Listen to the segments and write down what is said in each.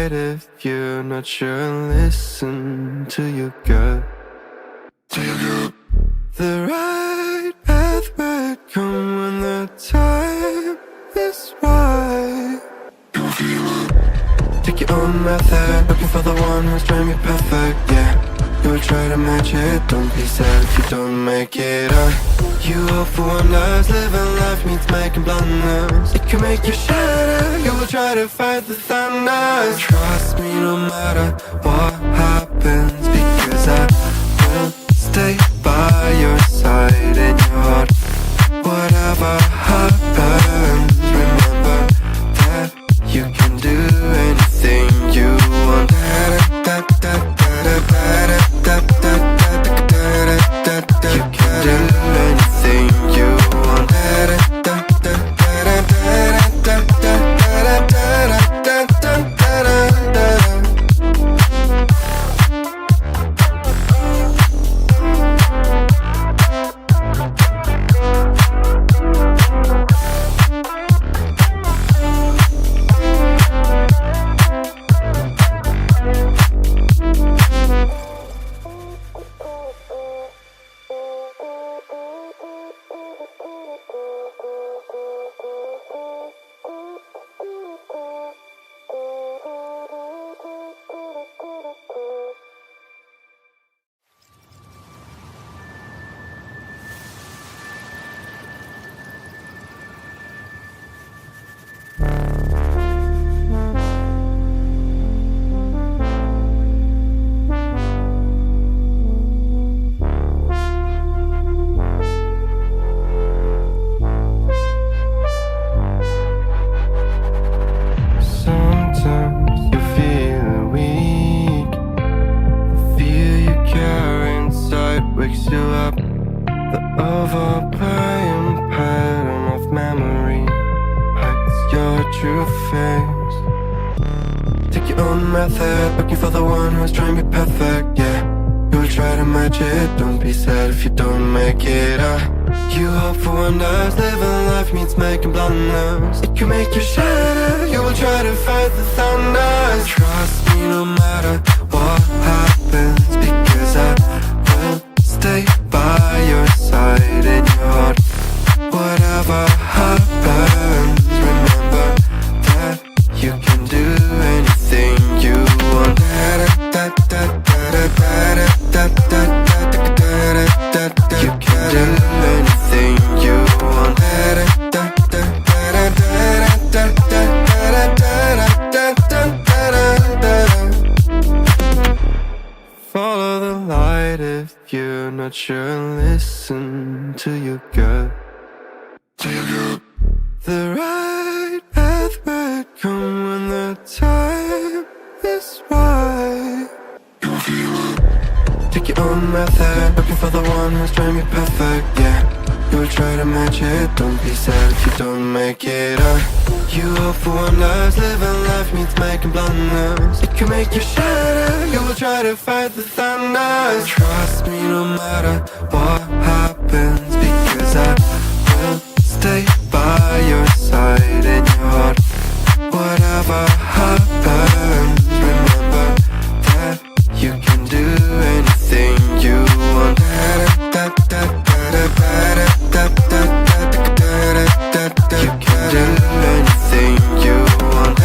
light if you're not sure. Listen to your gut. The right path would come when the time is right. Take your own method, looking for the one who's trying to be perfect, yeah. You'll try to match it, don't be sad if you don't make it. You hope for wonders, living life means making blunders. It can make you shatter, you will try to fight the thunder. Trust me no matter what happens, because I will stay by your side in your heart. Whatever happens, remember that you can do anything you want. You can do anything you want. Looking for the one who's trying to be perfect, yeah. You'll try to match it, don't be sad if you don't make it. You hope for wonders, living life means making blunders. It can make you shatter, you will try to fight the thunder. Trust me no matter what happens, because I will stay by your side in your heart. Whatever happens, remember that you can do anything you want. You can do anything you want. Follow the light if you're not sure. Listen to your gut. The right path would come when the time is right. Take your own method, looking for the one who's trying to be perfect, yeah. You'll try to match it, don't be sad if you don't make it. You hope for wonders, living life means making blunders. It can make you shatter, you will try to fight the thunder. Trust me no matter what happens, because I will stay by your side in your heart. Whatever happens, remember that you can do anything you want. You can do anything you want.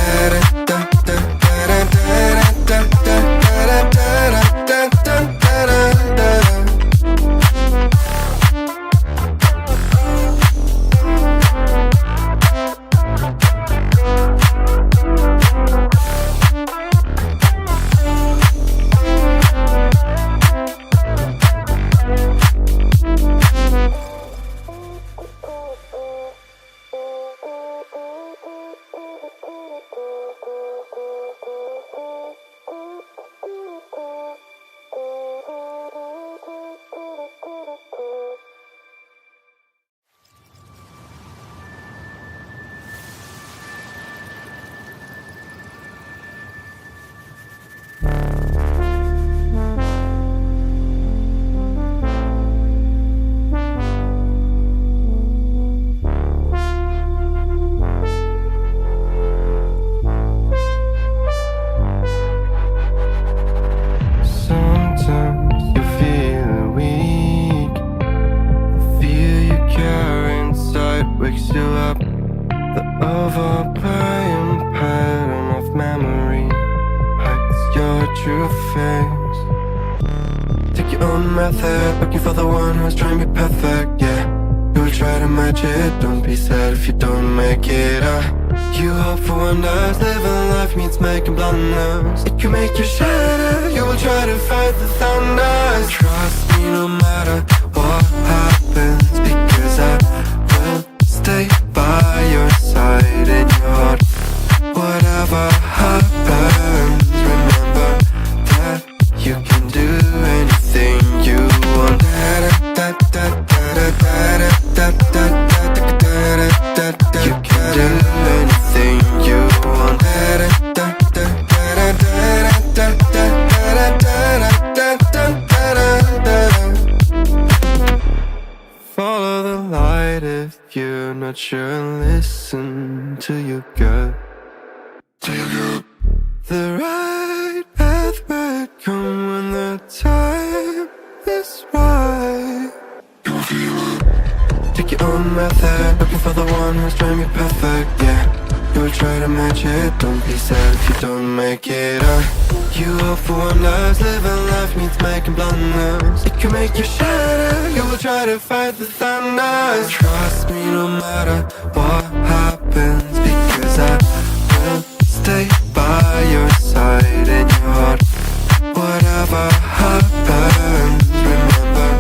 The overplaying pattern of memory hides your true face. Take your own method, looking for the one who's trying to be perfect, yeah. You'll try to match it, don't be sad if you don't make it. You hope for wonders, living life means making blunders. It can make you shatter, you will try to fight the thunders. Trust me no matter what happens, because I will stay by your side in your heart. Whatever happens, remember that you can do anything you want. You can do anything you want. Follow the light if you're not sure, and listen to your gut. The right path might come when the time is right. Take your own method, looking for the one who's trying to be perfect, yeah. You'll try to match it, don't be sad if you don't make it. You hope for wonders, living life means making blunders. It can make you shatter, you will try to fight the thunders. Trust me no matter what happens, because I will stay by your side in your heart. Whatever happens, remember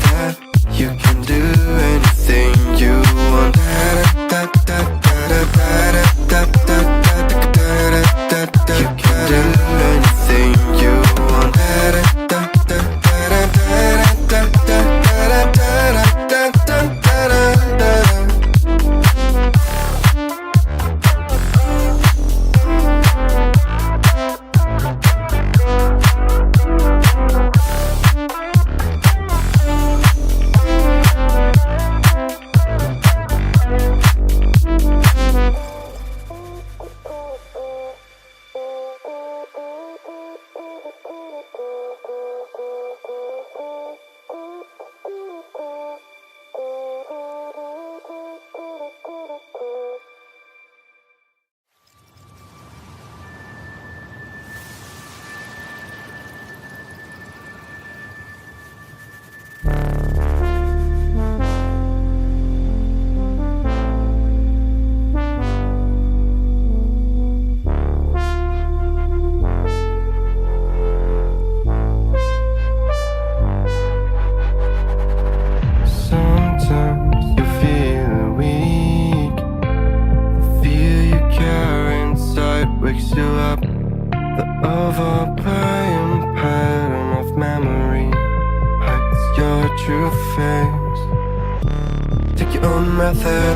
that you can do anything you want. You can do anything you want.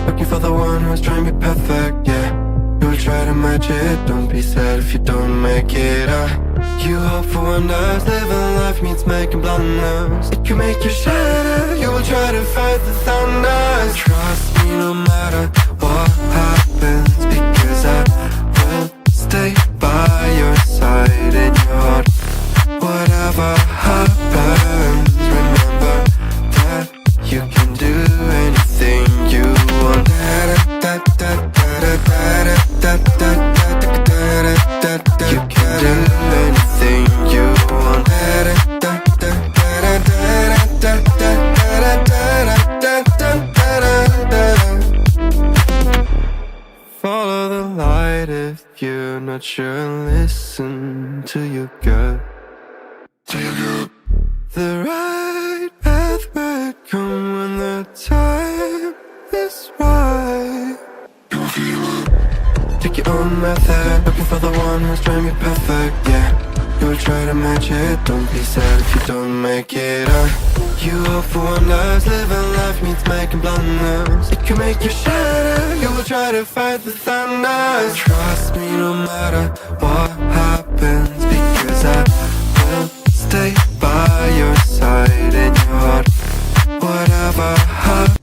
Looking for the one who's trying to be perfect, yeah. You'll try to match it, don't be sad if you don't make it. You hope for wonders, living life means making blunders. It can make you shatter, you will try to fight the thunders. Trust me no matter what happens, because I will stay by your side in your heart. Whatever happens, remember that you can do anything you want. You can do anything you want. Follow the light if you're not sure, and listen to your gut. The right path might come when the time is right. Take your own method, looking for the one who's trying to be perfect, yeah. You'll try to match it, don't be sad if you don't make it. You hope for wonders, living life means making blunders. It can make you shatter, you will try to fight the thunders. Trust me no matter what happens, because I will stay by your side in your heart. Whatever happens.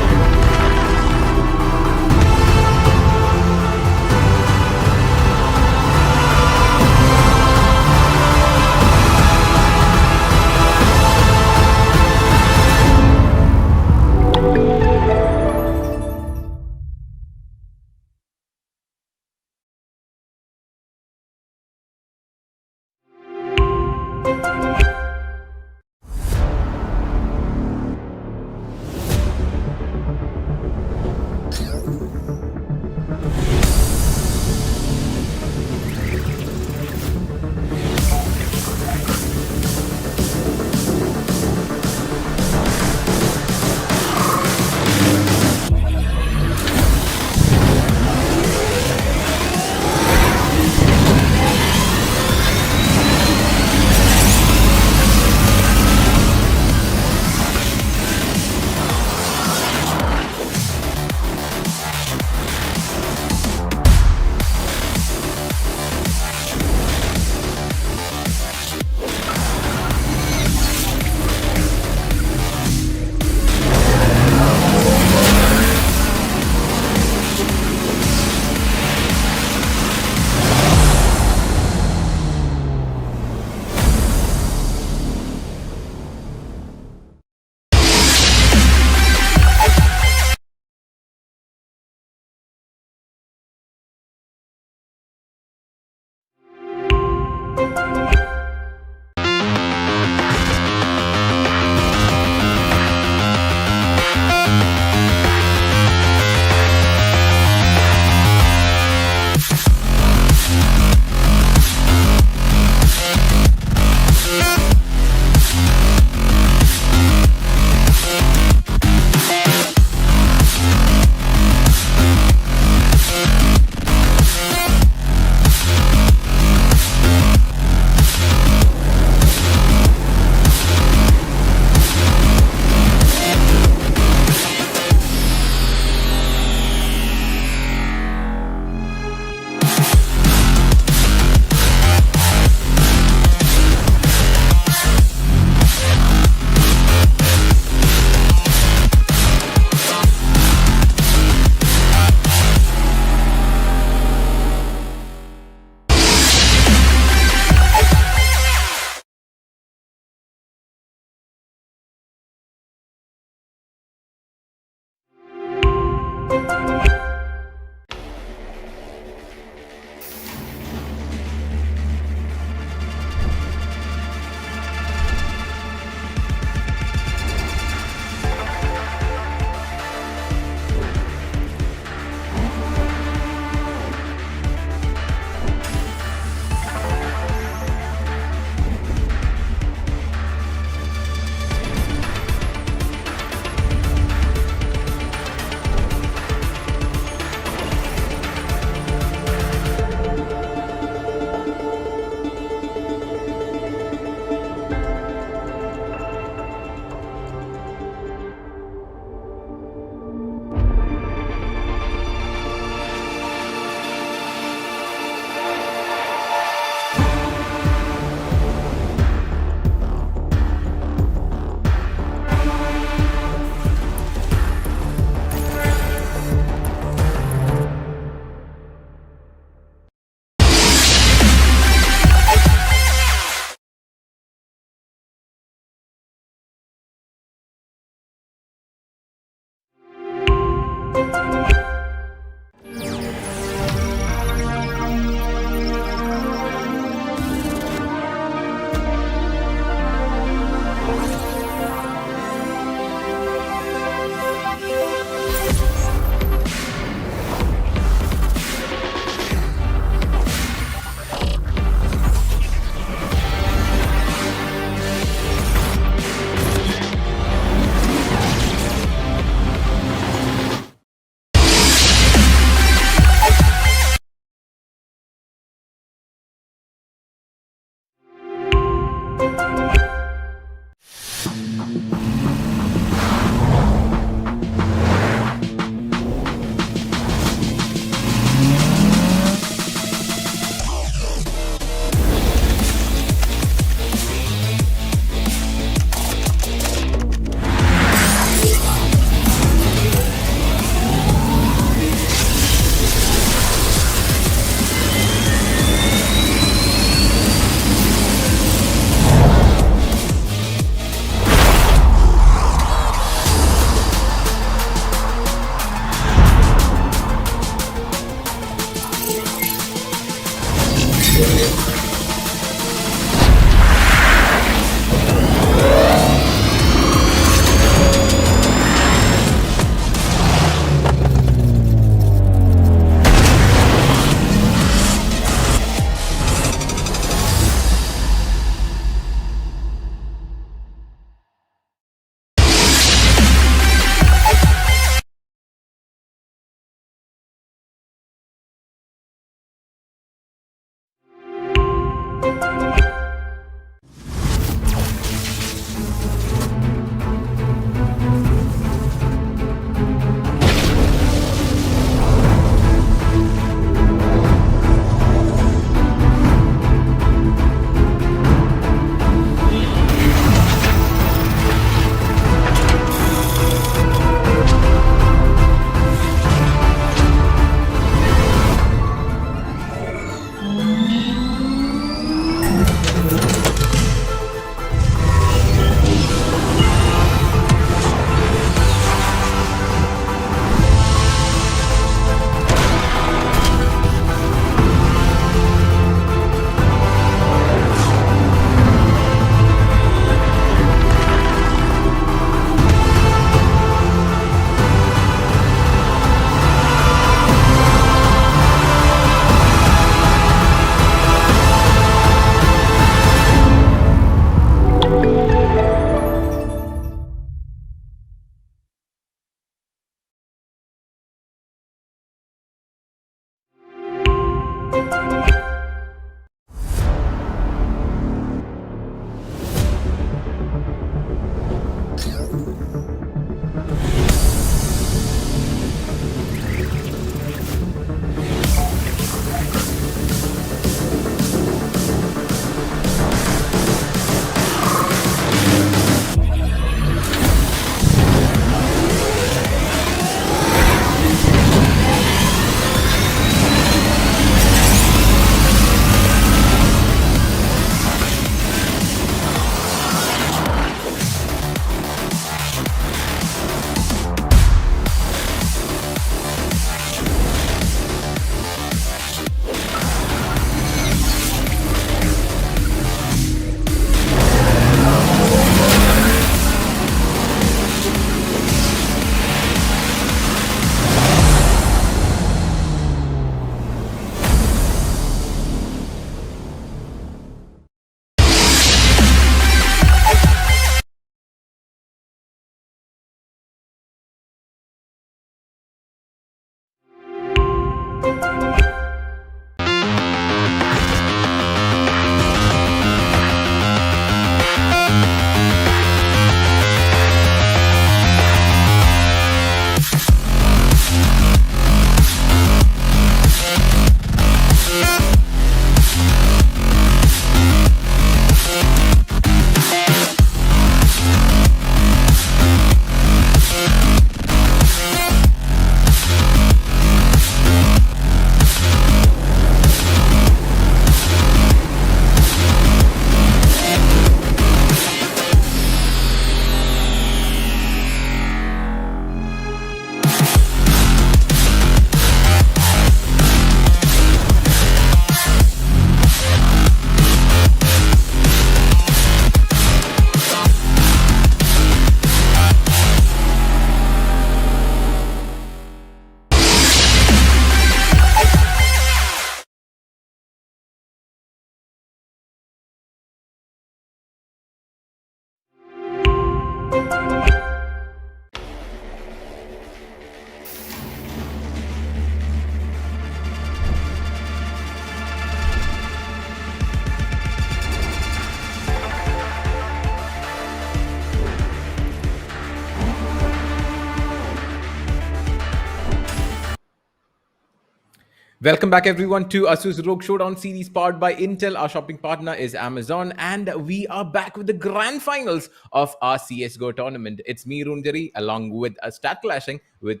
Welcome back, everyone, to ASUS ROG Showdown series powered by Intel. Our shopping partner is Amazon, and we are back with the grand finals of our CSGO tournament. It's me, Runjari, along with a stat clashing with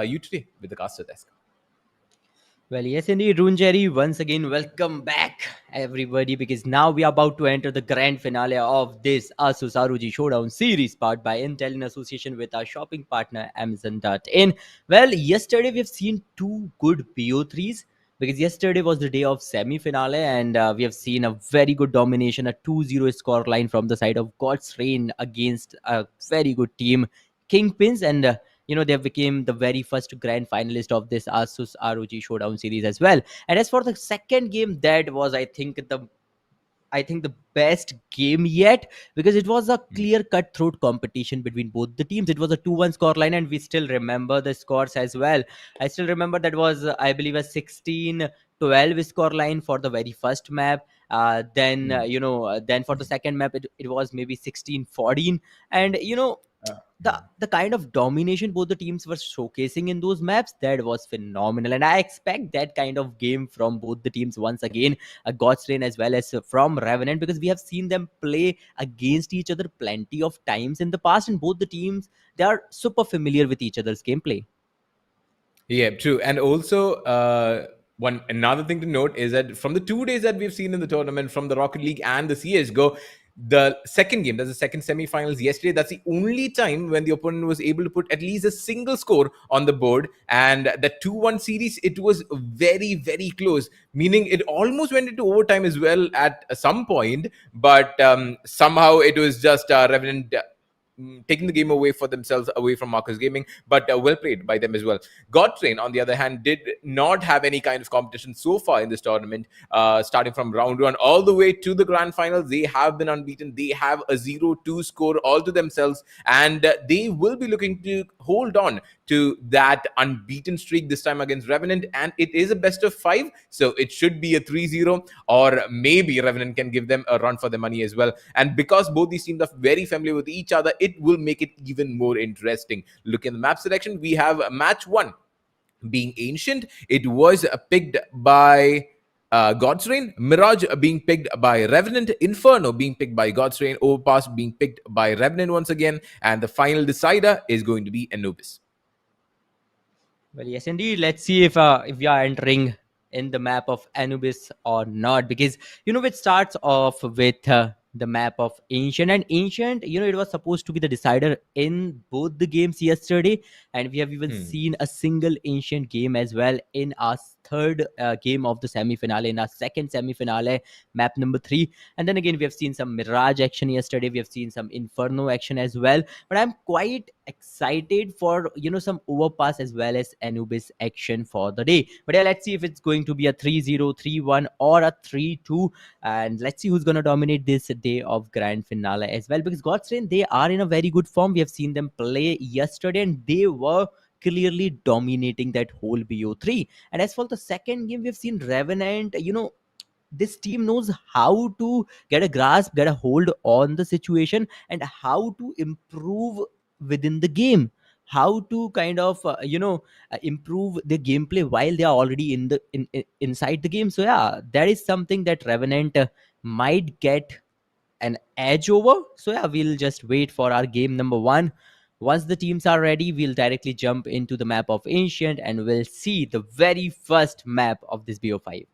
you today with the caster desk. Well, yes, indeed, Runjeri, once again, welcome back, everybody, because now we are about to enter the grand finale of this ASUS ROG Showdown series powered by Intel in association with our shopping partner, Amazon.in. Well, yesterday we've seen two good BO3s because yesterday was the day of semi-finale and we have seen a very good domination, a 2-0 score line from the side of God's Rain against a very good team, Kingpins, and they became the very first grand finalist of this Asus ROG Showdown series as well. And as for the second game, that was I think the best game yet because it was a clear cutthroat competition between both the teams. It was a 2-1 scoreline, and we still remember the scores as well. I still remember that was, I believe, a 16-12 scoreline for the very first map. Then for the second map, it was maybe 16-14. And, the kind of domination both the teams were showcasing in those maps, that was phenomenal, and I expect that kind of game from both the teams once again, God's Rain as well as from Revenant, because we have seen them play against each other plenty of times in the past, and both the teams, they are super familiar with each other's gameplay. Yeah, true. And also, one another thing to note is that from the 2 days that we've seen in the tournament, from the Rocket League and the CS:GO, the second game, that's the second semifinals yesterday. That's the only time when the opponent was able to put at least a single score on the board. And the 2-1 series, it was very, very close, meaning it almost went into overtime as well at some point. But somehow it was just Revenant taking the game away for themselves, away from Marcus Gaming, but well played by them as well. Godtrain, on the other hand, did not have any kind of competition so far in this tournament. Starting from round one all the way to the grand finals, they have been unbeaten. They have a 0-2 score all to themselves, and they will be looking to hold on to that unbeaten streak this time against Revenant. And it is a best of 5, so it should be a 3-0, or maybe Revenant can give them a run for their money as well. And because both these teams are very familiar with each other, it will make it even more interesting. Look at the map selection. We have match 1 being Ancient. It was picked by God's Rain, Mirage being picked by Revenant, Inferno being picked by God's Rain, Overpass being picked by Revenant once again, and the final decider is going to be Anubis. Well, yes, indeed. Let's see if we are entering in the map of Anubis or not, because it starts off with the map of Ancient, and Ancient, it was supposed to be the decider in both the games yesterday, and we have even seen a single Ancient game as well in our third game of the semi-finale, in our second semi-finale, map number 3. And then again, we have seen some Mirage action yesterday. We have seen some Inferno action as well, but I'm quite excited for some Overpass as well as Anubis action for the day. But yeah, let's see if it's going to be a 3-0, 3-1, or a 3-2, and let's see who's going to dominate this day of grand finale as well, because God's Rain, they are in a very good form. We have seen them play yesterday, and they were clearly dominating that whole BO3. And as for the second game, we've seen Revenant, this team knows how to get a grasp, get a hold on the situation, and how to improve within the game, how to kind of improve the gameplay while they are already inside the game. So yeah, that is something that Revenant might get an edge over. So yeah, we'll just wait for our game number 1. Once the teams are ready, we'll directly jump into the map of Ancient, and we'll see the very first map of this BO5.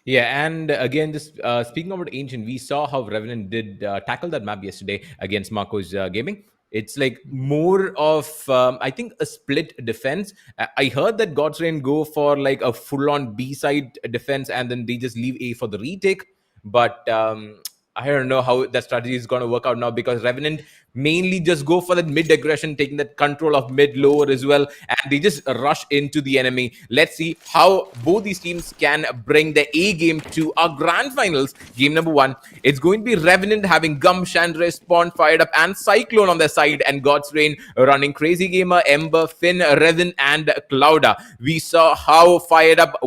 Yeah, and again, just speaking about Ancient, we saw how Revenant did tackle that map yesterday against Marco's Gaming. It's like more of, I think, a split defense. I heard that God's Rain go for like a full-on B-side defense, and then they just leave A for the retake. But I don't know how that strategy is going to work out now, because Revenant mainly just go for that mid aggression, taking that control of mid lower as well, and they just rush into the enemy. Let's see how both these teams can bring the A game to our grand finals. Game number 1, it's going to be Revenant having Gum, Chandra, Spawn fired up, and Cyclone on their side, and God's Rain running Crazy Gamer, Ember, Finn, Revan, and Clouda. We saw how fired up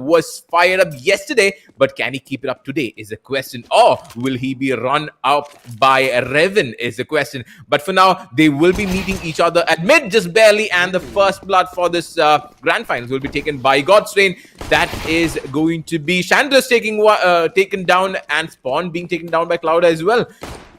yesterday, but can he keep it up today is a question, or will he be run up by Revan is a question. But for now, they will be meeting each other at mid just barely, and the first blood for this grand finals will be taken by God's Reign. That is going to be Chandra's taken down, and Spawn being taken down by Cloud as well.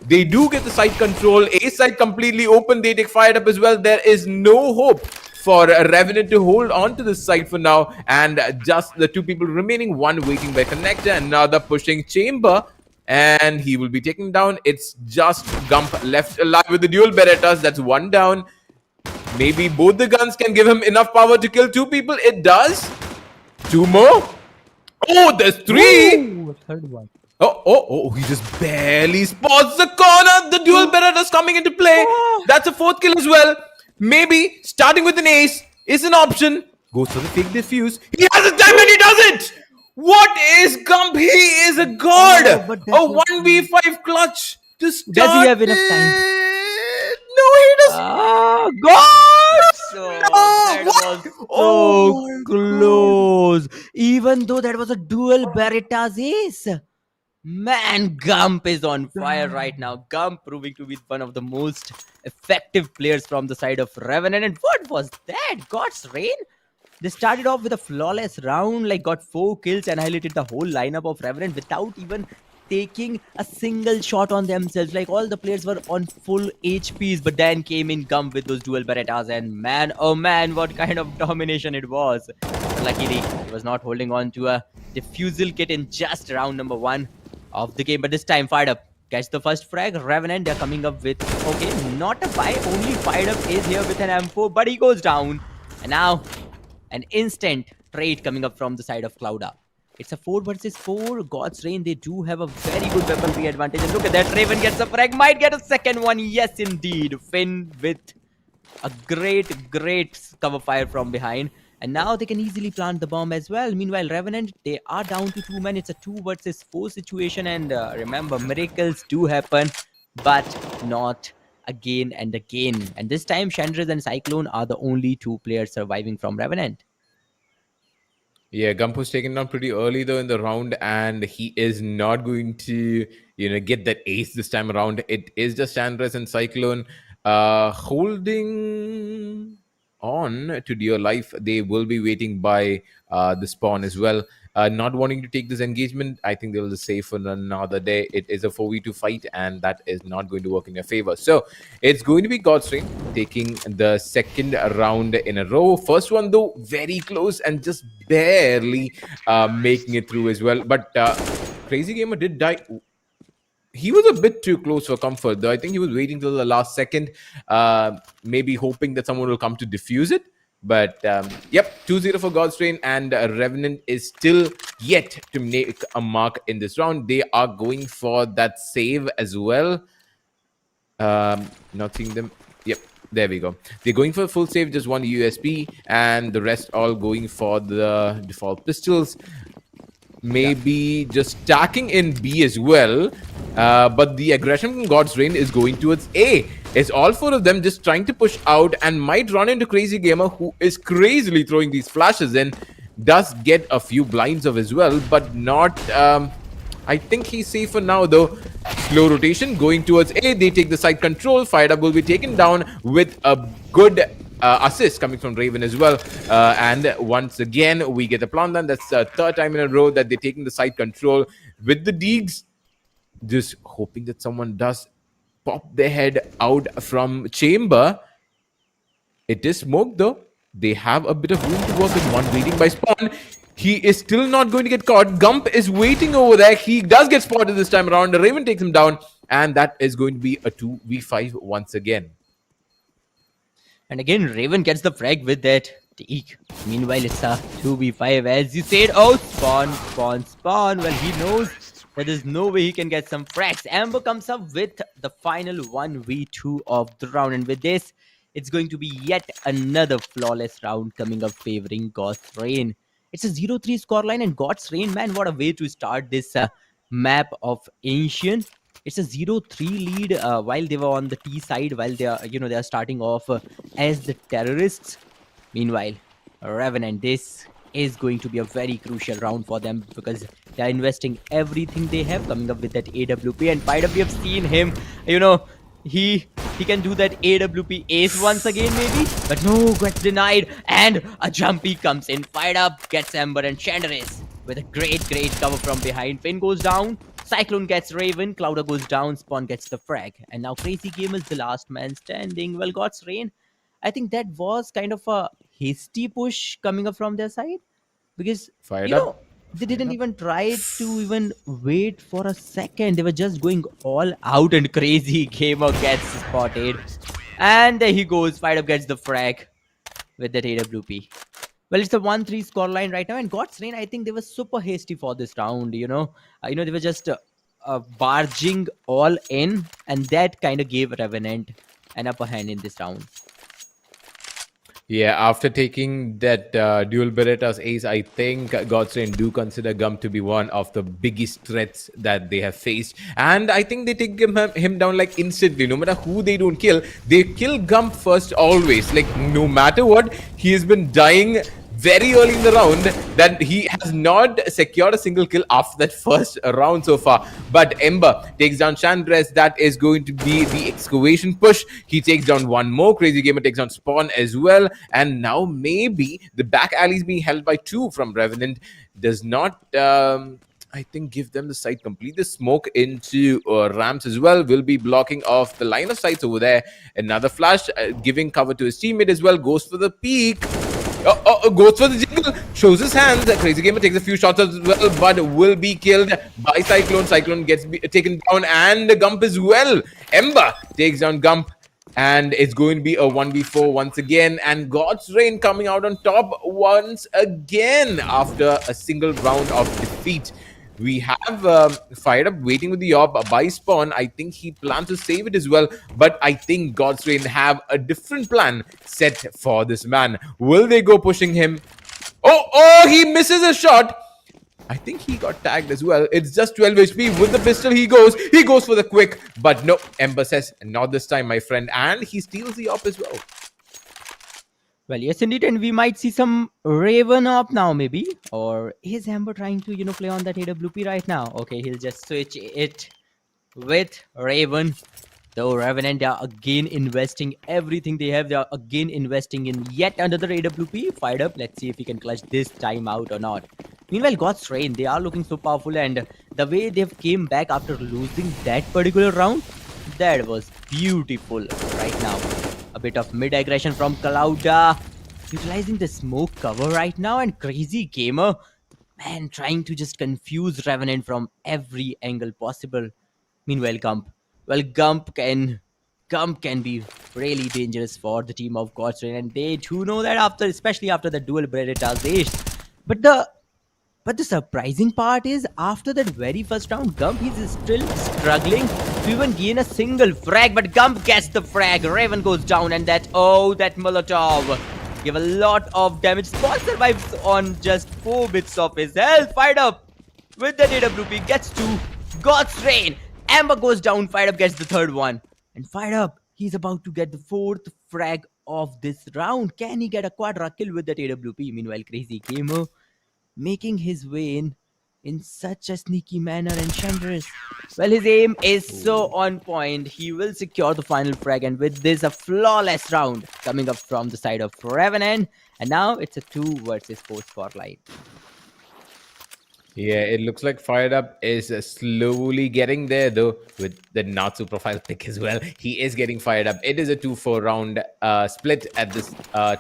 They do get the side control. A side completely open. They take fired up as well. There is no hope for Revenant to hold on to this side for now. And just the two people remaining. One waiting by connector, another pushing chamber. And he will be taken down. It's just Gump left alive with the dual Berettas. That's one down. Maybe both the guns can give him enough power to kill two people. It does. Two more. Oh, there's three. Ooh, third one. Oh, he just barely spots the corner. The dual Berettas coming into play. That's a fourth kill as well. Maybe starting with an ace is an option. Goes for the fake diffuse. He has a time and he does it. What is Gump? He is a god. Oh, A 1v5 clutch to start. Does he have enough time? No, he doesn't. Ah, God! Oh, That what? was so Oh, close. Even though that was a dual Beretta's ace. Man, Gump is on fire right now. Gump proving to be one of the most effective players from the side of Revenant. And what was that? God's Reign? They started off with a flawless round, like got 4 kills, annihilated the whole lineup of Revenant without even taking a single shot on themselves. Like all the players were on full HPs, but then came in Gump with those dual Berettas, and man, oh man, what kind of domination it was. Luckily, he was not holding on to a diffusal kit in just round number 1 of the game, but this time fired up. Catch the first frag. Revenant, they're coming up with, okay, not a buy, only fired up is here with an M4, but he goes down. And now, an instant trade coming up from the side of Clouda. It's a 4 versus 4. God's Reign, they do have a very good weaponry advantage. And look at that, Raven gets a frag, might get a second one. Yes, indeed. Finn with a great cover fire from behind. And now they can easily plant the bomb as well. Meanwhile, Revenant, they are down to 2 men. It's a 2 versus 4 situation. And remember, miracles do happen, but not again and again. And this time, Chandra's and Cyclone are the only 2 players surviving from Revenant. Yeah, Gump was taken down pretty early though in the round, and he is not going to, get that ace this time around. It is just Chandras and Cyclone holding on to dear life. They will be waiting by the spawn as well. Not wanting to take this engagement. I think they will just save for another day. It is a 4v2 fight, and that is not going to work in your favor. So it's going to be God's Reign taking the second round in a row. First one though, very close and just barely making it through as well. But Crazy Gamer did die. He was a bit too close for comfort, though. I think he was waiting till the last second, maybe hoping that someone will come to defuse it. But, yep, 2-0 for God's Reign, and Revenant is still yet to make a mark in this round. They are going for that save as well. Not seeing them. Yep, there we go. They're going for a full save, just one USP, and the rest all going for the default pistols. Maybe just stacking in B as well. But the aggression from God's Reign is going towards A. It's all 4 of them just trying to push out and might run into Crazy Gamer, who is crazily throwing these flashes in. Does get a few blinds of as well, but not... I think he's safe for now though. Slow rotation going towards A. They take the side control. Fired Up will be taken down with a good assist coming from Raven as well. And once again, we get the plant down. That's the 3rd time in a row that they're taking the side control with the Deegs. Just hoping that someone does pop their head out from chamber. It is smoked though. They have a bit of room to work with. One waiting by spawn. He is still not going to get caught. Gump is waiting over there. He does get spotted this time around. The Raven takes him down. And that is going to be a 2v5 once again. And again, Raven gets the frag with that Deeg. Meanwhile, it's a 2v5. As you said, oh, spawn. Well, he knows that there's no way he can get some frags. Amber comes up with the final 1v2 of the round. And with this, it's going to be yet another flawless round coming up favoring God's Reign. It's a 0-3 scoreline, and God's Reign, man, what a way to start this map of Ancient. It's a 0-3 lead while they were on the T side, while they are, they are starting off as the terrorists. Meanwhile, Revenant, this is going to be a very crucial round for them because they are investing everything they have, coming up with that AWP. And Fired Up, we have seen him, he can do that AWP ace once again maybe, but no, gets denied, and a jumpy comes in, fired up, gets Ember and Chandris with a great cover from behind. Finn goes down, Cyclone gets Raven, Clouder goes down, Spawn gets the frag, and now Crazy Game is the last man standing. Well, God's Rain, I think that was kind of a hasty push coming up from their side, because Fired you know up. they didn't even try to even wait for a second. They were just going all out, and Crazy Gamer gets spotted, and there he goes. Fight Up gets the frag with that AWP. Well, it's a 1-3 scoreline right now, and God's Rain, I think they were super hasty for this round. They were just barging all in, and that kind of gave Revenant an upper hand in this round. Yeah, after taking that dual Beretta's ace, I think Godsrain do consider Gump to be one of the biggest threats that they have faced. And I think they take him down like instantly. No matter who they don't kill, they kill Gump first always. Like, no matter what, he has been dying very early in the round, that he has not secured a single kill after that first round so far. But Ember takes down Chandres. That is going to be the excavation push. He takes down one more. Crazy Gamer takes down Spawn as well. And now maybe the back alley is being held by two from Revenant. Does not... I think give them the sight complete. The smoke into ramps as well will be blocking off the line of sights over there. Another flash, giving cover to his teammate as well. Goes for the peak. Goes for the jiggle, shows his hands. Crazy Gamer takes a few shots as well, but will be killed by Cyclone. Cyclone gets taken down, and Gump as well. Ember takes down Gump, and it's going to be a 1v4 once again. And God's Rain coming out on top once again after a single round of defeat. We have Fired Up waiting with the AWP by Spawn. I think he plans to save it as well. But I think God's Rain have a different plan set for this man. Will they go pushing him? Oh, he misses a shot. I think he got tagged as well. It's just 12 HP. With the pistol, he goes for the quick. But no, Ember says, not this time, my friend. And he steals the AWP as well. Well, yes, indeed, and we might see some Raven up now, maybe. Or is Ember trying to, play on that AWP right now? Okay, he'll just switch it with Raven. Though Revenant are again investing everything they have. They are again investing in yet another AWP. Fired Up. Let's see if he can clutch this time out or not. Meanwhile, God's Rain, they are looking so powerful, and the way they've came back after losing that particular round, that was beautiful right now. A bit of mid-aggression from Clouda, utilizing the smoke cover right now, and Crazy Gamer, man, trying to just confuse Revenant from every angle possible. Meanwhile, Gump. Well, Gump can be really dangerous for the team of God's Rain, and they do know that especially after the dual Predator's ace. But the surprising part is, after that very first round, Gump is still struggling to even gain a single frag. But Gump gets the frag. Raven goes down, and that Molotov give a lot of damage. Spawn survives on just 4 bits of his health. Fired Up with the AWP gets 2. God's Rain. Ember goes down. Fired Up gets the 3rd one. And Fired Up, he's about to get the 4th frag of this round. Can he get a quadra kill with that AWP? Meanwhile, Crazy Gamer making his way in such a sneaky manner, and Chandris, well, his aim is so on point. He will secure the final frag, and with this, a flawless round coming up from the side of Revenant. And now it's a 2 versus 4 spotlight. Yeah, it looks like Fired Up is slowly getting there, though, with the Natsu profile pick as well. He is getting fired up. It is a 2-4 round split at this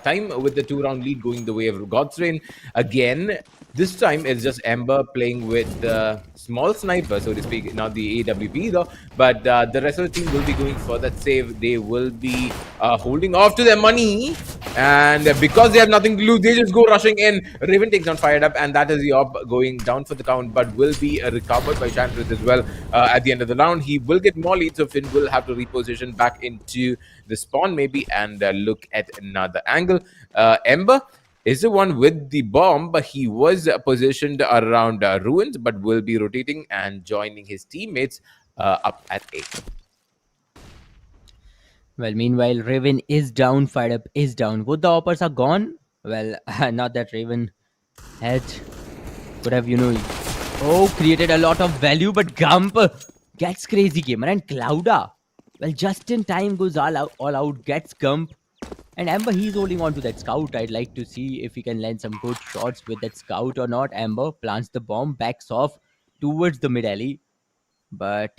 time, with the 2-round lead going the way of God's Rain. Again, this time it's just Ember playing with the small sniper, so to speak, not the AWP though, but the rest of the team will be going for that save. They will be holding off to their money, and because they have nothing to lose, they just go rushing in. Raven takes down Fired Up, and that is the AWP going down for the count, but will be recovered by Chandris as well at the end of the round. He will get more leads, so Finn will have to reposition back into the spawn maybe and look at another angle. Ember is the one with the bomb, but he was positioned around ruins, but will be rotating and joining his teammates up at A. Well, meanwhile, Raven is down, Fired Up is down. Both the hoppers are gone. Well, not that Raven could have, created a lot of value, but Gump gets Crazy Gamer and Clouda. Well, just in time goes all out, gets Gump. And Amber, he's holding on to that scout. I'd like to see if he can land some good shots with that scout or not. Amber plants the bomb, backs off towards the mid alley. But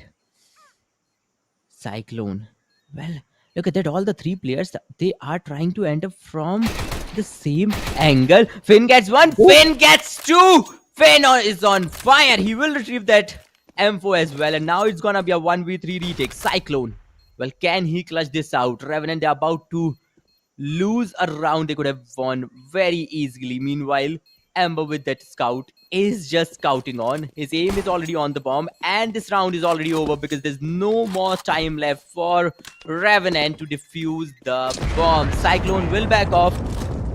Cyclone. Well, look at that. All the three players, they are trying to enter from the same angle. Finn gets one. Finn gets two. Is on fire. He will retrieve that M4 as well. And now it's gonna be a 1v3 retake. Cyclone. Well, can he clutch this out? Revenant, they're about to lose a round they could have won very easily. Meanwhile, Amber with that scout is just scouting on. His aim is already on the bomb, and this round is already over because there's no more time left for Revenant to defuse the bomb. Cyclone will back off.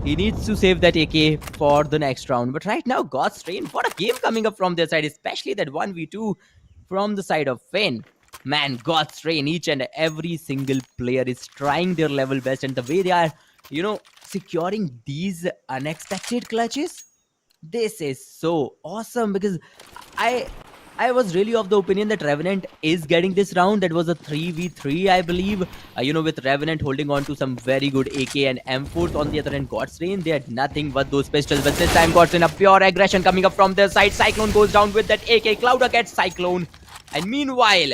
He needs to save that AK for the next round. But right now, God's Train, what a game coming up from their side, especially that 1v2 from the side of Finn. Man, God's Train, each and every single player is trying their level best, and the way they are, securing these unexpected clutches, this is so awesome because I was really of the opinion that Revenant is getting this round. That was a 3v3, I believe. With Revenant holding on to some very good AK and M4s on the other end, God's Train, they had nothing but those pistols. But this time, God's Train, a pure aggression coming up from their side. Cyclone goes down with that AK. Clouder gets Cyclone. And meanwhile,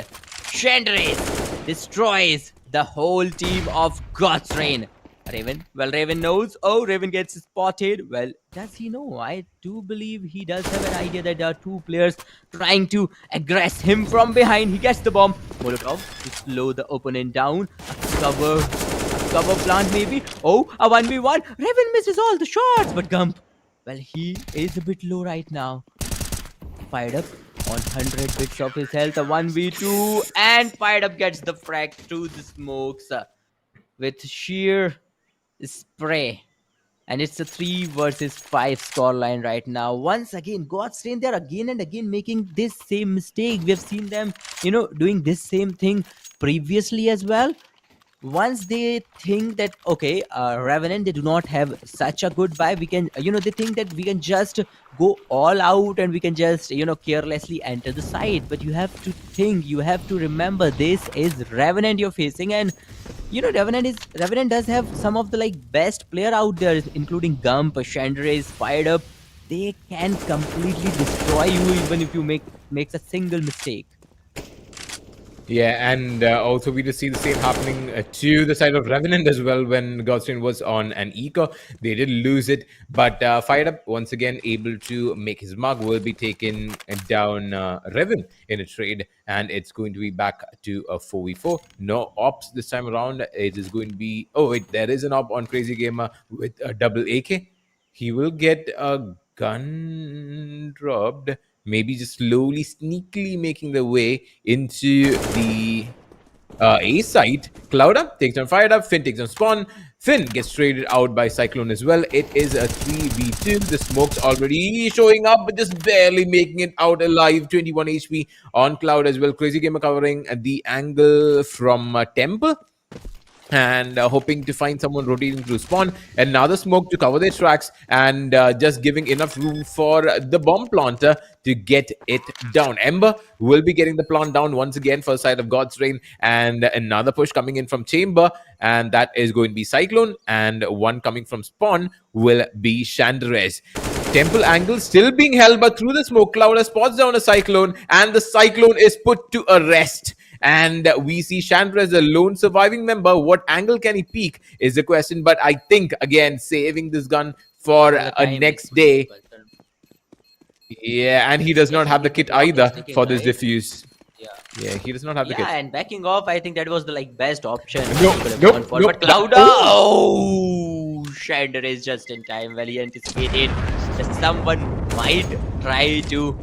Chandris destroys the whole team of God's Train. Raven. Well, Raven knows. Oh, Raven gets spotted. Well, does he know? I do believe he does have an idea that there are two players trying to aggress him from behind. He gets the bomb. Molotov to slow the opponent down. A cover plant maybe. Oh, a 1v1. Raven misses all the shots. But Gump, well, he is a bit low right now. Fired up on 100 bits of his health. A 1v2. And Fired Up gets the frag through the smokes with sheer spray. And it's a 3 versus 5 scoreline right now. Once again, God's Train, they're again and again making this same mistake. We have seen them, doing this same thing previously as well. Once they think that, okay, Revenant, they do not have such a good buy, we can, they think that we can just go all out and we can just, carelessly enter the site. But you have to think, you have to remember, this is Revenant you're facing. And Revenant does have some of the best player out there, including Gump, Chandris, Fired Up. They can completely destroy you even if you makes a single mistake. Yeah, and also we just see the same happening to the side of Revenant as well. When Godstrain was on an eco, they did lose it, but Fired Up once again able to make his mark, will be taking down Revan in a trade, and it's going to be back to a 4v4. No ops this time around. It is going to be, oh wait, there is an op on Crazy Gamer with a double AK. He will get a gun dropped, maybe just slowly, sneakily making their way into the A site. Clouder takes down Fired Up. Finn takes down Spawn. Finn gets traded out by Cyclone as well. It is a 3v2. The smoke's already showing up, but just barely making it out alive. 21 HP on Cloud as well. Crazy Gamer covering the angle from Temple, and hoping to find someone rotating through Spawn. Another smoke to cover their tracks, and just giving enough room for the bomb planter to get it down. Ember will be getting the plant down once again for the side of God's Reign, and another push coming in from Chamber, and that is going to be Cyclone, and one coming from Spawn will be Chandres. Temple angle still being held, but through the smoke cloud spots down a Cyclone, and the Cyclone is put to a rest. And we see Chandra as a lone surviving member. What angle can he peek is the question. But I think, again, saving this gun for a next day. Yeah, and he does not have the kit either for this defuse. Yeah, he does not have the kit. Yeah, and backing off, I think that was the best option. Nope. But Clouda, oh, Shander is just in time. Well, he anticipated that someone might try to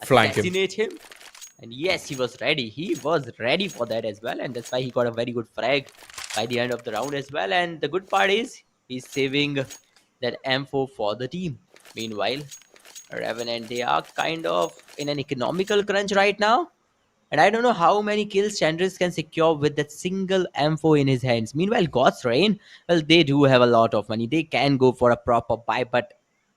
assassinate him. And yes, he was ready. He was ready for that as well. And that's why he got a very good frag by the end of the round as well. And the good part is he's saving that M4 for the team. Meanwhile, Revenant, they are kind of in an economical crunch right now. And I don't know how many kills Chandris can secure with that single M4 in his hands. Meanwhile, God's Reign, well, they do have a lot of money. They can go for a proper buy. But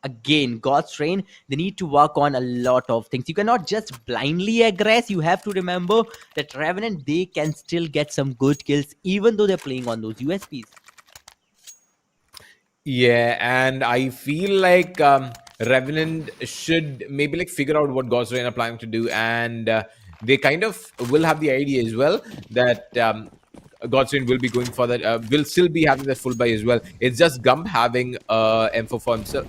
again, God's Rain, they need to work on a lot of things. You cannot just blindly aggress. You have to remember that Revenant, they can still get some good kills even though they're playing on those USPs. Yeah, and I feel like Revenant should maybe like figure out what Ghost Rain are planning to do, and they kind of will have the idea as well that God's Rain will be going for that. Will still be having that full buy as well. It's just Gump having M4 for himself.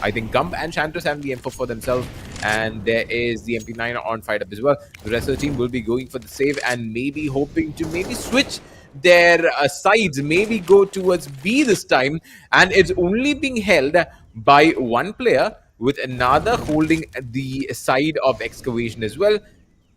I think Gump and Shantos having the M4 for themselves, and there is the MP9 on Fight Up as well. The rest of the team will be going for the save and maybe hoping to maybe switch their sides, maybe go towards B this time, and it's only being held by one player with another holding the side of Excavation as well.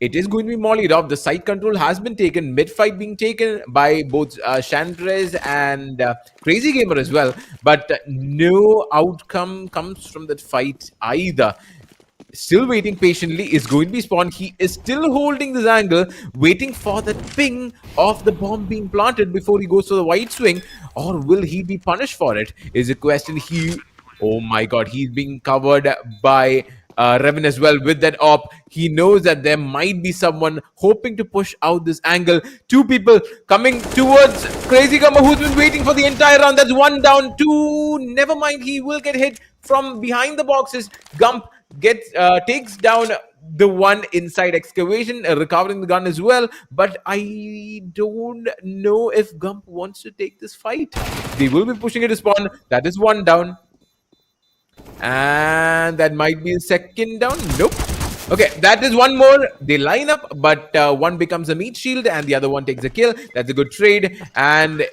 It is going to be mollied off. The side control has been taken, mid fight being taken by both Chandres and Crazy Gamer as well, but no outcome comes from that fight either. Still waiting patiently, is going to be spawned. He is still holding this angle, waiting for the ping of the bomb being planted before he goes to the wide swing, or will he be punished for it is a question. Oh my god, he's being covered by Revan as well with that op. He knows that there might be someone hoping to push out this angle. Two people coming towards Crazy Gummer, who's been waiting for the entire round. That's one down, two. Never mind, he will get hit from behind the boxes. Gump takes down the one inside Excavation, recovering the gun as well. But I don't know if Gump wants to take this fight. They will be pushing it to spawn. That is one down. And that might be the second down. Nope. Okay, that is one more. They line up, but one becomes a meat shield and the other one takes a kill. That's a good trade. And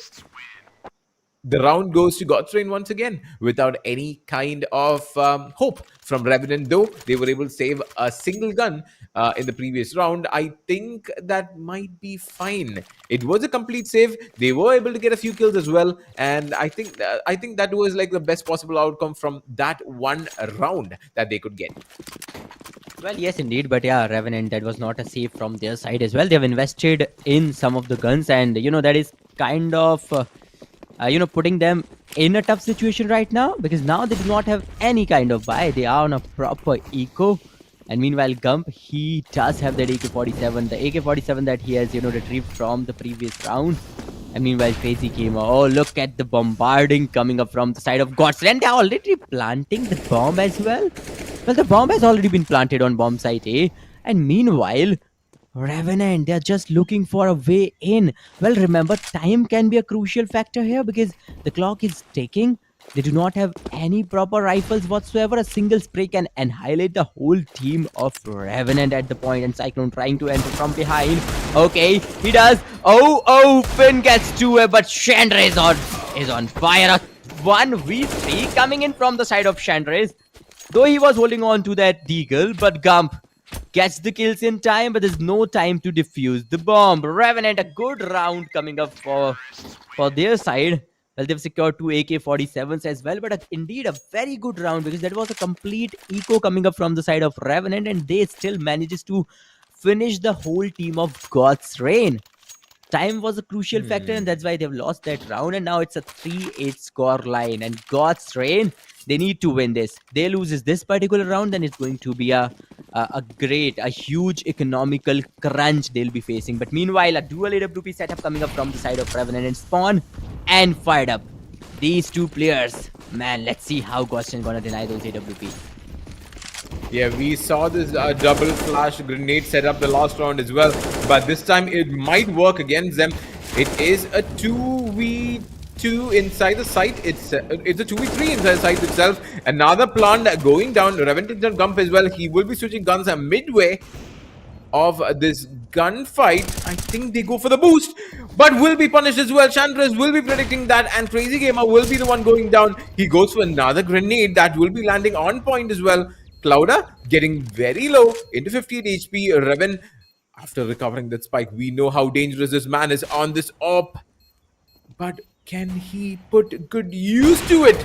the round goes to God's Rain once again without any kind of hope from Revenant, though they were able to save a single gun in the previous round. I think that might be fine. It was a complete save. They were able to get a few kills as well, and I think that was like the best possible outcome from that one round that they could get. Well, yes, indeed. But yeah, Revenant, that was not a save from their side as well. They have invested in some of the guns, and that is kind of putting them in a tough situation right now, because now they do not have any kind of buy. They are on a proper eco. And meanwhile, Gump, he does have that AK-47, the AK-47 that he has, retrieved from the previous round. And meanwhile, Crazy Gamer, oh, look at the bombarding coming up from the side of God's Rain. They're already planting the bomb as well. Well, the bomb has already been planted on bomb site A. And meanwhile, Revenant, they're just looking for a way in. Well, remember, time can be a crucial factor here because the clock is ticking. They do not have any proper rifles whatsoever. A single spray can annihilate the whole team of Revenant at the point. And Cyclone trying to enter from behind. Okay, he does. Oh, Finn gets to it, but Chandra is on fire. 1v3 coming in from the side of Chandra. Though he was holding on to that deagle, but Gump gets the kills in time, but there's no time to defuse the bomb. Revenant, a good round coming up for their side. Well, they've secured 2 AK-47s as well, but indeed a very good round because that was a complete eco coming up from the side of Revenant, and they still manages to finish the whole team of God's Rain. Time was a crucial factor, and that's why they've lost that round, and now it's a 3-8 score line. And God's Rain, they need to win this. They loses this particular round, then it's going to be a huge economical crunch they'll be facing. But meanwhile, a dual AWP setup coming up from the side of Revenant and Spawn and Fired Up. These two players, man, let's see how Goshen gonna deny those AWP. Yeah, we saw this double flash grenade setup the last round as well, but this time it might work against them. It is a 2v2 inside the site. It's a 2v3 inside the site itself. Another plant going down. Revenant on Gump as well. He will be switching guns midway of this gunfight. I think they go for the boost, but will be punished as well. Chandras will be predicting that, and Crazy Gamer will be the one going down. He goes for another grenade that will be landing on point as well. Clouda getting very low into 58 HP. Reven, after recovering that spike, we know how dangerous this man is on this op. But can he put good use to it?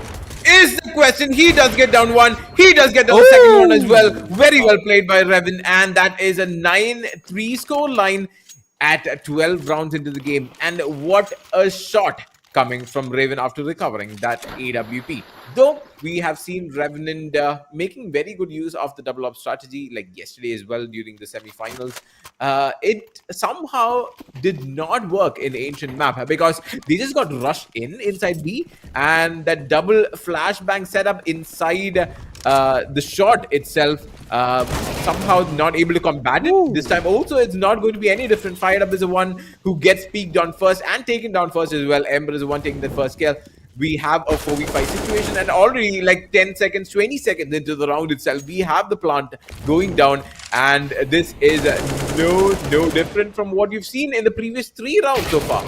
Is the question. He does get down one. He does get down the second one as well. Very well played by Reven. And that is a 9-3 score line at 12 rounds into the game. And what a shot coming from Raven after recovering that AWP. Though we have seen Revenant making very good use of the double up strategy, like yesterday as well during the semifinals. It somehow did not work in Ancient Map because they just got rushed inside B, and that double flashbang setup inside the shot itself somehow not able to combat it. This time also it's not going to be any different. Fired Up is the one who gets peeked on first and taken down first as well. Ember is the one taking the first kill. We have a 4v5 situation, and already like 10 seconds, 20 seconds into the round itself, we have the plant going down, and this is no different from what you've seen in the previous 3 rounds so far.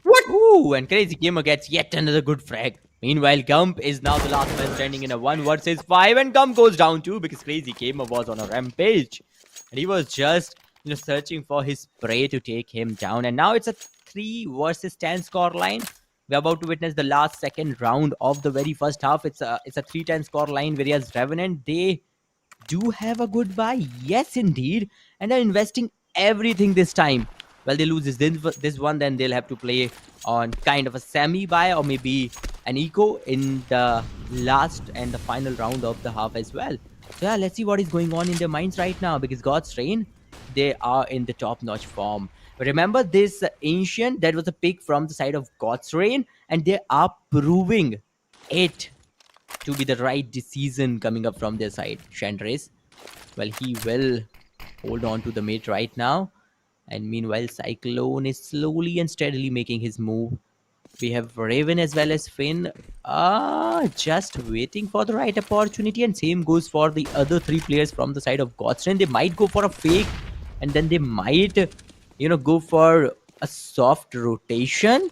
What? Ooh, and Crazy Gamer gets yet another good frag. Meanwhile, Gump is now the last man standing in a 1 versus 5, and Gump goes down too because Crazy Gamer was on a rampage. And he was just, searching for his prey to take him down. And now it's a 3 versus 10 score line. We're about to witness the last second round of the very first half. It's a 3-10 score line, whereas Revenant, they do have a good buy. Yes, indeed. And they're investing everything this time. Well, they lose this one, then they'll have to play on kind of a semi-buy or maybe an eco in the last and the final round of the half as well. So yeah, let's see what is going on in their minds right now, because God's Reign, they are in the top-notch form. Remember this Ancient, that was a pick from the side of God's Reign, and they are proving it to be the right decision coming up from their side. Chandres, well, he will hold on to the mid right now. And meanwhile, Cyclone is slowly and steadily making his move. We have Raven as well as Finn. Just waiting for the right opportunity. And same goes for the other 3 players from the side of Godstrain. They might go for a fake, and then they might, go for a soft rotation.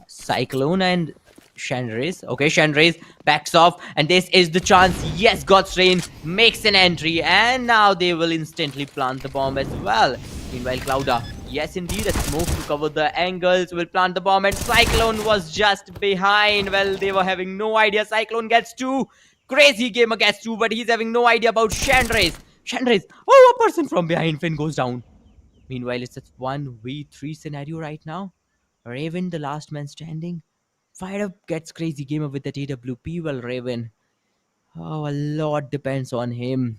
Cyclone and Chandres. Okay, Chandres backs off, and this is the chance. Yes, Godstrain makes an entry, and now they will instantly plant the bomb as well. Meanwhile, Clouda, yes indeed, a smoke to cover the angles, will plant the bomb, and Cyclone was just behind. Well, they were having no idea. Cyclone gets 2, Crazy Gamer gets 2, but he's having no idea about Chandres. Chandres, a person from behind. Finn goes down. Meanwhile, it's a 1v3 scenario right now. Raven, the last man standing. Fired Up gets Crazy Gamer with that AWP. Well, Raven, a lot depends on him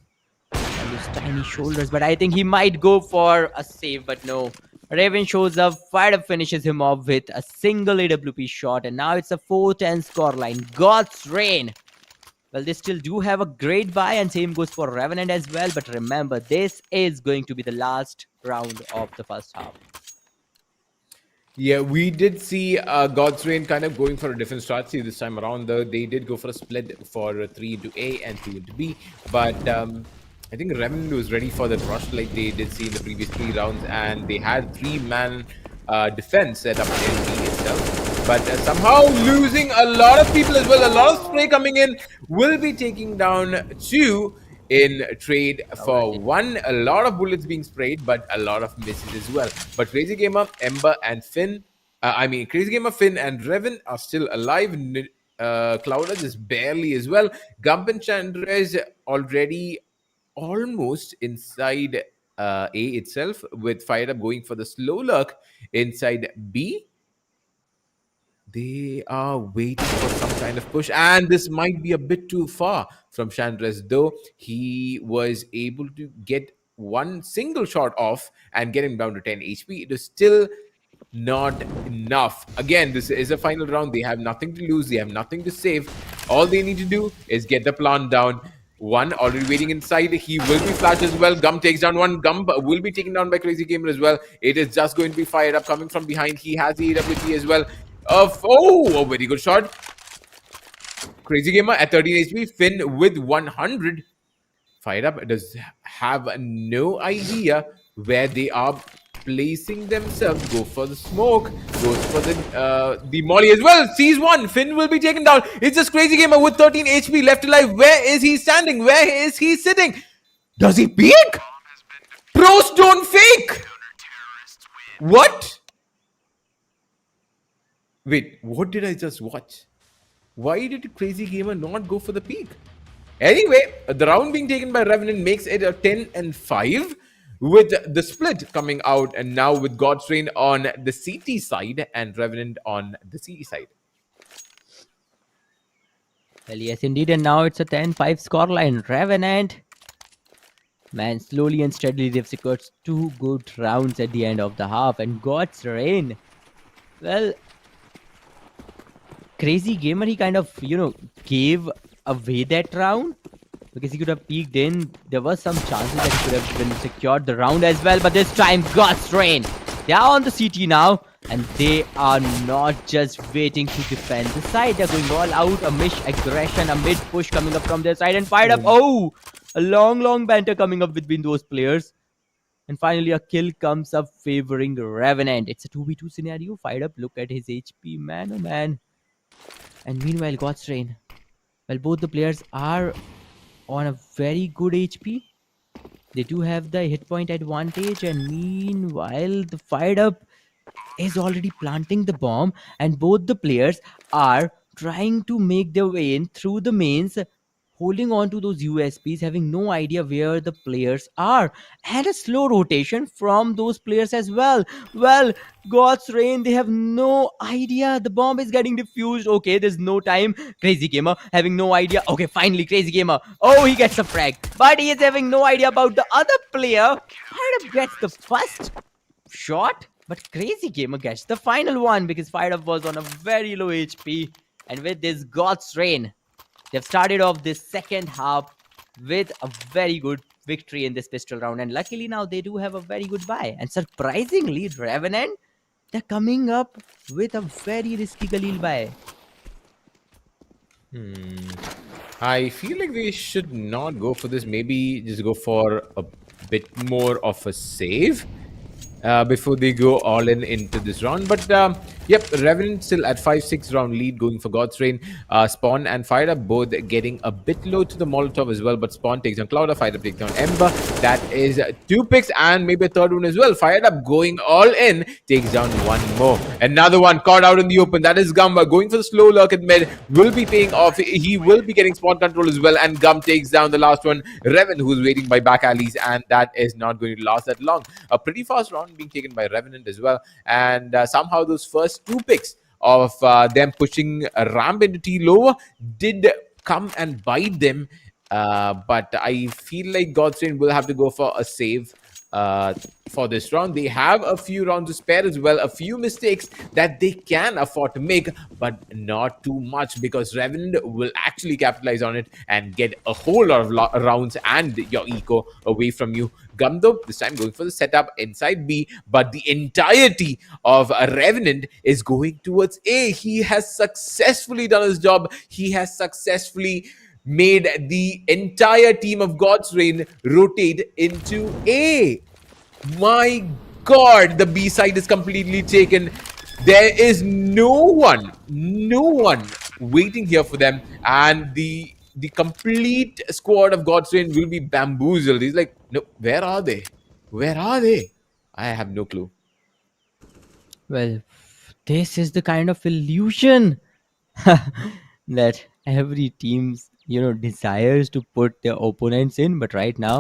and his tiny shoulders, but I think he might go for a save, but no. Raven shows up, Fired Up finishes him off with a single AWP shot, and now it's a 4-10 scoreline. God's Reign. Well, they still do have a great buy, and same goes for Revenant as well, but remember, this is going to be the last round of the first half. Yeah, we did see God's Reign kind of going for a different strategy this time around. Though they did go for a split for 3 into A and 2 into B, but I think Revenant was ready for that rush like they did see in the previous 3 rounds, and they had 3-man defense set up in B itself. But somehow losing a lot of people as well. A lot of spray coming in, will be taking down 2 in trade for 1. A lot of bullets being sprayed, but a lot of misses as well. But Crazy Gamer, Ember, and Finn, Crazy Gamer, Finn, and Revan are still alive. Clouda just barely as well. Gump and Chandres already almost inside A itself, with Fired Up going for the slow lurk inside B. They are waiting for some kind of push, and this might be a bit too far from Chandres, though he was able to get one single shot off and get him down to 10 HP. It is still not enough. Again, this is a final round. They have nothing to lose. They have nothing to save. All they need to do is get the plant down. 1 already waiting inside. He will be flashed as well. Gum takes down 1. Gum will be taken down by Crazy Gamer as well. It is just going to be Fired Up coming from behind. He has the AWP as well. A very good shot. Crazy Gamer at 13 HP. Finn with 100. Fired Up does have no idea where they are placing themselves. Go for the smoke. Goes for the molly as well. Sees 1. Finn will be taken down. It's just Crazy Gamer with 13 HP left alive. Where is he standing? Where is he sitting? Does he peek? Pros don't fake. What? Wait, what did I just watch? Why did Crazy Gamer not go for the peak? Anyway, the round being taken by Revenant makes it a 10-5, with the split coming out, and now with God's Reign on the CT side and Revenant on the CE side. Well, yes, indeed. And now it's a 10-5 scoreline. Revenant, man, slowly and steadily they've secured 2 good rounds at the end of the half. And God's Reign, well, Crazy Gamer, he kind of, gave away that round because he could have peeked in. There was some chances that he could have been secured the round as well. But this time, God's Reign, they are on the CT now. And they are not just waiting to defend the side. They're going all out. A mish aggression, a mid push coming up from their side and fired up. Oh, a long banter coming up between those players. And finally, a kill comes up favoring Revenant. It's a 2v2 scenario. Fired up. Look at his HP. Man, oh man. And meanwhile, God's Reign. Well, both the players are on a very good HP. They do have the hit point advantage. And meanwhile, the fired up is already planting the bomb, and both the players are trying to make their way in through the mains, holding on to those USPs, having no idea where the players are, and a slow rotation from those players as well. Well, God's Reign, they have no idea. The bomb is getting diffused. Okay, there's no time. Crazy Gamer having no idea. Okay, finally, Crazy Gamer. Oh, he gets a frag, but he is having no idea about the other player. Fired Up gets the first shot, but Crazy Gamer gets the final one because Fired Up was on a very low HP. And with this God's Reign, they've started off this second half with a very good victory in this pistol round. And luckily now they do have a very good buy. And surprisingly, Revenant, they're coming up with a very risky Galil buy. I feel like they should not go for this. Maybe just go for a bit more of a save before they go all in into this round. But yep, Revenant still at 5-6 round lead going for God's Reign. Spawn and Fired Up both getting a bit low to the Molotov as well, but Spawn takes down Cloud, Fired Up takes down Ember. That is 2 picks and maybe a third one as well. Fired Up going all in, takes down one more. Another one caught out in the open. That is Gum going for the slow lurk at mid. Will be paying off. He will be getting spawn control as well, and Gum takes down the last one. Reven, who's waiting by back alleys, and that is not going to last that long. A pretty fast round being taken by Revenant as well, and somehow those first 2 picks of them pushing a ramp into T lower did come and bite them, but I feel like God's Reign will have to go for a save for this round. They have a few rounds to spare as well, a few mistakes that they can afford to make, but not too much, because Revenant will actually capitalize on it and get a whole lot of rounds and your eco away from you. Gumdo this time going for the setup inside B, but the entirety of Revenant is going towards A. He has successfully done his job. He has successfully made the entire team of God's Reign rotate into A. My God, the B side is completely taken. There is no one waiting here for them, and the complete squad of God's Reign will be bamboozled. He's like, no, where are they? Where are they? I have no clue. Well, this is the kind of illusion that every team's desires to put their opponents in, but right now,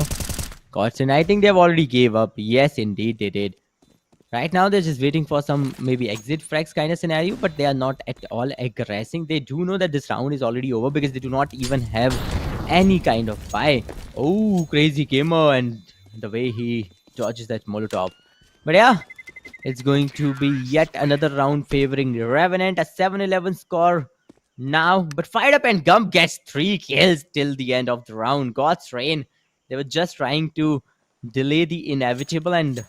Godson, I think they've already gave up. Yes, indeed they did. Right now they're just waiting for some maybe exit frags kind of scenario, but they are not at all aggressing. They do know that this round is already over because they do not even have any kind of buy. Oh, Crazy Gamer, and the way he dodges that Molotov. But yeah, it's going to be yet another round favoring the Revenant. A 7-11 score now, but Fired Up and Gum gets 3 kills till the end of the round. God's Reign, they were just trying to delay the inevitable, and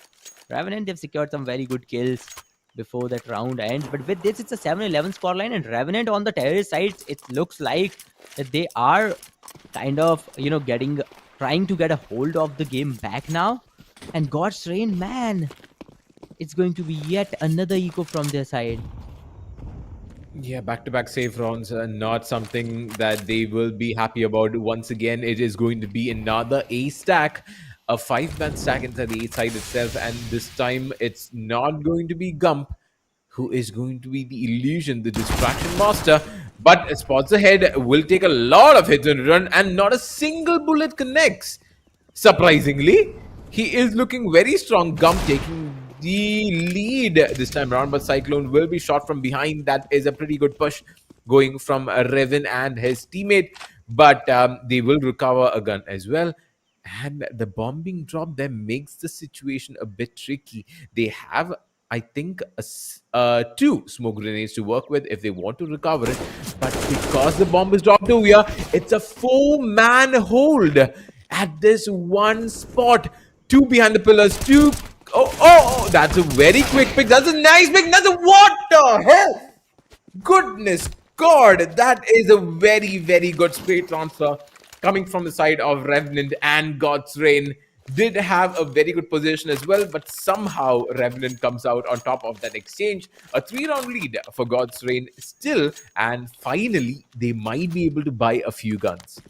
Revenant, they've secured some very good kills before that round ends. But with this, it's a 7-11 scoreline, and Revenant on the terrorist side, it looks like that they are kind of trying to get a hold of the game back now. And God's Reign, man, it's going to be yet another eco from their side. Yeah, back-to-back save rounds are not something that they will be happy about. Once again, it is going to be another A stack, a 5-man stack inside the A side itself, and this time it's not going to be Gump who is going to be the illusion, the distraction master. But spots ahead will take a lot of hits in run, and not a single bullet connects. Surprisingly, he is looking very strong. Gump taking the lead this time around, but Cyclone will be shot from behind. That is a pretty good push. going from Revan and his teammate, but they will recover a gun as well. And the bomb being dropped there makes the situation a bit tricky. They have, I think, two smoke grenades to work with if they want to recover it. But because the bomb is dropped over here, it's a 4-man hold at this one spot. Two behind the pillars, two. Oh, that's a very quick pick. That's a nice pick. That's a what the hell? Goodness God, that is a very, very good spray transfer coming from the side of Revenant, and God's Reign did have a very good position as well, but somehow Revenant comes out on top of that exchange. A 3-round lead for God's Reign still, and finally, they might be able to buy a few guns.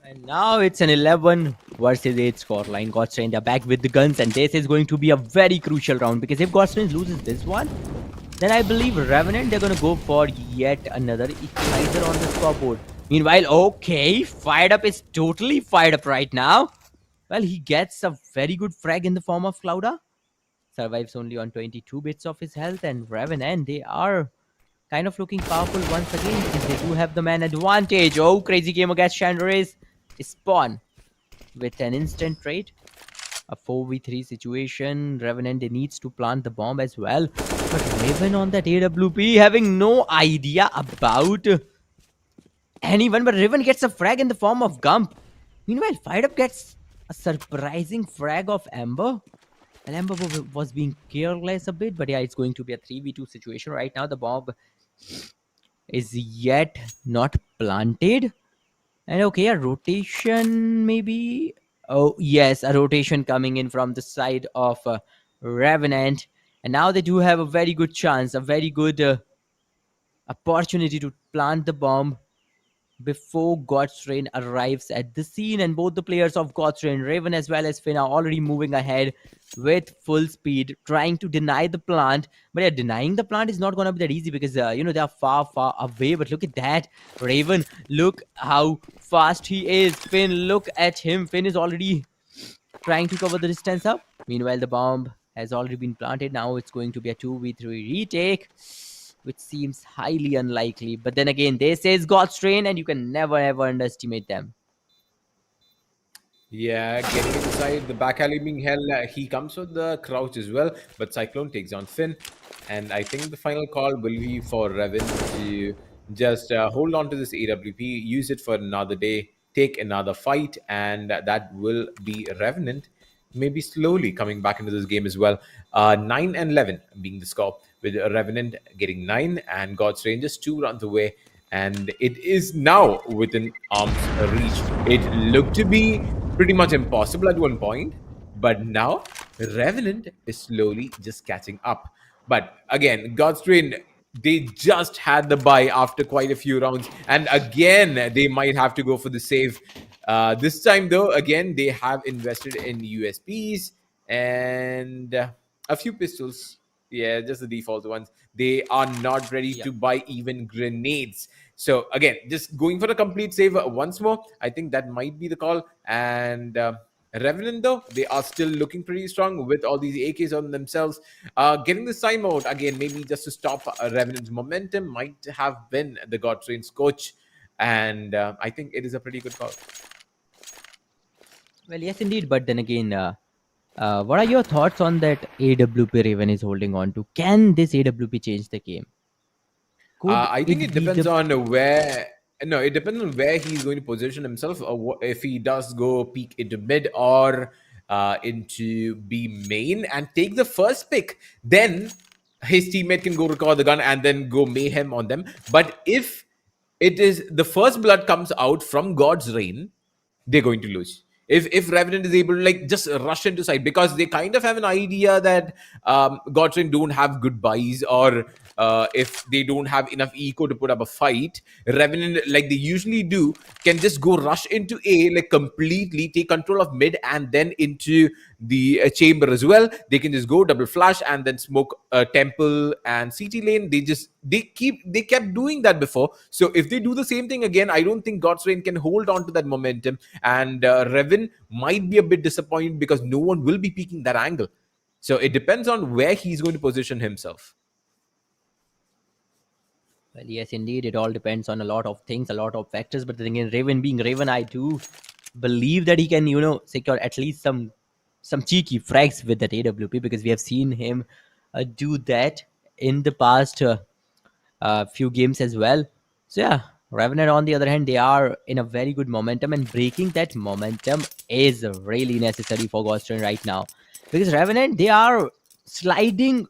And now it's an 11 versus 8 scoreline. Godstrain, they're back with the guns, and this is going to be a very crucial round because if Godstrain loses this one, then I believe Revenant, they're going to go for yet another equalizer on the scoreboard. Meanwhile, okay, Fired Up is totally fired up right now. Well, he gets a very good frag in the form of Clouda. Survives only on 22 bits of his health, and Revenant, they are kind of looking powerful once again because they do have the man advantage. Oh, crazy game against Chandler's spawn with an instant trade. A 4v3 situation. Revenant, they needs to plant the bomb as well. But Raven on that AWP having no idea about anyone. But Raven gets a frag in the form of Gump. Meanwhile, Fired Up gets a surprising frag of Amber. And Amber was being careless a bit. But yeah, it's going to be a 3v2 situation right now. The bomb is yet not planted. And okay, a rotation maybe. Oh, yes, a rotation coming in from the side of Revenant. And now they do have a very good chance, a very good opportunity to plant the bomb before God's Reign arrives at the scene. And both the players of God's Reign, Raven as well as Finn, are already moving ahead with full speed, trying to deny the plant. But yeah, denying the plant is not going to be that easy because, they are far, far away. But look at that. Raven, look how fast he is. Finn, look at him. Finn is already trying to cover the distance up. Meanwhile, the bomb has already been planted. Now it's going to be a 2v3 retake, which seems highly unlikely. But then again, this is God's Train, and you can never ever underestimate them. Yeah, getting inside the back alley being held. He comes with the crouch as well, but Cyclone takes on Finn. And I think the final call will be for Revan to just hold on to this AWP, use it for another day, take another fight, and that will be Revenant maybe slowly coming back into this game as well. 9 and 11 being the score, with Revenant getting 9 and God's Rangers 2 runs away. And it is now within arm's reach. It looked to be pretty much impossible at one point, but now Revenant is slowly just catching up. But again, God's Train, they just had the buy after quite a few rounds, and again they might have to go for the save. This time though, again they have invested in USPs and a few pistols. Yeah, just the default ones. They are not ready to buy even grenades. So again, just going for a complete save once more. I think that might be the call. And Revenant, though, they are still looking pretty strong with all these AKs on themselves. Getting this time out again, maybe just to stop Revenant's momentum, might have been the God Train's coach. And I think it is a pretty good call. Well, yes, indeed. But then again, what are your thoughts on that AWP Raven is holding on to? Can this AWP change the game? I think it depends on where. No, it depends on where he's going to position himself. Or if he does go peek into mid or into B main and take the first pick, then his teammate can go recover the gun and then go mayhem on them. But if it is the first blood comes out from God's Reign, they're going to lose. If Revenant is able to like just rush into side, because they kind of have an idea that God's Reign don't have good buys, or if they don't have enough eco to put up a fight, Revenant, like they usually do, can just go rush into A, like completely take control of mid and then into the chamber as well. They can just go double flash and then smoke temple and CT lane. They kept doing that before. So if they do the same thing again, I don't think God's Reign can hold on to that momentum, and Revan might be a bit disappointed because no one will be peeking that angle. So it depends on where he's going to position himself. Well, yes, indeed. It all depends on a lot of things, a lot of factors. But then again, Raven being Raven, I do believe that he can, secure at least some cheeky frags with that AWP, because we have seen him do that in the past few games as well. So yeah, Revenant on the other hand, they are in a very good momentum, and breaking that momentum is really necessary for Ghosten right now, because Revenant, they are sliding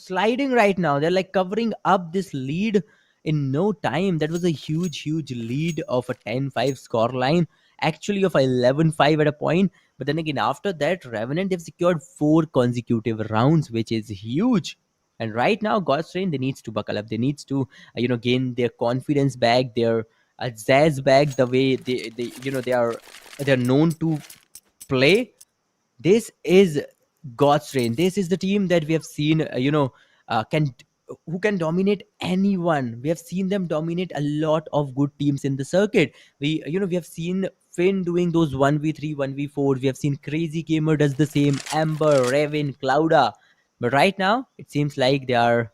right now. They're like covering up this lead in no time. That was a huge lead of a 10-5 score line, actually of 11-5 at a point. But then again, after that, Revenant, they've secured 4 consecutive rounds, which is huge. And right now, God's Train, they needs to buckle up. They needs to, gain their confidence back, their Zaz back, the way they're known to play. This is God's reign. This is the team that we have seen, can who can dominate anyone. We have seen them dominate a lot of good teams in the circuit. We have seen Finn doing those 1v3, 1v4. We have seen Crazy Gamer does the same, Amber, Raven, Clouda. But right now, it seems like they are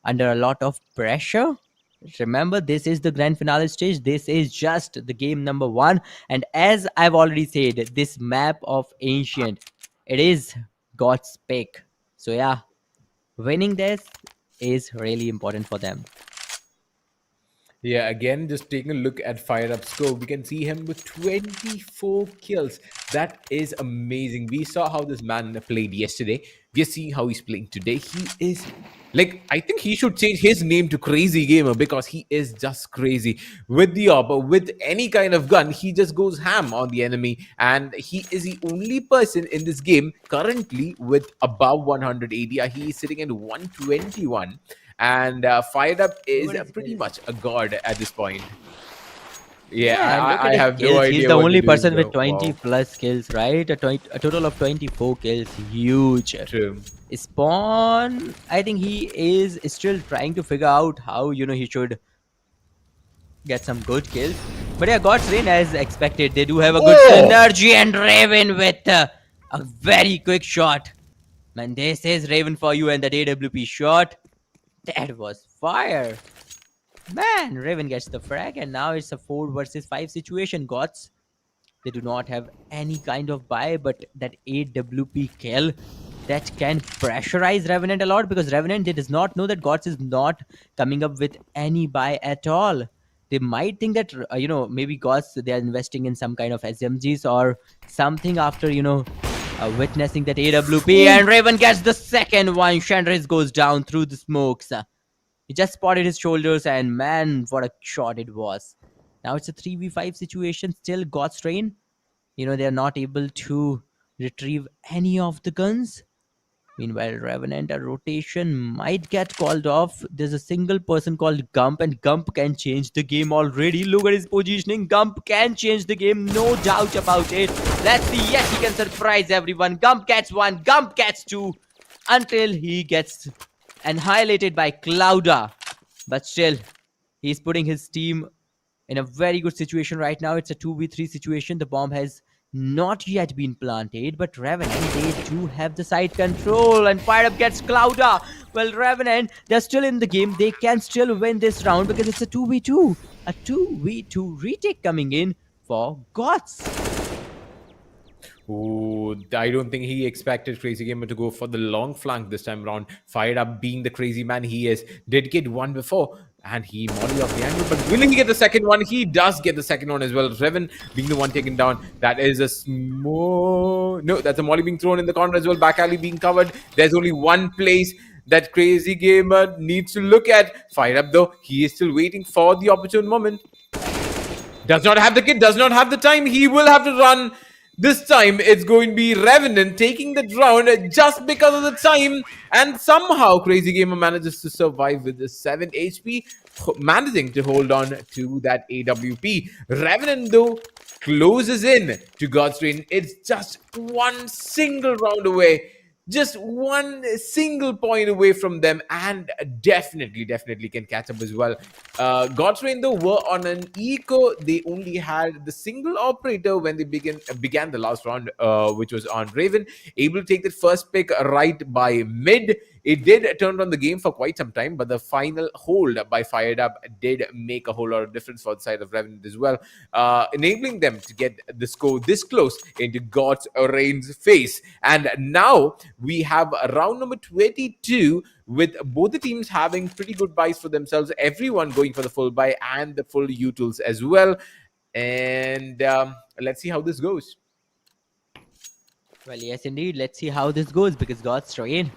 under a lot of pressure. Remember, this is the grand finale stage. This is just the game number 1. And as I've already said, this map of Ancient, it is God's pick. So yeah, winning this is really important for them. Yeah, again, just taking a look at Fire Up score, we can see him with 24 kills. That is amazing. We saw how this man played yesterday. We are seeing how he's playing today. He is like, I think he should change his name to Crazy Gamer, because he is just crazy. With the AWP, with any kind of gun, he just goes ham on the enemy. And he is the only person in this game currently with above 100 ADR. He is sitting at 121. And Fired Up is pretty much a god at this point. Yeah, look at I his have no kills. idea. He's the what only to do, person bro. with 20 Wow. plus kills, right? A total of 24 kills. Huge. True. Spawn, I think he is still trying to figure out how, he should get some good kills. But yeah, God's Reign, as expected, they do have a good synergy, and Raven with a very quick shot. Man, this is Raven for you, and that AWP shot, that was fire. Man, Raven gets the frag, and now it's a 4 versus 5 situation. Gods, they do not have any kind of buy, but that AWP kill, that can pressurize Revenant a lot, because Revenant, they does not know that Gods is not coming up with any buy at all. They might think that maybe Gods, they are investing in some kind of SMGs or something after witnessing that AWP, and Raven gets the second one. Chandris goes down through the smokes. He just spotted his shoulders, and man, what a shot it was. Now it's a 3v5 situation. Still God's Train, they are not able to retrieve any of the guns. Meanwhile, Revenant, a rotation might get called off. There's a single person called Gump, and Gump can change the game already. Look at his positioning. Gump can change the game, no doubt about it. Let's see. Yes, he can surprise everyone. Gump gets 1, Gump gets 2, until he gets annihilated by Clouda. But still, he's putting his team in a very good situation right now. It's a 2v3 situation. The bomb has not yet been planted, but Revenant, they do have the side control, and Fire Up gets Clouda. Well, Revenant, they're still in the game. They can still win this round, because it's a 2v2. A 2v2 retake coming in for Gods. Ooh, I don't think he expected Crazy Gamer to go for the long flank this time around. Fired Up, being the crazy man he is, did get one before, and he molly off the angle. But will he get the second one? He does get the second one as well. Revan being the one taken down. That is a that's a molly being thrown in the corner as well. Back alley being covered. There's only one place that Crazy Gamer needs to look at. Fired Up, though, he is still waiting for the opportune moment. Does not have the kit, does not have the time. He will have to run. This time, it's going to be Revenant taking the round just because of the time. And somehow, Crazy Gamer manages to survive with the 7 HP, managing to hold on to that AWP. Revenant, though, closes in to God's Train. It's just one single round away. Just one single point away from them, and definitely can catch up as well. God's Reign, though, were on an eco. They only had the single operator when they began the last round, which was on Raven. Able to take the first pick right by mid. It did turn on the game for quite some time, but the final hold by Fired Up did make a whole lot of difference for the side of Revenant as well, enabling them to get the score this close into God's Reign's face. And now we have round number 22 with both the teams having pretty good buys for themselves, everyone going for the full buy and the full utils as well. And let's see how this goes. Well, yes, indeed. Let's see how this goes because God's Train.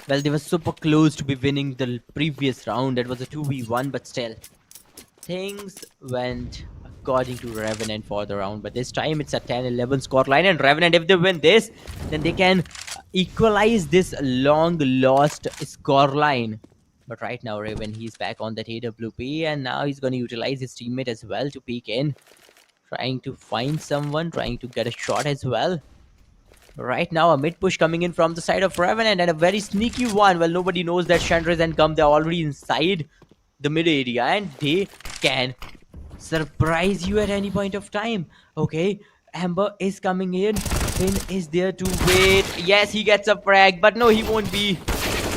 Well, they were super close to be winning the previous round. It was a 2v1, but still. Things went according to Revenant for the round. But this time it's a 10-11 scoreline. And Revenant, if they win this, then they can equalize this long-lost scoreline. But right now, Raven, he's back on that AWP. And now he's going to utilize his teammate as well to peek in. Trying to find someone, trying to get a shot as well. Right now, a mid push coming in from the side of Revenant and a very sneaky one. Well, nobody knows that Chandras and Gum, they're already inside the mid area and they can surprise you at any point of time. Okay, Amber is coming in. Finn is there to wait. Yes, he gets a frag, but no, he won't be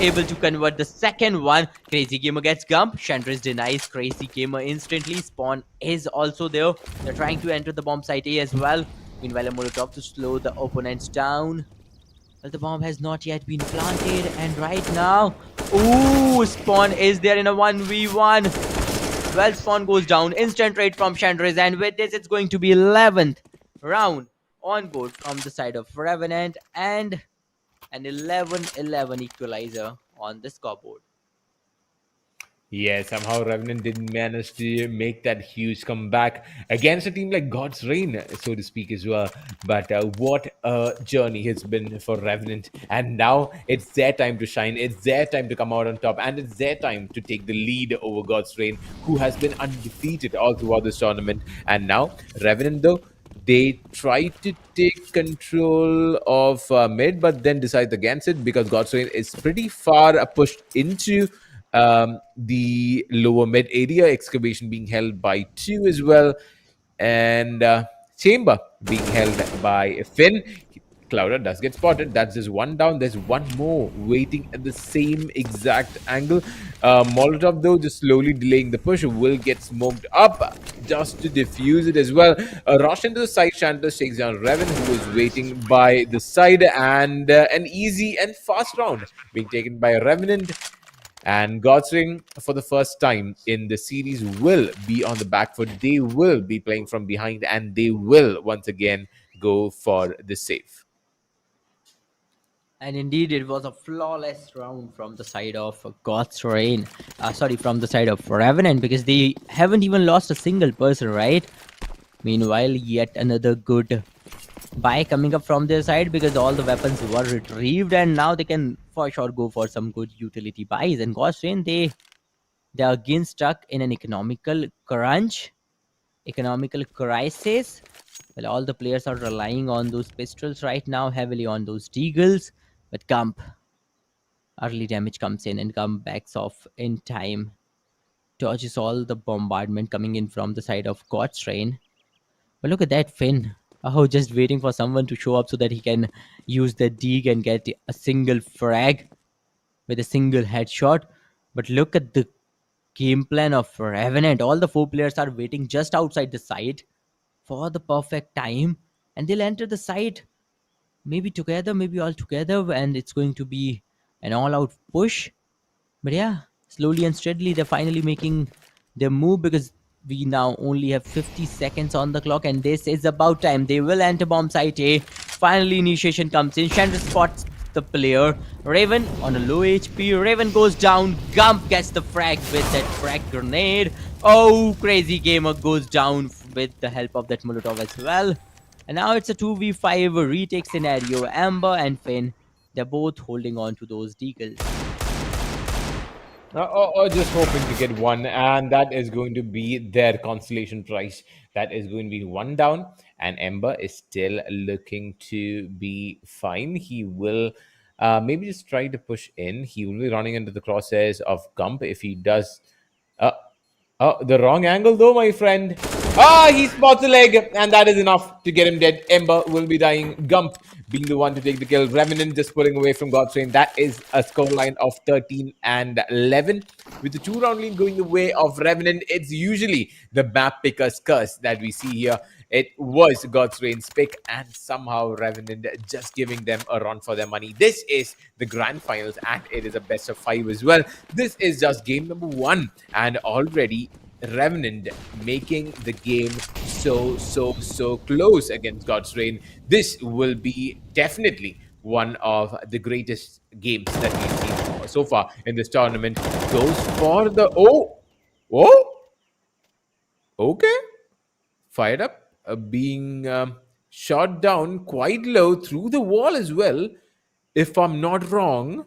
able to convert the second one. Crazy Gamer gets Gump. Chandras denies Crazy Gamer instantly. Spawn is also there. They're trying to enter the bomb site A as well. Meanwhile, a Molotov to slow the opponents down. But the bomb has not yet been planted. And right now, ooh, Spawn is there in a 1v1. Well, Spawn goes down. Instant raid from Chandras. And with this, it's going to be 11th round on board from the side of Revenant. And an 11-11 equalizer on the scoreboard. Yeah, somehow Revenant didn't manage to make that huge comeback against a team like God's Reign, so to speak, as well. But what a journey it's been for Revenant. And now it's their time to shine. It's their time to come out on top. And it's their time to take the lead over God's Reign, who has been undefeated all throughout this tournament. And now, Revenant, though, they tried to take control of mid, but then decided against it because God's Reign is pretty far pushed into the lower mid area. Excavation being held by 2 as well, and Chamber being held by Finn. Clouder does get spotted. That's just one down. There's one more waiting at the same exact angle. Molotov, though, just slowly delaying the push, will get smoked up just to defuse it as well. Rush into the side. Chandler takes down Revan, who is waiting by the side, and an easy and fast round being taken by Revenant. And God's Ring, for the first time in the series, will be on the back foot. They will be playing from behind, and they will once again go for the save. And indeed, it was a flawless round from the side of God's Reign. From the side of Revenant, because they haven't even lost a single person, right? Meanwhile, yet another good buy coming up from their side because all the weapons were retrieved and now they can for sure go for some good utility buys. And God's Reign, they are again stuck in an economical crisis. Well, all the players are relying on those pistols right now, heavily on those deagles. But Gump, early damage comes in and Gump backs off in time. Dodges all the bombardment coming in from the side of God's Reign. But look at that, Finn. Oh, just waiting for someone to show up so that he can use the dig and get a single frag with a single headshot. But look at the game plan of Revenant. All the 4 players are waiting just outside the site for the perfect time. And they'll enter the site maybe together, maybe all together. And it's going to be an all-out push. But yeah, slowly and steadily, they're finally making their move because we now only have 50 seconds on the clock and this is about time. They will enter bomb site A. Finally, initiation comes in. Chandra spots the player. Raven on a low HP. Raven goes down. Gump gets the frag with that frag grenade. Oh, Crazy Gamer goes down with the help of that Molotov as well. And now it's a 2v5 retake scenario. Amber and Finn, they're both holding on to those deagles. Just hoping to get one, and that is going to be their consolation prize. That is going to be 1 down, and Ember is still looking to be fine. He will maybe just try to push in. He will be running into the crosshairs of Gump if he does. The wrong angle though, my friend. He spots a leg, and that is enough to get him dead. Ember will be dying. Gump being the one to take the kill. Revenant just pulling away from God's Reign. That is a scoreline of 13 and 11. With the 2-round lead going the way of Revenant, it's usually the map picker's curse that we see here. It was God's Reign's pick, and somehow Revenant just giving them a run for their money. This is the grand finals, and it is a best of 5 as well. This is just game number 1, and already Revenant making the game so close against God's Reign. This will be definitely one of the greatest games that we've seen so far in this tournament. Goes for the okay, fired up, being shot down quite low through the wall as well, if I'm not wrong.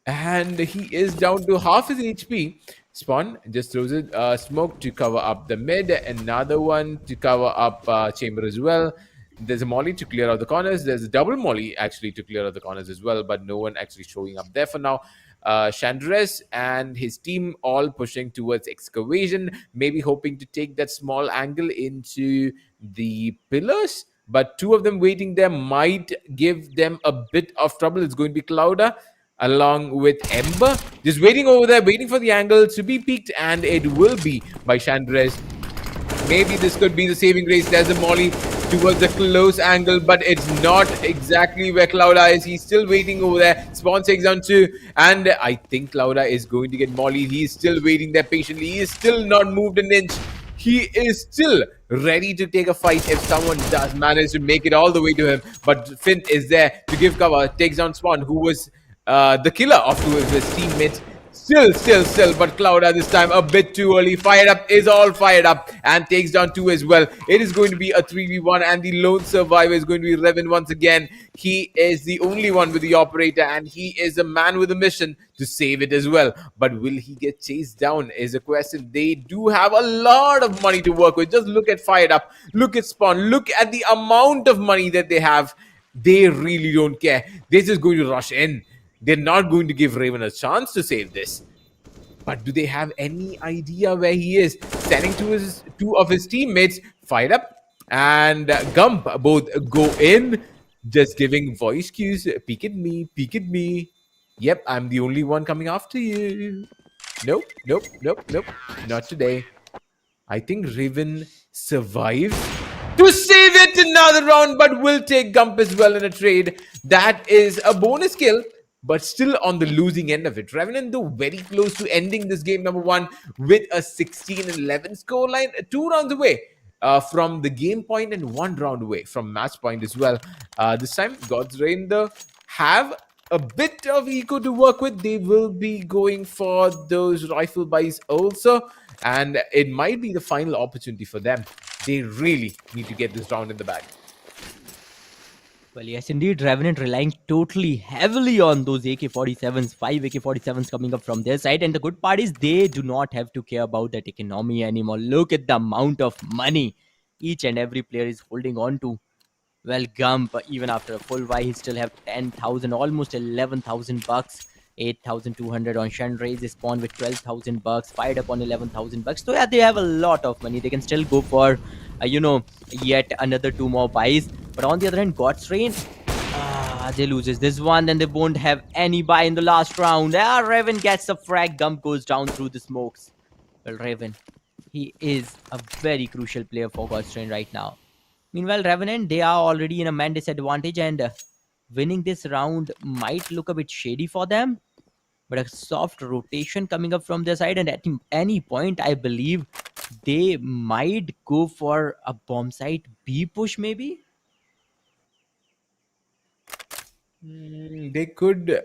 And he is down to half his HP. Spawn just throws a smoke to cover up the mid. Another one to cover up chamber as well. There's a molly to clear out the corners. There's a double molly actually to clear out the corners as well, but no one actually showing up there for now. Chandres and his team all pushing towards excavation, maybe hoping to take that small angle into the pillars, but 2 of them waiting there might give them a bit of trouble. It's going to be Clouda along with Ember, just waiting over there, waiting for the angle to be peaked, and it will be by Chandres. Maybe this could be the saving grace. There's a molly towards the close angle, but it's not exactly where Clouda is. He's still waiting over there. Spawn takes down 2, and I think Clouda is going to get molly. He's still waiting there patiently. He is still not moved an inch. He is still ready to take a fight if someone does manage to make it all the way to him. But Finn is there to give cover, takes down Spawn, who was the killer of 2 of his teammates. Still, but Clouda this time a bit too early. Fired up is all fired up and takes down 2 as well. It is going to be a 3v1, and the lone survivor is going to be Revan once again. He is the only one with the operator, and he is a man with a mission to save it as well. But will he get chased down is a question. They do have a lot of money to work with. Just look at Fired Up, look at Spawn, look at the amount of money that they have. They really don't care. They're just going to rush in. They're not going to give Raven a chance to save this. But do they have any idea where he is? Standing to 2 of his teammates, Fired Up and Gump both go in, just giving voice cues. Peek at me, peek at me. Yep, I'm the only one coming after you. Nope. Not today. I think Raven survives to save it another round, but will take Gump as well in a trade. That is a bonus kill, but still on the losing end of it. Revenant, though, very close to ending this game number 1 with a 16-11 scoreline, 2 rounds away from the game point and 1 round away from match point as well. This time, God's Reign, though, have a bit of eco to work with. They will be going for those rifle buys also, and it might be the final opportunity for them. They really need to get this round in the bag. Well, yes, indeed. Revenant relying totally heavily on those AK-47s, 5 AK-47s coming up from their side. And the good part is they do not have to care about that economy anymore. Look at the amount of money each and every player is holding on to. Well, Gump, even after a full buy, he still have 10,000, almost 11,000 bucks. 8,200 on Shandraise, they spawn with 12,000 bucks, Fired Up on 11,000 bucks. So yeah, they have a lot of money. They can still go for, yet another 2 more buys. But on the other hand, God's Reign, they loses this one, then they won't have any buy in the last round. Raven gets a frag, Gump goes down through the smokes. Well, Raven, he is a very crucial player for God's Reign right now. Meanwhile, Revenant, they are already in a man disadvantage, and winning this round might look a bit shady for them. But a soft rotation coming up from their side, and at any point, I believe they might go for a bomb site B push, maybe. They could.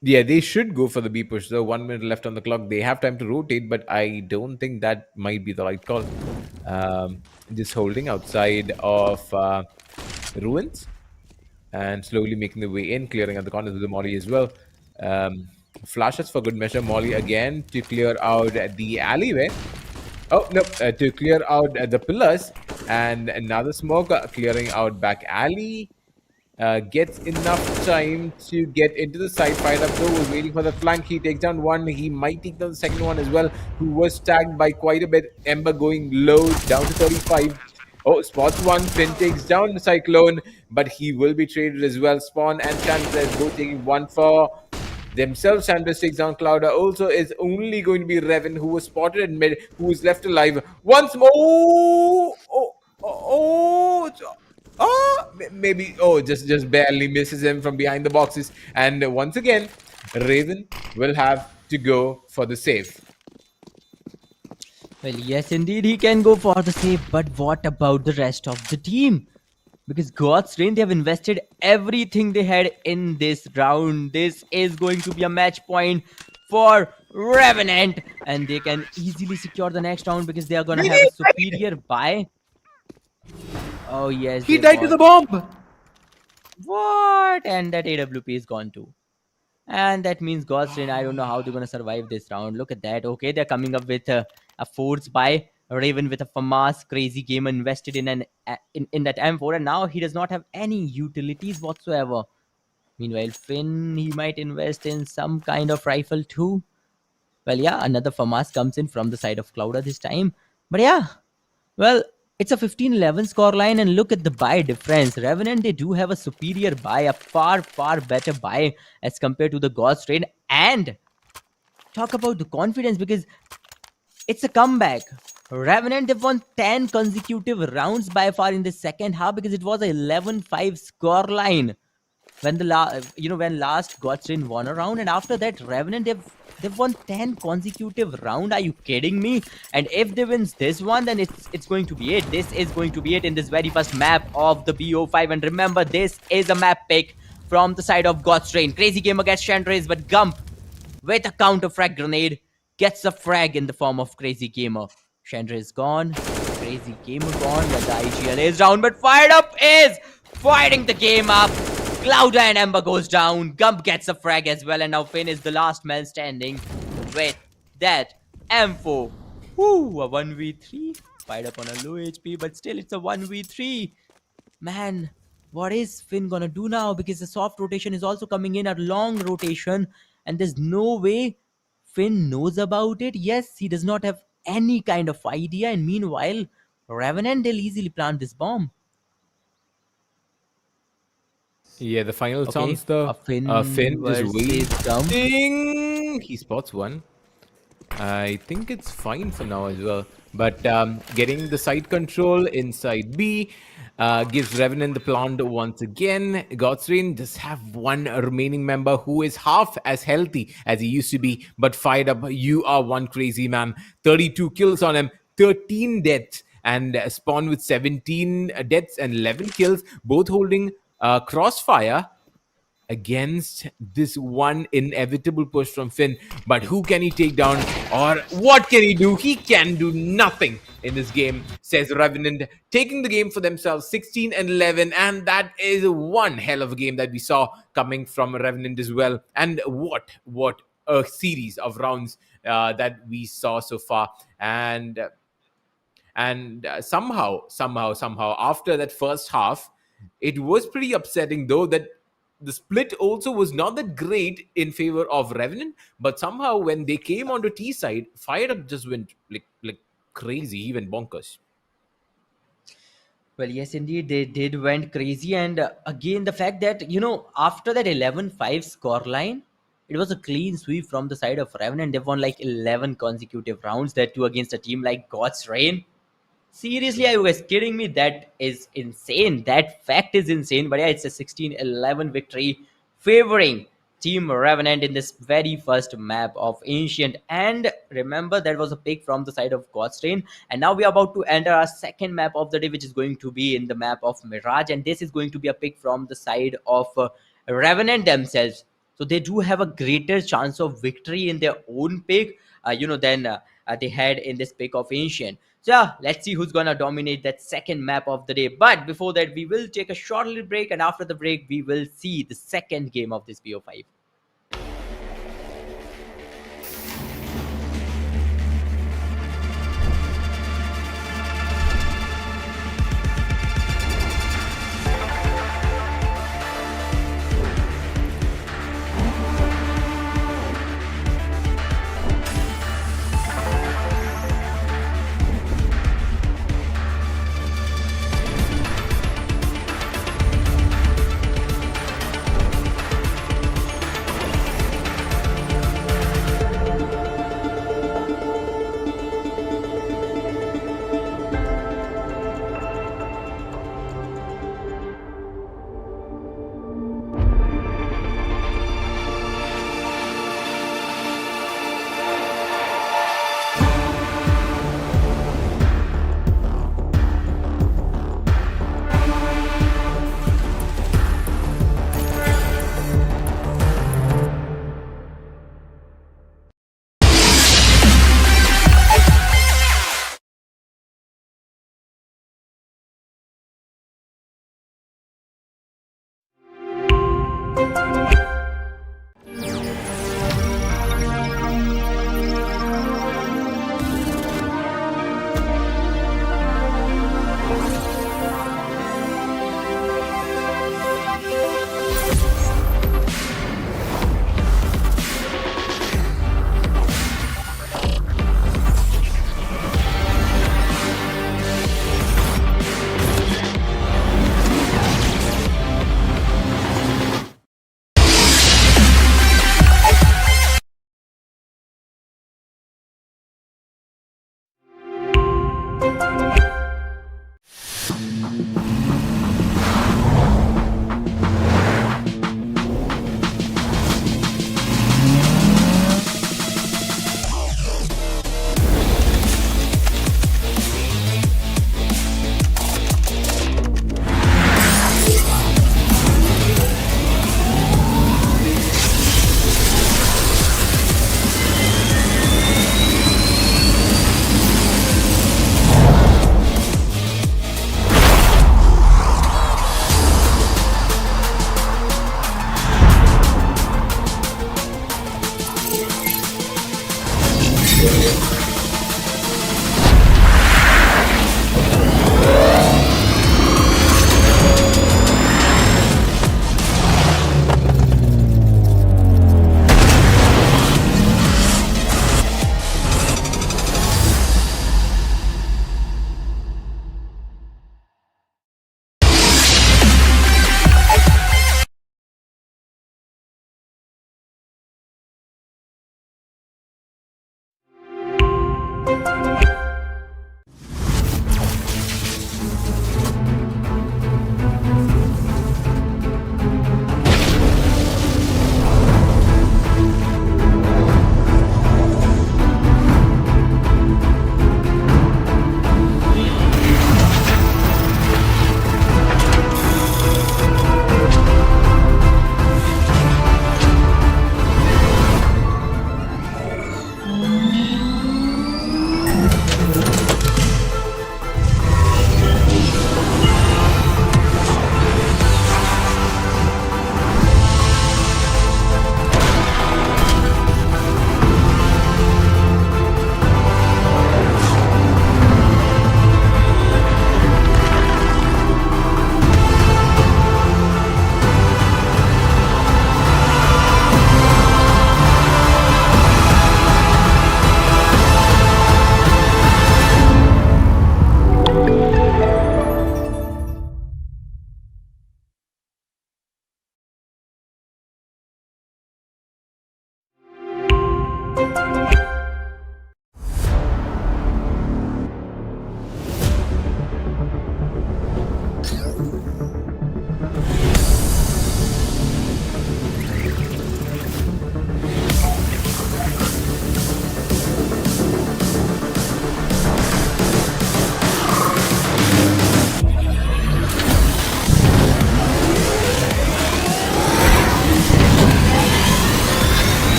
Yeah, they should go for the B push. So 1 minute left on the clock. They have time to rotate, but I don't think that might be the right call. Just holding outside of ruins and slowly making the way in, clearing out the corners with the molly as well. Flashes for good measure. Molly again to clear out the alleyway. Oh, no, to clear out the pillars. And another smoke clearing out back alley. Gets enough time to get into the side. Fired Up though was waiting for the flank. He takes down 1. He might take down the second one as well, who was tagged by quite a bit. Ember going low, down to 35. Oh, spots one. Finn takes down the Cyclone, but he will be traded as well. Spawn and Chandra both taking one for themselves. Chandra takes down Clouder. Also, is only going to be Revan, who was spotted in mid, who is left alive once more. Maybe. Oh, just barely misses him from behind the boxes. And once again, Raven will have to go for the save. Well, yes, indeed, he can go for the save, but what about the rest of the team? Because God's Reign, they have invested everything they had in this round. This is going to be a match point for Revenant, and they can easily secure the next round because they are going to have a superior buy. Oh, yes, He they died to the bought. bomb. What? And that AWP is gone too. And that means God's Reign, I don't know how they're going to survive this round. Look at that. Okay, they're coming up with a force by Raven with a FAMAS crazy gamer invested in in that M4, and now he does not have any utilities whatsoever. Meanwhile, Finn, he might invest in some kind of rifle too. Well, yeah, another FAMAS comes in from the side of Clouder this time. But yeah, well, it's a 15-11 scoreline, and look at the buy difference. Revenant, they do have a superior buy, a far, far better buy as compared to the God's Reign. And talk about the confidence, because it's a comeback. Revenant, they've won 10 consecutive rounds by far in the second half, because it was a 11-5 scoreline when when last God's Reign won a round, and after that Revenant, they've won 10 consecutive round. Are you kidding me? And if they wins this one, then it's going to be it. This is going to be it in this very first map of the BO5. And remember, this is a map pick from the side of God's Reign. Crazy Gamer gets Chandrace, but Gump with a counter frag grenade gets a frag in the form of Crazy Gamer. Chandra is gone, Crazy Gamer gone, but the IGL is down, but Fired Up is fighting the game up. Clouder and Ember goes down, Gump gets a frag as well, and now Finn is the last man standing with that M4. Woo, a 1v3. Fired Up on a low HP, but still it's a 1v3. Man, what is Finn gonna do now? Because the soft rotation is also coming in, a long rotation, and there's no way Finn knows about it. Yes, he does not have any kind of idea, and meanwhile, Revenant, they'll easily plant this bomb. Yeah, the final Okay, sounds the Finn Finn just versus Gump. waiting. He spots one. I think it's fine for now as well. But getting the side control inside B gives Revenant the plant once again. God's Reign just have one remaining member who is half as healthy as he used to be. But Fired Up, you are one crazy man. 32 kills on him, 13 deaths. And Spawn with 17 deaths and 11 kills, both holding Crossfire against this one inevitable push from Finn. But who can he take down, or what can he do? He can do nothing in this game, says Revenant, taking the game for themselves, 16-11, and that is one hell of a game that we saw coming from Revenant as well. And what a series of rounds that we saw so far. And somehow after that first half, it was pretty upsetting, though, that the split also was not that great in favor of Revenant, but somehow when they came onto T side, Fired Up just went like crazy, even bonkers. Well, yes, indeed, they did went crazy. And again, the fact that, after that 11-5 scoreline, it was a clean sweep from the side of Revenant. They've won like 11 consecutive rounds, that too against a team like God's Reign. Seriously, are you guys kidding me? That is insane. That fact is insane. But yeah, it's a 16-11 victory favoring Team Revenant in this very first map of Ancient. And remember, that was a pick from the side of God's Reign. And now we are about to enter our second map of the day, which is going to be in the map of Mirage. And this is going to be a pick from the side of Revenant themselves. So they do have a greater chance of victory in their own pick, than they had in this pick of Ancient. So yeah, let's see who's gonna dominate that second map of the day. But before that, we will take a short little break, and after the break, we will see the second game of this BO5.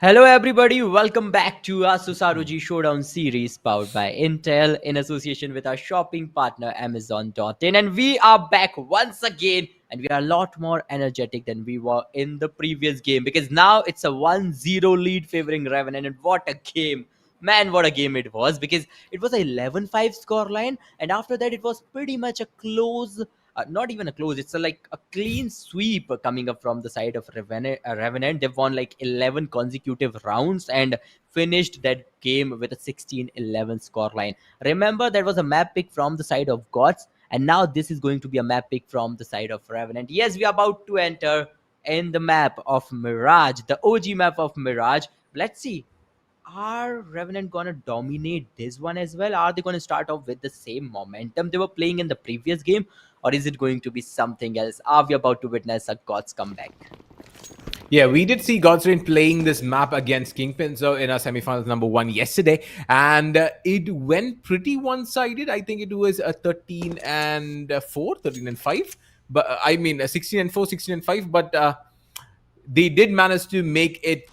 Hello, everybody. Welcome back to ASUS ROG Showdown series powered by Intel in association with our shopping partner Amazon.in. And we are back once again, and we are a lot more energetic than we were in the previous game because now it's a 1-0 lead favoring Revenant. And what a game! Man, what a game it was, because it was a 11-5 scoreline, and after that it was pretty much a close, not even a close, it's like a clean sweep coming up from the side of Revenant. They've won like 11 consecutive rounds and finished that game with a 16-11 scoreline. Remember, that was a map pick from the side of Gods, and now this is going to be a map pick from the side of Revenant. Yes, we are about to enter in the map of Mirage, the OG map of Mirage. Let's see, are Revenant gonna dominate this one as well? Are they gonna start off with the same momentum they were playing in the previous game, or is it going to be something else? Are we about to witness a God's comeback? Yeah, we did see God's Reign playing this map against Kingpin so in our semifinals number 1 yesterday, and it went pretty one-sided. I think it was a 13 and 4, 13 and 5, but I mean 16 and 4, 16 and 5, but they did manage to make it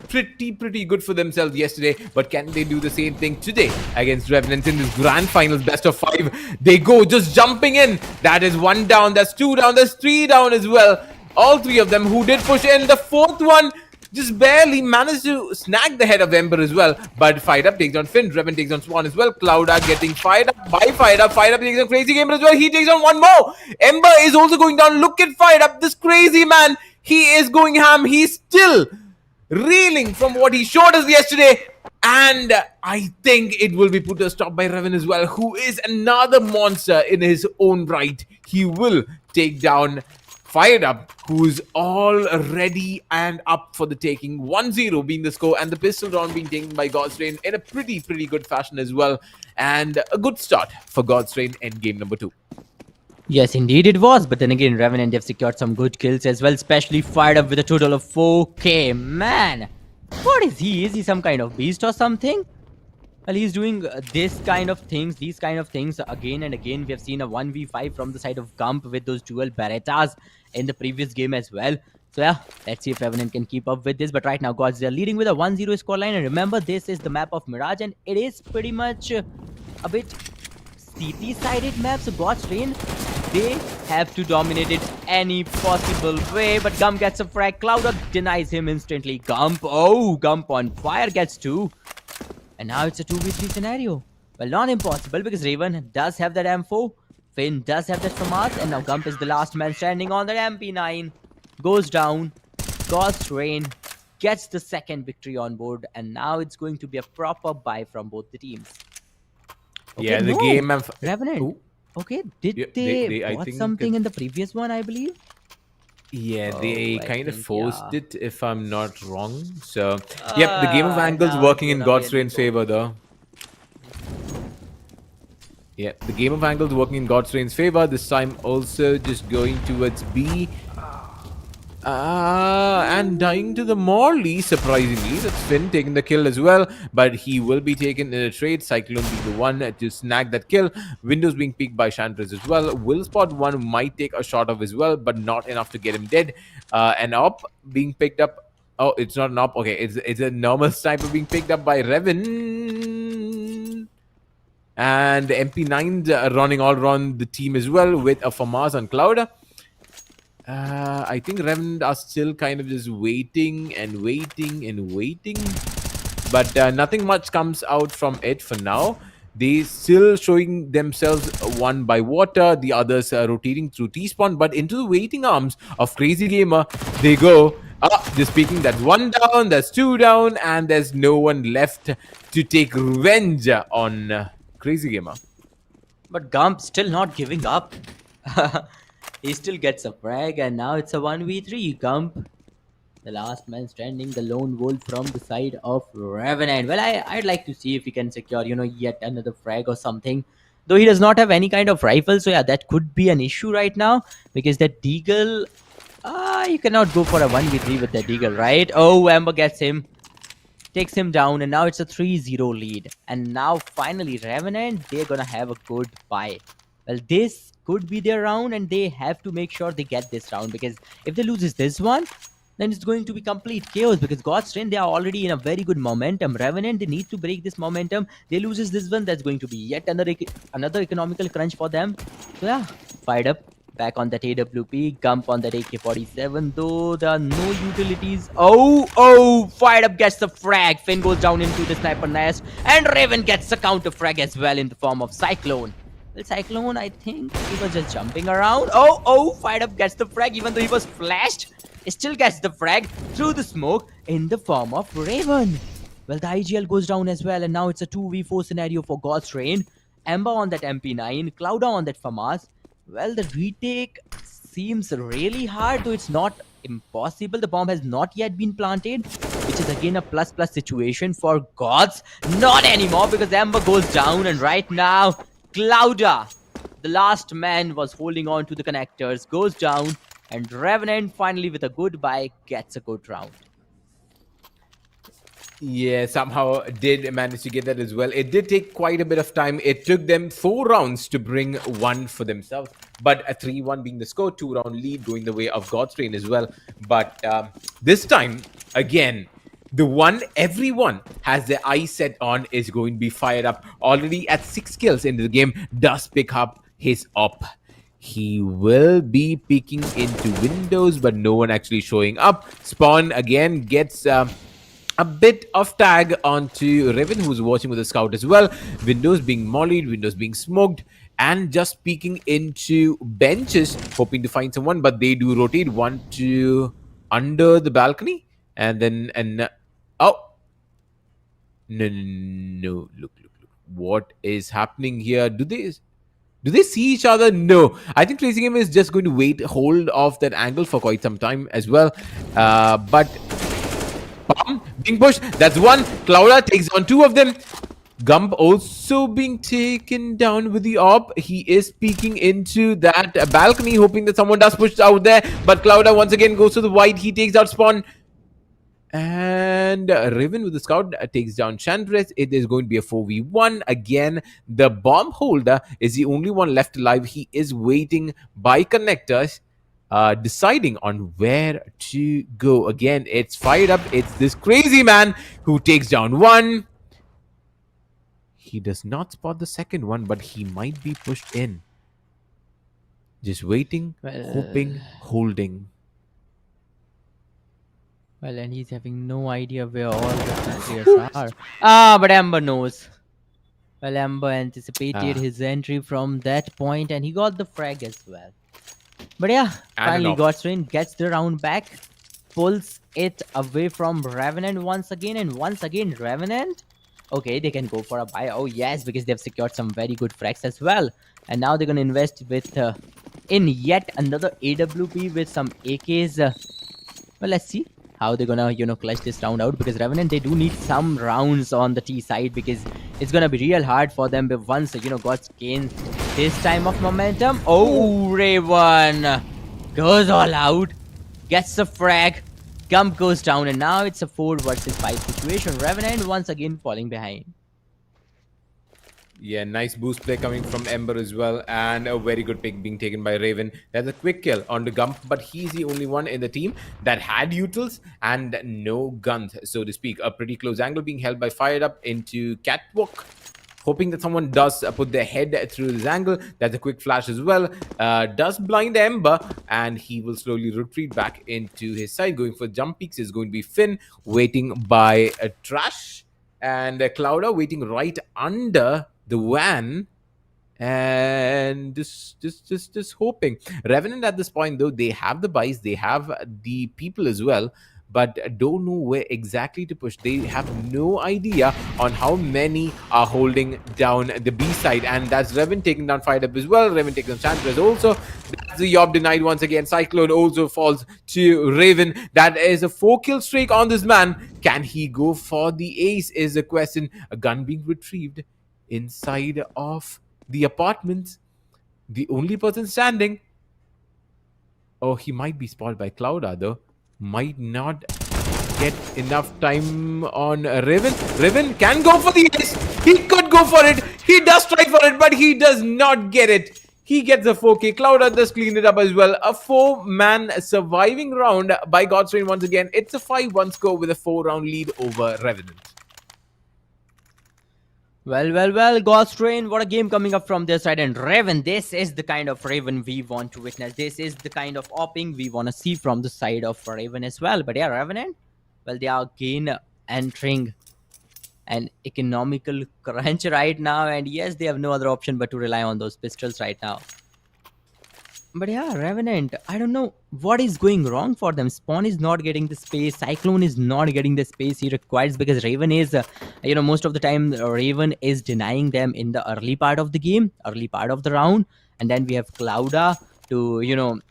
pretty good for themselves yesterday. But can they do the same thing today against Revenant in this grand finals best of 5? They go just jumping in. That is 1 down, that's 2 down, that's 3 down as well. All 3 of them who did push in. The 4th one just barely managed to snag the head of Ember as well. But Fired Up takes on Finn. Revan takes on Swan as well. Clouda getting fired up by Fired Up. Fired Up takes on Crazy Gamer as well. He takes on 1 more. Ember is also going down. Look at Fired Up. This crazy man. He is going ham. He's still reeling from what he showed us yesterday. And I think it will be put a stop by Revan as well, who is another monster in his own right. He will take down Fired Up, who's all ready and up for the taking. 1-0 being the score, and the pistol round being taken by God's Reign in a pretty good fashion as well. And a good start for God's Reign in game number 2. Yes, indeed it was. But then again, Revenant have secured some good kills as well, especially Fired Up with a total of 4k. Man, what is he? Is he some kind of beast or something? Well, he's doing these kind of things again and again. We have seen a 1v5 from the side of Gump with those dual Berettas in the previous game as well. So yeah, let's see if Revenant can keep up with this. But right now, Gods, they're leading with a 1-0 scoreline. And remember, this is the map of Mirage, and it is pretty much a bit CT-sided map. So God's Reign, they have to dominate it any possible way. But Gump gets a frag. Clouda denies him instantly. Gump on fire, gets 2. And now it's a 2v3 scenario. Well, not impossible, because Raven does have that M4. Finn does have that FAMAS. And now Gump is the last man standing on that MP9. Goes down. God's Reign gets the second victory on board. And now it's going to be a proper buy from both the teams. Okay, Yeah, the game... Revenant. Ooh. Okay, did Yeah, they I bought think something in the previous one, I believe? Yeah, they I kind of think, forced yeah. it, if I'm not wrong. So, yep, the game of angles now working it's in gonna God's be a Reign's new favor, though. Yeah, the game of angles working in God's Reign's favor. This time also just going towards B. And dying to the Morley, surprisingly. That's Finn taking the kill as well. But he will be taken in a trade. Cyclone being the one to snag that kill. Windows being peeked by Chandras as well. Will Spot 1 might take a shot of as well, but not enough to get him dead. An op being picked up. Oh, it's not an op. Okay, it's a normal sniper being picked up by Revan. And the MP9s are running all around the team as well with a FAMAS on Cloud. I think Revenant are still kind of just waiting. But nothing much comes out from it for now. They still showing themselves one by water, the others rotating through T-spawn, but into the waiting arms of Crazy Gamer, they go. Just speaking, that's 1 down, that's 2 down, and there's no one left to take revenge on Crazy Gamer. But Gump still not giving up. He still gets a frag, and now it's a 1v3. Gump, the last man standing, the lone wolf from the side of Revenant. Well, I'd like to see if he can secure, yet another frag or something. Though he does not have any kind of rifle, so yeah, that could be an issue right now. Because that Deagle, you cannot go for a 1v3 with that Deagle, right? Oh, Amber gets him. Takes him down, and now it's a 3-0 lead. And now, finally, Revenant, they're gonna have a good buy. Well, this could be their round, and they have to make sure they get this round. Because if they lose this one, then it's going to be complete chaos because God's Train, they are already in a very good momentum. Revenant, they need to break this momentum. They loses this one, that's going to be yet another economical crunch for them. So yeah, fired up. Back on that AWP, Gump on that AK-47, though there are no utilities. Oh, fired up, gets the frag. Finn goes down into the sniper nest, and Raven gets the counter frag as well in the form of Cyclone. Well, Cyclone, I think he was just jumping around. Oh, fired up, gets the frag, even though he was flashed. He still gets the frag through the smoke in the form of Raven. Well, the IGL goes down as well, and now it's a 2v4 scenario for God's Train. Ember on that MP9, Clouda on that FAMAS. Well, the retake seems really hard, though it's not impossible. The bomb has not yet been planted, which is again a plus situation for Gods. Not anymore, because Ember goes down, and right now, Clouda, the last man was holding on to the connectors, goes down, and Revenant finally with a goodbye gets a good round. Yeah, somehow did manage to get that as well. It did take quite a bit of time. It took them 4 rounds to bring one for themselves. But a 3-1 being the score, 2-round lead going the way of God's Train as well. But this time, again, the one everyone has their eyes set on is going to be fired up. Already at 6 kills into the game, does pick up his op. He will be peeking into windows, but no one actually showing up. Spawn again gets a bit of tag onto Raven, who's watching with a scout as well. Windows being mollied, windows being smoked, and just peeking into benches, hoping to find someone, but they do rotate one to under the balcony, and then oh no, look, what is happening here? Do they see each other? No. I think Tracing Game is just going to wait, hold off that angle for quite some time as well. But bomb being pushed. That's one. Clouda takes on 2 of them. Gump also being taken down with the op. He is peeking into that balcony, hoping that someone does push out there. But Clouda once again goes to the white. He takes out Spawn. And Raven with the scout takes down Chandres. It is going to be a 4v1. Again, the bomb holder is the only one left alive. He is waiting by connectors, deciding on where to go. Again, it's fired up. It's this crazy man who takes down 1. He does not spot the second one, but he might be pushed in. Just waiting, hoping, holding. Well, and he's having no idea where all the players are. But Ember knows. Well, Ember anticipated his entry from that point, and he got the frag as well. But yeah, finally God's Train gets the round back, pulls it away from Revenant once again, and once again Revenant. Okay, they can go for a buy. Oh yes, because they've secured some very good frags as well. And now they're going to invest with in yet another AWP with some AKs. Well, let's see how they're gonna clutch this round out, because Revenant, they do need some rounds on the T side, because it's gonna be real hard for them once God's gain this time of momentum. Oh, Raven goes all out, gets the frag, Gump goes down, and now it's a 4 versus 5 situation. Revenant once again falling behind. Yeah, nice boost play coming from Ember as well, and a very good pick being taken by Raven. There's a quick kill on the Gump, but he's the only one in the team that had utils and no guns, so to speak. A pretty close angle being held by Fired Up into Catwalk, hoping that someone does put their head through this angle. That's a quick flash as well. Does blind Ember, and he will slowly retreat back into his side. Going for jump peaks is going to be Finn, waiting by a Trash, and Clouda waiting right under the van, and just hoping. Revenant at this point, though, they have the buys, they have the people as well, but don't know where exactly to push. They have no idea on how many are holding down the B side, and that's Reven taking down Fired Up as well. Reven taking down Chandras also. That's the Yob denied once again. Cyclone also falls to Raven. That is a 4-kill streak on this man. Can he go for the ace is the question. A gun being retrieved inside of the apartments. The only person standing. Oh, he might be spotted by Clouda, though. Might not get enough time on Raven. Raven can go for the ace. He could go for it. He does try for it, but he does not get it. He gets a 4K. Cloud just cleaned it up as well. A 4-man surviving round by God's Rain once again. It's a 5-1 score with a 4-round lead over Revenant. Well, Ghost Train, what a game coming up from their side. And Raven, this is the kind of Raven we want to witness. This is the kind of opping we want to see from the side of Raven as well. But yeah, Revenant, well, they are again entering an economical crunch right now. And yes, they have no other option but to rely on those pistols right now. But yeah, Revenant, I don't know what is going wrong for them. Spawn is not getting the space. Cyclone is not getting the space he requires because Raven is, most of the time Raven is denying them in the early part of the game, early part of the round. And then we have Clouda to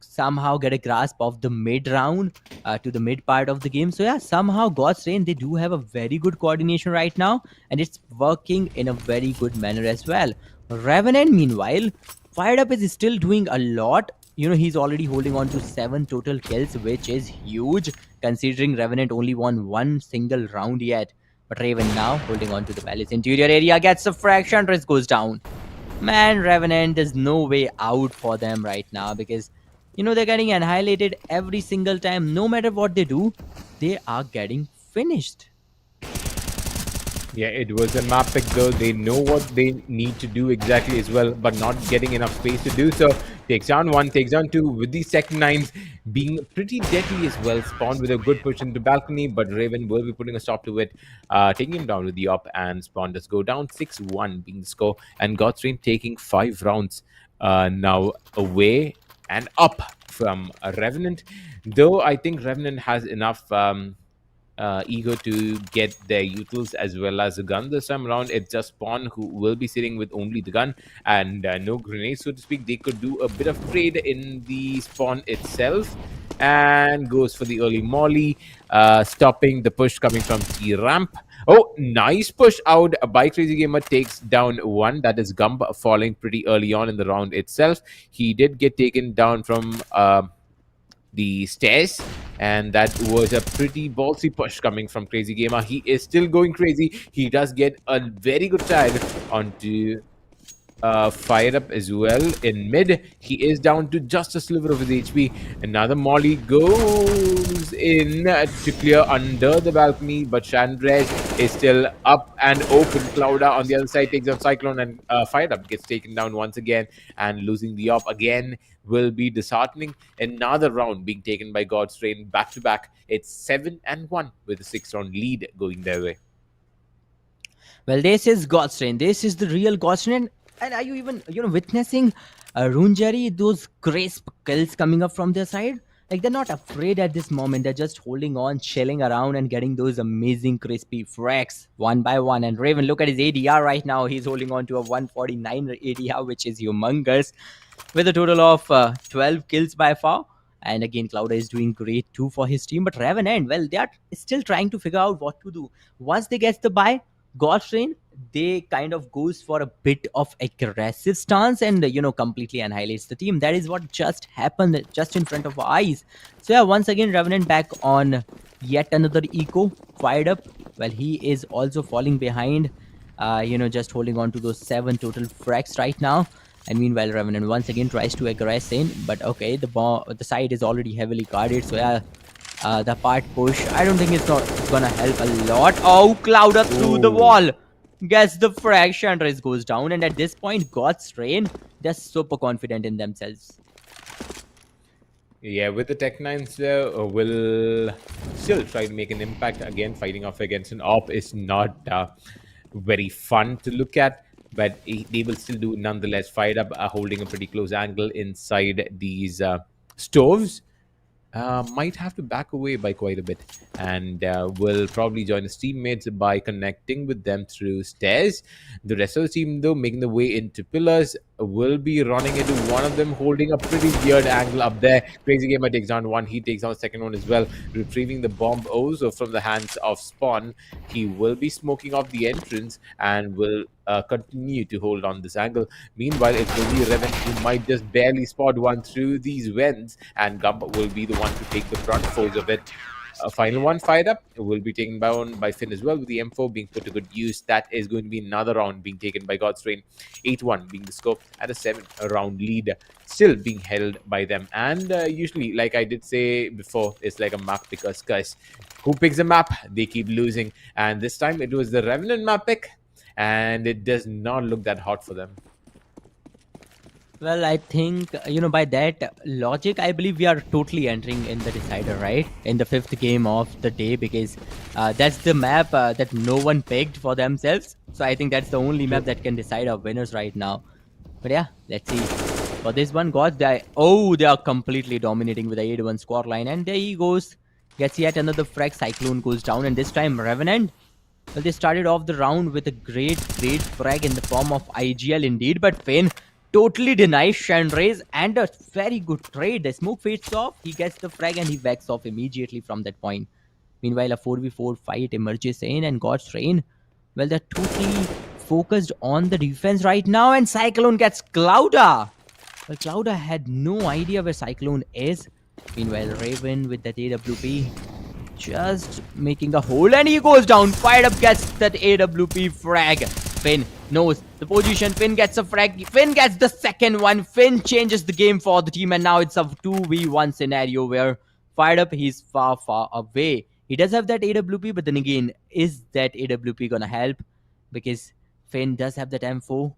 somehow get a grasp of the mid round, to the mid part of the game. So yeah, somehow God's Rain, they do have a very good coordination right now, and it's working in a very good manner as well. Revenant, meanwhile, Fired Up is still doing a lot. He's already holding on to 7 total kills, which is huge considering Revenant only won one single round yet. But Raven now holding on to the palace interior area, gets a fraction, risk goes down. Man, Revenant, there's no way out for them right now because they're getting annihilated every single time. No matter what they do, they are getting finished. Yeah, it was a map pick though. They know what they need to do exactly as well, but not getting enough space to do so. Takes down 1, takes down 2, with these second 9s being pretty deadly as well. Spawn with a good push into balcony, but Raven will be putting a stop to it, taking him down with the op, and Spawn does go down 6-1 being the score, and God's Rain taking 5 rounds now away and up from Revenant. Though I think Revenant has enough ego to get their utils as well as a gun this time around. It's just Spawn who will be sitting with only the gun and no grenades, so to speak. They could do a bit of trade in the Spawn itself, and goes for the early molly, stopping the push coming from T-Ramp. Oh, nice push out by Crazy Gamer, takes down 1. That is Gump falling pretty early on in the round itself. He did get taken down from the stairs, and that was a pretty ballsy push coming from Crazy Gamer. He is still going crazy. He does get a very good tag onto Fired Up as well in mid. He is down to just a sliver of his HP. Another molly goes in to clear under the balcony, but Chandres is still up and open. Clouda on the other side takes out Cyclone, and Fired Up gets taken down once again, and losing the op again will be disheartening. Another round being taken by God's Rain back to back. It's 7-1 with a 6-round lead going their way. Well, this is God's Rain. This is the real God's Rain. And are you even, witnessing Runjari, those crisp kills coming up from their side? Like, they're not afraid at this moment. They're just holding on, chilling around, and getting those amazing crispy frags one by one. And Raven, look at his ADR right now. He's holding on to a 149 ADR, which is humongous, with a total of 12 kills by far. And again, Clouda is doing great too for his team. But Revenant, well, they are still trying to figure out what to do. Once they get the buy, God's Rain, they kind of goes for a bit of aggressive stance and completely annihilates the team. That is what just happened just in front of our eyes. So yeah, once again, Revenant back on yet another eco. Fired Up, well, he is also falling behind, just holding on to those 7 total frags right now. And meanwhile, Revenant once again tries to aggress in, but okay, the side is already heavily guarded. So yeah, the part push, I don't think it's gonna help a lot. Oh, Clouda through the wall gets the frag. Chandres goes down, and at this point, God's Rain, they're super confident in themselves. Yeah, with the Tech 9s there, will still try to make an impact. Again, fighting off against an op is not very fun to look at, but they will still do nonetheless. Fired Up holding a pretty close angle inside these stoves. Might have to back away by quite a bit, and will probably join his teammates by connecting with them through stairs. The rest of the team, though, making the way into pillars, will be running into one of them, holding a pretty weird angle up there. Crazy Gamer takes down 1. He takes down the second one as well, retrieving the bomb also from the hands of Spawn. He will be smoking off the entrance and will continue to hold on this angle. Meanwhile, it will be Reven who might just barely spot one through these vents, and Gump will be the one to take the front force of it. a final one fired up. It will be taken down by Finn as well, with the M4 being put to good use. That is going to be another round being taken by God's Rain. 8-1 being the score, and a 7-round lead still being held by them. And usually, like I did say before, it's like a map pickers curse. Who picks a map, they keep losing. And this time it was the Revenant map pick, and it does not look that hot for them. Well, I think, by that logic, I believe we are totally entering in the decider, right? In the 5th game of the day, because that's the map that no one picked for themselves. So I think that's the only map that can decide our winners right now. But yeah, let's see. For this one, they are completely dominating with the 8-1 score line. And there he goes. Gets yet another frag. Cyclone goes down. And this time, Revenant. Well, they started off the round with a great frag in the form of IGL indeed. But Finn totally denies Chandra's, and a very good trade. The smoke fades off. He gets the frag and he backs off immediately from that point. Meanwhile, a 4v4 fight emerges in, and God's Rain, well, they're totally focused on the defense right now, and Cyclone gets Clouda. Well, Clouda had no idea where Cyclone is. Meanwhile, Raven with that AWP just making a hole, and he goes down. Fired up, gets that AWP frag. Finn knows the position. Finn gets a frag. Finn gets the second one. Finn changes the game for the team, and now it's a 2v1 scenario where Fired Up, he's far away. He does have that AWP, but then again, is that AWP gonna help? Because Finn does have that M4.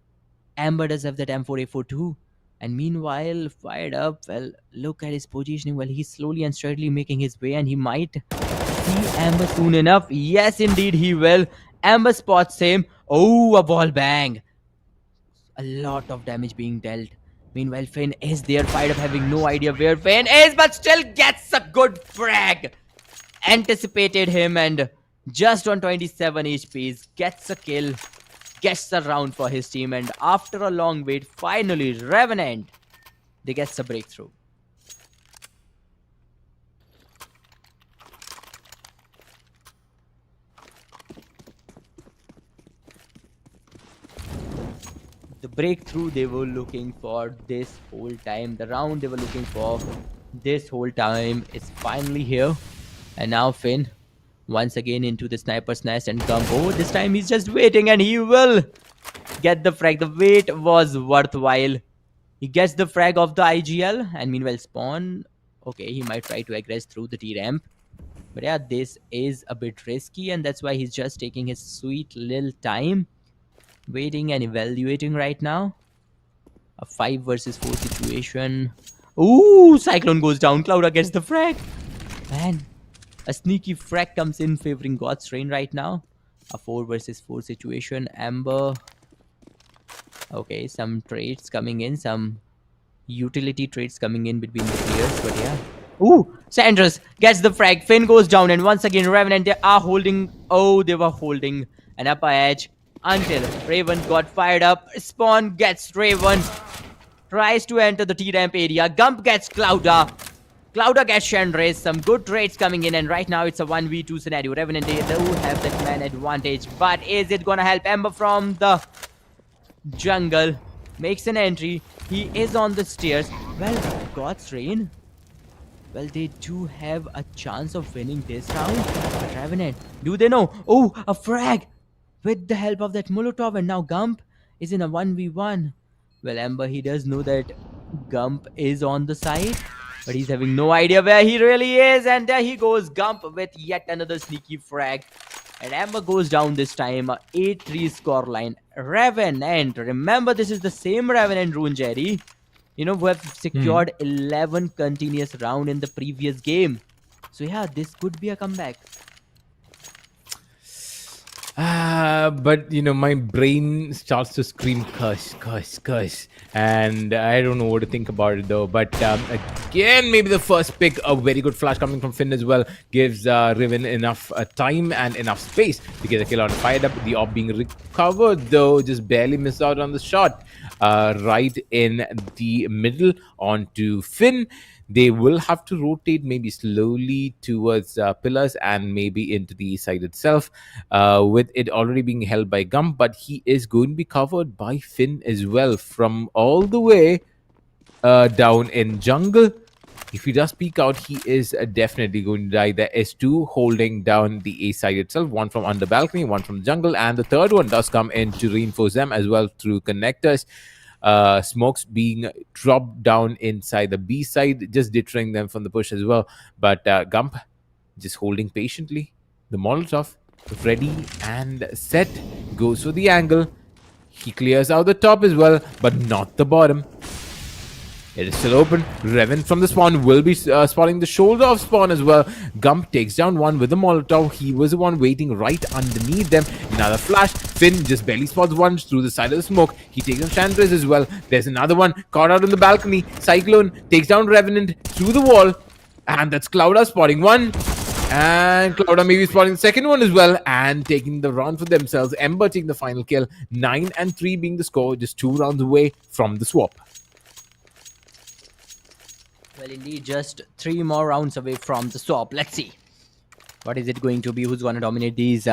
Amber does have that M4A4 too. And meanwhile, Fired Up, well, look at his positioning. Well, he's slowly and steadily making his way, and he might see Amber soon enough. Yes, indeed, he will. Amber spots him. Oh, a ball bang. A lot of damage being dealt. Meanwhile, Finn is there. Fired Up having no idea where Finn is, but still gets a good frag. Anticipated him, and just on 27 HP, gets a kill. Gets the round for his team, and after a long wait, finally, Revenant, they gets a breakthrough. The breakthrough they were looking for this whole time, the round they were looking for this whole time is finally here. And now Finn once again into the sniper's nest, and Gumbo, this time he's just waiting, and he will get the frag. The wait was worthwhile. He gets the frag of the IGL, and meanwhile Spawn, okay, he might try to aggress through the T-ramp. But yeah, this is a bit risky, and that's why he's just taking his sweet little time, waiting and evaluating right now. A 5 versus 4 situation. Ooh, Cyclone goes down. Clouda gets the frag. Man, a sneaky frag comes in favoring God's Rain right now. A 4 versus 4 situation. Amber. Okay, some trades coming in. Some utility trades coming in between the players. But yeah. Ooh, Sanders gets the frag. Finn goes down. And once again, Revenant, they are holding. Oh, they were holding an upper edge until Raven got fired up. Spawn gets Raven. Tries to enter the T-ramp area. Gump gets Clouda. Clouda gets Chandra's. Some good trades coming in, and right now it's a 1v2 scenario. Revenant, they do have that man advantage, but is it gonna help? Ember from the jungle makes an entry. He is on the stairs. Well, God's Rain, well, they do have a chance of winning this round. But Revenant, do they know? Oh, a frag with the help of that Molotov, and now Gump is in a 1v1. Well, Ember, he does know that Gump is on the side, but he's having no idea where he really is. And there he goes, Gump with yet another sneaky frag. And Ember goes down this time, a 8-3 scoreline. Revenant, remember this is the same Revenant, Rune Jerry, who have secured 11 continuous round in the previous game. So yeah, this could be a comeback. But my brain starts to scream curse, and I don't know what to think about it though. But again, maybe the first pick, a very good flash coming from Finn as well, gives Riven enough time and enough space to get a kill on. Fired Up. The op being recovered though, just barely missed out on the shot. Right in the middle onto Finn. They will have to rotate maybe slowly towards pillars and maybe into the side itself, with it already being held by Gump, but he is going to be covered by Finn as well from all the way down in jungle. If he does peek out, he is definitely going to die. There is two holding down the A side itself, one from under balcony, one from jungle, and the third one does come in to reinforce them as well through connectors. Smokes being dropped down inside the B side, just deterring them from the push as well. But Gump just holding patiently. The Molotov ready and set, goes for the angle. He clears out the top as well, but not the bottom. It is still open. Revan from the spawn will be spotting the shoulder of spawn as well. Gump takes down one with the Molotov. He was the one waiting right underneath them. Another flash. Finn just barely spots one through the side of the smoke. He takes down Chandras as well. There's another one caught out on the balcony. Cyclone takes down Revenant through the wall. And that's Clouda spotting one. And Clouda maybe spotting the second one as well. And taking the round for themselves. Ember taking the final kill. 9-3 being the score. Just 2 rounds away from the swap. Well, indeed, just 3 more rounds away from the swap. Let's see. What is it going to be? Who's going to dominate these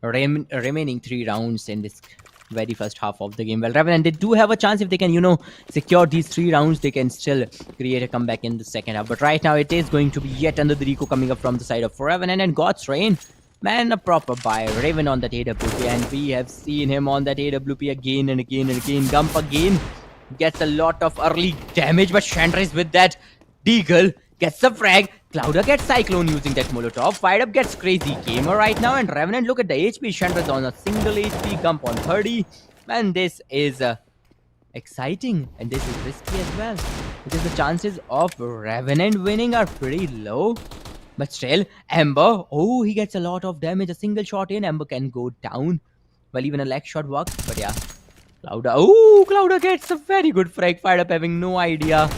remaining 3 rounds in this very first half of the game? Well, Revenant, they do have a chance if they can, secure these 3 rounds. They can still create a comeback in the second half. But right now, it is going to be yet another Rico coming up from the side of Revenant and God's Rain. Man, a proper buy. Raven on that AWP. And we have seen him on that AWP again and again and again. Gump again gets a lot of early damage. But Chandras with that Deagle gets the frag. Clouda gets Cyclone using that Molotov. Fired Up gets Crazy Gamer right now. And Revenant, look at the HP. Chandras on a single HP. Gump on 30. Man, this is exciting. And this is risky as well. Because the chances of Revenant winning are pretty low. But still, Ember. Oh, he gets a lot of damage. A single shot in. Ember can go down. Well, even a leg shot works. But yeah. Clouda. Oh, Clouda gets a very good frag. Fired Up having no idea.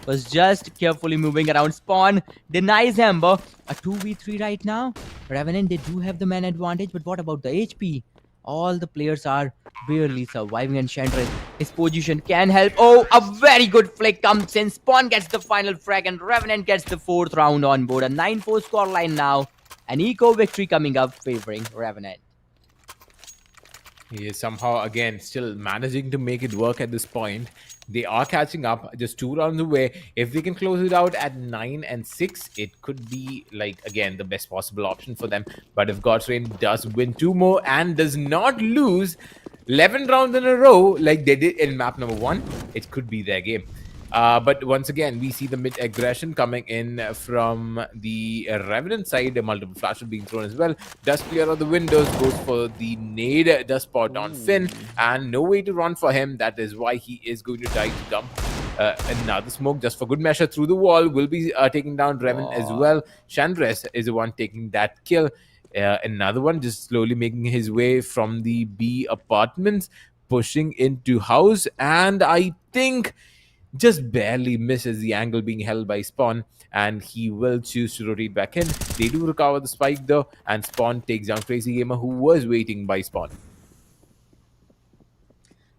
Was just carefully moving around. Spawn denies Ember. A 2v3 right now. Revenant, they do have the man advantage, but what about the HP? All the players are barely surviving, and Chandras, his position can help. Oh, a very good flick comes in. Spawn gets the final frag, and Revenant gets the 4th round on board. A 9-4 scoreline now. An eco victory coming up favoring Revenant. He is somehow, again, still managing to make it work at this point. They are catching up, just 2 rounds away. If they can close it out at 9-6, it could be, again, the best possible option for them. But if God's Rain does win 2 more and does not lose 11 rounds in a row like they did in map number 1, it could be their game. But once again, we see the mid-aggression coming in from the Revenant side. Multiple flashes being thrown as well. Does clear out the windows, goes for the nade, does spot down Finn, and no way to run for him. That is why he is going to die to Gump. Another smoke just for good measure through the wall will be taking down Revenant as well. Chandras is the one taking that kill. Another one just slowly making his way from the B apartments, pushing into house, and I think just barely misses the angle being held by Spawn, and he will choose to rotate back in. They do recover the spike though, and Spawn takes down Crazy Gamer, who was waiting by Spawn.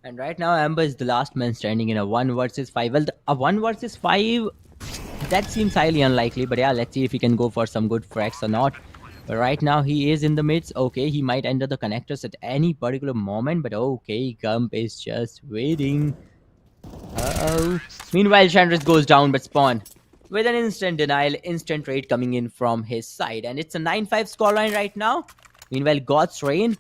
And right now, Ember is the last man standing in a 1 versus 5. Well, a 1 versus 5, that seems highly unlikely, but yeah, let's see if he can go for some good frags or not. But right now, he is in the midst. Okay, he might enter the connectors at any particular moment, but okay, Gump is just waiting. Uh-oh. Meanwhile, Chandras goes down, but Spawn with an instant denial, instant raid coming in from his side. And it's a 9-5 scoreline right now. Meanwhile, God's Rain,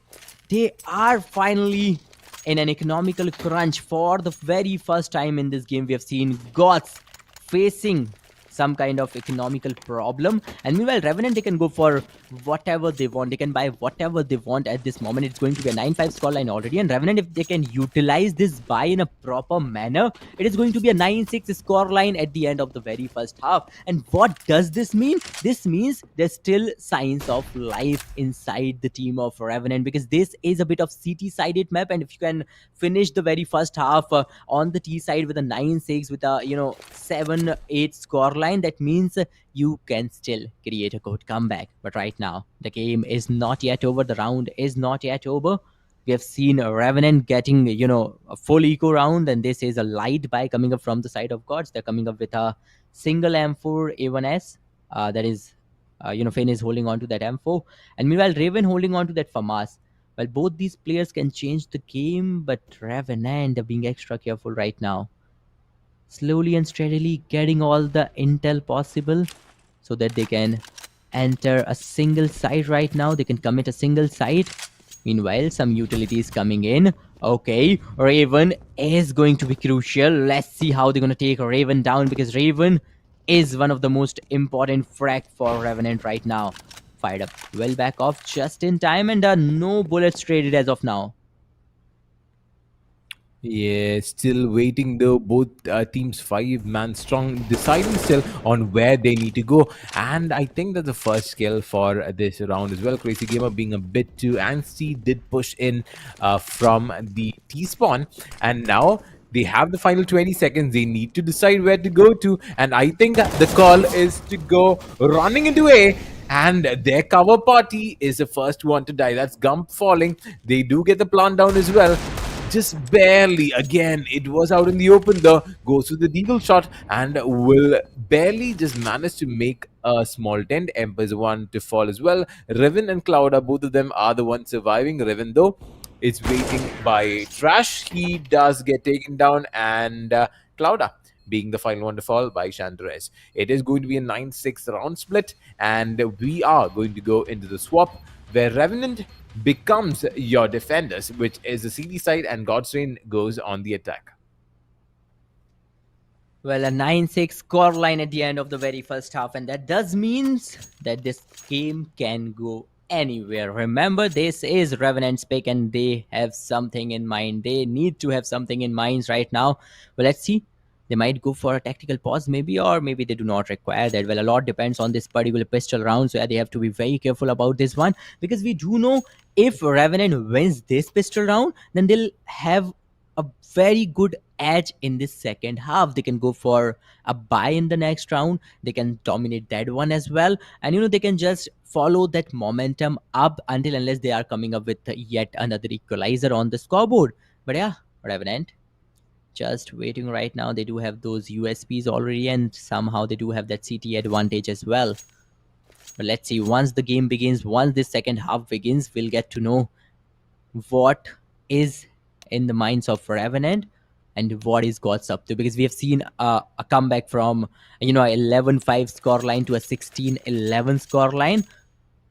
they are finally in an economical crunch. For the very first time in this game, we have seen Gods facing some kind of economical problem. And meanwhile, Revenant, they can go for whatever they want. They can buy whatever they want at this moment. It's going to be a 9-5 scoreline already. And Revenant, if they can utilize this buy in a proper manner, it is going to be a 9-6 scoreline at the end of the very first half. And what does this mean? This means there's still signs of life inside the team of Revenant, because this is a bit of CT-sided map. And if you can finish the very first half on the T side with a 9-6, with a 7-8 scoreline, that means you can still create a good comeback. But right now, the game is not yet over. The round is not yet over. We have seen Revenant getting, a full eco round, and this is a light buy coming up from the side of Gods. They're coming up with a single M4 A1S. That is, Finn is holding on to that M4. And meanwhile, Raven holding on to that FAMAS. Well, both these players can change the game, but Revenant are being extra careful right now. slowly and steadily getting all the intel possible so that they can enter a single site right now. They can commit a single site. Meanwhile, some utilities coming in. Okay, Raven is going to be crucial. Let's see how they're going to take Raven down, because Raven is one of the most important frag for Revenant right now. Fired up. Well back off just in time, and no bullets traded as of now. Yeah, still waiting though. Both teams 5 man strong, deciding still on where they need to go. And I think that the first kill for this round as well. Crazy Gamer being a bit too antsy did push in from the T spawn, and now they have the final 20 seconds. They need to decide where to go to, and I think the call is to go running into A. And their cover party is the first one to die. That's Gump falling. They do get the plant down as well. Just barely. Again, it was out in the open though. Goes to the deagle shot and will barely just manage to make a small dent. Emperor's one to fall as well. Riven and Clouda, both of them are the ones surviving. Riven though is waiting by Trash. He does get taken down, and Clouda being the final one to fall by Chandres. It is going to be a 9-6 round split, and we are going to go into the swap where Revenant becomes your defenders, which is the CD side, and Godsrain goes on the attack. Well, a 9-6 score line at the end of the very first half, and that does means that this game can go anywhere. Remember, this is Revenant's pick, and they have something in mind. They need to have something in mind right now. Well, let's see. They might go for a tactical pause, maybe, or maybe they do not require that. Well, a lot depends on this particular pistol round, so yeah, they have to be very careful about this one, because we do know if Revenant wins this pistol round, then they'll have a very good edge in this second half. They can go for a buy in the next round. They can dominate that one as well, and they can just follow that momentum up until unless they are coming up with yet another equalizer on the scoreboard. But yeah, Revenant just waiting right now. They do have those USPs already, and somehow they do have that CT advantage as well. But let's see, once the game begins, once this second half begins, we'll get to know what is in the minds of Revenant and what is God's up to, because we have seen a comeback from 11-5 scoreline to a 16-11 scoreline.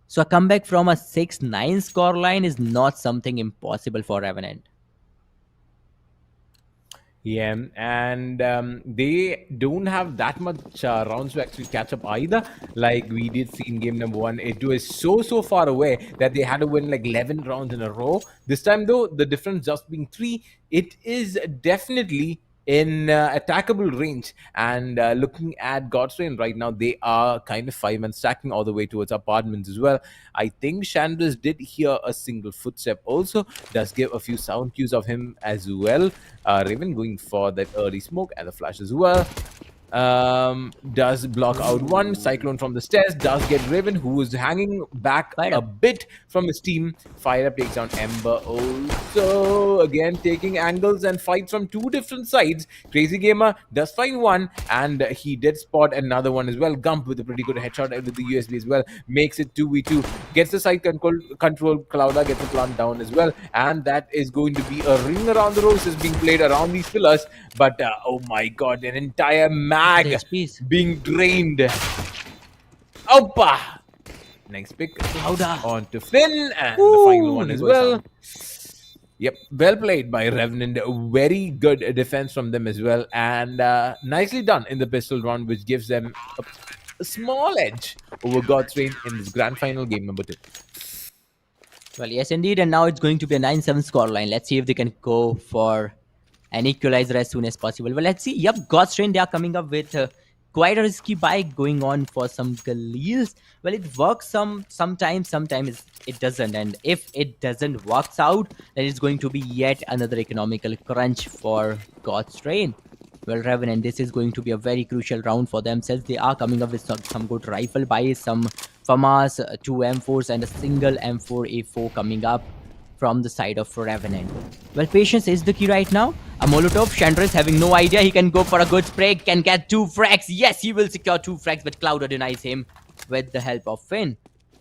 So a comeback from a 6-9 scoreline is not something impossible for Revenant. Yeah, and they don't have that much rounds to actually catch up either. Like we did see in game number 1, it was so far away that they had to win like 11 rounds in a row. This time though, the difference just being 3, it is definitely in attackable range. And looking at Godsrain right now, they are kind of 5-man stacking all the way towards apartments as well. I think Chandras did hear a single footstep also, does give a few sound cues of him as well. Raven going for that early smoke and the flash as well. Does block out one. Cyclone from the stairs does get Raven, who is hanging back a bit from his team. Fire up takes down Ember also. Again, taking angles and fights from 2 different sides. Crazy Gamer does find one, and he did spot another one as well. Gump with a pretty good headshot with the USB as well. Makes it 2v2. Gets the side control. Clouda gets the plant down as well. And that is going to be a ring around the roses being played around these pillars. But oh my god, an entire map being drained. Opa! Next pick on to Finn, and the final one as well. Yep, well played by Revenant. Very good defense from them as well, and nicely done in the pistol round, which gives them a small edge over Godsrain in this grand final game number 2. Well, yes, indeed, and now it's going to be a 9-7 scoreline. Let's see if they can go for an equalizer as soon as possible. Well, let's see. Yep, Godstrain, they are coming up with quite a risky buy, going on for some Galeals. Well, it works sometimes it doesn't. And if it doesn't works out, then it's going to be yet another economical crunch for Godstrain. Well, Revenant, this is going to be a very crucial round for themselves. They are coming up with some good rifle buys, some FAMAS, 2 M4s, and a single M4A4 coming up from the side of Revenant. Well, patience is the key right now. A Molotov. Chandras having no idea. He can go for a good spray. Can get 2 frags. Yes, he will secure 2 frags, but Clouda denies him with the help of Finn.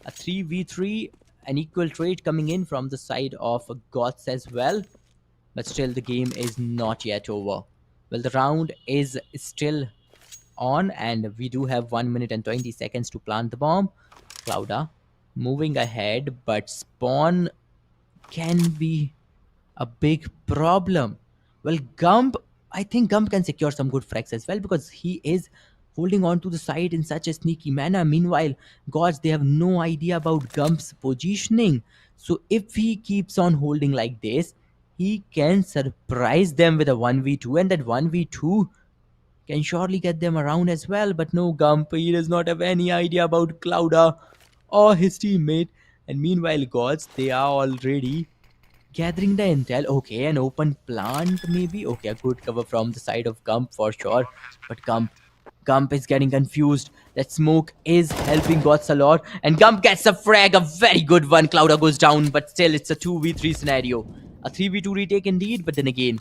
A 3v3, an equal trade coming in from the side of Goths as well. But still, the game is not yet over. Well, the round is still on, and we do have 1 minute and 20 seconds to plant the bomb. Clouda moving ahead, but spawn can be a big problem. Well, Gump, I think Gump can secure some good frags as well, because he is holding on to the side in such a sneaky manner. Meanwhile, gods, they have no idea about Gump's positioning. So if he keeps on holding like this, he can surprise them with a 1v2, and that 1v2 can surely get them around as well. But no, Gump, he does not have any idea about Clouda or his teammate. And meanwhile, gods, they are already gathering the intel. Okay, an open plant maybe. Okay, a good cover from the side of Gump for sure. But Gump is getting confused. That smoke is helping Gots a lot. And Gump gets a frag, a very good one. Clouda goes down, but still it's a 2v3 scenario. A 3v2 retake indeed, but then again,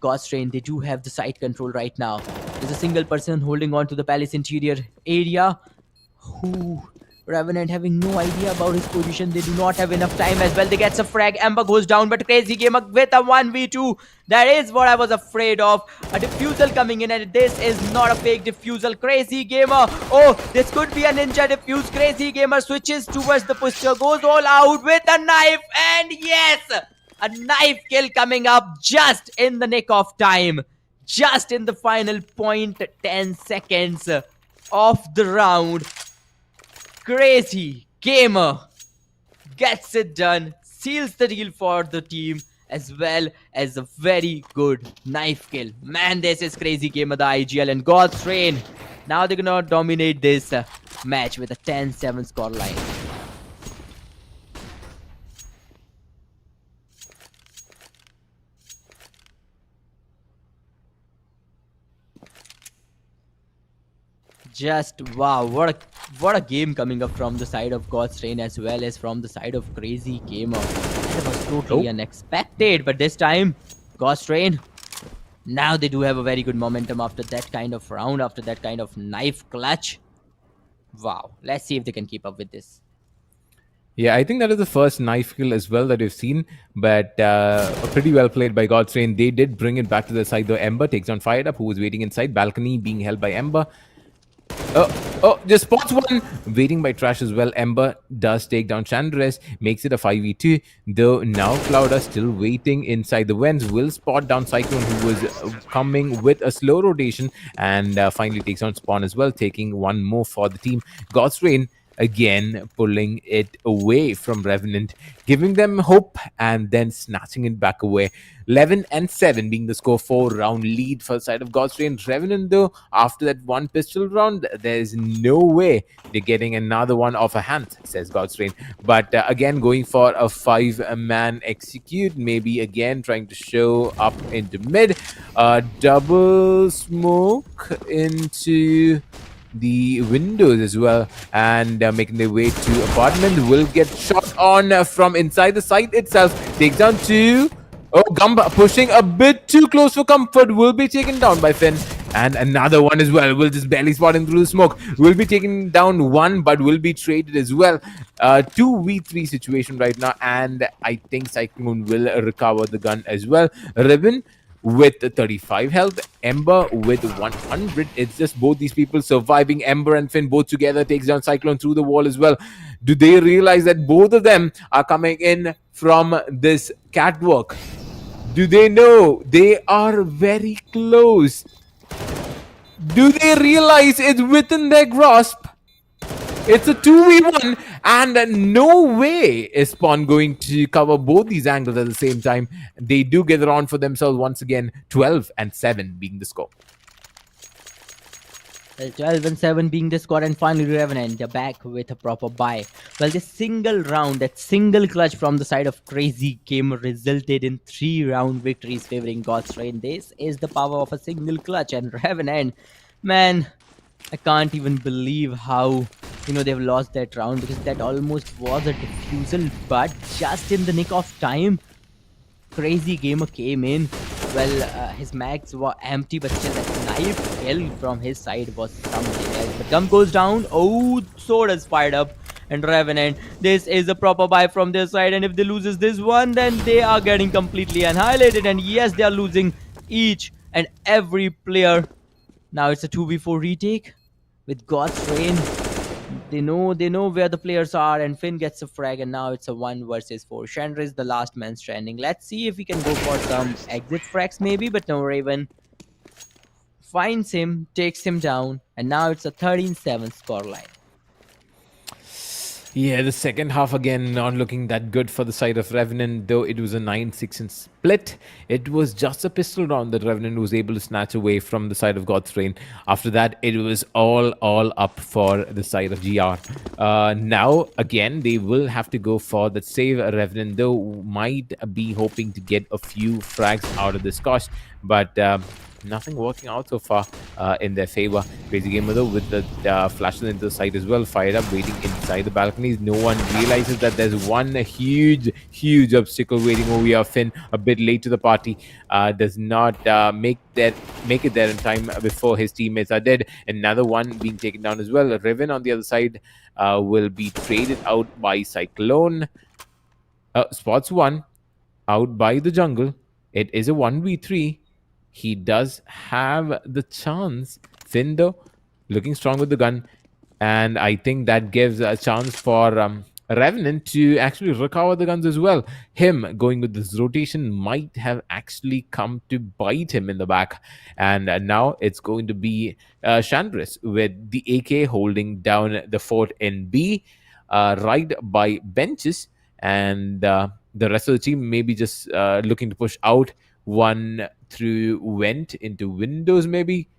Ghost Train, they do have the site control right now. There's a single person holding on to the palace interior area. Who Revenant having no idea about his position. They do not have enough time as well. They get a frag. Ember goes down, but Crazy Gamer with a 1v2. That is what I was afraid of. A defusal coming in, and this is not a fake defusal. Crazy Gamer. Oh, this could be a ninja defuse. Crazy Gamer switches towards the pusher, goes all out with a knife, and yes! A knife kill coming up just in the nick of time. Just in the final 0.10 seconds of the round. Crazy Gamer gets it done, seals the deal for the team, as well as a very good knife kill. Man, this is Crazy Gamer, the IGL, and God's Reign. Now they're gonna dominate this match with a 10-7 scoreline. Just wow, what a game coming up from the side of God's Reign as well as from the side of Crazy Gamer. That was totally unexpected, but this time God's Reign, now they do have a very good momentum after that kind of round, after that kind of knife clutch. Wow, let's see if they can keep up with this. Yeah, I think that is the first knife kill as well that we've seen, but pretty well played by God's Reign. They did bring it back to the side though. Ember takes on Fired Up, who was waiting inside. Balcony being held by Ember. Just spots one. Waiting by Trash as well. Ember does take down Chandres. Makes it a 5v2. Though now Clouda still waiting inside the vents. Will spot down Cyclone, who was coming with a slow rotation. And finally takes on Spawn as well. Taking one more for the team. God's Reign again pulling it away from Revenant, giving them hope and then snatching it back away. 11-7 being the score, 4-round lead for the side of God's Reign. Revenant though, after that one pistol round, there's no way they're getting another one off a hand, says God's Reign. But again going for a 5-man execute, maybe again trying to show up into mid. Double smoke into the windows as well, and making their way to apartment. Will get shot on from inside the site itself. Takes down two. Oh, Gump pushing a bit too close for comfort. Will be taken down by Finn. And another one as well. Will just barely spotting through the smoke. Will be taking down one, but will be traded as well. 2v3 situation right now, and I think Cyclone will recover the gun as well. Ribbon with 35 health, Ember with 100. It's just both these people surviving. Ember and Finn both together takes down Cyclone through the wall as well. Do they realize that both of them are coming in from this catwalk? Do they know they are very close? Do they realize it's within their grasp? It's a 2v1, and no way is Spawn going to cover both these angles at the same time. They do get around for themselves once again. 12-7 being the score. Well, 12-7 being the score, and finally Revenant, they're back with a proper buy. Well, this single round, that single clutch from the side of Crazy Gamer resulted in 3-round victories favoring God's Reign. This is the power of a single clutch, and Revenant, man, I can't even believe how, they've lost that round, because that almost was a defusal, but just in the nick of time, Crazy Gamer came in. Well, his mags were empty, but still that knife kill from his side was something else. But Gum goes down. Oh, sword is fired up. And Revenant, this is a proper buy from their side, and if they loses this one, then they are getting completely annihilated. And yes, they are losing each and every player. Now it's a 2v4 retake with God's Rain. They know where the players are, and Finn gets a frag, and now it's a 1 versus 4. Chandra is the last man standing. Let's see if we can go for some exit frags maybe, but no, Raven finds him, takes him down, and now it's a 13-7 scoreline. Yeah, the second half again not looking that good for the side of Revenant, though it was a 9-6 in split. It was just a pistol round that Revenant was able to snatch away from the side of God's Rain. After that, it was all up for the side of GR. Now, again, they will have to go for the save. Revenant, though, might be hoping to get a few frags out of this cost, but nothing working out so far in their favor. Crazy Gamer, though, with the flashes into the side as well, fired up, waiting inside the balconies. No one realizes that there's one huge obstacle waiting over here. Finn, a bit late to the party, does not make it there in time before his teammates are dead. Another one being taken down as well. Riven on the other side will be traded out by Cyclone. Spots one out by the jungle. It is a 1v3. He does have the chance. Finn, though, looking strong with the gun. And I think that gives a chance for Revenant to actually recover the guns as well. Him going with this rotation might have actually come to bite him in the back. And now it's going to be Chandris with the AK holding down the fort in B, right by benches. And the rest of the team maybe just looking to push out. One through vent into windows, maybe.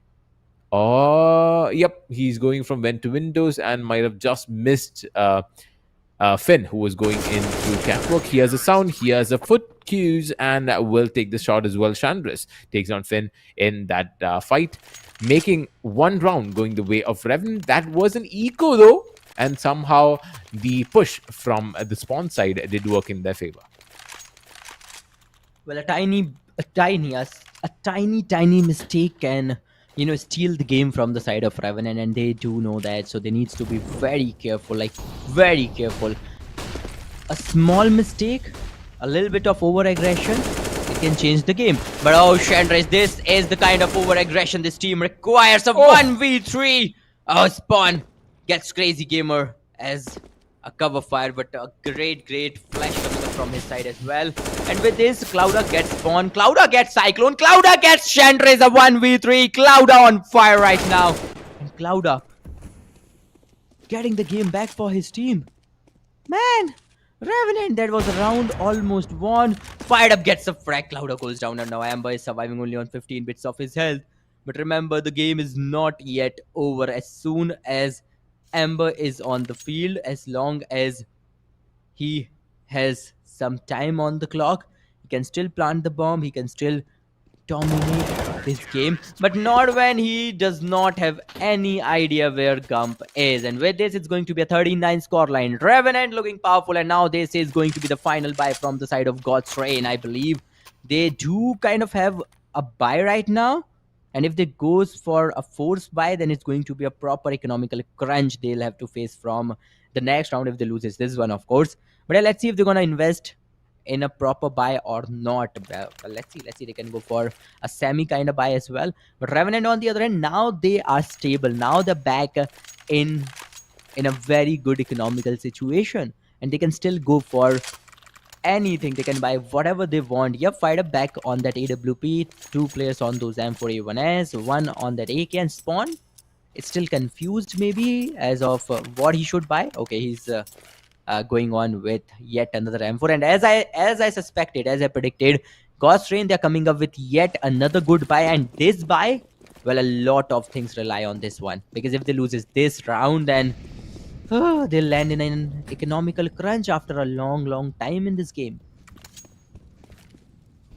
Oh, yep, he's going from vent to windows and might have just missed Finn, who was going in through catwalk. He has a sound, he has a foot cues, and will take the shot as well. Chandris takes on Finn in that fight, making one round going the way of Revenant. That was an eco, though, and somehow the push from the spawn side did work in their favor. Well, a tiny mistake can, steal the game from the side of Revenant, and they do know that, so they needs to be very careful, like very careful. A small mistake, a little bit of over-aggression, it can change the game. But oh, Chandris, this is the kind of over-aggression this team requires. A 1v3. Oh, Spawn gets Crazy Gamer as a cover fire, but a great flash coming up from his side as well. And with this, Clouda gets Spawn, Clouda gets Cyclone, Clouda gets Chandris, a 1v3. Clouda on fire right now. And Clouda getting the game back for his team. Man, Revenant, that was a round almost won. Fired up gets a frag. Clouda goes down, and now Amber is surviving only on 15 bits of his health. But remember, the game is not yet over. As soon as Amber is on the field, as long as he has some time on the clock, he can still plant the bomb, he can still dominate this game, but not when he does not have any idea where Gump is. And with this, it's going to be a 39 scoreline. Revenant looking powerful, and now this is going to be the final buy from the side of God's Rain. I believe they do kind of have a buy right now, and if they goes for a force buy, then it's going to be a proper economical crunch they'll have to face from the next round if they loses this one, of course. But let's see if they're gonna invest in a proper buy or not. Well, let's see. They can go for a semi kind of buy as well. But Revenant on the other end, now they are stable. Now they're back in a very good economical situation, and they can still go for anything. They can buy whatever they want. Yep, fired up back on that AWP. 2 players on those M4A1S, 1 on that AK, and Spawn. It's still confused maybe as of what he should buy. Okay, he's going on with yet another M4. And as I suspected, as I predicted, God's Rain, they're coming up with yet another good buy. And this buy, well, a lot of things rely on this one, because if they loses this round, then they'll land in an economical crunch after a long time in this game.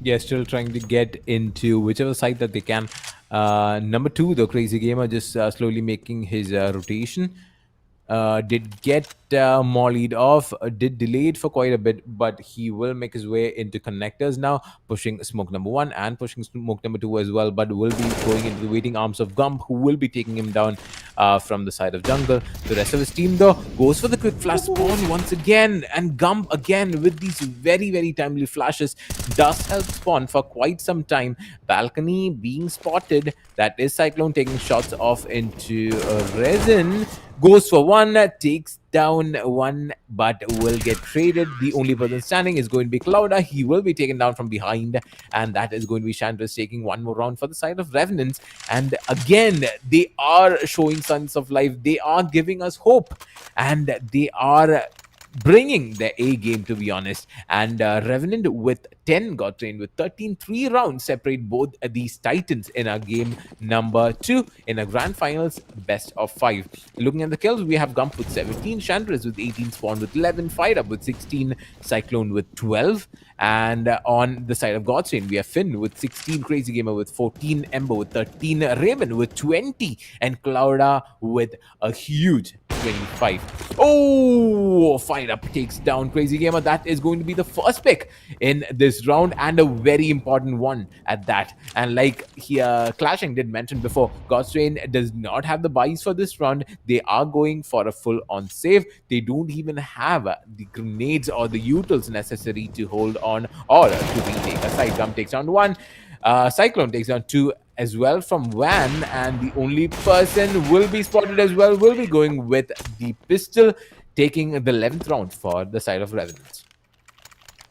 Yeah, still trying to get into whichever side that they can. Number 2, the Crazy Gamer, just slowly making his rotation. Did get mollied off, did delay it for quite a bit, but he will make his way into connectors now, pushing smoke number 1 and pushing smoke number 2 as well, but will be going into the waiting arms of Gump, who will be taking him down from the side of jungle. The rest of his team, though, goes for the quick flash spawn once again, and Gump again with these very, very timely flashes does help spawn for quite some time. Balcony being spotted. That is Cyclone taking shots off into Resin. Goes for one, takes down one, but will get traded. The only person standing is going to be Clouda. He will be taken down from behind, and that is going to be Chandras taking one more round for the side of Revenants. And again, they are showing signs of life. They are giving us hope, and they are bringing their A game, to be honest. And Revenant with 10 got trained with 13. 3 rounds separate both these titans in our game number 2 in a grand finals best of 5. Looking at the kills, we have Gump with 17, Chandras with 18, Spawn with 11, Fired Up with 16, Cyclone with 12. And on the side of Godstrain, we have Finn with 16, Crazy Gamer with 14, Ember with 13, Raven with 20, and Clouda with a huge 25. Oh, Fired Up takes down Crazy Gamer. That is going to be the first pick in this round, and a very important one at that. And like here, Clashing did mention before, Godstrain does not have the buys for this round. They are going for a full-on save. They don't even have the grenades or the utils necessary to hold on or to retake a side. Gum takes down 1. Cyclone takes down 2 as well from Van, and the only person will be spotted as well will be going with the pistol, taking the 11th round for the side of Revenants.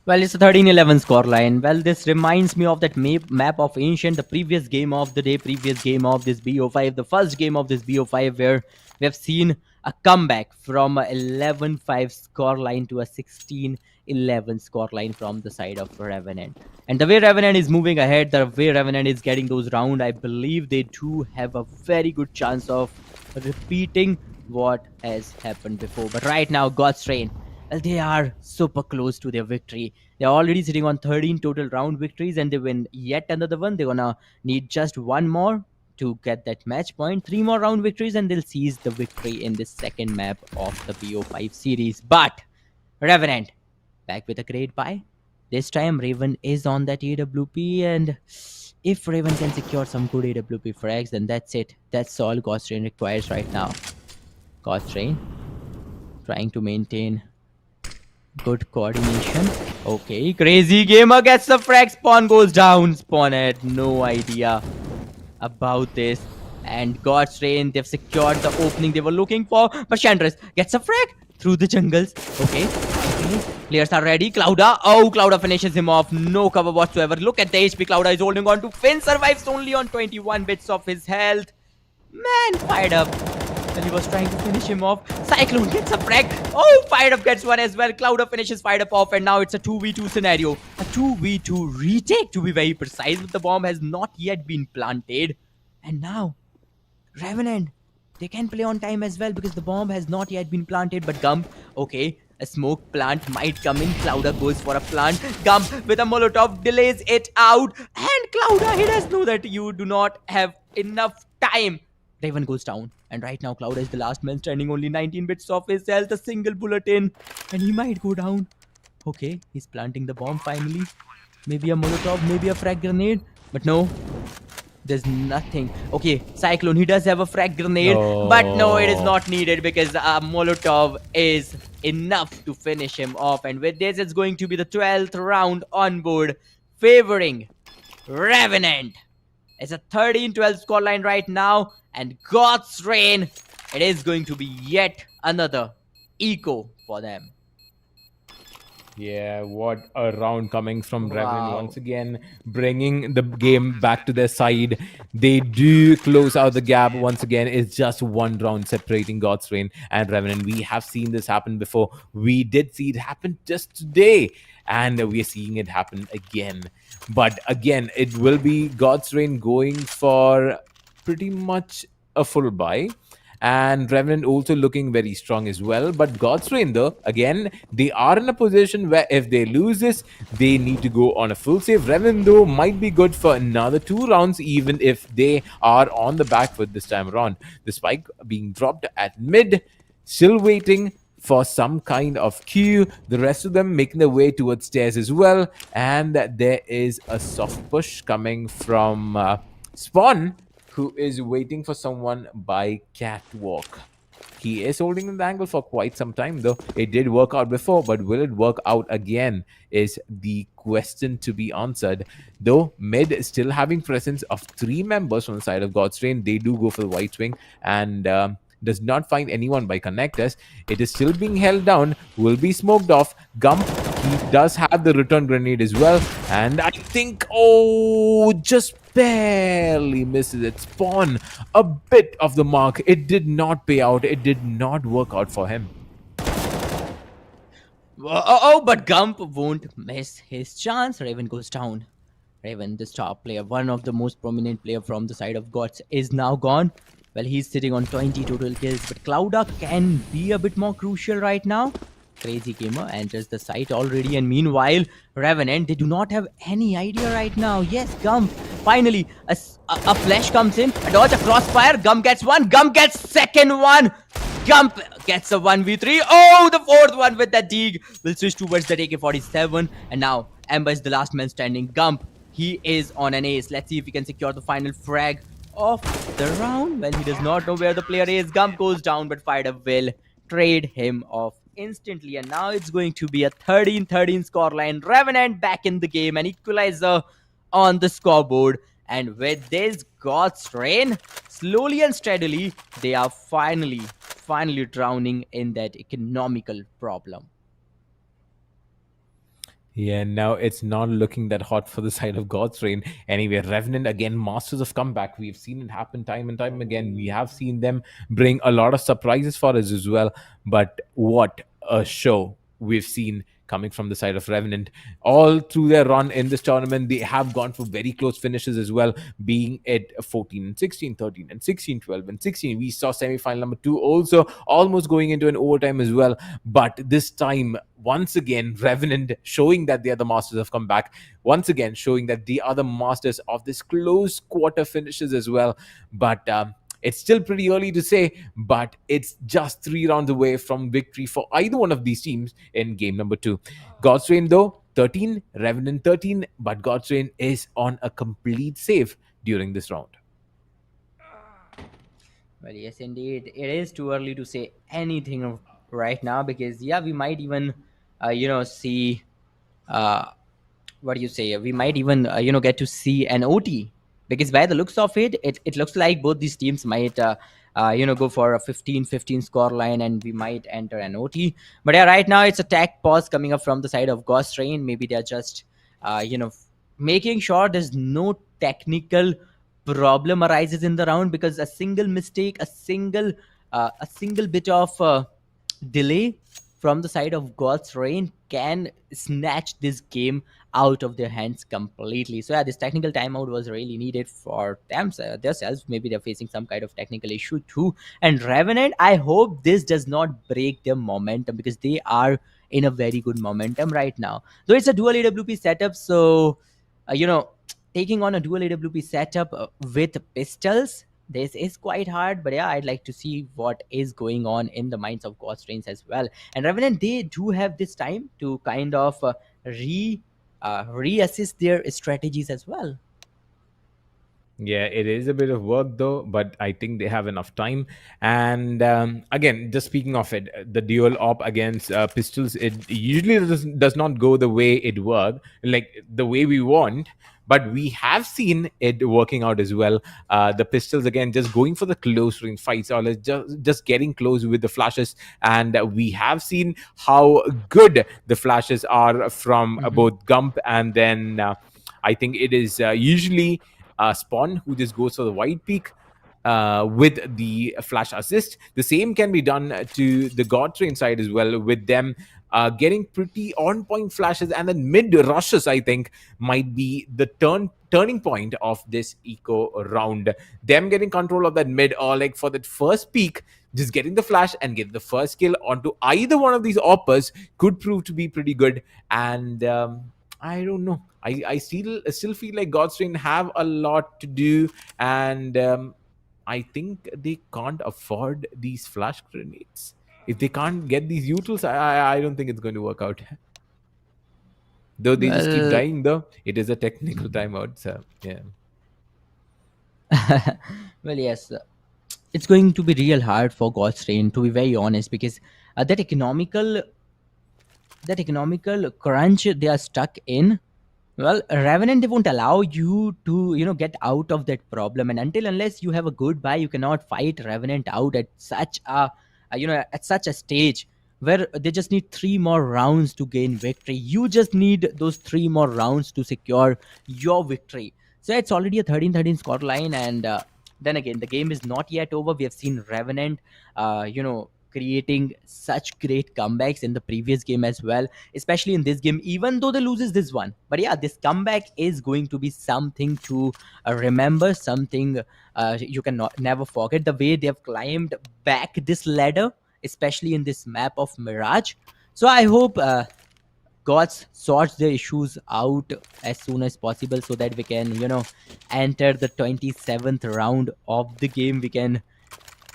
Well, it's a 13-11 scoreline. Well, this reminds me of that map of Ancient, the previous game of the day, previous game of this BO5, the first game of this BO5, where we have seen a comeback from a 11-5 scoreline to a 16-11 scoreline from the side of Revenant. And the way Revenant is moving ahead, the way Revenant is getting those rounds, I believe they do have a very good chance of repeating what has happened before. But right now, Godstrain, well, they are super close to their victory. They're already sitting on 13 total round victories, and they win yet another one. They're gonna need just one more to get that match point. 3 more round victories, and they'll seize the victory in this second map of the BO5 series. But Revenant, back with a great buy. This time, Raven is on that AWP, and if Raven can secure some good AWP frags, then that's it. That's all Godstrain requires right now. Godstrain trying to maintain good coordination. Okay, Crazy Gamer gets the frag. Spawn goes down. Spawn had no idea about this. And Godstrain, they've secured the opening they were looking for. But Chandras gets a frag through the jungles. Okay. Players are ready. Clouda. Oh, Clouda finishes him off. No cover whatsoever. Look at the HP Clouda is holding on to. Finn survives only on 21 bits of his health. Man, Fired Up. And he was trying to finish him off. Cyclone gets a frag. Oh, Fired Up gets one as well. Clouda finishes Fired Up off, and now it's a 2v2 scenario. A 2v2 retake, to be very precise, but the bomb has not yet been planted. And now, Revenant, they can play on time as well because the bomb has not yet been planted. But Gump, okay, a smoke plant might come in. Clouda goes for a plant. Gump with a Molotov delays it out. And Clouda, he does know that you do not have enough time. Raven goes down, and right now Clouda is the last man standing, only 19 bits of his health, a single bullet in, and he might go down. Okay, he's planting the bomb finally. Maybe a Molotov, maybe a frag grenade, but no, there's nothing. Okay, Cyclone, he does have a frag grenade, but no, it is not needed because a Molotov is enough to finish him off. And with this, it's going to be the 12th round on board, favoring Revenant. It's a 13-12 scoreline right now, and Godstrain, it is going to be yet another eco for them. Yeah, what a round coming from Revenant once again, bringing the game back to their side. They do close out the gap once again. It's just one round separating Godstrain and Revenant. We have seen this happen before. We did see it happen just today, and we are seeing it happen again. But again, it will be Godstrain going for pretty much a full buy. And Revenant also looking very strong as well. But Godstrain, though, again, they are in a position where if they lose this, they need to go on a full save. Revenant, though, might be good for another 2 rounds, even if they are on the back foot this time around. The spike being dropped at mid, still waiting for some kind of queue. The rest of them making their way towards stairs as well. And there is a soft push coming from Spawn, who is waiting for someone by catwalk. He is holding the angle for quite some time, though. It did work out before, but will it work out again? Is the question to be answered. Though mid still having presence of three members on the side of God's Train, they do go for the white swing and does not find anyone by connectors. It is still being held down, will be smoked off. Gump, he does have the return grenade as well, and I think, oh, just barely misses it. Spawn a bit of the mark. It did not pay out. It did not work out for him. But Gump won't miss his chance. Raven goes down. Raven, the star player, one of the most prominent player from the side of Gods, is now gone. Well, he's sitting on 20 total kills, but Clouda can be a bit more crucial right now. Crazy Gamer enters the site already, and meanwhile, Revenant, they do not have any idea right now. Yes, Gump, finally, a flash comes in, a dodge, a crossfire, Gump gets one, Gump gets second one. Gump gets a 1v3. Oh, the fourth one with that dig. Will switch towards that AK-47. And now, Ember is the last man standing. Gump, he is on an ace. Let's see if he can secure the final frag of the round. Well, he does not know where the player is. Gump goes down, but Fighter will trade him off instantly. And now it's going to be a 13-13 scoreline. Revenant back in the game. An equalizer on the scoreboard. And with this God's Rain, slowly and steadily, they are finally drowning in that economical problem. Yeah, now it's not looking that hot for the side of God's Reign. Anyway, Revenant again, masters of comeback. We've seen it happen time and time again. We have seen them bring a lot of surprises for us as well. But what a show we've seen coming from the side of Revenant. All through their run in this tournament, they have gone for very close finishes as well, being at 14 and 16, 13 and 16, 12 and 16. We saw semi-final number 2 also almost going into an overtime as well. But this time, once again, Revenant showing that they are the masters of comeback. Once again, showing that they are the masters of this close quarter finishes as well. But it's still pretty early to say, but it's just 3 rounds away from victory for either one of these teams in game number 2. God's Reign, though, 13, Revenant 13, but God's Reign is on a complete save during this round. Well, yes, indeed. It is too early to say anything right now because, yeah, we might even, see, what do you say? We might even, get to see an OT because by the looks of it, it looks like both these teams might, go for a 15-15 score line and we might enter an OT. But yeah, right now it's a tech pause coming up from the side of Ghost Rain. Maybe they're just, making sure there's no technical problem arises in the round because a single mistake, a single bit of delay from the side of God's Rain can snatch this game out of their hands completely. So yeah, this technical timeout was really needed for themselves. Maybe they're facing some kind of technical issue too. And Revenant, I hope this does not break their momentum because they are in a very good momentum right now. Though it's a dual AWP setup, so taking on a dual AWP setup with pistols, this is quite hard. But yeah, I'd like to see what is going on in the minds of Ghost Trains as well. And Revenant, they do have this time to kind of reassess their strategies as well. Yeah, it is a bit of work though, but I think they have enough time. And again, just speaking of it, the dual op against pistols, it usually does not go the way it worked, like the way we want. But we have seen it working out as well. The pistols again, just going for the close range fights, or just getting close with the flashes, and we have seen how good the flashes are from both Gump and then I think it is usually Spawn who just goes for the wide peak with the flash assist. The same can be done to the God Train side as well, with them getting pretty on point flashes, and then mid rushes I think might be the turning point of this eco round. Them getting control of that mid, or like for that first peak, just getting the flash and get the first kill onto either one of these oppers could prove to be pretty good. And I don't know. I still feel like God's Train have a lot to do, and I think they can't afford these flash grenades. If they can't get these utils, I don't think it's going to work out. Though they just keep dying, though it is a technical timeout. So yeah. Well, yes, it's going to be real hard for God's Rain, to be very honest, because that economical crunch they are stuck in. Well, Revenant, they won't allow you to, get out of that problem. And until unless you have a good buy, you cannot fight Revenant out at such at such a stage where they just need 3 more rounds to gain victory. You just need those 3 more rounds to secure your victory. So it's already a 13-13 scoreline, and then again, the game is not yet over. We have seen Revenant, creating such great comebacks in the previous game as well, especially in this game, even though they loses this one. But yeah, this comeback is going to be something to remember, something you can never forget. The way they have climbed back this ladder, especially in this map of Mirage. So I hope Gods sorts their issues out as soon as possible so that we can, enter the 27th round of the game. We can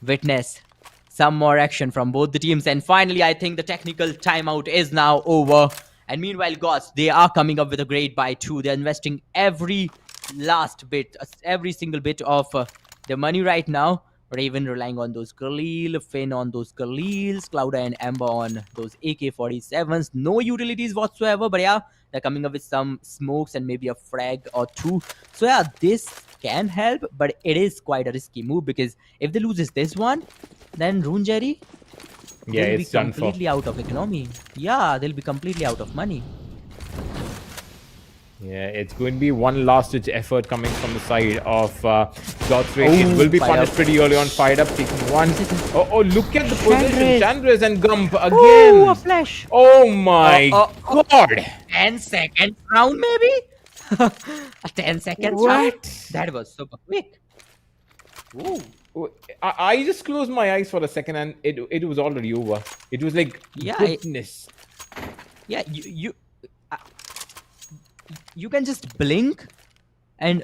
witness some more action from both the teams. And finally, I think the technical timeout is now over. And meanwhile, Gods, they are coming up with a great buy too. They're investing every last bit, every single bit of their money right now. Raven relying on those Khalil, Finn on those Khalils, Clouda and Amber on those AK-47s. No utilities whatsoever, but yeah, they're coming up with some smokes and maybe a frag or two. So yeah, this can help, but it is quite a risky move because if they loses this one, then Rune Jerry Yeah, will be it's done for. completely out of economy. Yeah, they'll be completely out of money. Yeah, it's going to be one last-ditch effort coming from the side of God's Rain. It will be fired punished up. pretty early on. Fired up, taking one. Oh, look at the position. Chandris. Chandris and Gump again. Oh, a flash. Oh my god. 10 seconds round, maybe? A 10 seconds round? What? That was super quick. Ooh. I just closed my eyes for a second and it was already over. It was like, Yeah, goodness. Yeah, you can just blink, and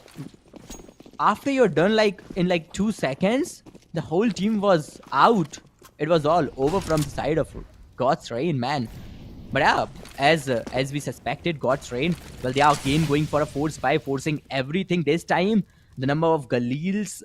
after you're done, like in like 2 seconds, the whole team was out. It was all over from the side of God's Rain, man. But yeah, as we suspected, God's Rain, well, they are again going for a force buy, forcing everything this time. The number of Galils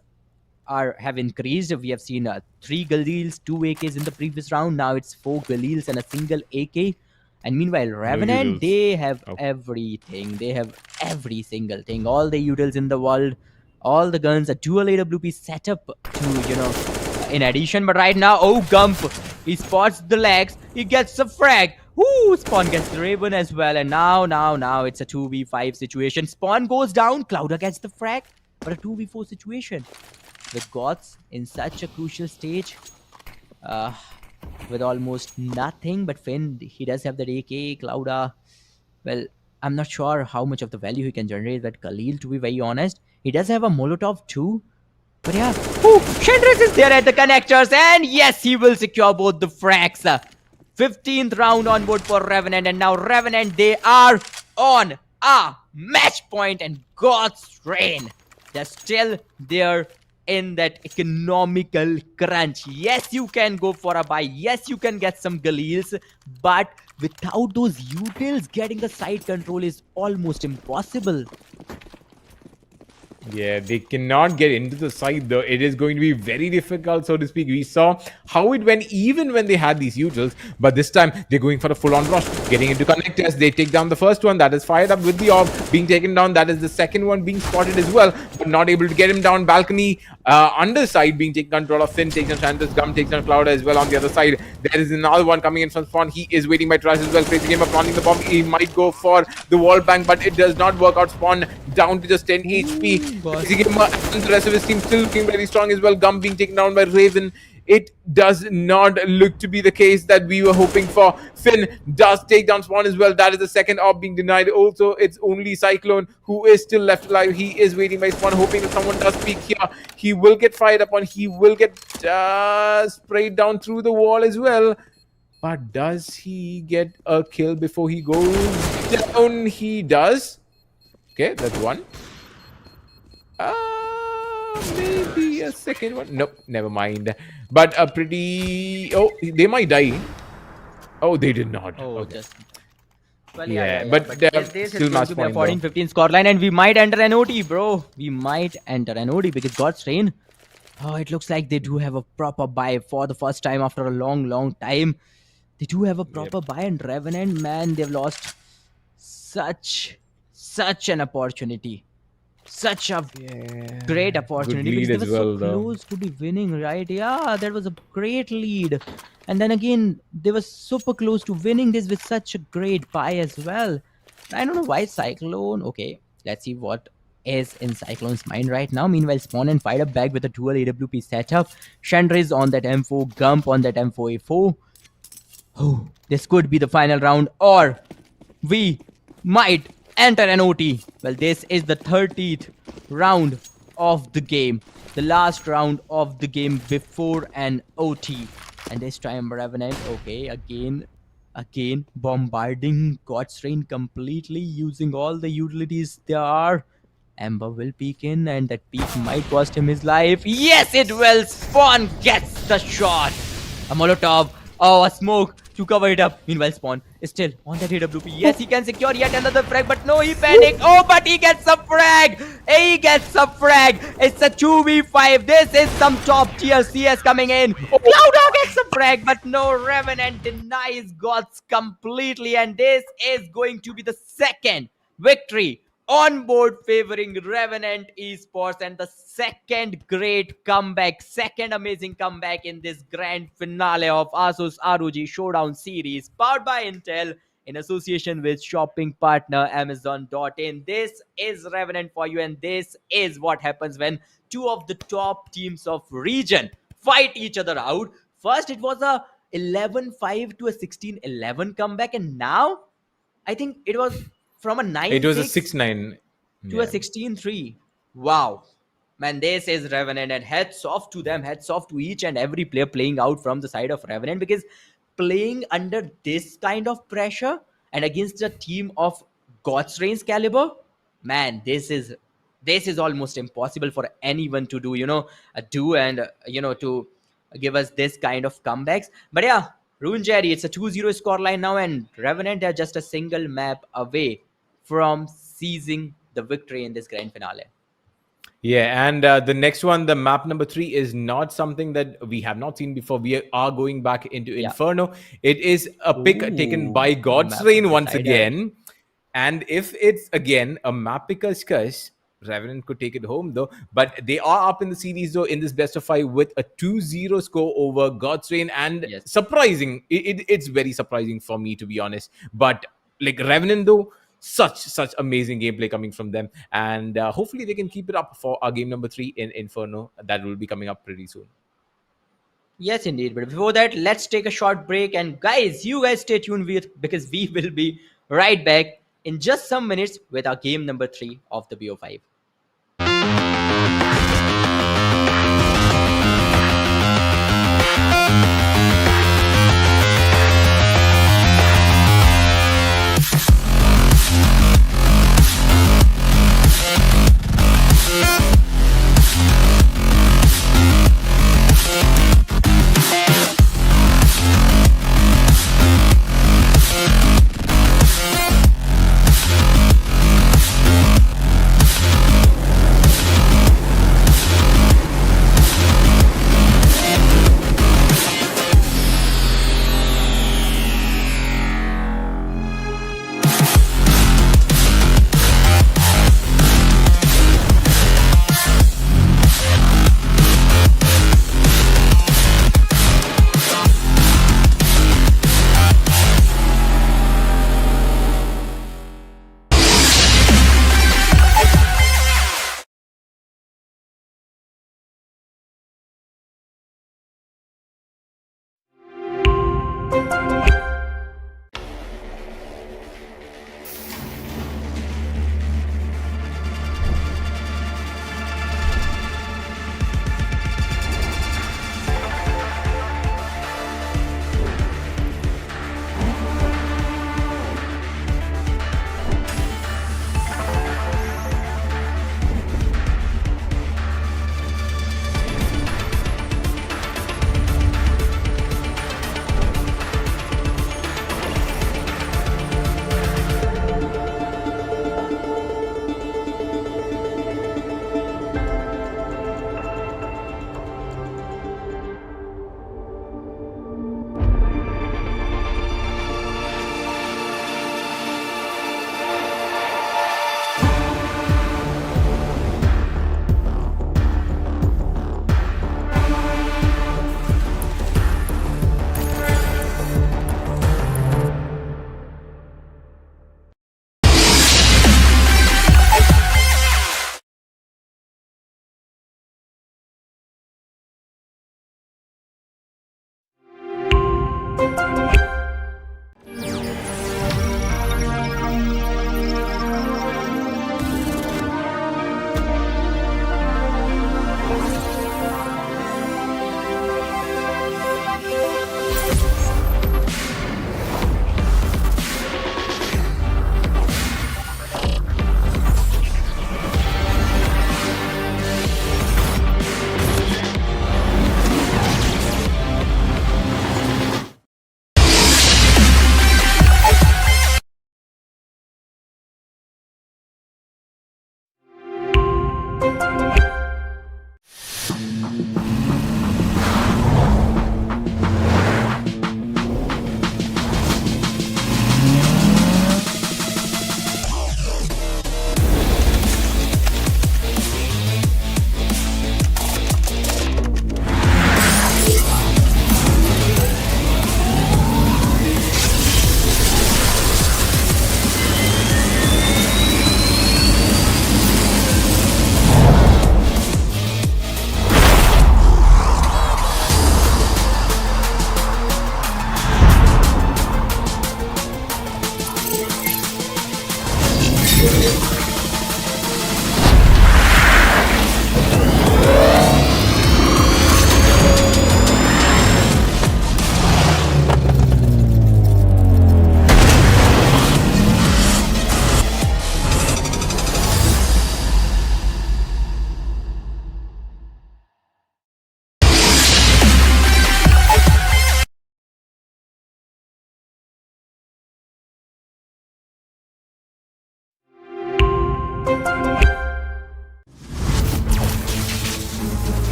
have increased. We have seen 3 Galils, 2 AKs in the previous round. Now it's 4 Galils and a single AK. And meanwhile, Revenant, utils. they have Oh. everything. They have every single thing. All the utils in the world, all the guns, a dual AWP setup to, in addition. But right now, oh, Gump, he spots the legs. He gets the frag. Ooh, Spawn gets the Raven as well. And now it's a 2v5 situation. Spawn goes down. Clouda gets the frag. But a 2v4 situation. With Gods in such a crucial stage. With almost nothing, but Finn, he does have that AK. Clouda, well, I'm not sure how much of the value he can generate with Khalil, to be very honest. He does have a Molotov too, but yeah. Ooh, Shendrix is there at the connectors, and yes, he will secure both the frags. 15th round on board for Revenant, and now Revenant, they are on a match point, and God's Rain, they're still there in that economical crunch. Yes, you can go for a buy. Yes, you can get some Galils, but without those utils, getting the side control is almost impossible. Yeah, they cannot get into the side though. It is going to be very difficult, so to speak. We saw how it went even when they had these utils, but this time they're going for a full-on rush, getting into connectors. They take down the first one that is fired up with the orb being taken down. That is the second one being spotted as well, but not able to get him down. Balcony underside being taken control of. Finn takes on Chantis, Gum takes on Clouda as well on the other side. There is another one coming in from Spawn. He is waiting by Trash as well, placing him up, planting the bomb. He might go for the wall bang, but it does not work out. Spawn down to just 10 HP. And the rest of his team still looking very strong as well. Gum being taken down by Raven. It does not look to be the case that we were hoping for. Finn does take down Spawn as well. That is the second op being denied. Also, it's only Cyclone who is still left alive. He is waiting by Spawn, hoping that someone does peek here. He will get fired upon. He will get sprayed down through the wall as well. But does he get a kill before he goes down? He does. Okay, that's one. Maybe a second one. Nope, never mind. But a pretty... Oh, they might die. Oh, they did not. Oh, okay. just... Well, Yeah, yeah. but But they're this still is going match to be a point, though. 14-15 scoreline, and we might enter an OT, bro. We might enter an OT because God's Rain, Oh, it looks like they do have a proper buy for the first time after a long, long time. They do have a Yep. proper buy, and Revenant, man, they've lost such an opportunity. Such a great Yeah. Good opportunity because lead they as were so well, though. close to be winning, right? Yeah, that was a great lead. And then again, they were super close to winning this with such a great buy as well. I don't know why Cyclone. Okay, let's see what is in Cyclone's mind right now. Meanwhile, Spawn and Fight up back with a dual AWP setup. Chandra is on that M4, Gump on that M4A4. Oh, this could be the final round, or we might enter an OT. Well, this is the 30th round of the game, the last round of the game before an OT. And this time, Revenant, okay, again, bombarding God's Rain completely, using all the utilities there are. Ember will peek in, and that peek might cost him his life. Yes, it will. Spawn gets the shot. A Molotov. Oh, a smoke to cover it up. Meanwhile, Spawn is still on that AWP. Yes, he can secure yet another frag, but no, he panicked. Oh, but he gets a frag. He gets a frag. It's a 2v5. This is some top tier CS coming in. Cloud gets a frag, but no, Revenant denies Gods completely. And this is going to be the second victory on board favoring Revenant Esports, and the second great comeback, second amazing comeback in this grand finale of ASUS ROG Showdown series, powered by Intel in association with shopping partner Amazon.in. This is Revenant for you, and this is what happens when two of the top teams of region fight each other out. First, it was a 11-5 to a 16-11 comeback, and now I think it was from a It was a 9-6 6-9. to a Yeah. 16-3. Wow. Man, this is Revenant, and heads off to them, heads off to each and every player playing out from the side of Revenant, because playing under this kind of pressure and against a team of God's Reigns caliber, man, this is almost impossible for anyone to do, do and to give us this kind of comebacks. But yeah, Rune Jerry, it's a 2-0 scoreline now, and Revenant are just a single map away from seizing the victory in this grand finale. Yeah, and the next one, the map number 3, is not something that we have not seen before. We are going back into Yeah. Inferno. It is a pick taken Ooh, by a God's map Reign of once deciders. again. And if it's again a map picker's curse, Revenant could take it home though. But they are up in the series though in this best of 5 with a 2-0 score over God's Reign. And Yes. surprising, it's very surprising for me, to be honest. But like Revenant though, such amazing gameplay coming from them, and hopefully they can keep it up for our game number 3 in Inferno that will be coming up pretty soon. Yes, indeed. But before that, let's take a short break. And guys, you guys stay tuned because we will be right back in just some minutes with our game number 3 of the BO5.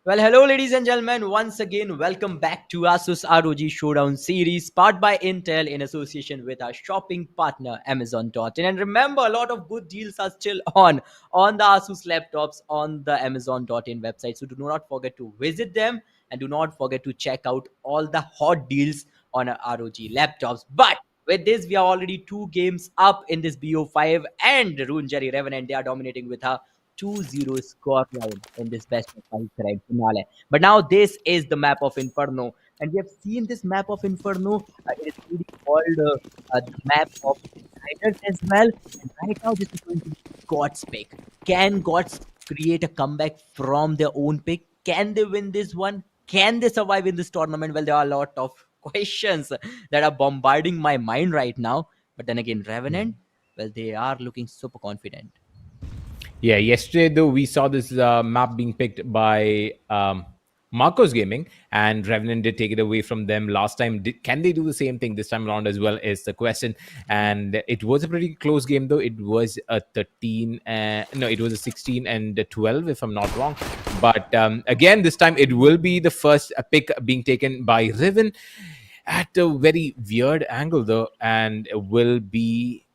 Well, hello, ladies and gentlemen. Once again, welcome back to ASUS ROG Showdown series, powered by Intel in association with our shopping partner Amazon.in. And remember, a lot of good deals are still on the ASUS laptops on the Amazon.in website. So do not forget to visit them and do not forget to check out all the hot deals on our ROG laptops. But with this, we are already 2 games up in this BO5, and Rune Jerry Revenant, they are dominating with her 2-0 score line in this best of five grand finale. But now this is the map of Inferno, and we have seen this map of Inferno. It is really called the map of Insiders as well. And right now, this is going to be God's pick. Can Gods create a comeback from their own pick? Can they win this one? Can they survive in this tournament? Well, there are a lot of questions that are bombarding my mind right now. But then again, Revenant, well, they are looking super confident. Yeah, yesterday though we saw this map being picked by Marcos Gaming, and Revenant did take it away from them last time. Can they do the same thing this time around as well? Is the question. And it was a pretty close game though. It was a 13, no, it was a 16 and a 12 if I'm not wrong. But again, this time it will be the first pick being taken by Riven at a very weird angle though, and will be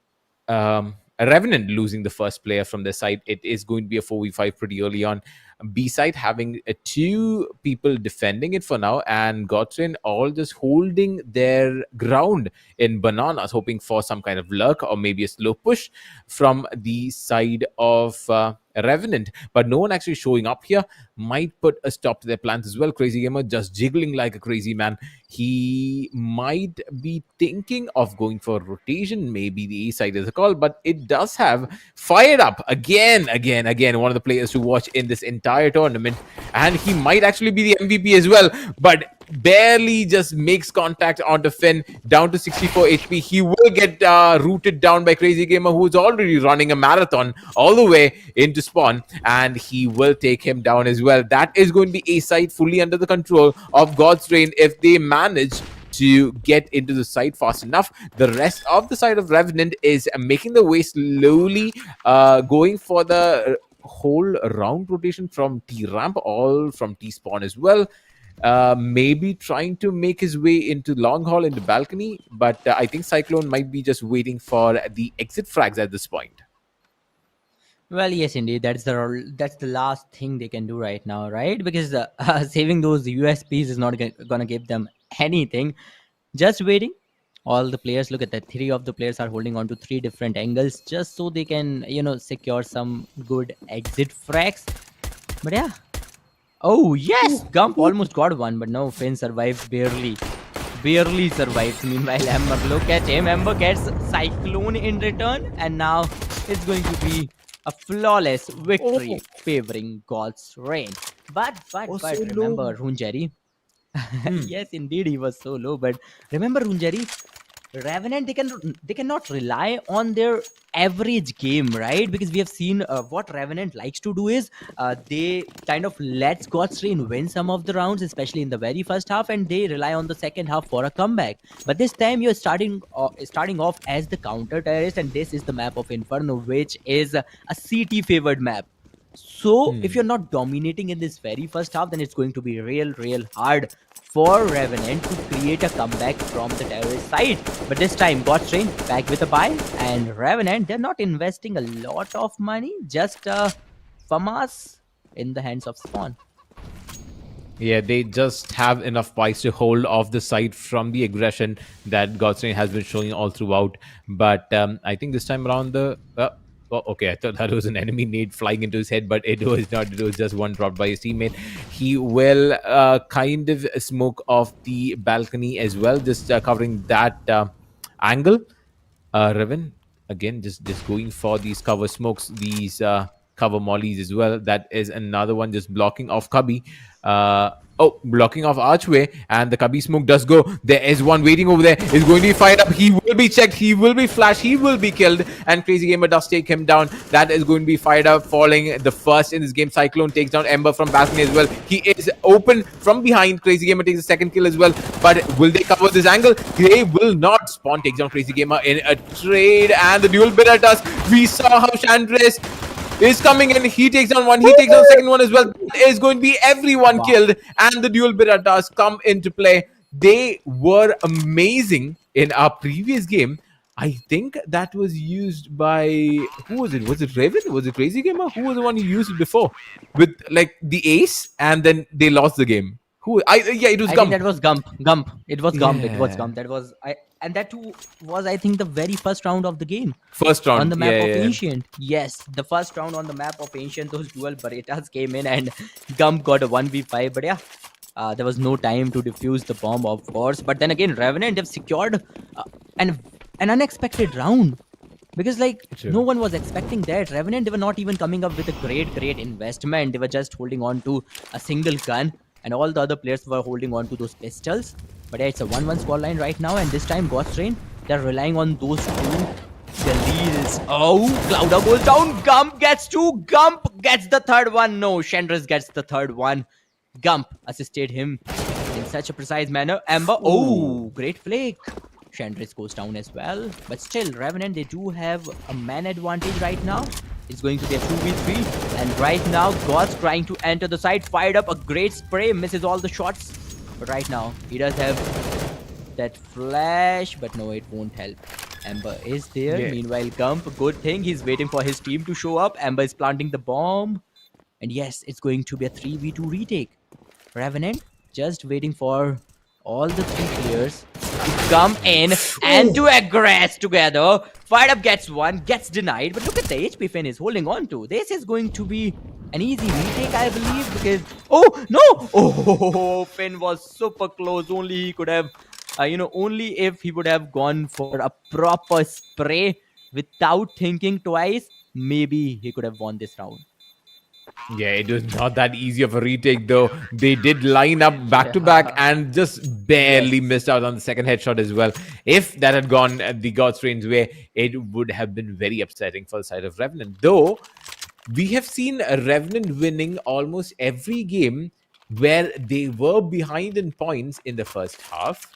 a Revenant losing the first player from their side. It is going to be a 4v5 pretty early on. B side having two people defending it for now, and Gottrin all just holding their ground in bananas, hoping for some kind of luck or maybe a slow push from the side of Revenant. But no one actually showing up here might put a stop to their plans as well. Crazy Gamer just jiggling like a crazy man. He might be thinking of going for rotation. Maybe the A side is a call, but it does have fired up again. One of the players to watch in this entire tournament, and he might actually be the MVP as well, but barely just makes contact onto Finn, down to 64 HP. He will get rooted down by Crazy Gamer, who's already running a marathon all the way into spawn, and he will take him down as well. That is going to be A side fully under the control of God's Reign if they manage to get into the site fast enough. The rest of the side of Revenant is making the way slowly, going for the whole round rotation from T ramp, all from T spawn as well. Maybe trying to make his way into long haul into balcony, but I think Cyclone might be just waiting for the exit frags at this point. Well, yes, indeed. That's the last thing they can do right now, right? Because saving those USPs is not gonna give them anything. Just waiting. All the players, look at that. 3 of the players are holding on to 3 different angles just so they can, secure some good exit frags. But yeah. Oh yes, Gump almost got one, but no, Finn survives barely. Barely survives. Meanwhile, Ember, look at him. Ember gets Cyclone in return, and now it's going to be a flawless victory favoring God's Reign. But remember, Runjeri. Yes, indeed, he was so low. But remember, Runjeri, Revenant, they cannot rely on their average game, right? Because we have seen what Revenant likes to do is they kind of let God's Reign win some of the rounds, especially in the very first half, and they rely on the second half for a comeback. But this time you're starting off as the counter terrorist, and this is the map of Inferno, which is a CT favored map. So if you're not dominating in this very first half, then it's going to be real hard for Revenant to create a comeback from the terrorist side. But this time, God's Reign back with a buy, and Revenant, they're not investing a lot of money, just FAMAS in the hands of Spawn. Yeah, they just have enough buys to hold off the side from the aggression that God's Reign has been showing all throughout. But I think this time around okay, I thought that was an enemy nade flying into his head, but it was not. It was just one dropped by his teammate. He will kind of smoke off the balcony as well, just covering that angle. Riven, again, just going for these cover smokes, these cover mollies as well. That is another one just blocking off Cubby. Blocking off Archway, and the Cubby smoke does go. There is one waiting over there. Is going to be fired up. He will be checked. He will be flashed. He will be killed. And Crazy Gamer does take him down. That is going to be fired up, falling the first in this game. Cyclone takes down Ember from balcony as well. He is open from behind. Crazy Gamer takes the second kill as well. But will they cover this angle? They will not. Spawn takes down Crazy Gamer in a trade, and the dual bidder does. We saw how Chandris is coming in. He takes down one. He takes down second one as well. That is going to be everyone Wow. killed. And the dual Biratas come into play. They were amazing in our previous game. I think that was used by who was it? Was it Raven? Was it Crazy Gamer? Who was the one who used it before with like the ace, and then they lost the game? Who? Yeah, it was I Gump. think that was Gump. Gump. It was Gump. It was Yeah. Gump. That was I. And that too was, I think, the very first round of the game. First round On the map yeah, of yeah. Ancient. Yes, the first round on the map of Ancient, those dual Berettas came in and Gump got a 1v5. But yeah, there was no time to defuse the bomb, of course. But then again, Revenant have secured an unexpected round. Because like True. no one was expecting that. Revenant, they were not even coming up with a great investment. They were just holding on to a single gun, and all the other players were holding on to those pistols. But yeah, it's a 1-1 scoreline right now, and this time Ghost Rain, they're relying on those two. The lead is Clouda goes down. Gump gets two. Gump gets the third one. No, Shandris gets the third one. Gump assisted him in such a precise manner. Amber, great flick. Shandris goes down as well. But still, Revenant, they do have a man advantage right now. It's going to be a 2v3. And right now, God's trying to enter the side. Fired up a great spray. Misses all the shots. But right now, he does have that flash. But no, it won't help. Amber is there. Yeah. Meanwhile, Gump, good thing. He's waiting for his team to show up. Amber is planting the bomb. And yes, it's going to be a 3v2 retake. Revenant just waiting for all the three players to come in and to aggress together. Fired up gets one, gets denied. But look at the HP Finn is holding on to. This is going to be an easy retake, I believe, because... Oh, no! Oh, Finn was super close. Only he could have... only if he would have gone for a proper spray without thinking twice, maybe he could have won this round. Yeah, it was not that easy of a retake though. They did line up back to back and just barely missed out on the second headshot as well. If that had gone the God's Rain's way, it would have been very upsetting for the side of Revenant. Though, we have seen Revenant winning almost every game where they were behind in points in the first half.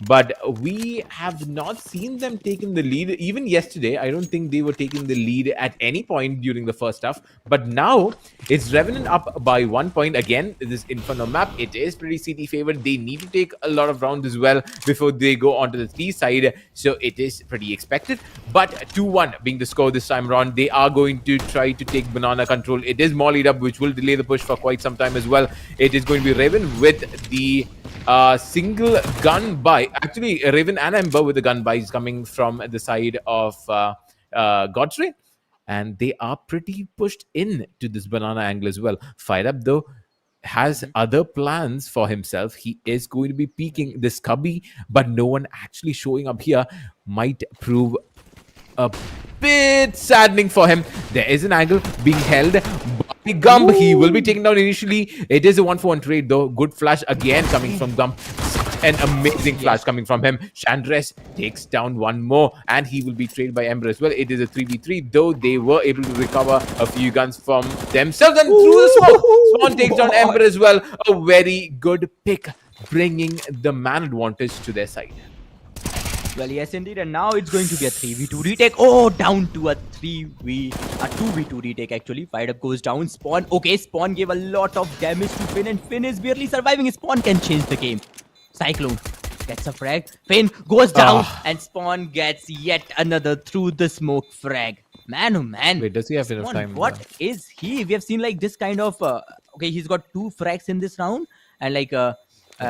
But we have not seen them taking the lead. Even yesterday, I don't think they were taking the lead at any point during the first half. But now, it's Revenant up by 1 point. Again, this Inferno map, it is pretty CT favored. They need to take a lot of rounds as well before they go onto the T side. So it is pretty expected. But 2-1 being the score this time around, they are going to try to take banana control. It is mollied up, which will delay the push for quite some time as well. It is going to be Raven with the single gun buy. Actually, Raven and Ember with the gun buys coming from the side of God's Rain. And they are pretty pushed in to this banana angle as well. Fired Up, though, has other plans for himself. He is going to be peeking this cubby, but no one actually showing up here might prove a bit saddening for him. There is an angle being held by Gump. He will be taken down initially. It is a 1-for-1 trade though. Good flash again coming from Gump. An amazing flash coming from him. Shandris takes down one more and he will be traded by Ember as well. It is a 3v3 though. They were able to recover a few guns from themselves and through the smoke. Spawn takes down Ember as well. A very good pick, bringing the man advantage to their side. Well, yes, indeed. And now it's going to be a 3v2 retake. Oh, down to a 2v2 retake, actually. Fired Up goes down. Spawn. Okay, Spawn gave a lot of damage to Finn, and Finn is barely surviving. Spawn can change the game. Cyclone gets a frag. Finn goes down, and Spawn gets yet another through the smoke frag. Man, oh man. Wait, does he have enough Spawn, time? what is he? We have seen like this kind of... okay, he's got 2 frags in this round, and like...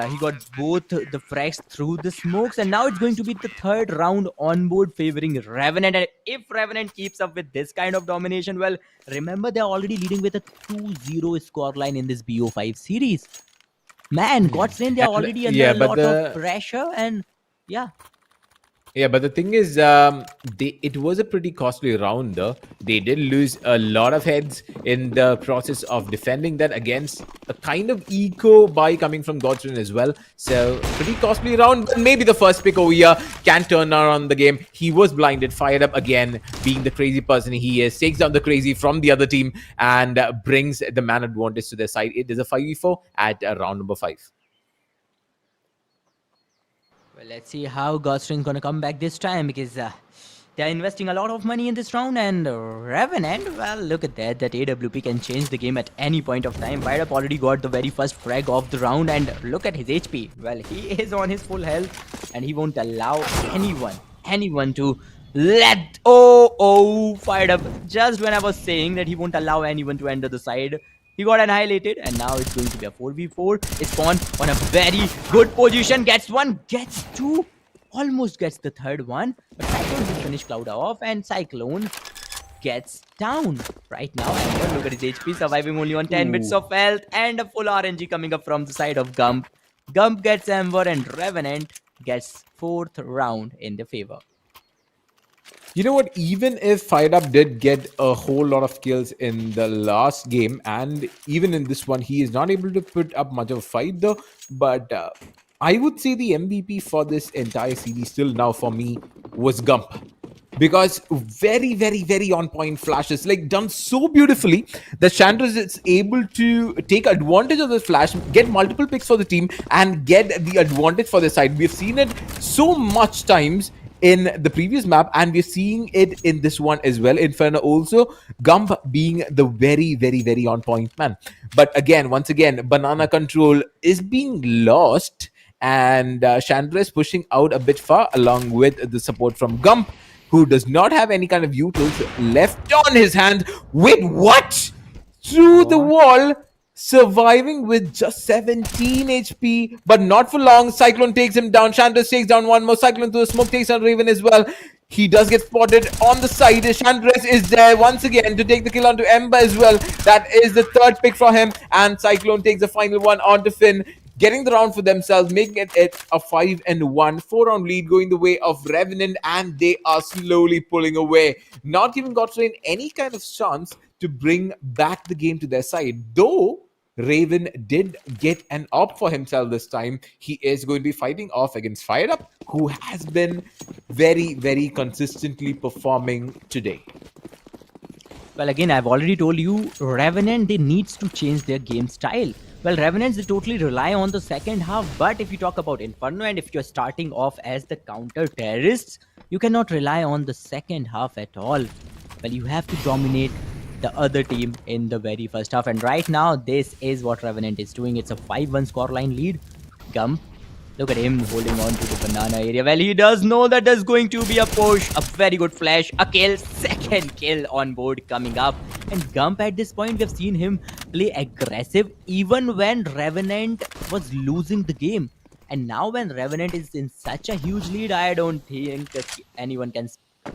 he got both the frags through the smokes, and now it's going to be the third round on board favoring Revenant. And if Revenant keeps up with this kind of domination, well, remember they're already leading with a 2-0 scoreline in this BO5 series. Man, God's Rain, they're already under a lot of pressure, and yeah. Yeah, but the thing is, it was a pretty costly round though. They did lose a lot of heads in the process of defending that against a kind of eco buy coming from Godwin as well. So, pretty costly round. But maybe the first pick over here can turn around the game. He was blinded, Fired Up again, being the crazy person he is. Takes down the crazy from the other team and brings the man advantage to their side. It is a 5v4 at round number 5. Well, let's see how Godstring's gonna come back this time, because they're investing a lot of money in this round, and Revenant, well, look at that. That AWP can change the game at any point of time. Virap already got the very first frag of the round, and look at his HP. Well, he is on his full health, and he won't allow anyone to let. Fired up. Just when I was saying that he won't allow anyone to enter the side, he got annihilated, and now it's going to be a 4v4. Spawn on a very good position. Gets one, gets two, almost gets the third one. But Cyclone will finish Cloud off, and Cyclone gets down right now. And look at his HP, surviving only on 10 bits of health, and a full RNG coming up from the side of Gump. Gump gets Ember, and Revenant gets 4th round in the favor. You know what? Even if Fired Up did get a whole lot of kills in the last game, and even in this one, he is not able to put up much of a fight though. But I would say the MVP for this entire series still now for me was Gump. Because very, very, very on point flashes, like done so beautifully that Chandras is able to take advantage of the flash, get multiple picks for the team, and get the advantage for their side. We've seen it so much times in the previous map, and we're seeing it in this one as well. Inferno also, Gump being the very, very, very on point man. But again, once again, banana control is being lost, and Chandra is pushing out a bit far along with the support from Gump, who does not have any kind of utils left on his hand. Wait, what? Through the wall, surviving with just 17 HP, but not for long. Cyclone takes him down. Chandras takes down one more. Cyclone through the smoke takes down Raven as well. He does get spotted on the side. Chandras is there once again to take the kill onto Ember as well. That is the third pick for him, and Cyclone takes the final one onto Finn, getting the round for themselves, making it a 5-1 4-round lead going the way of Revenant, and they are slowly pulling away. Not giving Godstrain any kind of chance to bring back the game to their side. Though Raven did get an op for himself this time. He is going to be fighting off against Fired Up, who has been very, very consistently performing today. Well, again, I've already told you, Revenant, they needs to change their game style. Well, Revenants, they totally rely on the second half, but if you talk about Inferno, and if you're starting off as the counter-terrorists, you cannot rely on the second half at all. Well, you have to dominate the other team in the very first half, and right now, this is what Revenant is doing. It's a 5-1 scoreline lead. Gump, look at him holding on to the banana area. Well, he does know that there's going to be a push, a very good flash, a kill, second kill on board coming up. And Gump at this point, we've seen him play aggressive even when Revenant was losing the game. And now when Revenant is in such a huge lead, I don't think anyone can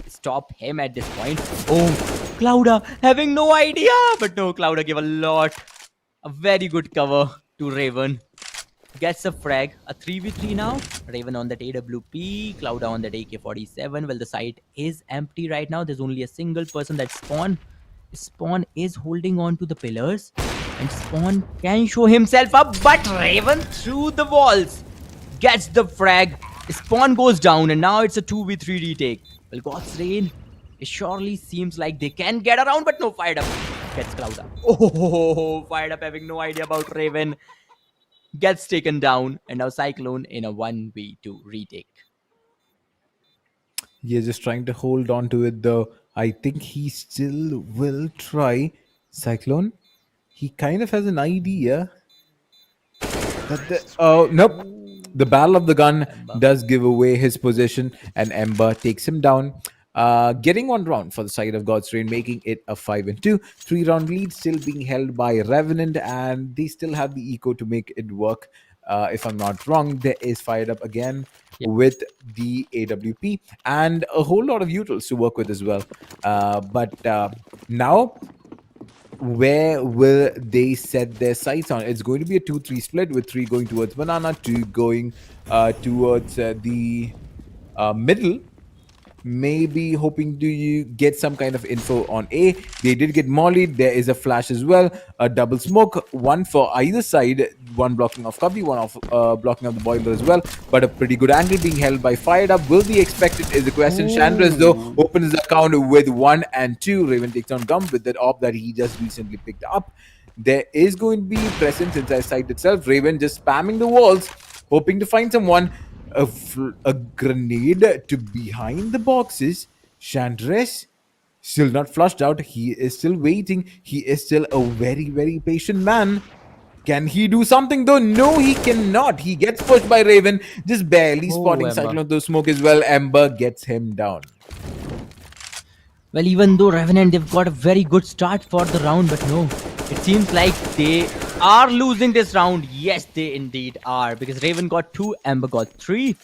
stop him at this point. Oh, Clouda having no idea. But no, Clouda gave a very good cover to Raven. Gets a frag, a 3v3 now. Raven on that AWP, Clouda on that AK-47. Well, the site is empty right now. There's only a single person that's Spawn. Spawn is holding on to the pillars, and Spawn can show himself up, but Raven through the walls gets the frag. Spawn goes down, and now it's a 2v3 retake. Well, God's Rain, it surely seems like they can get around, but no, Fired Up gets Clouda. Oh, Fired Up having no idea about Raven. Gets taken down, and now Cyclone in a 1v2 retake. He is just trying to hold on to it though. I think he still will try. Cyclone, he kind of has an idea that nope. The barrel of the gun does give away his position, and Ember takes him down. Getting one round for the side of God's Rain, making it a 5-2. 3-round lead still being held by Revenant, and they still have the eco to make it work. If I'm not wrong, there is Fired Up again with the AWP and a whole lot of utils to work with as well. But now, where will they set their sights on? It's going to be a 2-3 split, with 3 going towards Banana, 2 going towards the middle. Maybe hoping to get some kind of info on A. They did get mollied. There is a flash as well. A double smoke. One for either side. One blocking off Cubby. One off blocking off the boiler as well. But a pretty good angle being held by Fired Up. Will be expected is the question. Chandras though opens the account with 1 and 2. Raven takes on Gump with that op that he just recently picked up. There is going to be presence inside site itself. Raven just spamming the walls, hoping to find someone. A grenade to behind the boxes Chandres still not flushed out. He is still waiting. He is still a very, very patient man. Can he do something though? No, he cannot. He gets pushed by Raven, just barely Oh, spotting Ember. Cyclone through smoke as well. Ember gets him down. Well, even though Revenant, they've got a very good start for the round, but no, it seems like they are losing this round. Yes, they indeed are, because Raven got 2, Ember got 3,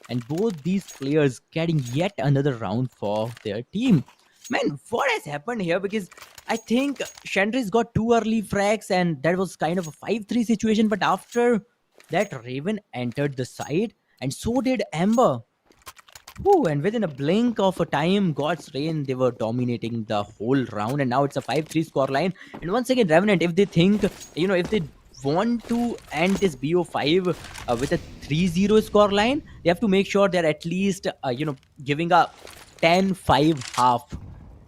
and both these players getting yet another round for their team. Man, what has happened here? Because I think Chandris got 2 early frags, and that was kind of a 5-3 situation, but after that, Raven entered the side, and so did Ember. Whew, and within a blink of a time, God's Reign, they were dominating the whole round, and now it's a 5-3 scoreline. And once again, Revenant, if they think, if they want to end this BO5 with a 3-0 scoreline, they have to make sure they're at least, giving a 10-5 half.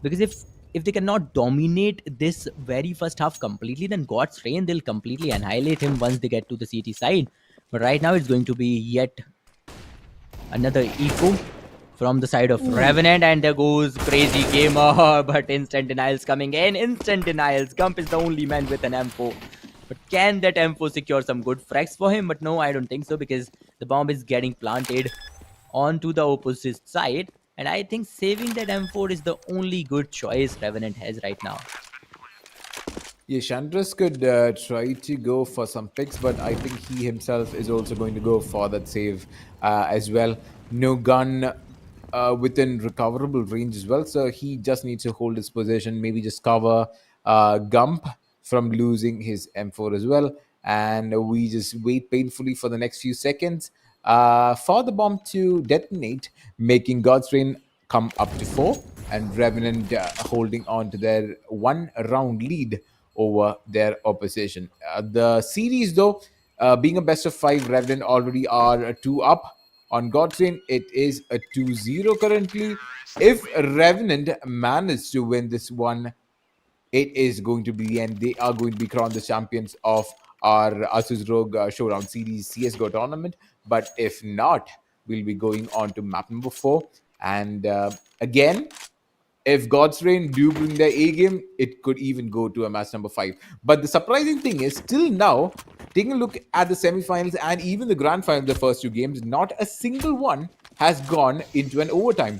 Because if they cannot dominate this very first half completely, then God's Reign, they'll completely annihilate him once they get to the CT side. But right now, it's going to be yet another eco from the side of Revenant, and there goes Crazy Gamer, but instant denials coming in. Instant denials. Gump is the only man with an M4. But can that M4 secure some good frags for him? But no, I don't think so, because the bomb is getting planted onto the opposite side. And I think saving that M4 is the only good choice Revenant has right now. Yeah, Chandras could try to go for some picks, but I think he himself is also going to go for that save as well. No gun within recoverable range as well, so he just needs to hold his position, maybe just cover Gump from losing his M4 as well. And we just wait painfully for the next few seconds for the bomb to detonate, making God's Reign come up to 4, and Revenant holding on to their 1 round lead over their opposition. The series, though, being a best of 5, Revenant already are 2 up. On God's Reign, it is a 2-0 currently. If Revenant manage to win this one, it is going to be the end. They are going to be crowned the champions of our ASUS ROG Showdown Series CSGO tournament. But if not, we'll be going on to map number 4. And again, if God's Reign do bring their A game, it could even go to a match number 5. But the surprising thing is, still now, taking a look at the semifinals and even the grand final, the first 2 games, not a single one has gone into an overtime.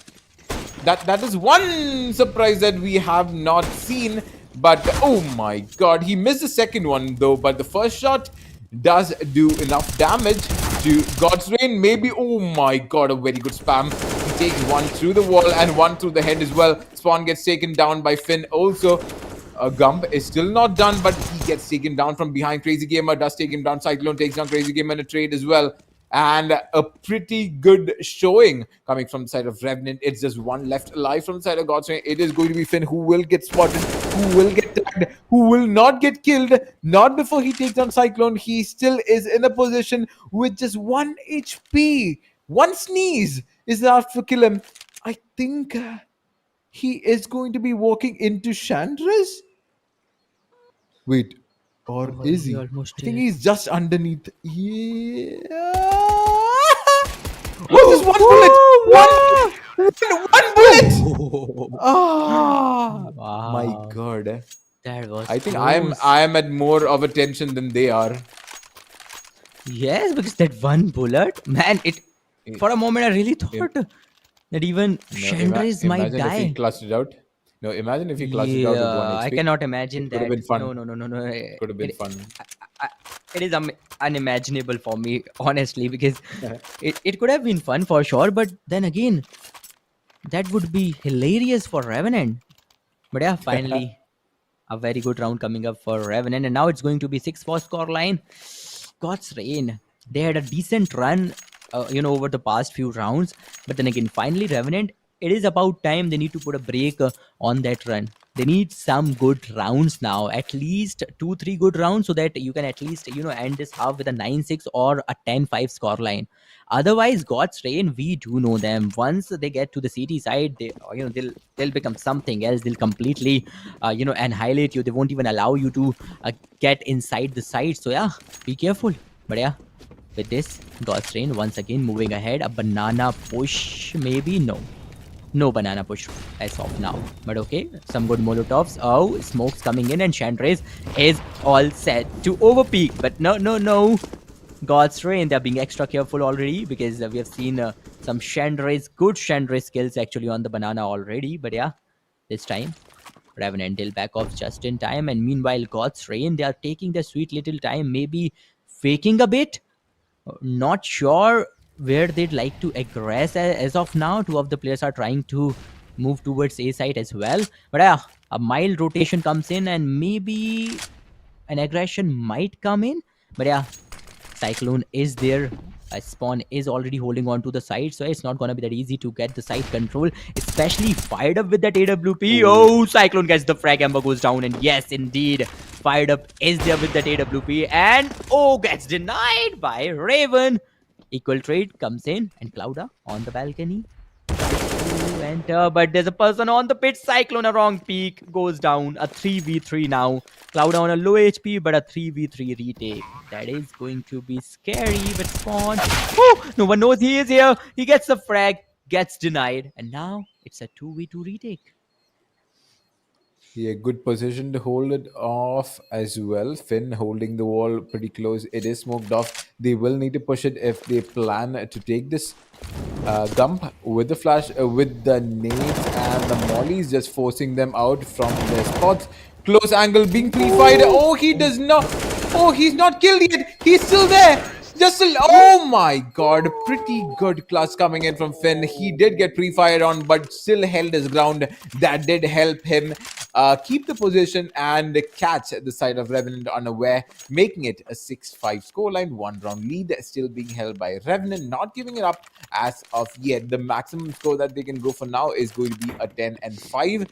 That is one surprise that we have not seen. But oh my god, he missed the second one though. But the first shot does do enough damage to God's Reign. Maybe, oh my god, a very good spam. He takes one through the wall and one through the head as well. Spawn gets taken down by Finn also. Gump is still not done, but he gets taken down from behind. Crazy Gamer does take him down. Cyclone takes down Crazy Gamer in a trade as well. And a pretty good showing coming from the side of Revenant. It's just one left alive from the side of God's Reign. It is going to be Finn who will get spotted, who will get tagged, who will not get killed. Not before he takes down Cyclone. He still is in a position with just 1 HP. One sneeze is enough to kill him. I think he is going to be walking into Chandras. Wait, or Oh, is he he? almost I think did. he's just underneath. Yeah. Oh, just one bullet. One bullet. Ah, Wow. my god. That was I think close. I am at more of a tension than they are. Yes, because that one bullet, man, for a moment I really thought that even Chandris might Imagine if he die. clutched it out. No, imagine if he clutched it out with 1 Yeah, I HP. cannot imagine It could have that. been fun. No. Could have been fun. It is unimaginable for me, honestly, because it could have been fun for sure, but then again, that would be hilarious for Revenant. But yeah, finally, a very good round coming up for Revenant, and now it's going to be 6-4 scoreline. God's Reign. They had a decent run, over the past few rounds, but then again, finally, Revenant. It is about time they need to put a break on that run. They need some good rounds now, at least 2-3 good rounds, so that you can at least end this half with a 9-6 or a 10-5 scoreline. Otherwise, God's Reign, we do know them. Once they get to the city side, they'll become something else. They'll completely annihilate you. They won't even allow you to get inside the site. So yeah, be careful. But yeah, with this, God's Reign once again moving ahead. A banana push, maybe? No. No banana push as of now. But okay, some good Molotovs. Oh, smokes coming in and Chandrace is all set to overpeak. But no. God's Rain, they're being extra careful already because we have seen some good Chandrace skills actually on the banana already. But yeah, this time Revenant will back off just in time. And meanwhile, God's Rain, they are taking their sweet little time, maybe faking a bit. Not sure where they'd like to aggress as of now. Two of the players are trying to move towards A side as well. But yeah, a mild rotation comes in and maybe an aggression might come in. But yeah, Cyclone is there. Spawn is already holding on to the side, so it's not gonna be that easy to get the side control, especially fired up with that AWP. Oh, Cyclone gets the frag, Ember goes down, and yes, indeed, fired up is there with that AWP, and oh, gets denied by Raven. Equal trade comes in, and Clouda on the balcony. To enter, but there's a person on the pitch. Cyclone, a wrong peak, goes down. A 3v3 now. Cloud on a low HP, but a 3v3 retake. That is going to be scary, but Spawn. Oh, no one knows he is here. He gets the frag, gets denied, and now it's a 2v2 retake. Yeah, good position to hold it off as well. Finn holding the wall pretty close. It is smoked off. They will need to push it if they plan to take this. Gump with the flash, with the nades and the mollies, just forcing them out from their spots. Close angle being pre-fired. Oh, he does not. Oh, he's not killed yet. He's still there. Just still. Oh my god. Pretty good clutch coming in from Finn. He did get pre-fired on, but still held his ground. That did help him keep the position and catch the side of Revenant unaware, making it a 6-5 scoreline. 1-round lead still being held by Revenant, not giving it up as of yet. The maximum score that they can go for now is going to be a 10-5,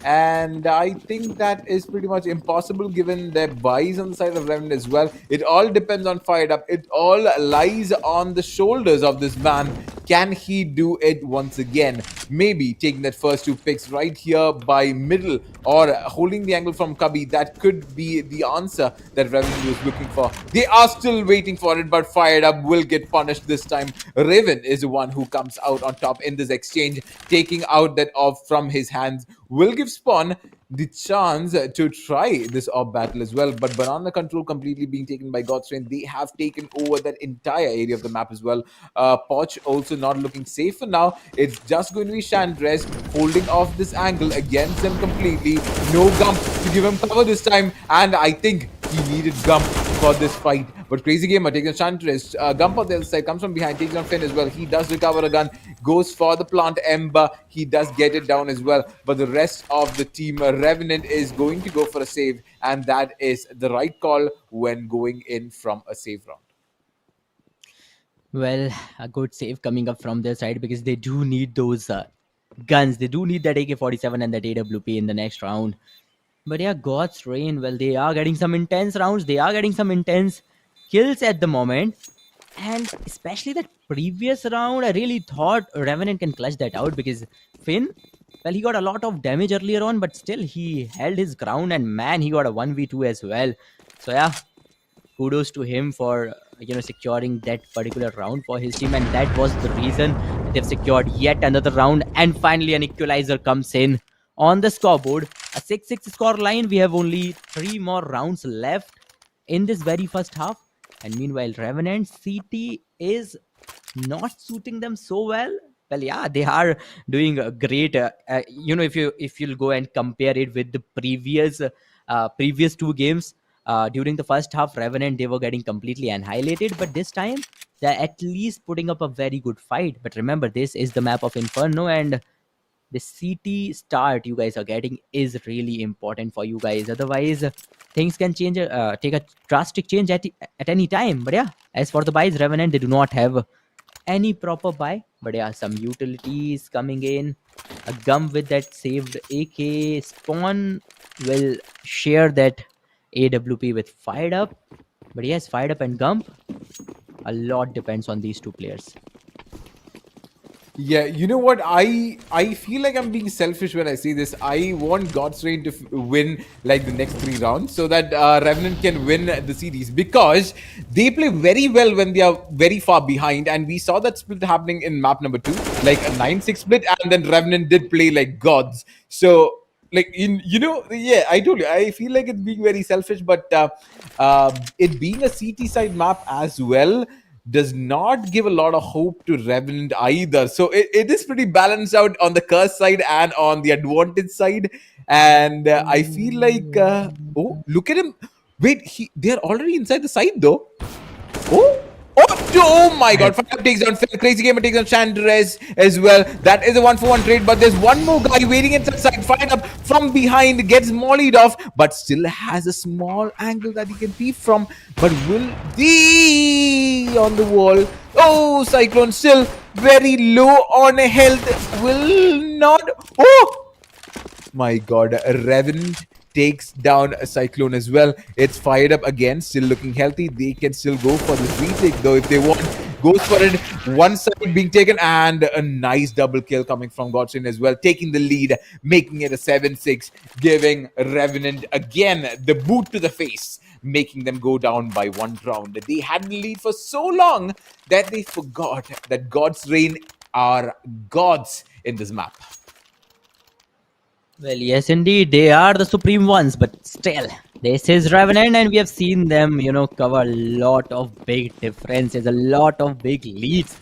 and I think that is pretty much impossible given their buys on the side of Revenant as well. It all depends on Fired Up. It all lies on the shoulders of this man. Can he do it once again? Maybe taking that first 2 picks right here by middle or holding the angle from Cubby. That could be the answer that Revenant was looking for. They are still waiting for it, but Fired Up will get punished this time. Raven is the one who comes out on top in this exchange, taking out that orb from his hands. Will give Spawn the chance to try this orb battle as well, but banana control completely being taken by Godstrain. They have taken over that entire area of the map as well. Poch also not looking safe for now. It's just going to be Chandres holding off this angle against them completely. No Gump to give him cover this time, and I think he needed Gump for this fight. But Crazy Gamer taking a Chantress. Gump on the other side comes from behind, takes on Finn as well. He does recover a gun, goes for the plant Ember. He does get it down as well. But the rest of the team, Revenant, is going to go for a save, and that is the right call when going in from a save round. Well, a good save coming up from their side because they do need those guns. They do need that AK-47 and that AWP in the next round. But yeah, God's Rain, well, they are getting some intense rounds. They are getting some intense kills at the moment. And especially that previous round, I really thought Revenant can clutch that out because Finn, well, he got a lot of damage earlier on, but still he held his ground, and man, he got a 1v2 as well. So yeah, kudos to him for securing that particular round for his team, and that was the reason they've secured yet another round. And finally, an equalizer comes in on the scoreboard. A 6-6 score line. We have only 3 more rounds left in this very first half. And meanwhile, Revenant CT is not suiting them so well. Well, yeah, they are doing a great. If you'll go and compare it with the previous 2 games during the first half, Revenant, they were getting completely annihilated. But this time, they're at least putting up a very good fight. But remember, this is the map of Inferno, and the CT start you guys are getting is really important for you guys. Otherwise, things can change, take a drastic change at any time. But yeah, as for the buys, Revenant, they do not have any proper buy. But yeah, some utilities coming in. A Gum with that saved AK. Spawn will share that AWP with Fired Up. But yes, Fired Up and Gump, a lot depends on these 2 players. Yeah, you know what? I feel like I'm being selfish when I say this. I want God's Reign to win like the next 3 rounds so that Revenant can win the series because they play very well when they are very far behind, and we saw that split happening in map number 2, like a 9-6 split, and then Revenant did play like gods. So like yeah, I told you I feel like it's being very selfish, but it being a CT side map as well does not give a lot of hope to Revenant either. So it is pretty balanced out on the curse side and on the advantage side. And I feel like, oh, look at him. Wait, they're already inside the side though. Oh, oh my God! Fire takes down Phil. Crazy Gamer takes down Chandres as well. That is a 1-for-1 trade, but there's one more guy waiting inside side. Fire up from behind, gets mollied off, but still has a small angle that he can peep from. But will the on the wall? Oh, Cyclone still very low on health. Will not. Oh, my God, Revenant takes down a Cyclone as well. It's fired up again, still looking healthy. They can still go for this retake though if they want. Goes for it. One side being taken, and a nice double kill coming from Godson as well, taking the lead, making it a 7-6, giving Revenant again the boot to the face, making them go down by 1 round. They had the lead for so long that they forgot that God's Reign are gods in this map. Well, yes, indeed, they are the supreme ones, but still, this is Revenant, and we have seen them, cover a lot of big differences, a lot of big leads.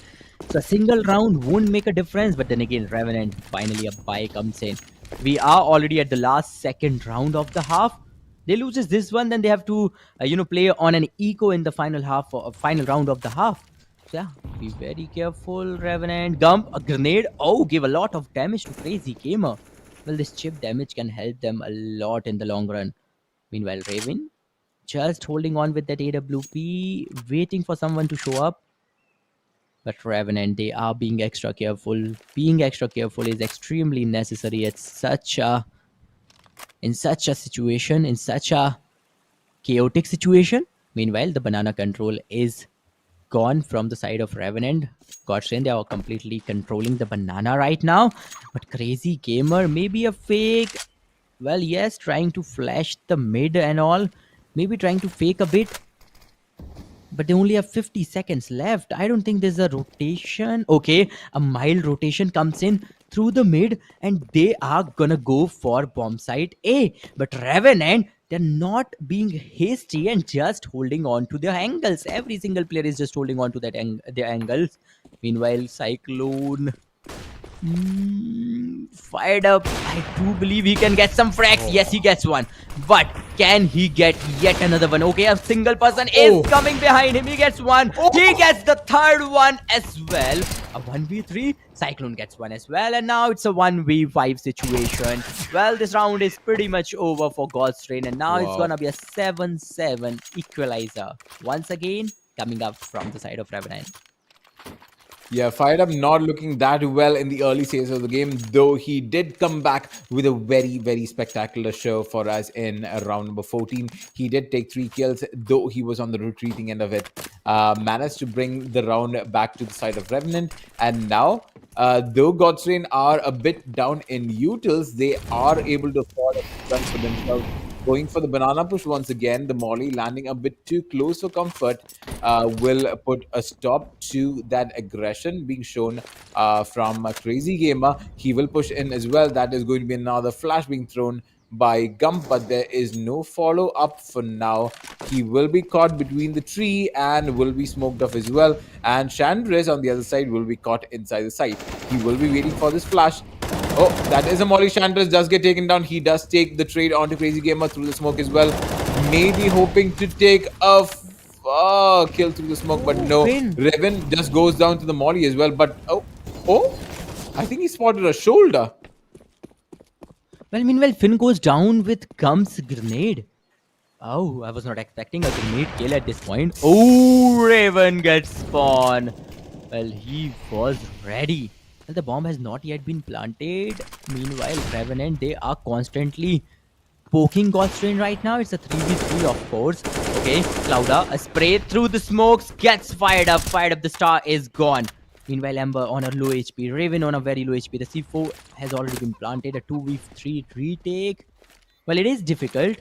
So a single round won't make a difference, but then again, Revenant, finally a buy comes in. We are already at the last second round of the half. They loses this one, then they have to, play on an eco in the final half or final round of the half. So yeah, be very careful, Revenant. Gump, a grenade. Oh, give a lot of damage to Crazy Gamer. Well, this chip damage can help them a lot in the long run. Meanwhile, Raven just holding on with that AWP, waiting for someone to show up. But Revenant, they are being extra careful. Being extra careful is extremely necessary in such a situation, in such a chaotic situation. Meanwhile, the banana control is gone from the side of Revenant. Godsend, they are completely controlling the banana right now. But Crazy Gamer, maybe a fake. Well, yes, trying to flash the mid and all. Maybe trying to fake a bit. But they only have 50 seconds left. I don't think there's a rotation. Okay, a mild rotation comes in through the mid, and they are gonna go for bomb site A. But Revenant, they're not being hasty and just holding on to their angles. Every single player is just holding on to their angles. Meanwhile, Cyclone fired up. I do believe he can get some frags. Yes, he gets one. But can he get yet another one? Okay, a single person is coming behind him. He gets one. He gets the third one as well. A 1v3. Cyclone gets one as well. And now it's a 1v5 situation. Well, this round is pretty much over for God's Reign. And now it's gonna be a 7-7 equalizer. Once again, coming up from the side of Revenant. Yeah, Fired Up not looking that well in the early stages of the game, though he did come back with a very, very spectacular show for us in round number 14. He did take 3 kills, though he was on the retreating end of it. Managed to bring the round back to the side of Revenant. And now, though God's Reign are a bit down in utils, they are able to afford a run for themselves. Going for the banana push once again. The molly landing a bit too close for comfort will put a stop to that aggression being shown from a Crazy Gamer. He will push in as well. That is going to be another flash being thrown by Gump, but there is no follow-up for now. He will be caught between the tree and will be smoked off as well. And Chandres on the other side will be caught inside the site. He will be waiting for this flash. Oh, that is a molly. Chandres does get taken down. He does take the trade onto Crazy Gamer through the smoke as well. Maybe hoping to take a kill through the smoke, but no. Reven just goes down to the molly as well. But I think he spotted a shoulder. Well, meanwhile, Finn goes down with Gump's grenade. Oh, I was not expecting a grenade kill at this point. Oh, Raven gets spawned. Well, he was ready. Well, the bomb has not yet been planted. Meanwhile, Revenant, they are constantly poking God's Reign right now. It's a 3v3, of course. Okay, Clouda, a spray through the smokes, gets fired up. Fired up, the star is gone. Meanwhile, Ember on a low HP, Raven on a very low HP. The C4 has already been planted. A 2v3 retake. Well, it is difficult,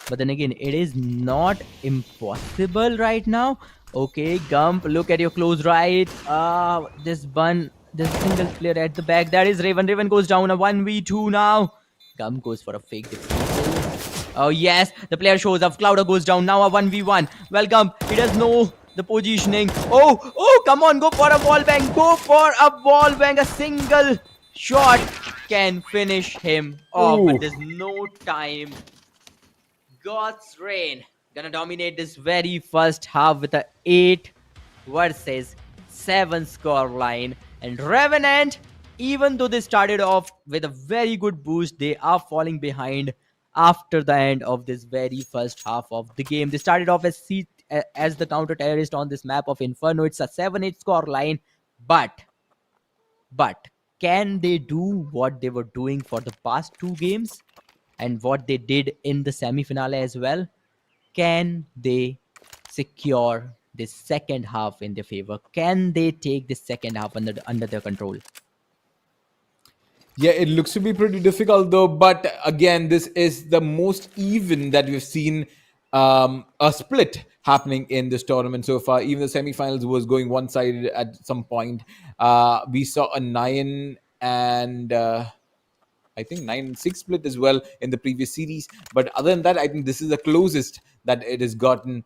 but then again, it is not impossible right now. Okay, Gump, look at your close right. There's a single player at the back. That is Raven. Raven goes down a 1v2 now. Gump goes for a fake defense. Oh, yes, the player shows up. Clouder goes down. Now a 1v1. Well, Gump, he does know the positioning. Oh, come on, go for a wall bang. Go for a wall bang. A single shot can finish him off, but there's no time. God's Reign gonna dominate this very first half with a 8 versus 7 score line. And Revenant, even though they started off with a very good boost, they are falling behind after the end of this very first half of the game. They started off as the counter terrorist on this map of Inferno. It's a 7-8 score line, but can they do what they were doing for the past 2 games and what they did in the semi-finale as well? Can they secure the second half in their favor? Can they take the second half under their control? Yeah, it looks to be pretty difficult though. But again, this is the most even that we've seen a split happening in this tournament so far. Even the semifinals was going one-sided at some point. We saw a 9 and I think 9-6 split as well in the previous series. But other than that, I think this is the closest that it has gotten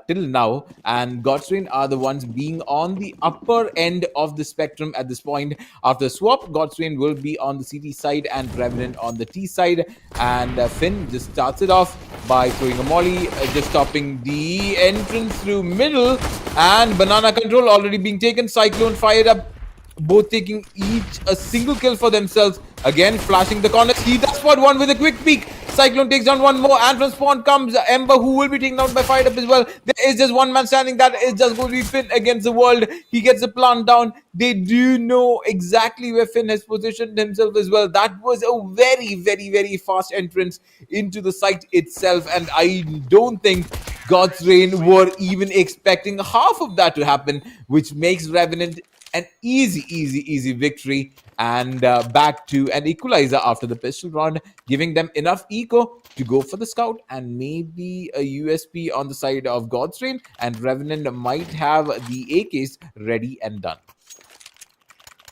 till now. And Godsrain are the ones being on the upper end of the spectrum at this point. After swap, Godsrain will be on the CT side and Revenant on the T side. And Finn just starts it off by throwing a molly, just stopping the entrance through middle. And banana control already being taken. Cyclone fired up, both taking each a single kill for themselves. Again, flashing the corner. He does spot one with a quick peek. Cyclone takes down one more, and from spawn comes Ember, who will be taken down by Fired Up as well. There is just one man standing. That is just going to be Finn against the world. He gets the plant down. They do know exactly where Finn has positioned himself as well. That was a very, very, very fast entrance into the site itself, and I don't think God's Reign were even expecting half of that to happen, which makes Revenant an easy victory, and back to an equalizer after the pistol round, giving them enough eco to go for the scout and maybe a USP on the side of God's Reign, and Revenant might have the AKs ready and done.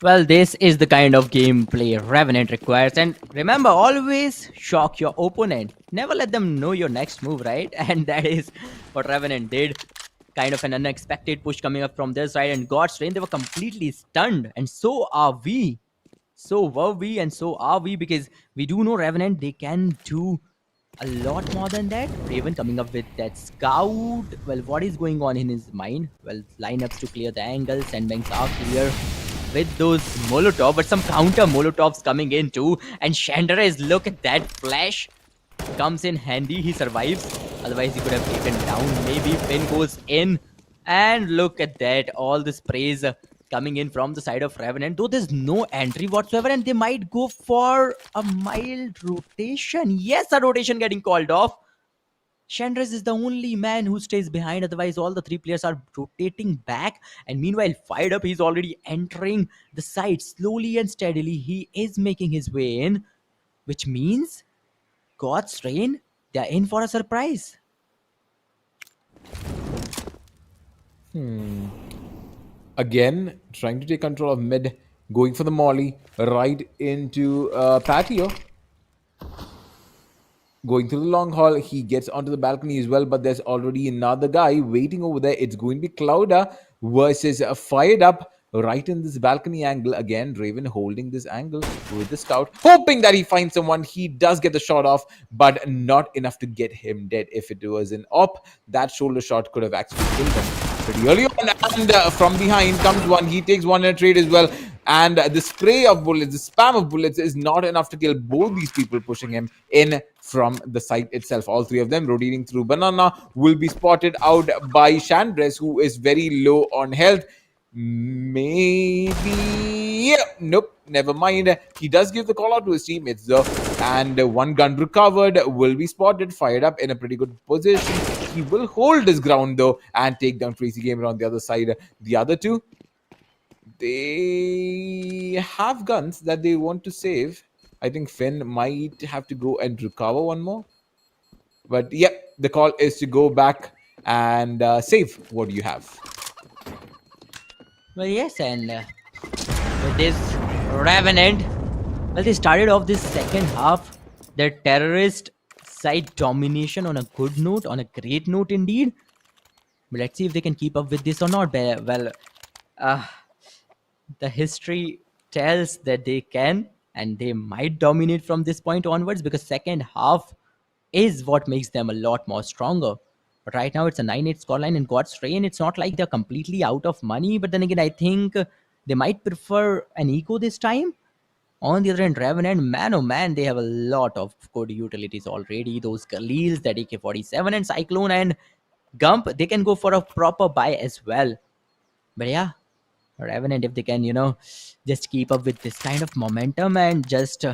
Well, this is the kind of gameplay Revenant requires. And remember, always shock your opponent. Never let them know your next move, right? And that is what Revenant did. Kind of an unexpected push coming up from their side, and God's Reign, they were completely stunned, and so are we. So were we, and so are we, because we do know Revenant, they can do a lot more than that. Raven coming up with that scout. Well, what is going on in his mind? Well, lineups to clear the angles, sandbanks are clear with those Molotov, but some counter Molotovs coming in too. And Chandra, look at that flash. Comes in handy. He survives. Otherwise, he could have taken down. Maybe Finn goes in. And look at that. All the sprays coming in from the side of Revenant. Though there's no entry whatsoever. And they might go for a mild rotation. Yes, a rotation getting called off. Chandras is the only man who stays behind. Otherwise, all the 3 players are rotating back. And meanwhile, Fired Up, he's already entering the site slowly and steadily. He is making his way in. Which means God's Reign, they're in for a surprise. Again, trying to take control of mid, going for the molly, right into patio. Going through the long hall, he gets onto the balcony as well, but there's already another guy waiting over there. It's going to be Clouder versus Fired Up right in this balcony angle. Again, Raven holding this angle with the scout, hoping that he finds someone. He does get the shot off, but not enough to get him dead. If it was an op, that shoulder shot could have actually killed him pretty early on. And from behind comes one. He takes one in a trade as well. And the spray of bullets, the spam of bullets is not enough to kill both these people pushing him in from the site itself. All 3 of them rotating through banana will be spotted out by Chandres, who is very low on health. Maybe... yeah, nope, never mind. He does give the call out to his teammates though. And one gun recovered will be spotted. Fired Up in a pretty good position. He will hold his ground though and take down Crazy Gamer on the other side. The other 2... They have guns that they want to save. I think Finn might have to go and recover one more. But yeah, the call is to go back and save what you have. Well, yes, and with this Revenant, well, they started off this second half, their terrorist side domination on a good note, on a great note indeed. But let's see if they can keep up with this or not. Well, uh, the history tells that they can, and they might dominate from this point onwards, because second half is what makes them a lot more stronger. But right now it's a 9-8 scoreline in God's Train. It's not like they're completely out of money, but then again, I think they might prefer an eco this time. On the other hand, Revenant, man oh man, they have a lot of good utilities already. Those Khalils, that AK-47 and Cyclone and Gump, they can go for a proper buy as well. But yeah, Revenant, if they can, just keep up with this kind of momentum and just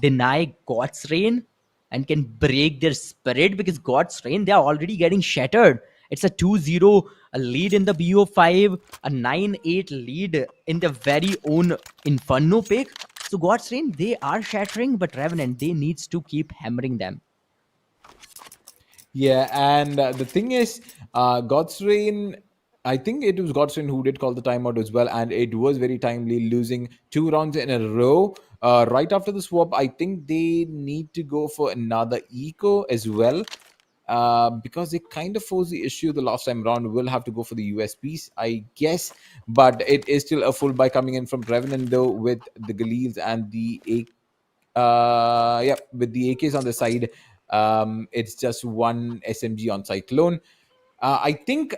deny God's Reign and can break their spirit, because God's Reign, they are already getting shattered. It's a 2-0 lead in the BO5, a 9-8 lead in the very own Inferno pick. So God's Reign, they are shattering, but Revenant, they needs to keep hammering them. Yeah, and the thing is, God's Reign, I think it was God's Reign who did call the timeout as well, and it was very timely, losing 2 rounds in a row. Right after the swap, I think they need to go for another eco as well, because they kind of forced the issue the last time round. Will have to go for the USPs, I guess, but it is still a full buy coming in from Revenant though, with the Galils and the with the AKs on the side. It's just one SMG on Cyclone. I think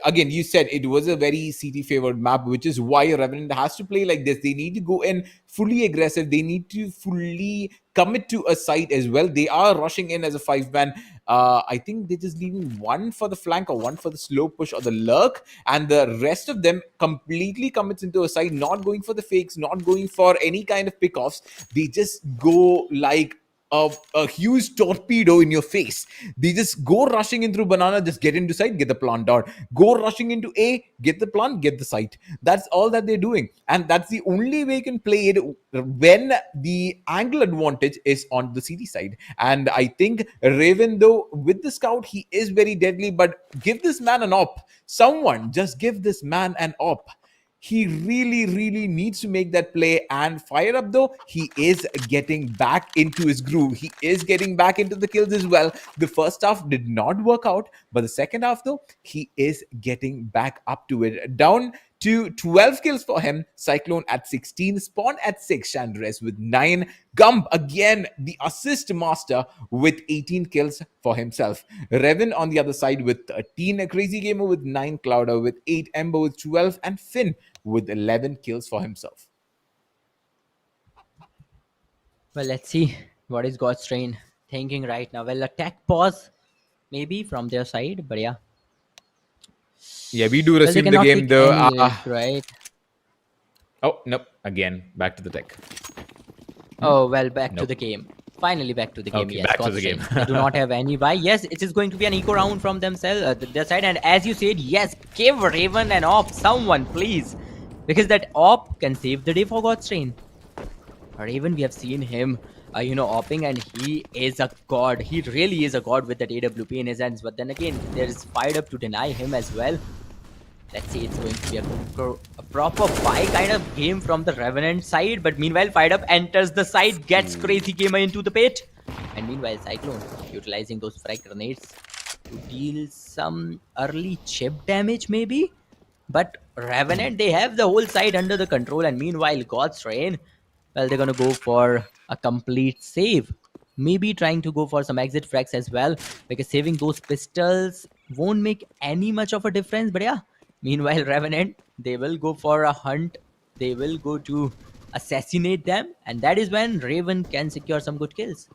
again, you said it was a very CT favored map, which is why Revenant has to play like this. They need to go in fully aggressive. They need to fully commit to a site as well. They are rushing in as a 5-man. I think they're just leaving one for the flank or one for the slow push or the lurk, and the rest of them completely commits into a site, not going for the fakes, not going for any kind of pickoffs. They just go like a huge torpedo in your face. They just go rushing in through banana, just get into site, get the plant down. Go rushing into A, get the plant, get the site. That's all that they're doing. And that's the only way you can play it, when the angle advantage is on the CT side. And I think Raven, though, with the scout, he is very deadly, but give this man an op. Someone just give this man an op. He really needs to make that play and fire up. Though, he is getting back into his groove. He is getting back into the kills as well. The first half did not work out, but the second half, though, he is getting back up to it. Down to 12 kills for him. Cyclone at 16, Spawn at 6, Chandres with 9, Gump again the assist master with 18 kills for himself. Revan on the other side with 13, a Crazy Gamer with 9, Clouder with 8, Ember with 12, and Finn with 11 kills for himself. Well, let's see what is God's Train thinking right now. Well, attack pause maybe from their side, but yeah. Yeah, we do Well, they resume the cannot game take though. any risk, right? Oh, nope. Again, back to the tech. Oh, well, back to Nope. the game. Finally back to the game. Okay, Yes, back to God's the Train. game. They do not have any buy. Yes, it is going to be an eco round from themselves, their side. And as you said, yes, give Raven an op. Someone, please. Because that op can save the day for God's Train. Raven, we have seen him, opping, and he is a god. He really is a god with that AWP in his hands. But then again, there is fired up to deny him as well. Let's see, it's going to be a proper buy kind of game from the Revenant side. But meanwhile, fired up enters the side, gets Crazy Gamer into the pit. And meanwhile, Cyclone utilizing those frag grenades to deal some early chip damage maybe. But Revenant, they have the whole side under the control. And meanwhile, God's Reign, well, they're going to go for a complete save. Maybe trying to go for some exit frags as well, because saving those pistols won't make any much of a difference. But yeah, meanwhile, Revenant, they will go for a hunt. They will go to assassinate them. And that is when Raven can secure some good kills.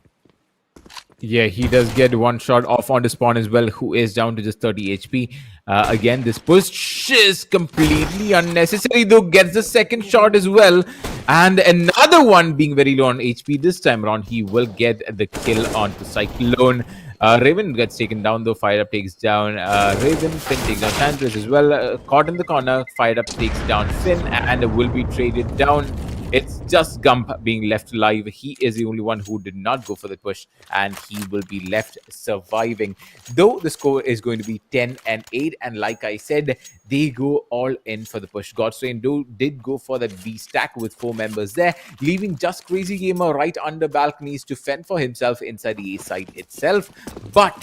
Yeah, he does get one shot off onto Spawn as well, who is down to just 30 HP. Again, this push is completely unnecessary, though gets the second shot as well. And another one being very low on HP. This time around, he will get the kill onto Cyclone. Raven gets taken down though. Fired Up takes down Raven. Finn takes down Chandras as well. Caught in the corner. Fired Up takes down Finn and will be traded down. It's just Gump being left alive. He is the only one who did not go for the push, and he will be left surviving. Though the score is going to be 10-8, and like I said, they go all in for the push. Godstrain did go for that B stack with 4 members there, leaving just Crazy Gamer right under balconies to fend for himself inside the A side itself. But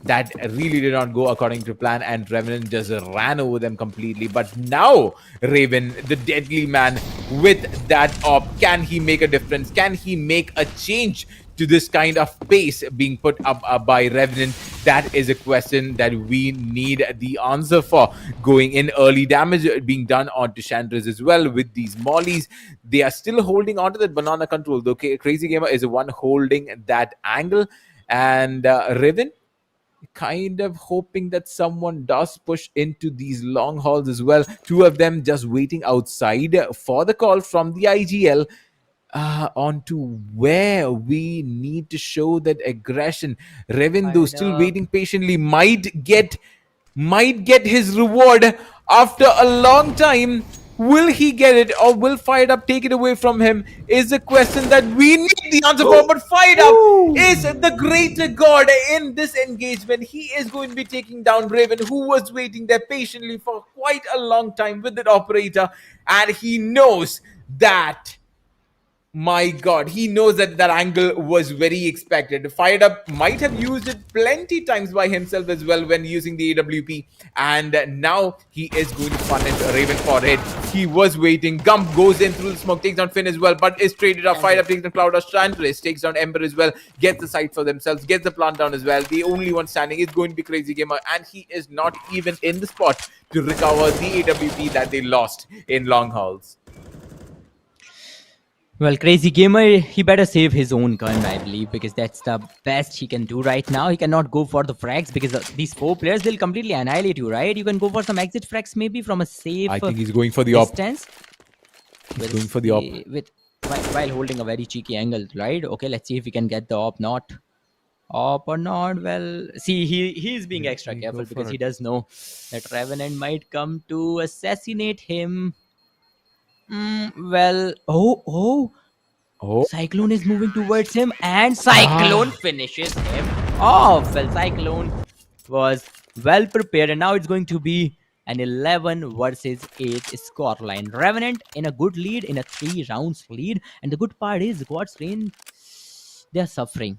that really did not go according to plan, and Revenant just ran over them completely. But now, Raven, the deadly man, with that op, can he make a difference? Can he make a change to this kind of pace being put up by Revenant? That is a question that we need the answer for. Going in, early damage being done onto Chandras as well with these mollies. They are still holding onto that banana control, though. Crazy Gamer is the one holding that angle, and Raven kind of hoping that someone does push into these long hauls as well. 2 of them just waiting outside for the call from the IGL onto where we need to show that aggression. Revan, though, still waiting patiently, might get his reward after a long time. Will he get it, or will Fired Up take it away from him? Is a question that we need the answer for. But Fired Up is the greater god in this engagement. He is going to be taking down Raven, who was waiting there patiently for quite a long time with that operator, and he knows that. My God, he knows that that angle was very expected. Fired Up might have used it plenty times by himself as well when using the AWP, and now he is going to punish Raven for it. He was waiting. Gump goes in through the smoke, takes down Finn as well, but is traded up. Fired Up takes down Cloud, Chandras takes down Ember as well, gets the site for themselves, gets the plant down as well. The only one standing is going to be Crazy Gamer, and he is not even in the spot to recover the AWP that they lost in long hauls. Well, Crazy Gamer, he better save his own gun, I believe, because that's the best he can do right now. He cannot go for the frags because these 4 players, they'll completely annihilate you, right? You can go for some exit frags maybe from a safe I think he's going for the op. distance. He's going for the op. While holding a very cheeky angle, right? Okay, let's see if we can get the op. Not op or not. Well, see, he's being extra careful because he does know that Revenant might come to assassinate him. Well, oh, Cyclone is moving towards him, and Cyclone finishes him off. Well, Cyclone was well prepared, and now it's going to be an 11 versus 8 scoreline. Revenant in a good lead, in a 3 rounds lead, and the good part is God's Reign, they're suffering.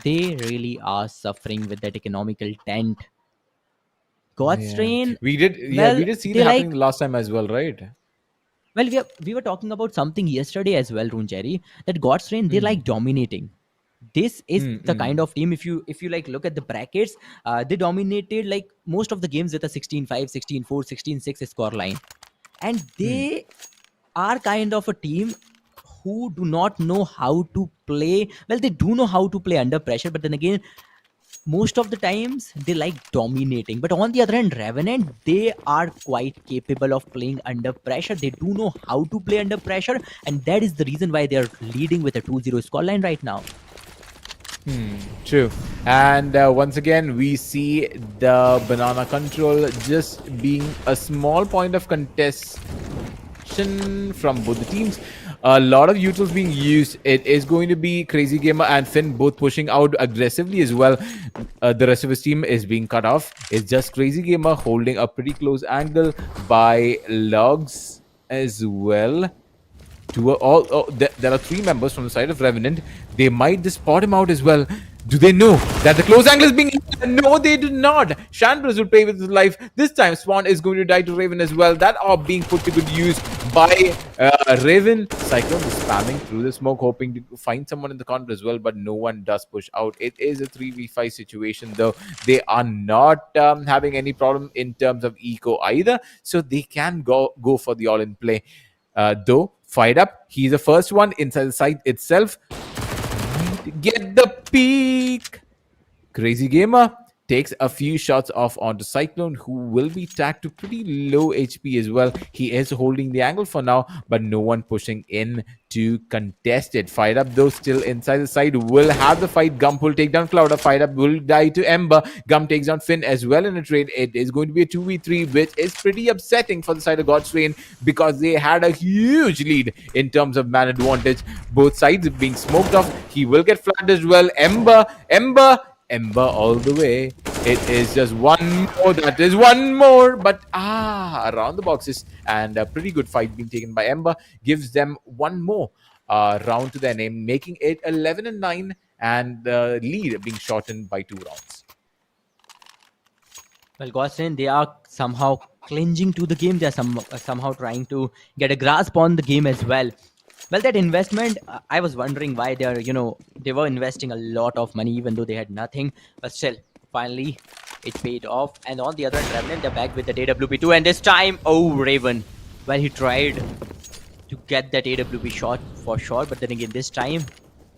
They really are suffering with that economical tent. God's Reign. We did see that happening last time as well, right? Well, we were talking about something yesterday as well, Runcherry, that God's Reign, they like dominating. This is the kind of team, if you like look at the brackets, they dominated like most of the games with a 16-5, 16-4, 16-6 score line. And they are kind of a team who do not know how to play. Well, they do know how to play under pressure, but then again, most of the times they like dominating. But on the other hand, Revenant, they are quite capable of playing under pressure. They do know how to play under pressure, and that is the reason why they're leading with a 2-0 scoreline right now. True. And once again, we see the banana control just being a small point of contention from both the teams. A lot of utils being used. It is going to be Crazy Gamer and Finn both pushing out aggressively as well. The rest of his team is being cut off. It's just Crazy Gamer holding a pretty close angle by Logs as well. There are 3 members from the side of Revenant. They might just spot him out as well. Do they know that the close angle is being... No, they do not. Chandras will play with his life. This time, Swan is going to die to Raven as well. That orb being put to good use by Raven. Cyclone is spamming through the smoke, hoping to find someone in the corner as well, but no one does push out. It is a 3v5 situation, though. They are not having any problem in terms of eco either, so they can go for the all-in play. Though, Fired Up, he's the first one inside the site itself. Get the peak. Crazy Gamer takes a few shots off onto Cyclone, who will be tagged to pretty low HP as well. He is holding the angle for now, but no one pushing in to contest it. Fired Up, though, still inside the side, will have the fight. Gump will take down Clouder. Fired Up will die to Ember. Gump takes down Finn as well in a trade. It is going to be a 2v3, which is pretty upsetting for the side of God's Reign because they had a huge lead in terms of man advantage. Both sides being smoked off. He will get flagged as well. Ember all the way. It is just one more. That is one more. But around the boxes. And a pretty good fight being taken by Ember gives them one more round to their name, making it 11-9, and the lead being shortened by 2 rounds. Well, Goshen, they are somehow clinging to the game. They are somehow trying to get a grasp on the game as well. Well, that investment, I was wondering why they are, they were investing a lot of money even though they had nothing. But still, finally, it paid off. And on the other hand, Revenant, they're back with the AWP2. And this time, Raven. Well, he tried to get that AWP shot for sure. But then again, this time,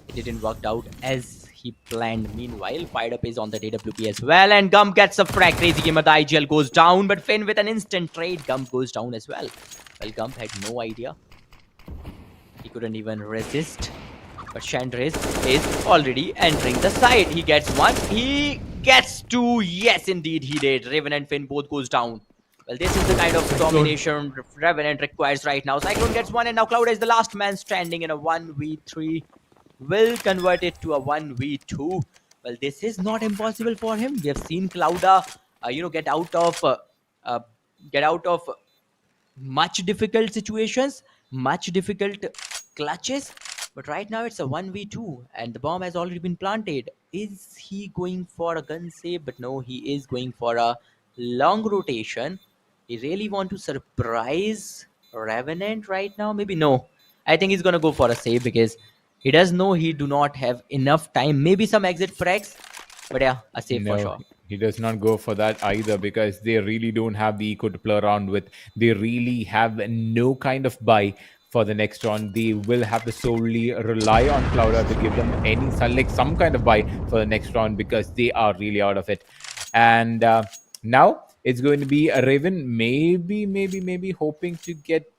it didn't work out as he planned. Meanwhile, Fired Up is on the AWP as well. And Gump gets a frag. Crazy Gamer, the IGL goes down. But Finn with an instant trade, Gump goes down as well. Well, Gump had no idea. He couldn't even resist. But Chandris is already entering the side. He gets one. He gets two. Yes, indeed, he did. Raven and Finn both goes down. Well, this is the kind of domination Revenant requires right now. Cyclone gets one, and now Cloud is the last man standing in a 1v3. Will convert it to a 1v2. Well, this is not impossible for him. We have seen Clouda, get out of much difficult situations, much difficult clutches. But right now it's a 1v2 and the bomb has already been planted. Is he going for a gun save? But no, he is going for a long rotation. He really want to surprise Revenant right now? Maybe no. I think he's gonna go for a save because he does know he do not have enough time. Maybe some exit frags. But yeah, a save for sure. He does not go for that either because they really don't have the eco to play around with. They really have no kind of buy for the next round. They will have to solely rely on Clouder to give them some kind of buy for the next round because they are really out of it. And now it's going to be a Raven, maybe hoping to get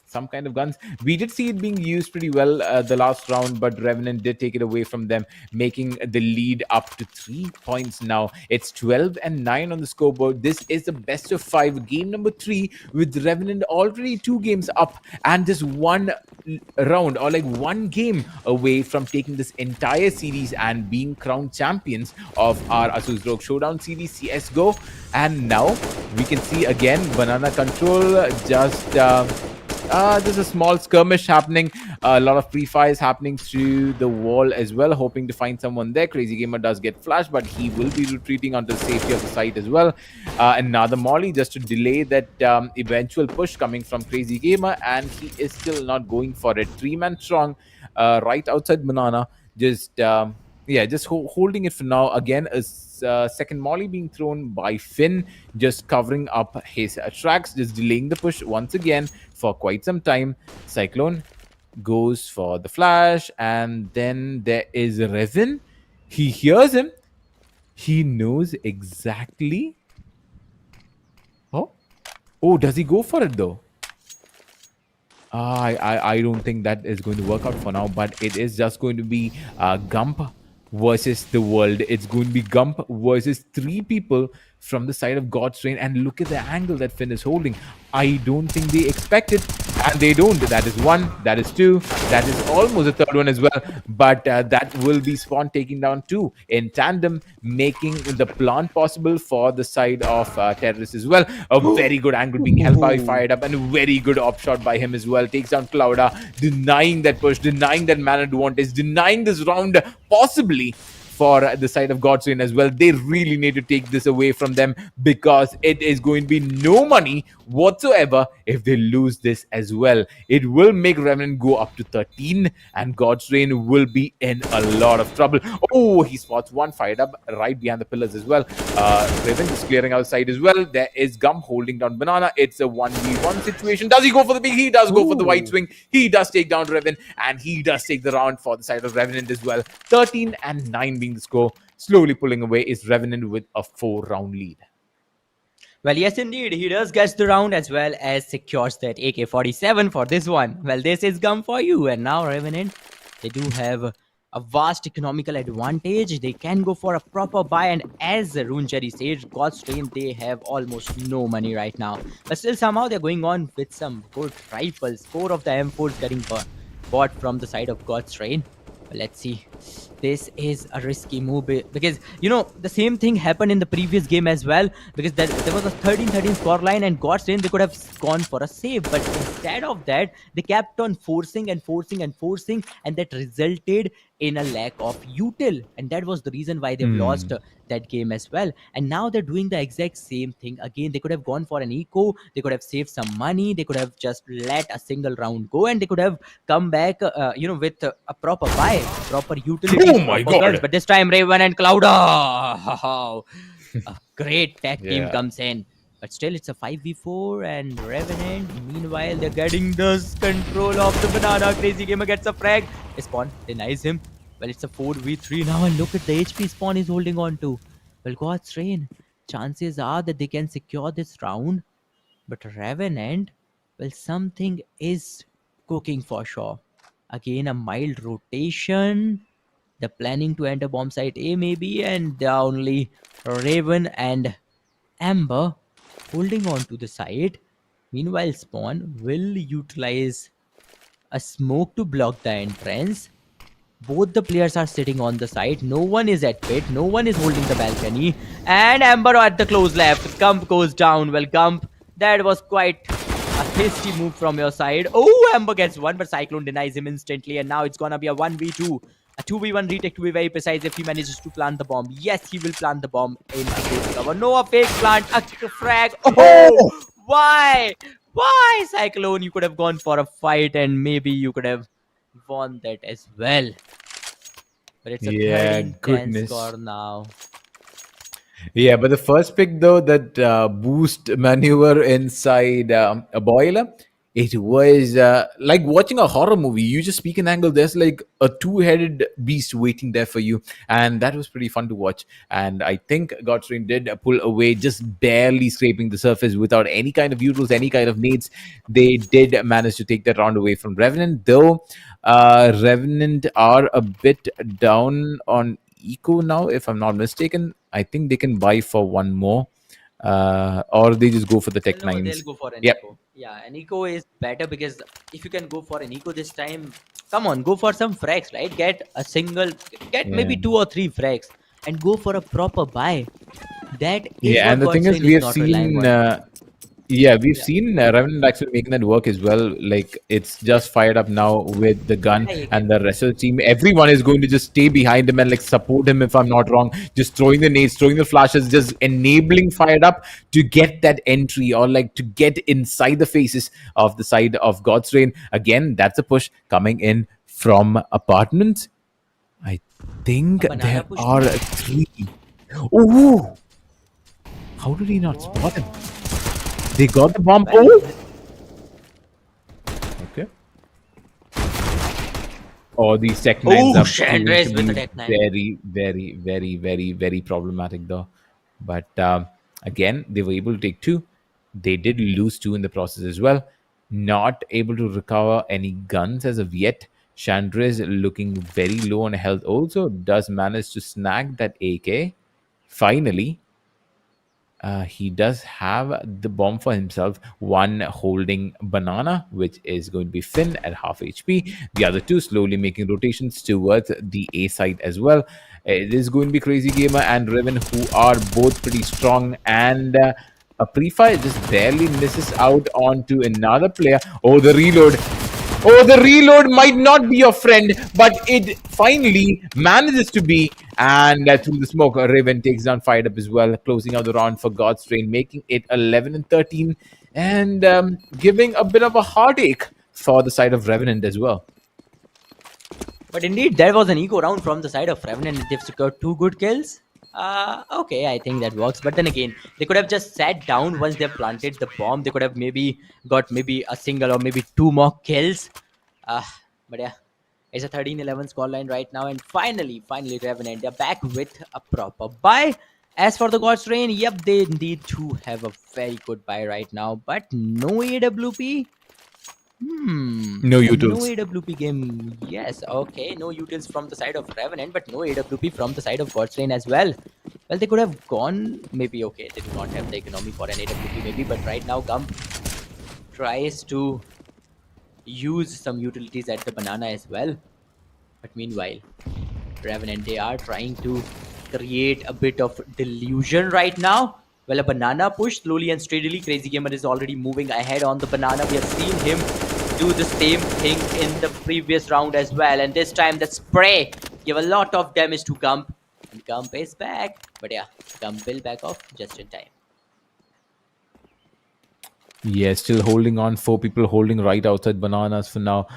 some kind of guns. We did see it being used pretty well the last round, but Revenant did take it away from them, making the lead up to 3 points now. It's 12-9 on the scoreboard. This is the best of 5, game number 3, with Revenant already 2 games up and just one round or like one game away from taking this entire series and being crowned champions of our ASUS ROG Showdown series CSGO. And now we can see again Banana Control just there's a small skirmish happening, a lot of pre-fires happening through the wall as well, hoping to find someone there. Crazy Gamer does get flashed, but he will be retreating onto the safety of the site as well. Another molly just to delay that eventual push coming from Crazy Gamer, and he is still not going for it. 3-man strong right outside Banana, just holding it for now. Again, a second molly being thrown by Finn, just covering up his tracks, just delaying the push once again for quite some time. Cyclone goes for the flash, and then there is Revan. He hears him. He knows exactly. Oh, does he go for it though? I don't think that is going to work out for now, but it is just going to be Gump versus the world. It's going to be Gump versus 3 people from the side of God's Reign, and look at the angle that Finn is holding. I don't think they expect it, and they don't. That is 1, that is 2, that is almost a 3rd one as well, but that will be Spawn taking down 2 in tandem, making the plant possible for the side of Terrorists as well. A very good angle being held by Fired Up, and a very good op shot by him as well. Takes down Clouda, denying that push, denying that man advantage, denying this round possibly for the side of God's Reign as well. They really need to take this away from them because it is going to be no money whatsoever if they lose this as well. It will make Revenant go up to 13 and God's Reign will be in a lot of trouble. Oh, he spots one. Fired Up right behind the pillars as well. Raven is clearing outside as well. There is Gump holding down Banana. It's a 1v1 situation. Does he go for the big? He does go for the white swing. He does take down Reven, and he does take the round for the side of Revenant as well. 13-9 being the score. slowly pulling away is Revenant with a 4-round lead. Well, yes, indeed. He does get the round as well as secures that AK-47 for this one. Well, this is gum for you. And now Revenant, they do have a vast economical advantage. They can go for a proper buy. And as Rune Jerry said, God's Train, they have almost no money right now. But still, somehow they're going on with some good rifles. 4 of the M4s getting bought from the side of God's Train. Let's see. This is a risky move because the same thing happened in the previous game as well, because there was a 13-13 scoreline and God's Train, they could have gone for a save, but instead of that they kept on forcing and forcing and forcing, and that resulted in a lack of util, and that was the reason why they've lost that game as well. And now they're doing the exact same thing again. They could have gone for an eco, they could have saved some money, they could have just let a single round go, and they could have come back with a proper buy, proper utility, Oh my proper God. guns. But this time Raven and Cloud, a great tag team Yeah. comes in. But still, it's a 5v4, and Revenant, meanwhile, they're getting the control of the banana. Crazy Gamer gets a frag. Spawn denies him. Well, it's a 4v3 now, and look at the HP Spawn is holding on to. Well, God's Train, chances are that they can secure this round. But Revenant, well, something is cooking for sure. Again, a mild rotation. They're planning to enter bomb site A maybe, and they're only Raven and Amber holding on to the site. Meanwhile, Spawn will utilize a smoke to block the entrance. Both the players are sitting on the side. No one is at pit. No one is holding the balcony. And Amber at the close left. Gump goes down. Well, Gump, that was quite a hasty move from your side. Oh, Amber gets one, but Cyclone denies him instantly. And now it's gonna be a 1v2. A 2v1 retake, to be very precise, if he manages to plant the bomb. Yes, he will plant the bomb in a safe cover. No, a fake plant, a frag. Oh, why? Why, Cyclone? You could have gone for a fight and maybe you could have won that as well. But it's a 13-10 goodness. score now. Yeah, but the first pick though, that boost maneuver inside a boiler, it was like watching a horror movie. You just speak an angle, there's like a two-headed beast waiting there for you, and that was pretty fun to watch. And I think Godstrain did pull away, just barely scraping the surface without any kind of utils, any kind of nades. They did manage to take that round away from Revenant, though. Revenant are a bit down on eco now, if I'm not mistaken. I think they can buy for one more, or they just go for the Tech No, 9s. they'll go for an Yep. eco. Yeah, an eco is better because if you can go for an eco this time, come on, go for some frags, right? Get a single, get maybe Yeah. 2 or 3 frags and go for a proper buy. That is Yeah, what and the thing is, Godstrain we is have not relying seen, on. we've Yeah. seen Revenant actually making that work as well. Like, it's just fired up now with the gun, Yeah, and the rest of the team, everyone is going to just stay behind him and like support him, if I'm not wrong. Just throwing the nades, throwing the flashes, just enabling fired up to get that entry, or like to get inside the faces of the side of God's Reign. Again, that's a push coming in from apartments. I think A banana there push are now? 3. Oh, how did he not spot him? They got the bomb. Well, Oh! Okay. Oh, these Tech 9s Oh, are Chandres proving with to the be Tech 9. very, very, very, very, very problematic, though. But again, they were able to take 2. They did lose 2 in the process as well. Not able to recover any guns as of yet. Chandres looking very low on health also. Does manage to snag that AK. Finally, he does have the bomb for himself. One holding banana, which is going to be Finn at half HP. The other 2 slowly making rotations towards the A side as well. It is going to be Crazy Gamer and Riven, who are both pretty strong. And a pre-fire just barely misses out onto another player. Oh, the reload. Oh, the reload might not be your friend, but it finally manages to be. And through the smoke, Raven takes down Fired Up as well, closing out the round for God's Train, making it 11-13, and giving a bit of a heartache for the side of Revenant as well. But indeed, there was an eco round from the side of Revenant. They've secured 2 good kills. Okay, I think that works. But then again, they could have just sat down once they planted the bomb. They could have maybe got maybe a single or maybe 2 more kills. But yeah, It's a 13-11 scoreline right now, and finally, Revenant, they're back with a proper buy. As for the God's Rain, yep, they indeed do have a very good buy right now, but no AWP. No No utils. AWP game. Yes, okay. No utils from the side of Revenant, but no AWP from the side of God's Rain as well. Well, they could have gone, maybe, okay, they do not have the economy for an AWP, maybe, but right now, Gump tries to use some utilities at the banana as well. But meanwhile, Revenant, they are trying to create a bit of delusion right now. Well, a banana push slowly and steadily. Crazy Gamer is already moving ahead on the banana. We have seen him do the same thing in the previous round as well. And this time, the spray gave a lot of damage to Gump. And Gump is back. But yeah, Gump will back off just in time. Yeah, still holding on. 4 people holding right outside bananas for now.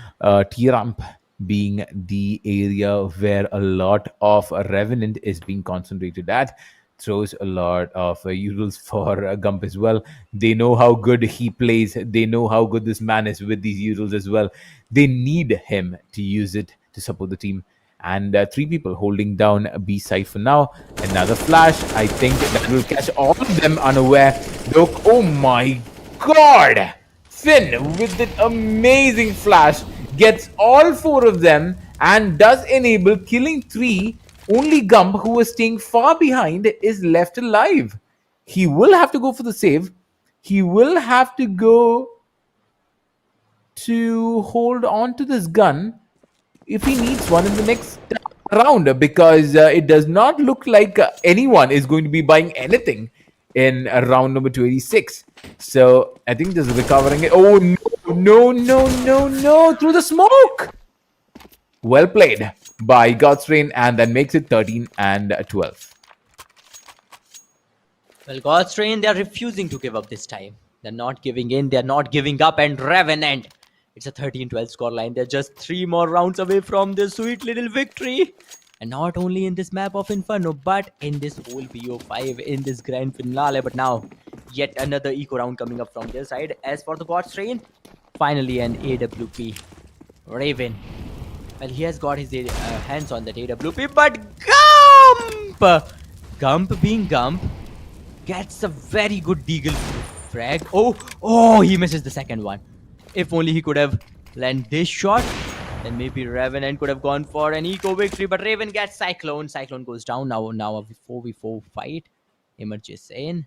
T-Ramp being the area where a lot of Revenant is being concentrated at. Throws a lot of utils for Gump as well. They know how good he plays. They know how good this man is with these utils as well. They need him to use it to support the team. And 3 people holding down B side for now. Another flash. I think that will catch all of them unaware. Look, oh my God! Finn with that amazing flash gets all 4 of them and does enable killing 3. Only Gump, who was staying far behind, is left alive. He will have to go for the save. He will have to go to hold on to this gun if he needs one in the next round, because it does not look like anyone is going to be buying anything in round number 286. So I think this is recovering it. Oh no, through the smoke. Well played by God's Rain, and that makes it 13 and 12. Well, God's Train, they're refusing to give up this time. They're not giving in, they're not giving up, and Revenant, it's a 13-12 scoreline. They're just 3 more rounds away from this sweet little victory. And not only in this map of Inferno, but in this whole BO5, in this grand finale. But now, yet another eco round coming up from their side. As for the God's Train, finally an AWP. Raven. Well, he has got his hands on that AWP, but Gump being Gump, gets a very good deagle frag. Oh, he misses the second one. If only he could have landed this shot, then maybe Revenant could have gone for an eco victory. But Raven gets Cyclone. Cyclone goes down. Now a 4v4 fight emerges in.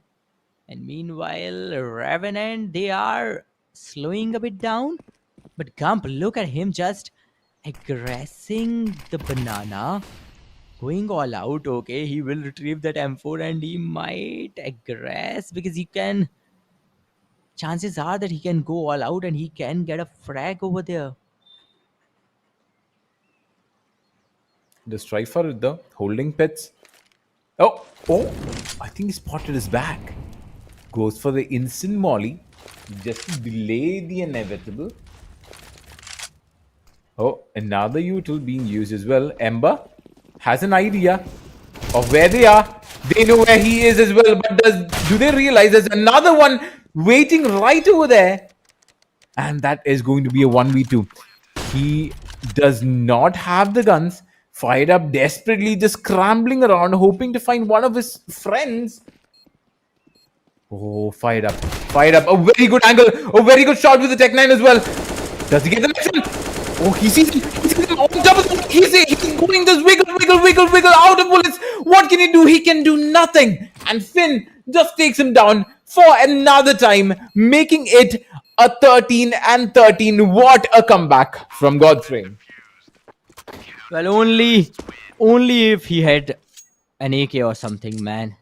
And meanwhile, Revenant, they are slowing a bit down. But Gump, look at him just aggressing the banana. Going all out. Okay, he will retrieve that M4 and he might aggress because he can. Chances are that he can go all out and he can get a frag over there. The striker, the holding pits. Oh, I think he spotted his back. Goes for the instant molly just to delay the inevitable. Oh, another util being used as well. Ember has an idea of where they are. They know where he is as well, but do they realize there's another one waiting right over there? And that is going to be a 1v2. He does not have the guns. Fired up desperately, just scrambling around, hoping to find one of his friends. Oh, fired up. A very good angle. A very good shot with the Tech 9 as well. Does he get the next one? Oh, he sees him on top of him. He's going this wiggle out of bullets. What can he do? He can do nothing. And Finn just takes him down for another time, making it a 13 and 13. What a comeback from God's Rain. Well, only if he had an AK or something, man.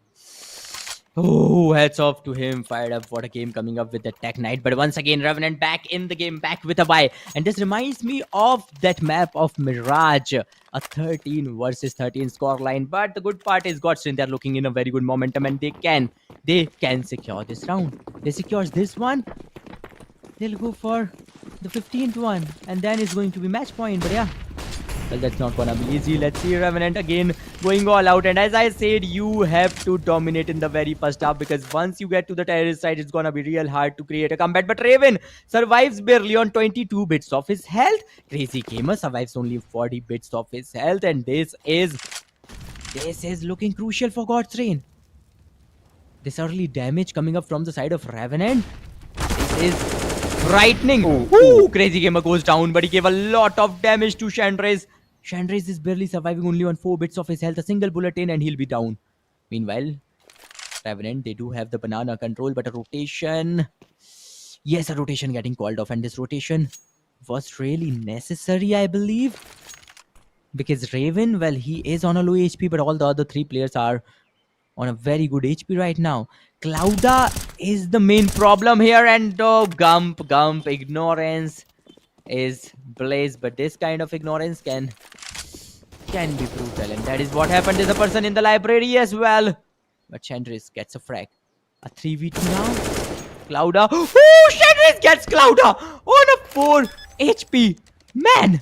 Oh, hats off to him. Fired up. What a game coming up with the Tech Knight. But once again, Revenant back in the game, back with a buy. And this reminds me of that map of Mirage. A 13 versus 13 scoreline. But the good part is God's Rain, they're looking in a very good momentum and they can secure this round. They secures this one. They'll go for the 15th one. And then it's going to be match point. But yeah, Well, that's not gonna be easy. Let's see Revenant again going all out. And as I said, you have to dominate in the very first half, because once you get to the terrorist side, it's gonna be real hard to create a comeback. But Raven survives barely on 22 bits of his health. Crazy Gamer survives only 40 bits of his health. And this is looking crucial for God's Reign. This early damage coming up from the side of Revenant. This is frightening. Ooh, Crazy Gamer goes down, but he gave a lot of damage to Chandres. Chandres is barely surviving only on 4 bits of his health. A single bullet in and he'll be down. Meanwhile, Revenant, they do have the banana control, but a rotation. Yes, a rotation getting called off, and this rotation was really necessary, I believe. Because Raven, well, he is on a low HP, but all the other 3 players are on a very good HP right now. Clouda is the main problem here, and Gump, ignorance is blaze, but this kind of ignorance can be brutal, and that is what happened. There's a person in the library as well, but Chandris gets a frag. A 3v2 now. Clouda. Oh, Chandris gets Clouda on a 4 HP. Man!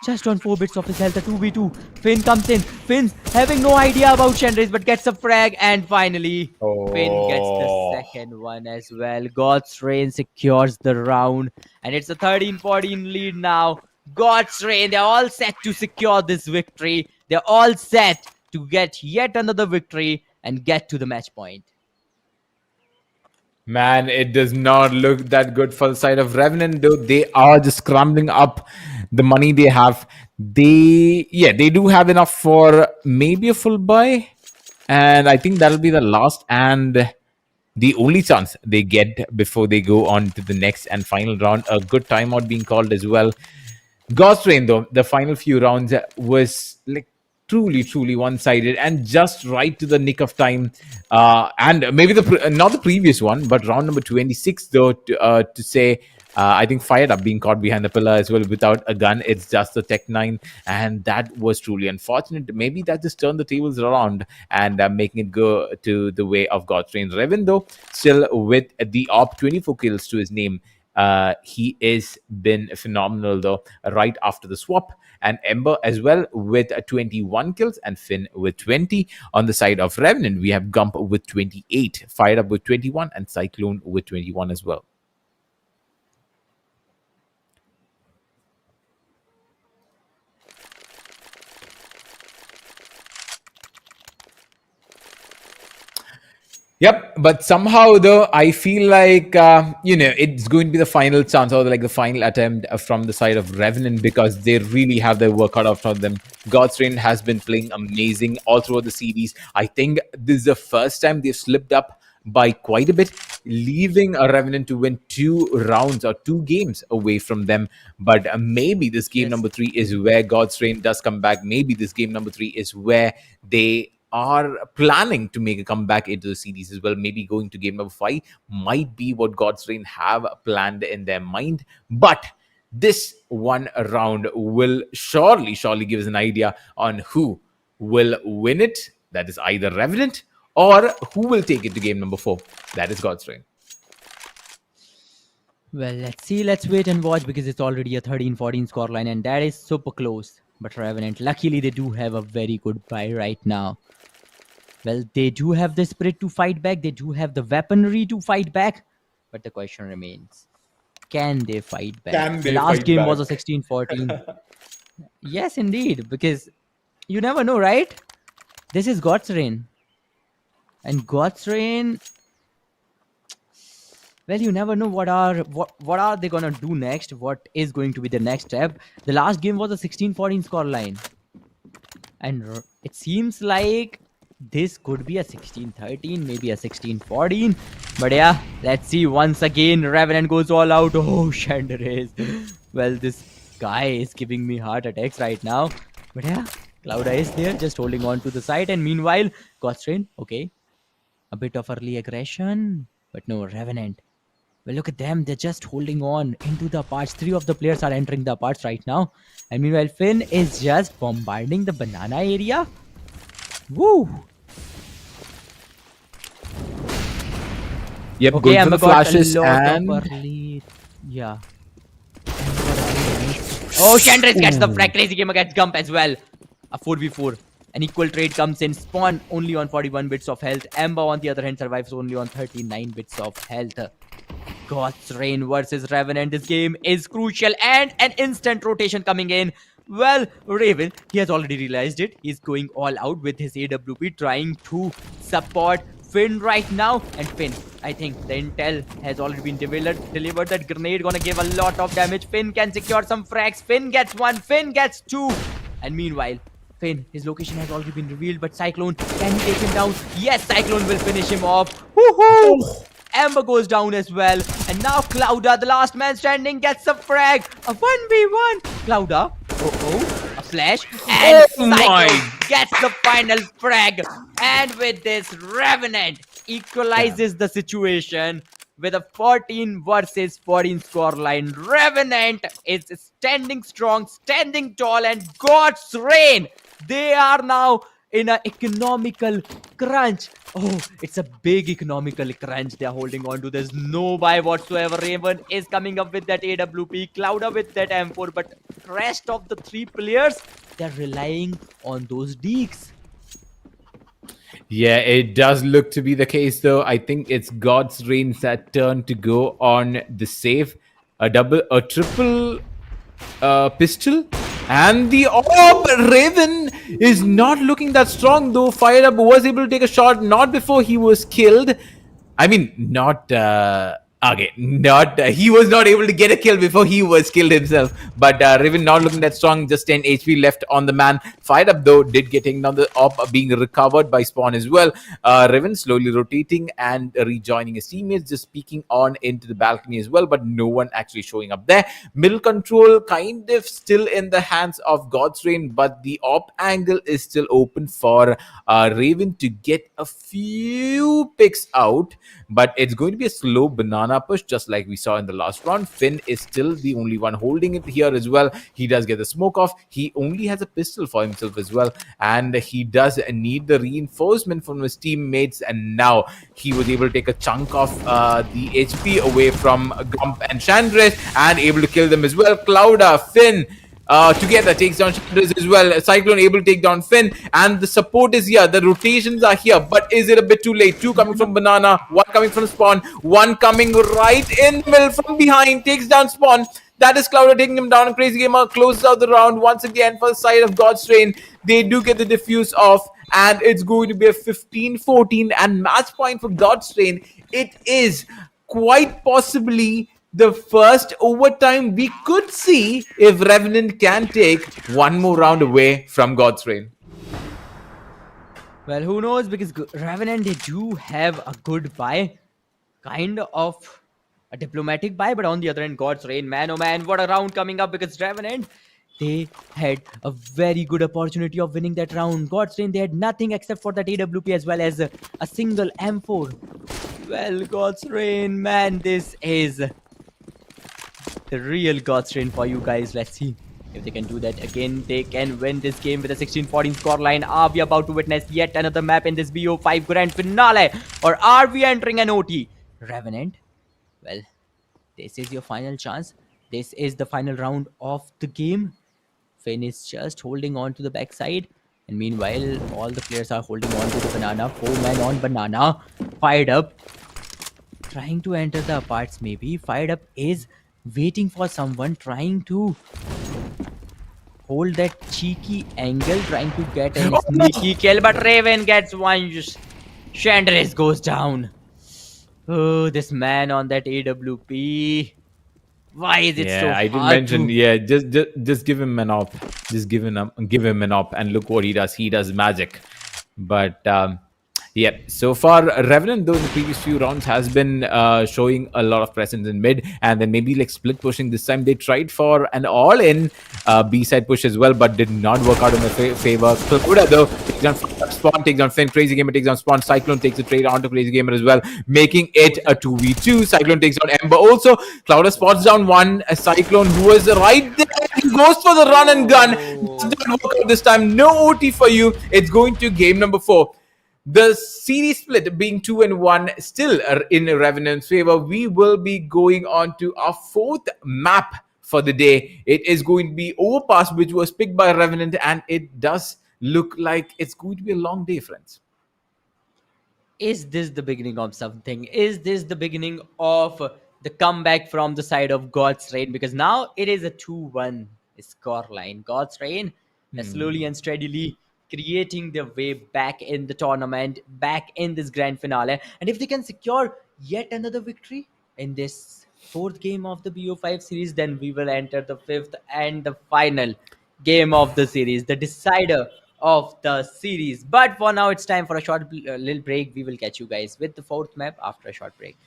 Just on 4 bits of his health, a 2v2. Finn comes in. Finn's having no idea about Chandris, but gets a frag. And finally, Finn gets the second one as well. God's Reign secures the round. And it's a 13-14 lead now. God's Reign, they're all set to secure this victory. They're all set to get yet another victory and get to the match point. Man, it does not look that good for the side of Revenant, though. They are just scrambling up the money they have. They do have enough for maybe a full buy. And I think that'll be the last and the only chance they get before they go on to the next and final round. A good timeout being called as well. God's Reign, though, the final few rounds was like truly one-sided and just right to the nick of time. And maybe not the previous one, but round number 26, though, to say, I think Fired Up being caught behind the pillar as well without a gun. It's just the Tech 9, and that was truly unfortunate. Maybe that just turned the tables around and making it go to the way of God's Reign. Revan, though, still with the AWP, 24 kills to his name. He is been phenomenal, though, right after the swap. And Ember as well with 21 kills and Finn with 20. On the side of Revenant, we have Gump with 28, Fired Up with 21, and Cyclone with 21 as well. Yep, but somehow though, I feel like, it's going to be the final chance or like the final attempt from the side of Revenant, because they really have their work cut out for them. God's Reign has been playing amazing all throughout the series. I think this is the first time they've slipped up by quite a bit, leaving a Revenant to win 2 rounds or 2 games away from them. But maybe this game number 3 is where God's Reign does come back. Maybe this game number 3 is where they are planning to make a comeback into the series as well. Maybe going to game number 5 might be what God's Reign have planned in their mind. But this one round will surely give us an idea on who will win it. That is either Revenant or who will take it to game number 4. That is God's Reign. Well, let's see. Let's wait and watch, because it's already a 13-14 scoreline, and that is super close. But Revenant, luckily, they do have a very good buy right now. Well, they do have the spirit to fight back. They do have the weaponry to fight back. But the question remains, can they fight back? The last game was a 16-14. Yes, indeed. Because you never know, right? This is God's Reign. And God's Reign, well, you never know what are they going to do next? What is going to be the next step? The last game was a 16-14 scoreline. And it seems like this could be a 16-13, maybe a 16-14. But yeah, let's see. Once again, Revenant goes all out. Oh, Chandres. Well, this guy is giving me heart attacks right now. But yeah, Clouda is there, just holding on to the side. And meanwhile, God's Reign, okay. A bit of early aggression. But no, Revenant. Well, look at them. They're just holding on into the parts. 3 of the players are entering the parts right now. And meanwhile, Finn is just bombarding the banana area. Woo! Yep, okay, going for the flashes and and... yeah. Oh, Chandris gets the frag. Crazy Gamer gets Gump as well. A 4v4. An equal trade comes in. Spawn only on 41 bits of health. Ember, on the other hand, survives only on 39 bits of health. God's Reign versus Revenant. This game is crucial and an instant rotation coming in. Well, Raven, he has already realized it. He's going all out with his AWP, trying to support Finn right now. And Finn, I think the intel has already been delivered. That grenade gonna give a lot of damage. Finn can secure some frags. Finn gets one. Finn gets two. And meanwhile, Finn, his location has already been revealed, but Cyclone, can he take him down? Yes, Cyclone will finish him off. Woohoo! Ember goes down as well. And now Clouda, the last man standing, gets a frag. A 1v1. Clouda. A flash. And Cyclone gets the final frag. And with this, Revenant equalizes the situation with a 14 versus 14 scoreline. Revenant is standing strong, standing tall, and God's Reign. They are now in an economical crunch. Oh, it's a big economical crunch they're holding on to. There's no buy whatsoever. Raven is coming up with that AWP, Clouda with that M4, but rest of the three players, they're relying on those deeks. Yeah, it does look to be the case, though. I think it's God's Reign's turn to go on the save. A triple pistol. And the Raven is not looking that strong, though. Fired Up was able to take a shot, not before he was killed. I mean, not... he was not able to get a kill before he was killed himself. But Raven not looking that strong, just 10 HP left on the man. Fired Up, though, did get taken down the op, being recovered by Spawn as well. Raven slowly rotating and rejoining his teammates, just peeking on into the balcony as well, but no one actually showing up there. Middle control kind of still in the hands of God's Reign, but the op angle is still open for Raven to get a few picks out, but it's going to be a slow banana push, just like we saw in the last round. Finn is still the only one holding it here as well. He does get the smoke off. He only has a pistol for himself as well, and he does need the reinforcement from his teammates, and now he was able to take a chunk of the HP away from Gump and Chandris and able to kill them as well. Clouda, Finn, together takes down Chandris as well. Cyclone able to take down Finn, and the support is here. The rotations are here, but is it a bit too late? Two coming from Banana, one coming from Spawn, one coming right in the middle from behind, takes down Spawn. That is Clouda taking him down, and Crazy Gamer closes out the round once again for the side of God's Reign. They do get the diffuse off, and it's going to be a 15-14 and match point for God's Reign. It is quite possibly the first overtime we could see if Revenant can take one more round away from God's Reign. Well, who knows, because Revenant, they do have a good buy, kind of a diplomatic buy, but on the other hand, God's Reign, man, oh man, what a round coming up, because Revenant, they had a very good opportunity of winning that round. God's Reign, they had nothing except for that AWP as well as a single M4. Well, God's Reign, man, this is the real God's Reign for you guys. Let's see if they can do that again. They can win this game with a 16-14 scoreline. Are we about to witness yet another map in this BO5 grand finale, or are we entering an OT? Revenant, well, this is your final chance. This is the final round of the game. Finn is just holding on to the backside, and meanwhile all the players are holding on to the banana. 4 men on banana. Fired Up trying to enter the aparts. Maybe Fired Up is waiting for someone, trying to hold that cheeky angle, trying to get a sneaky kill, but Raven gets one. Chandris goes down. Oh, this man on that AWP. Why is it so hard? I did mention, just give him an op. Just give him an op, and look what he does. He does magic. But yeah, so far Revenant, though, in the previous few rounds has been showing a lot of presence in mid, and then maybe like split pushing. This time they tried for an all-in B-side push as well, but did not work out in their favor. Clouda, though, takes down Spawn, takes down Finn. Crazy Gamer takes down Spawn. Cyclone takes a trade onto Crazy Gamer as well, making it a 2v2. Cyclone takes down Ember also. Clouda spots down one. A Cyclone who was right there. He goes for the run and gun. Doesn't work out this time. No OT for you. It's going to game number 4. The series split being 2-1, still in Revenant's favor. We will be going on to our 4th map for the day. It is going to be Overpass, which was picked by Revenant, and it does look like it's going to be a long day, friends. Is this the beginning of something? Is this the beginning of the comeback from the side of God's Reign? Because now it is a 2-1 scoreline. God's Reign is slowly and steadily creating their way back in the tournament, back in this grand finale. And if they can secure yet another victory in this fourth game of the BO5 series, then we will enter the fifth and the final game of the series, the decider of the series. But for now, it's time for a short little break. We will catch you guys with the fourth map after a short break.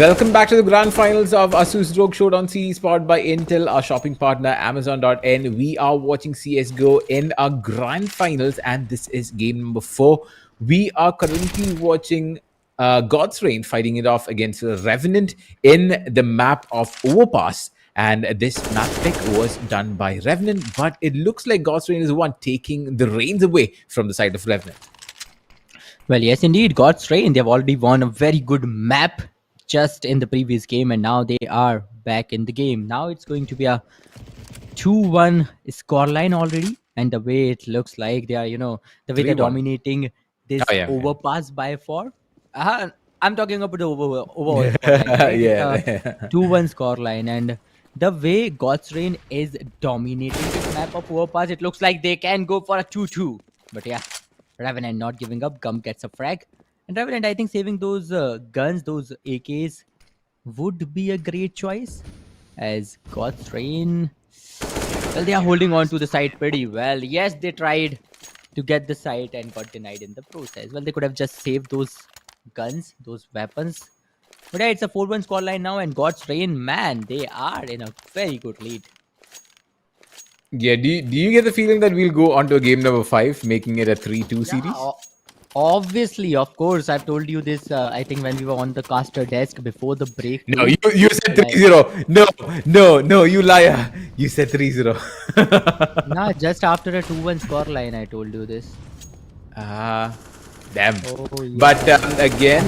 Welcome back to the grand finals of ASUS ROG Showdown series powered by Intel, our shopping partner Amazon.in. We are watching CSGO in our grand finals, and this is game number 4. We are currently watching God's Reign fighting it off against Revenant in the map of Overpass. And this map pick was done by Revenant, but it looks like God's Reign is the one taking the reins away from the side of Revenant. Well, yes, indeed. God's Reign. They've already won a very good map just in the previous game, and now they are back in the game. Now it's going to be a 2-1 scoreline already, and the way it looks like they are, the way they're 3-1. dominating this Oh, yeah. overpass by 4. I'm talking about the overall scoreline, right? Yeah. It's a 2-1 scoreline, and the way God's Reign is dominating this map of overpass, it looks like they can go for a 2-2. But yeah, Revenant not giving up. Gump gets a frag. And Revenant, I think saving those guns, those AKs, would be a great choice. As God's Reign, well, they are holding on to the site pretty well. Yes, they tried to get the site and got denied in the process. Well, they could have just saved those guns, those weapons. But yeah, it's a 4-1 scoreline now, and God's Reign, man, they are in a very good lead. Yeah, do you get the feeling that we'll go on to game number 5, making it a 3-2 series? Yeah, obviously, of course. I've told you this, I think, when we were on the caster desk before the break. No, you said 3-0. No, you liar. You said 3-0. Nah, just after a 2-1 scoreline, I told you this. Damn. Oh, yeah. But again,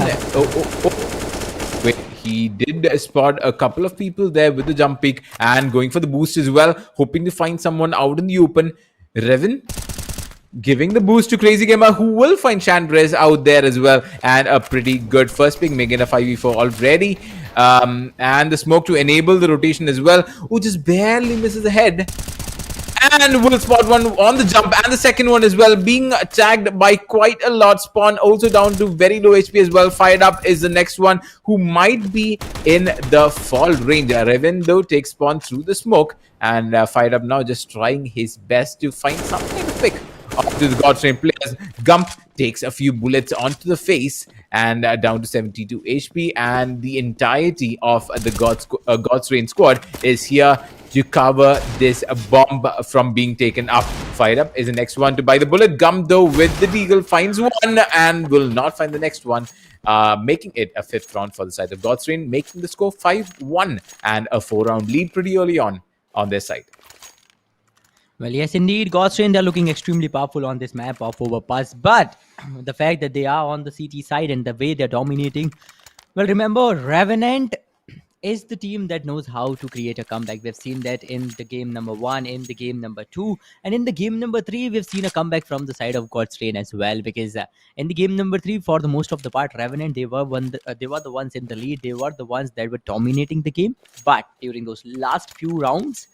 wait, he did spot a couple of people there with the jump pick and going for the boost as well, hoping to find someone out in the open. Revan giving the boost to Crazy Gamer, who will find Chandrez out there as well, and a pretty good first pick, making a 5v4 already. And the smoke to enable the rotation as well, who just barely misses the head. And will spot one on the jump, and the second one as well, being tagged by quite a lot. Spawn also down to very low HP as well. Fired Up is the next one, who might be in the fall range. Revan though takes Spawn through the smoke, and Fired Up now just trying his best to find something to pick onto the God's Reign players. Gump takes a few bullets onto the face and down to 72 HP, and the entirety of the God's Reign squad is here to cover this bomb from being taken up. Fired Up is the next one to buy the bullet. Gump though with the deagle finds one and will not find the next one, making it a 5th round for the side of God's Reign, making the score 5-1 and a 4-round lead pretty early on their side. Well, yes, indeed. God's Reign, they're looking extremely powerful on this map of Overpass. But the fact that they are on the CT side and the way they're dominating, well, remember, Revenant is the team that knows how to create a comeback. We've seen that in the game number 1, in the game number 2, and in the game number 3, we've seen a comeback from the side of God's Reign as well. Because in the game number 3, for the most of the part, Revenant, they were the ones in the lead. They were the ones that were dominating the game. But during those last few rounds,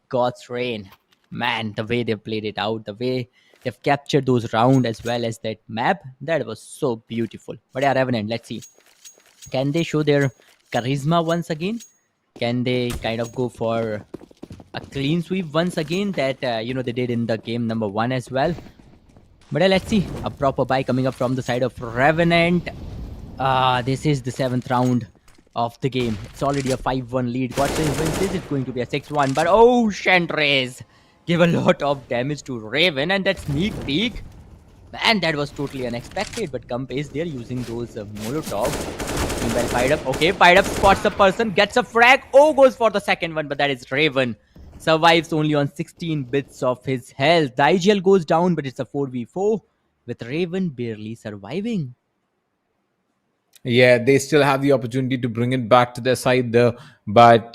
God's Reign, man, the way they've played it out, the way they've captured those rounds as well as that map, that was so beautiful. But yeah, Revenant, let's see. Can they show their charisma once again? Can they kind of go for a clean sweep once again that, they did in the game number 1 as well? But let's see. A proper buy coming up from the side of Revenant. This is the 7th round of the game. It's already a 5-1 lead. God's Reign wins this. It's going to be a 6-1. But oh, Chandrez give a lot of damage to Raven, and that sneak peek, man, that was totally unexpected. But Gump is there using those Molotov. Meanwhile, Fired Up, okay, Fired Up spots the person, gets a frag, goes for the second one, but that is Raven. Survives only on 16 bits of his health. The IGL goes down, but it's a 4v4 with Raven barely surviving. Yeah, they still have the opportunity to bring it back to their side though, but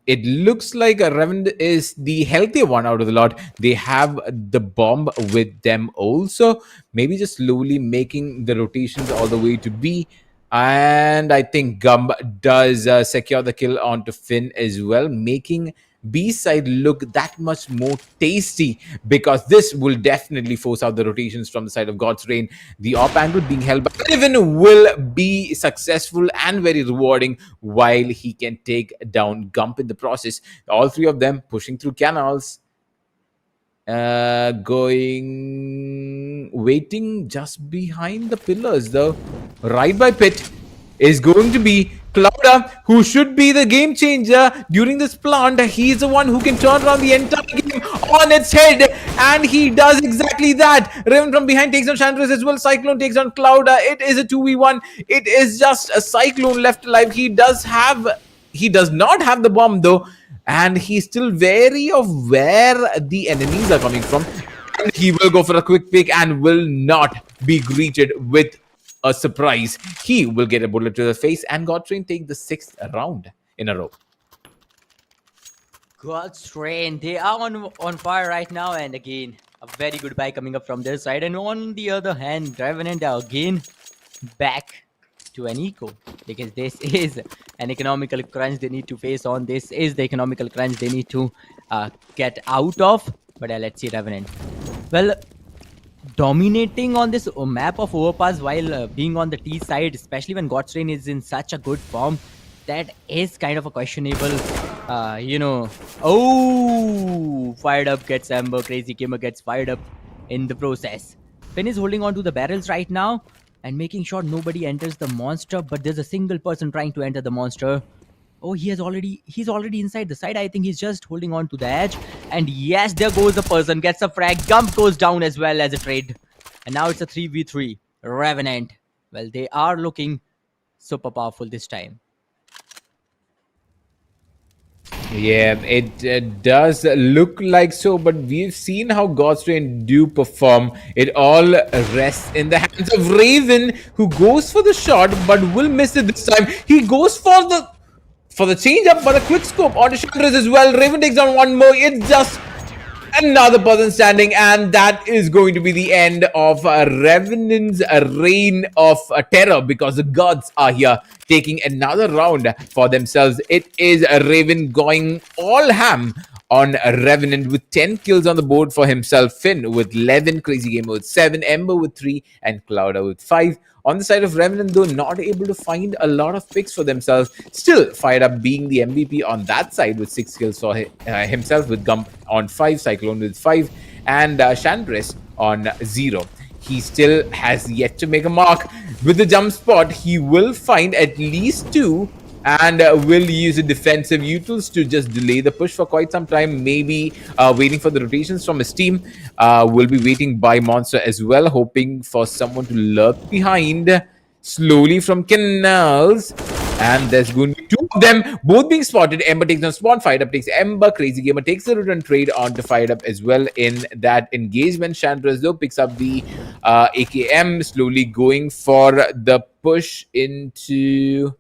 it looks like Revenant is the healthier one out of the lot. They have the bomb with them also, maybe just slowly making the rotations all the way to B. And I think Gump does secure the kill onto Finn as well, making B side look that much more tasty, because this will definitely force out the rotations from the side of God's Reign. The op angle being held by Raven will be successful and very rewarding, while he can take down Gump in the process. All three of them pushing through canals. Waiting just behind the pillars though. Right by pit is going to be Clouda, who should be the game changer during this plant, he's the one who can turn around the entire game on its head, and he does exactly that. Raven from behind takes on Chandras as well. Cyclone takes on Clouda. It is a 2v1. It is just a Cyclone left alive. He does not have the bomb though, and he's still wary of where the enemies are coming from. And he will go for a quick pick and will not be greeted with a surprise. He will get a bullet to the face, and Godtrain take the 6th round in a row. God's train, they are on fire right now, and again a very good buy coming up from their side. And on the other hand, Revenant are again back to an eco, because this is an economical crunch they need to face on. This is the economical crunch they need to get out of. But let's see Revenant. Well, dominating on this map of overpass while being on the T side, especially when Godstrain is in such a good form, that is kind of a questionable, oh, fired up gets Amber, Crazy Gamer gets fired up in the process. Finn is holding on to the barrels right now and making sure nobody enters the monster, but there's a single person trying to enter the monster. Oh, he's already inside the side. I think he's just holding on to the edge. And yes, there goes the person. Gets a frag. Gump goes down as well as a trade. And now it's a 3v3. Revenant. Well, they are looking super powerful this time. Yeah, it does look like so, but we've seen how Godstrain do perform. It all rests in the hands of Raven, who goes for the shot but will miss it this time. He goes for the change up, but a quick scope onto Chandras as well. Raven takes on one more. It's just another person standing, and that is going to be the end of Revenant's reign of terror, because the gods are here taking another round for themselves. It is Raven going all ham on Revenant with 10 kills on the board for himself. Finn with 11, Crazy Gamer with 7, Ember with 3, and Clouda with 5. On the side of Revenant, though, not able to find a lot of picks for themselves. Still fired up, being the MVP on that side with 6 kills for himself, with Gump on 5, Cyclone with 5, and Chandras on 0. He still has yet to make a mark. With the jump spot, he will find at least 2, and will use the defensive utils to just delay the push for quite some time. Maybe waiting for the rotations from his team. Will be waiting by Monster as well, hoping for someone to lurk behind slowly from canals. And there's going to be 2 of them, both being spotted. Ember takes on Spawn, Fired Up takes Ember, Crazy Gamer takes the return trade onto Fired Up as well in that engagement. Chandras though picks up the AKM, slowly going for the push into...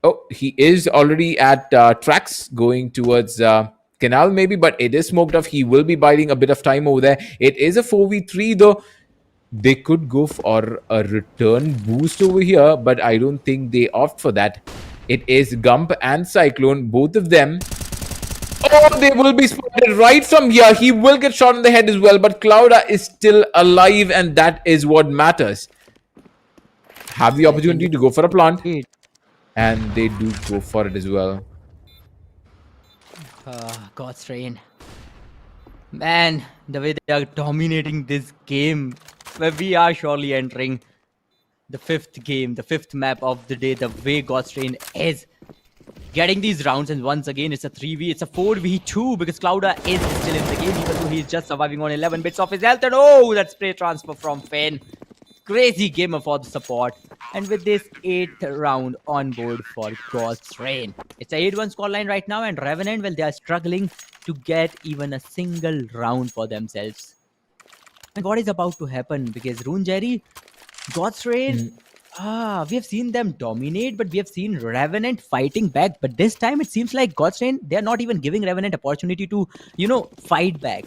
Oh, he is already at tracks going towards canal maybe, but it is smoked off. He will be biding a bit of time over there. It is a 4v3 though. They could go for a return boost over here, but I don't think they opt for that. It is Gump and Cyclone, both of them. Oh, they will be spotted right from here. He will get shot in the head as well, but Clouda is still alive, and that is what matters. Have the opportunity to go for a plant. And they do go for it as well. God's train. Man, the way they are dominating this game, where we are surely entering the 5th game, the 5th map of the day, the way God's train is getting these rounds. And once again, it's a 3v, it's a 4v2, because Clouda is still in the game, even though he's just surviving on 11 bits of his health. And oh, that spray transfer from Finn. Crazy Gamer for the support. And with this 8th round on board for God's Reign. It's a 8-1 scoreline right now, and Revenant, well, they are struggling to get even a single round for themselves. And what is about to happen? Because Rune Jerry, God's Reign, we have seen them dominate, but we have seen Revenant fighting back. But this time it seems like God's Reign, they are not even giving Revenant opportunity to, fight back.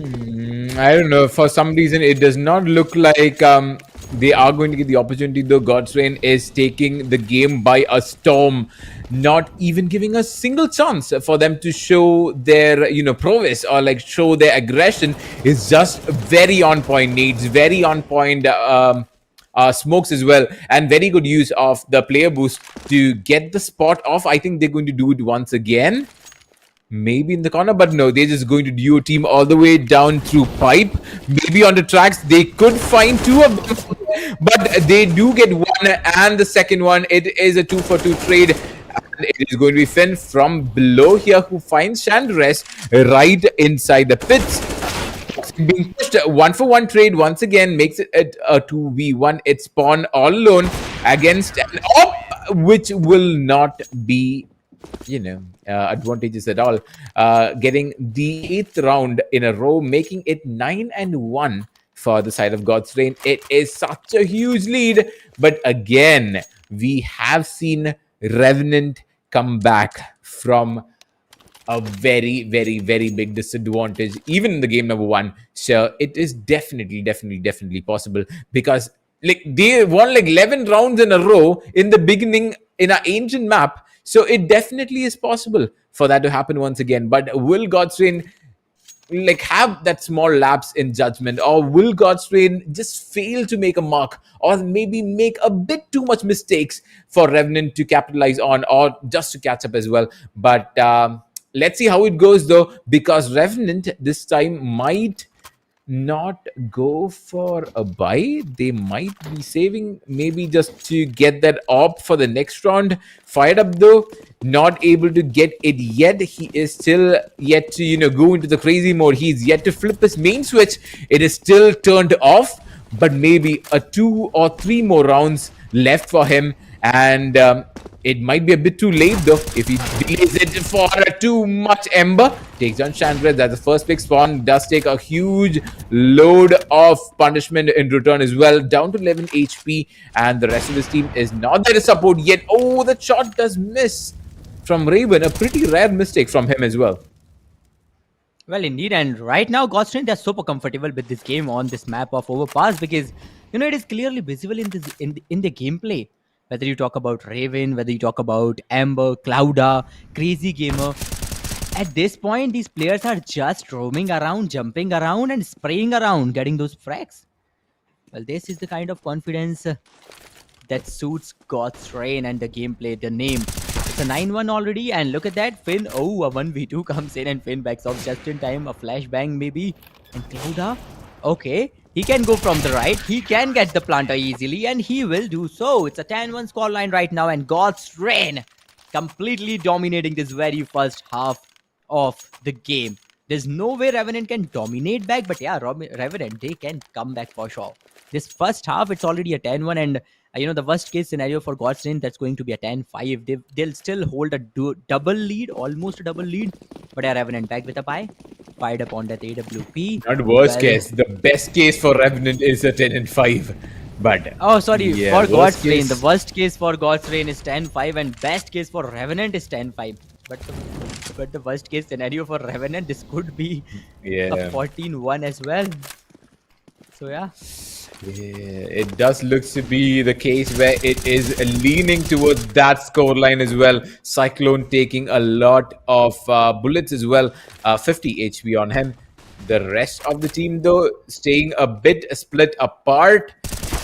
I don't know. For some reason, it does not look like they are going to get the opportunity, though. God's Reign is taking the game by a storm, not even giving a single chance for them to show their, prowess or like show their aggression. Is just very on point nades, very on point smokes as well, and very good use of the player boost to get the spot off. I think they're going to do it once again. Maybe in the corner, but no, they're just going to duo team all the way down through pipe. Maybe on the tracks, they could find 2 of them. but they do get one, and the second one, it is a 2-for-2 trade. And it is going to be Finn from below here who finds Chandres right inside the pits. Being pushed 1-for-1 trade once again makes it a 2v1. It's Spawn all alone against an op, which will not be, advantageous at all. Getting the 8th round in a row, making it 9-1 for the side of God's Reign. It is such a huge lead, but again, we have seen Revenant come back from a very, very, very big disadvantage, even in the game number 1. So it is definitely possible, because like they won like 11 rounds in a row in the beginning in an ancient map. So it definitely is possible for that to happen once again. But will Godstrain like have that small lapse in judgment, or will Godstrain just fail to make a mark, or maybe make a bit too much mistakes for Revenant to capitalize on, or just to catch up as well? But let's see how it goes though, because Revenant this time might not go for a buy. They might be saving maybe just to get that op for the next round. Fired up though, not able to get it yet. He is still yet to go into the crazy mode. He's yet to flip his main switch. It is still turned off, but maybe a 2 or 3 more rounds left for him. And it might be a bit too late though if he delays it for too much. Ember takes down Chandra. That's the first pick. Spawn does take a huge load of punishment in return as well, down to 11 HP, and the rest of his team is not there to support yet. Oh, the shot does miss from Raven. A pretty rare mistake from him as well. Well, indeed, and right now, Godstrain, they're super comfortable with this game on this map of Overpass, because it is clearly visible in this in the gameplay. Whether you talk about Raven, whether you talk about Amber, Clouda, Crazy Gamer, at this point, these players are just roaming around, jumping around, and spraying around, getting those frags. Well, this is the kind of confidence that suits Godstrain and the gameplay, the name. It's a 9-1 already, and look at that, Finn. Oh, a 1v2 comes in, and Finn backs off just in time. A flashbang maybe, and Clouda. Okay, he can go from the right. He can get the planter easily, and he will do so. It's a 10-1 scoreline right now, and Godstrain completely dominating this very first half of the game. There's no way Revenant can dominate back, but yeah, Revenant, they can come back for sure. This first half, it's already a 10-1, and the worst case scenario for Godstrain, that's going to be a 10-5. They'll still hold a double lead, almost a double lead. But yeah, Revenant back with a bye. Fired up on that AWP. Not worst case. The best case for Revenant is a 10-5. But oh, sorry, yeah, for Godstrain. The worst case for Godstrain is 10-5, and best case for Revenant is 10-5. But the worst case scenario for Revenant, this could be a 14-1 as well. So yeah. Yeah, it does look to be the case where it is leaning towards that scoreline as well. Cyclone taking a lot of bullets as well. 50 HP on him. The rest of the team though staying a bit split apart.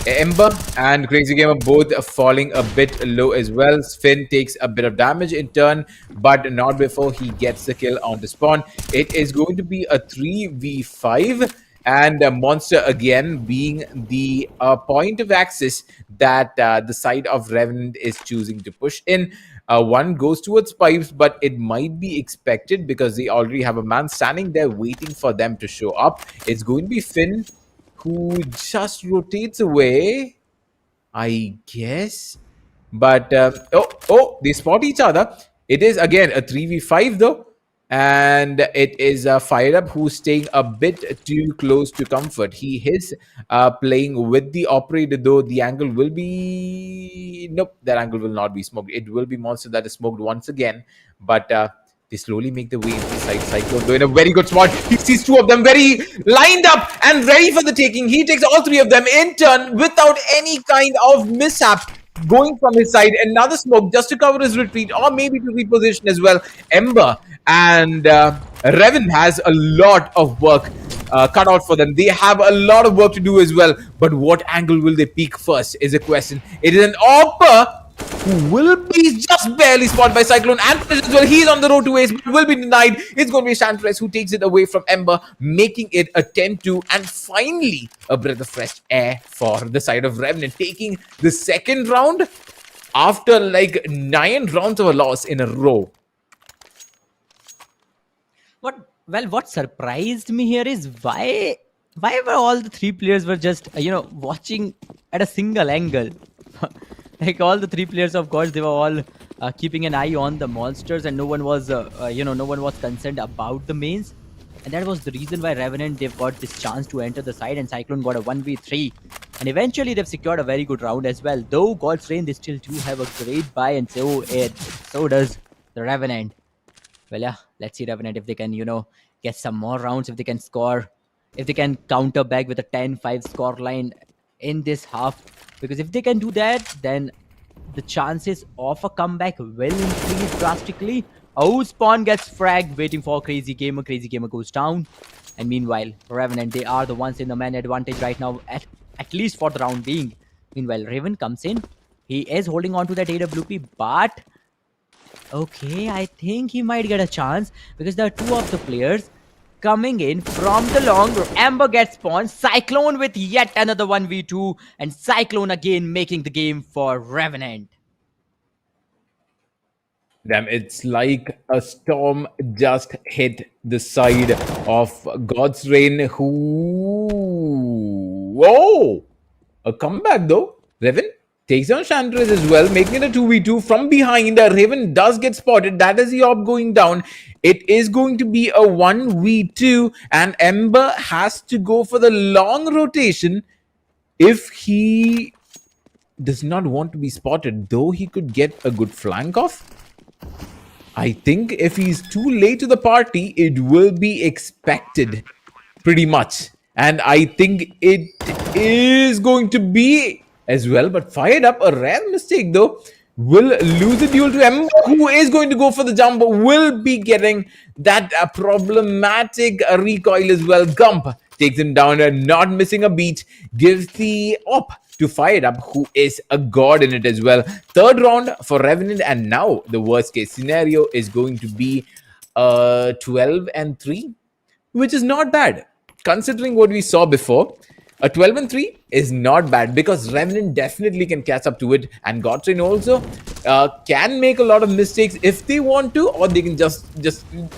Ember and Crazy Gamer both falling a bit low as well. Finn takes a bit of damage in turn, but not before he gets the kill on the Spawn. It is going to be a 3v5. And Monster again being the point of access that the side of Revenant is choosing to push in. One goes towards pipes, but it might be expected because they already have a man standing there waiting for them to show up. It's going to be Finn who just rotates away, I guess. But, they spot each other. It is again a 3v5 though. And it is Fired Up who's staying a bit too close to comfort. He is playing with the operator though. The angle will be... Nope, that angle will not be smoked. It will be Monster that is smoked once again. But they slowly make the way into the side. Cyclone though in a very good spot. He sees two of them very lined up and ready for the taking. He takes all three of them in turn without any kind of mishap. Going from his side, another smoke just to cover his retreat, or maybe to reposition as well. Ember and Revan has a lot of work cut out for them. They have a lot of work to do as well. But what angle will they peek first is a question. It is an AWP who will be just barely spotted by Cyclone and as well. He's on the road to ace, but will be denied. It's going to be Chantres who takes it away from Ember, making it a 10-2, and finally a breath of fresh air for the side of Revenant, taking the second round after like 9 rounds of a loss in a row. What surprised me here is why were all the 3 players were just watching at a single angle. Like all the 3 players, of course, they were all keeping an eye on the monsters, and no one was no one was concerned about the mains. And that was the reason why Revenant, they've got this chance to enter the side, and Cyclone got a 1v3, and eventually they've secured a very good round as well. Though God's Rain, they still do have a great buy, and so does the Revenant. Well, yeah, let's see Revenant if they can, get some more rounds, if they can score, if they can counter back with a 10-5 score line in this half. Because if they can do that, then the chances of a comeback will increase drastically. Oh, Spawn gets fragged, waiting for Crazy Gamer. Crazy Gamer goes down. And meanwhile, Revenant, they are the ones in the man advantage right now, at least for the round being. Meanwhile, Raven comes in. He is holding on to that AWP, but okay, I think he might get a chance because there are 2 of the players coming in from the long. Amber gets spawned. Cyclone with yet another 1v2, and Cyclone again making the game for Revenant. Damn, it's like a storm just hit the side of God's Rain, who... Whoa! A comeback though. Raven takes on Chantres as well, making it a 2v2 from behind. Raven does get spotted. That is the op going down. It is going to be a 1v2, and Ember has to go for the long rotation if he does not want to be spotted, though he could get a good flank off. I think if he's too late to the party, it will be expected pretty much. And I think it is going to be as well, but fired up, a rare mistake though. Will lose the duel to Ember, who is going to go for the jump, will be getting that problematic recoil as well. Gump takes him down and not missing a beat, gives the op to Fired Up, who is a god in it as well. Third round for Revenant, and now the worst case scenario is going to be 12-3, which is not bad considering what we saw before. A 12-3 is not bad because Revenant definitely can catch up to it, and Godtrain also can make a lot of mistakes if they want to, or they can just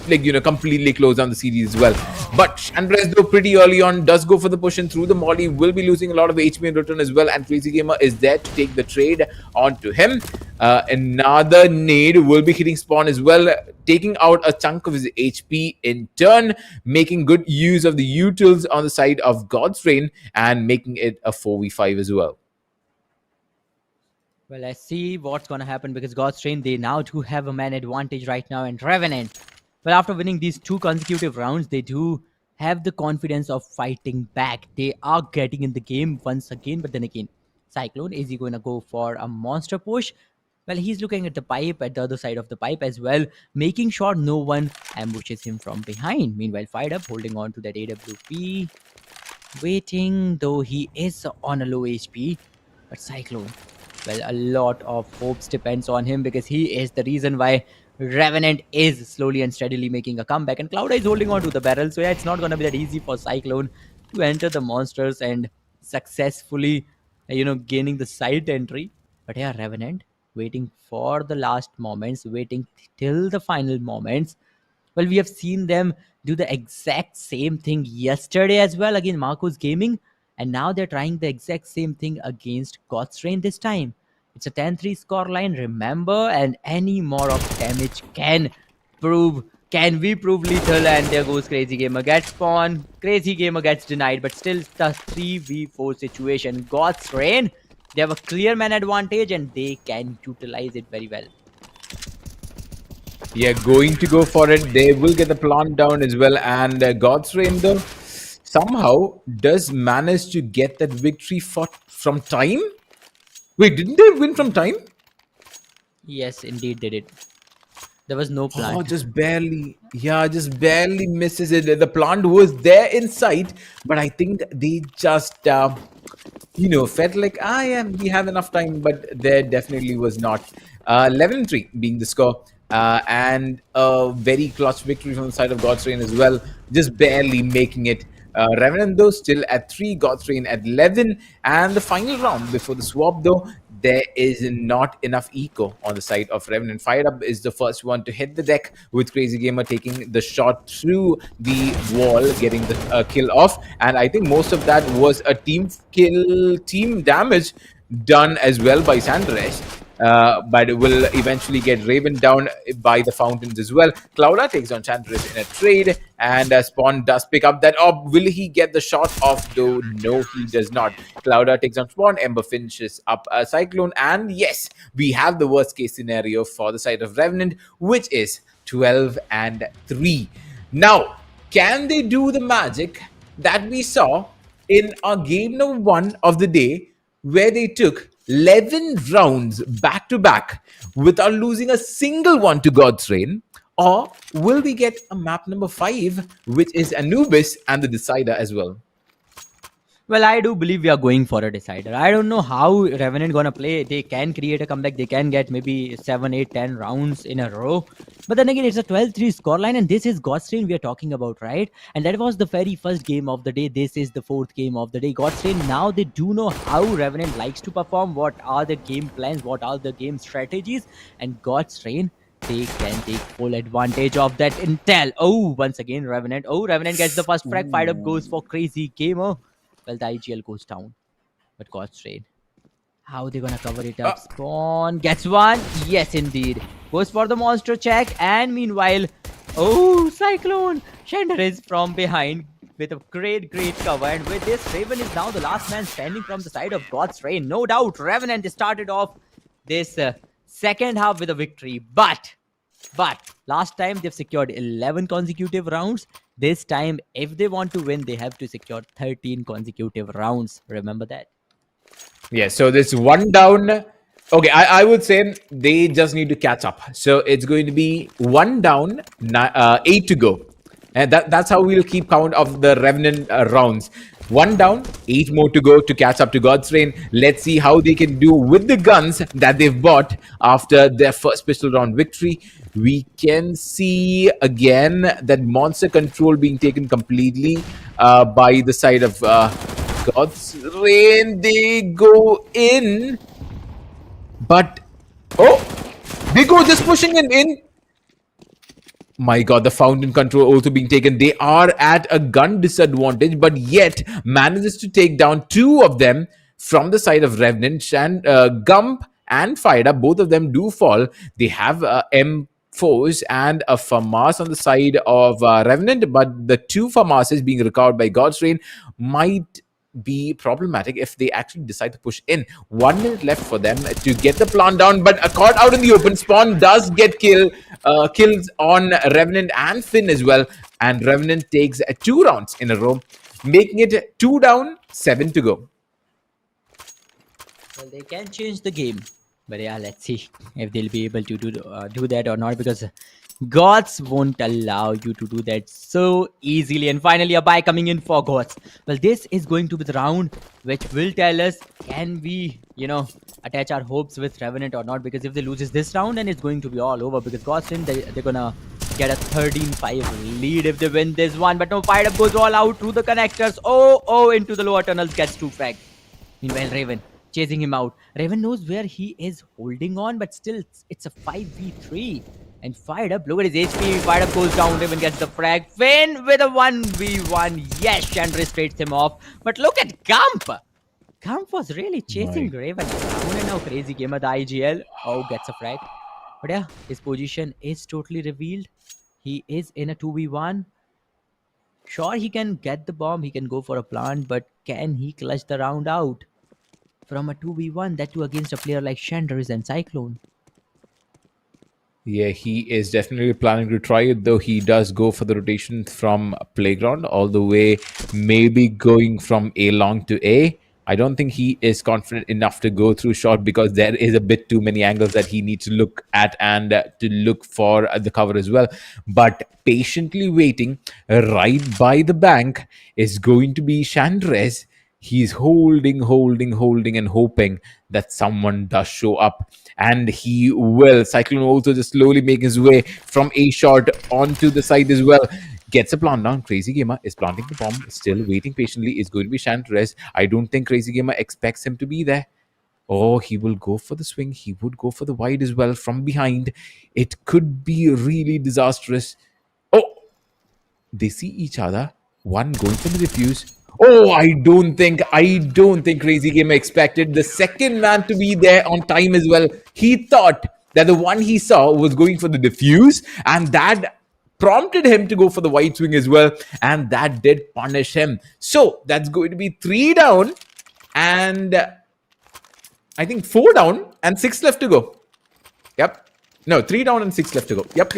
like completely close down the series as well. But Chantres, though, pretty early on does go for the push and through the molly, will be losing a lot of HP in return as well, and Crazy Gamer is there to take the trade onto him. Another nade will be hitting Spawn as well, taking out a chunk of his HP in turn, making good use of the utils on the side of God's Rain and making it a 4v5 as well. Well, let's see what's going to happen because God's Train, they now do have a man advantage right now, and Revenant, well, after winning these 2 consecutive rounds, they do have the confidence of fighting back. They are getting in the game once again, but then again, Cyclone, is he going to go for a monster push? Well, he's looking at the pipe, at the other side of the pipe as well, making sure no one ambushes him from behind. Meanwhile, Fired Up holding on to that AWP, waiting, though he is on a low HP. But Cyclone, well, a lot of hopes depends on him because he is the reason why Revenant is slowly and steadily making a comeback, and Cloud is holding on to the barrel. So yeah, it's not going to be that easy for Cyclone to enter the monsters and successfully, gaining the side entry. But yeah, Revenant waiting for the last moments, waiting till the final moments. Well, we have seen them do the exact same thing yesterday as well against Marcos Gaming, and now they're trying the exact same thing against God's Rain this time. It's a 10-3 scoreline, remember, and any more of damage can be proved lethal. And there goes Crazy Gamer, gets spawned. Crazy Gamer gets denied, but still it's the 3v4 situation. God's Rain, they have a clear man advantage and they can utilize it very well. Yeah, going to go for it. They will get the plant down as well, and God's Rain though somehow does manage to get that victory from time. Wait, didn't they win from time? Yes, indeed they did. There was no plant. Oh, just barely. Yeah, just barely misses it. The plant was there in sight, but I think they just felt like, yeah, we have enough time, but there definitely was not. 11-3 being the score, and a very clutch victory from the side of God's Reign as well, just barely making it. Revenant, though, still at 3, God's Reign at 11, and the final round before the swap, though, there is not enough eco on the side of Revenant. Fired Up is the first one to hit the deck, with Crazy Gamer taking the shot through the wall, getting the kill off. And I think most of that was a team kill, team damage done as well by Sandres. But it will eventually get Raven down by the fountains as well. Clouda takes on Chandris in a trade, and Spawn does pick up that orb. Will he get the shot off, though? No, he does not. Clouda takes on Spawn. Ember finishes up a Cyclone, and yes, we have the worst case scenario for the side of Revenant, which is 12-3. Now, can they do the magic that we saw in our game number 1 of the day, where they took 11 rounds back to back without losing a single one to God's Reign? Or will we get a map number 5, which is Anubis and the Decider as well? Well, I do believe we are going for a decider. I don't know how Revenant gonna play. They can create a comeback. They can get maybe 7, 8, 10 rounds in a row. But then again, it's a 12-3 scoreline, and this is Godstrain we are talking about, right? And that was the very first game of the day. This is the 4th game of the day. Godstrain, now they do know how Revenant likes to perform, what are the game plans, what are the game strategies, and Godstrain, they can take full advantage of that intel. Oh, once again, Revenant. Oh, Revenant gets the first frag. Fired Up goes for Crazy Gamer. Well, the IGL goes down, but God's Rain. How they gonna cover it up? Spawn gets one. Yes, indeed. Goes for the monster check, and meanwhile, oh, Cyclone! Shender is from behind with a great cover, and with this, Raven is now the last man standing from the side of God's Rain. No doubt, Revenant started off this second half with a victory, but last time they've secured 11 consecutive rounds. This time, if they want to win, they have to secure 13 consecutive rounds. Remember that. Yeah, so this one down. Okay, I would say they just need to catch up. So it's going to be 1 down, 8 to go. And that's how we'll keep count of the Revenant rounds. 1 down, 8 more to go to catch up to God's Reign. Let's see how they can do with the guns that they've bought after their first pistol round victory. We can see again that monster control being taken completely by the side of God's Reign. They go in, but they go just pushing in. My god, the fountain control also being taken. They are at a gun disadvantage, but yet manages to take down 2 of them from the side of Revenant. And Gump and Fired Up, both of them do fall. They have M4s and a FAMAS on the side of Revenant, but the 2 FAMASes being recovered by God's Reign might be problematic if they actually decide to push in. 1 minute left for them to get the plant down, but a caught out in the open. Spawn does get kills on Revenant and Finn as well, and Revenant takes 2 rounds in a row, making it 2 down, 7 to go. Well, they can change the game, but yeah, let's see if they'll be able to do that or not, because Gods won't allow you to do that so easily. And finally, a buy coming in for Gods. Well, this is going to be the round which will tell us, can we, attach our hopes with Revenant or not? Because if they loses this round, then it's going to be all over. Because Gods, they're gonna get a 13-5 lead if they win this one. But no, Fired Up goes all out through the connectors. Oh, into the lower tunnels, gets 2 frag. Meanwhile, Raven chasing him out. Raven knows where he is holding on, but still, it's a 5v3. And Fired Up, look at his HP. Fired Up goes down. Raven gets the frag. Finn with a 1v1. Yes, Chandra trades him off. But look at Gump. Gump was really chasing Raven down. And now Crazy Gamer, the IGL. Oh, gets a frag. But yeah, his position is totally revealed. He is in a 2v1. Sure, he can get the bomb. He can go for a plant. But can he clutch the round out? From a 2v1, that too against a player like Chandris and Cyclone. Yeah, he is definitely planning to try it, though he does go for the rotation from Playground all the way, maybe going from A long to A. I don't think he is confident enough to go through short, because there is a bit too many angles that he needs to look at and to look for the cover as well. But patiently waiting right by the bank is going to be Chandres. He's holding, and hoping that someone does show up. And he will. Cyclone also just slowly making his way from A shot onto the side as well. Gets a plant down. Crazy Gamer is planting the bomb, still waiting patiently. Is going to be Chantres. I don't think Crazy Gamer expects him to be there. Oh, he will go for the swing. He would go for the wide as well from behind. It could be really disastrous. Oh, they see each other. One going for the defuse. Oh, I don't think Crazy Gamer expected the second man to be there on time as well. He thought that the one he saw was going for the defuse, and that prompted him to go for the wide swing as well, and that did punish him. So that's going to be 3 down, and I think 4 down and 6 left to go. Yep. No, 3 down and 6 left to go. Yep.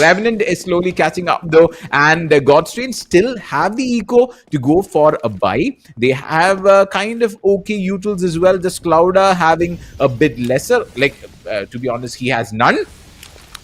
Revenant is slowly catching up though, and Godstrain still have the eco to go for a buy. They have kind of okay utils as well. Just Clouda having a bit lesser. To be honest, he has none.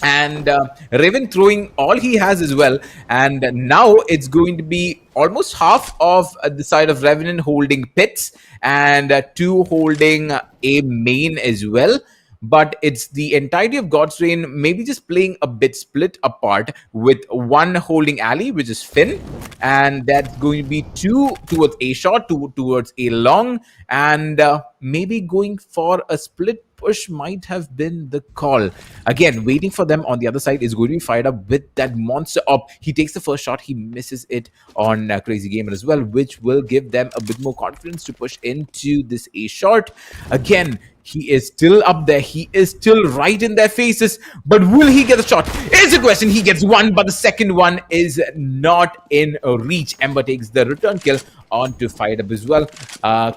And Raven throwing all he has as well. And now it's going to be almost half of the side of Revenant holding pits, and 2 holding a main as well. But it's the entirety of God's Reign maybe just playing a bit split apart, with 1 holding alley, which is Finn, and that's going to be 2 towards A short, 2 towards A long, and maybe going for a split push might have been the call. Again, waiting for them on the other side is going to be fired up with that monster up. He takes the first shot, he misses it on Crazy Gamer as well, which will give them a bit more confidence to push into this A short. Again, he is still up there. He is still right in their faces. But will he get a shot? Is the question. He gets one, but the second one is not in reach. Ember takes the return kill onto Fired Up as well.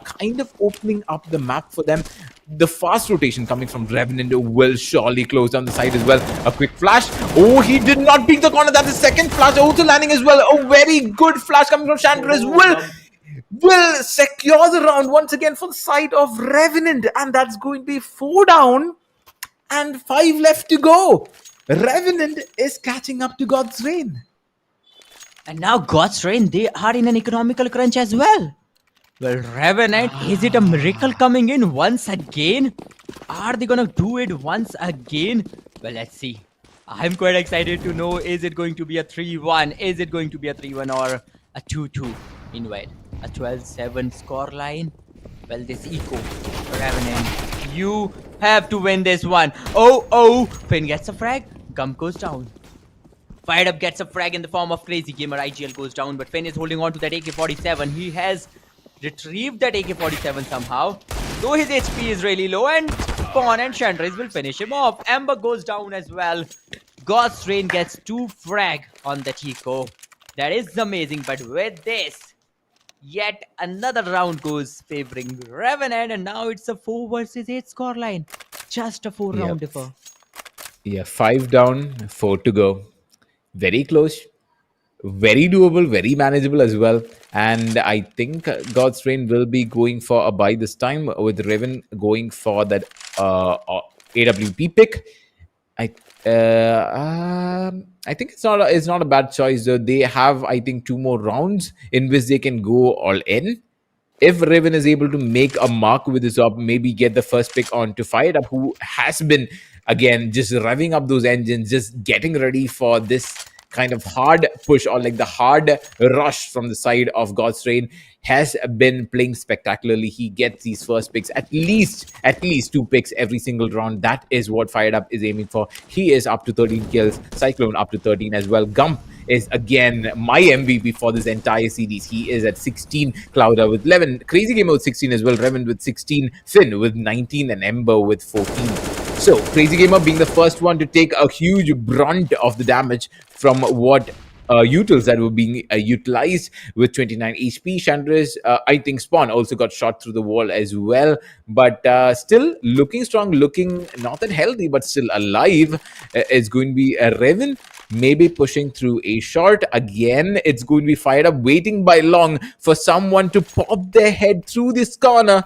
Kind of opening up the map for them. The fast rotation coming from Revenant will surely close down the side as well. A quick flash. Oh, he did not peek the corner. That's the second flash also landing as well. A very good flash coming from Chandra as well. Will secure the round once again for the side of Revenant, and that's going to be 4 down and 5 left to go. Revenant is catching up to God's Reign. And now God's Reign, they are in an economical crunch as well. Well, Revenant, is it a miracle coming in once again? Are they gonna do it once again? Well, let's see. I'm quite excited to know, is it going to be a 3-1? Is it going to be a 3-1 or a 2-2? Meanwhile, a 12-7 score line. Well, this eco, Revenant, you have to win this one. Oh, Finn gets a frag, Gump goes down. Fired Up gets a frag in the form of Crazy Gamer. IGL goes down, but Finn is holding on to that AK-47. He has retrieved that AK-47 somehow, though his HP is really low, and Spawn and Chandras will finish him off. Ember goes down as well. God's Reign gets 2 frag on the eco. That is amazing, but with this, yet another round goes favoring Revenant, and now it's a 4 versus 8 scoreline. Just a 4 round differ. Yeah, 5 down, 4 to go. Very close, very doable, very manageable as well. And I think God's Reign will be going for a buy this time, with Raven going for that AWP pick. I think it's not a bad choice though. They have, I think, 2 more rounds in which they can go all in. If Raven is able to make a mark with his op, maybe get the first pick on to Fired Up, who has been, again, just revving up those engines, just getting ready for this kind of hard push, or like the hard rush from the side of God's Reign, has been playing spectacularly. He gets these first picks, at least 2 picks every single round. That is what Fired Up is aiming for. He is up to 13 kills, Cyclone up to 13 as well. Gump is again my MVP for this entire series. He is at 16, Clouda with 11, Crazy Gamer with 16 as well, Revan with 16, Finn with 19, and Ember with 14. So Crazy Gamer being the first one to take a huge brunt of the damage from what utils that were being utilized with 29 HP. Chandras, I think Spawn also got shot through the wall as well, but still looking strong, looking not that healthy, but still alive. It's going to be a Raven, maybe pushing through A short. Again, it's going to be Fired Up, waiting by long for someone to pop their head through this corner.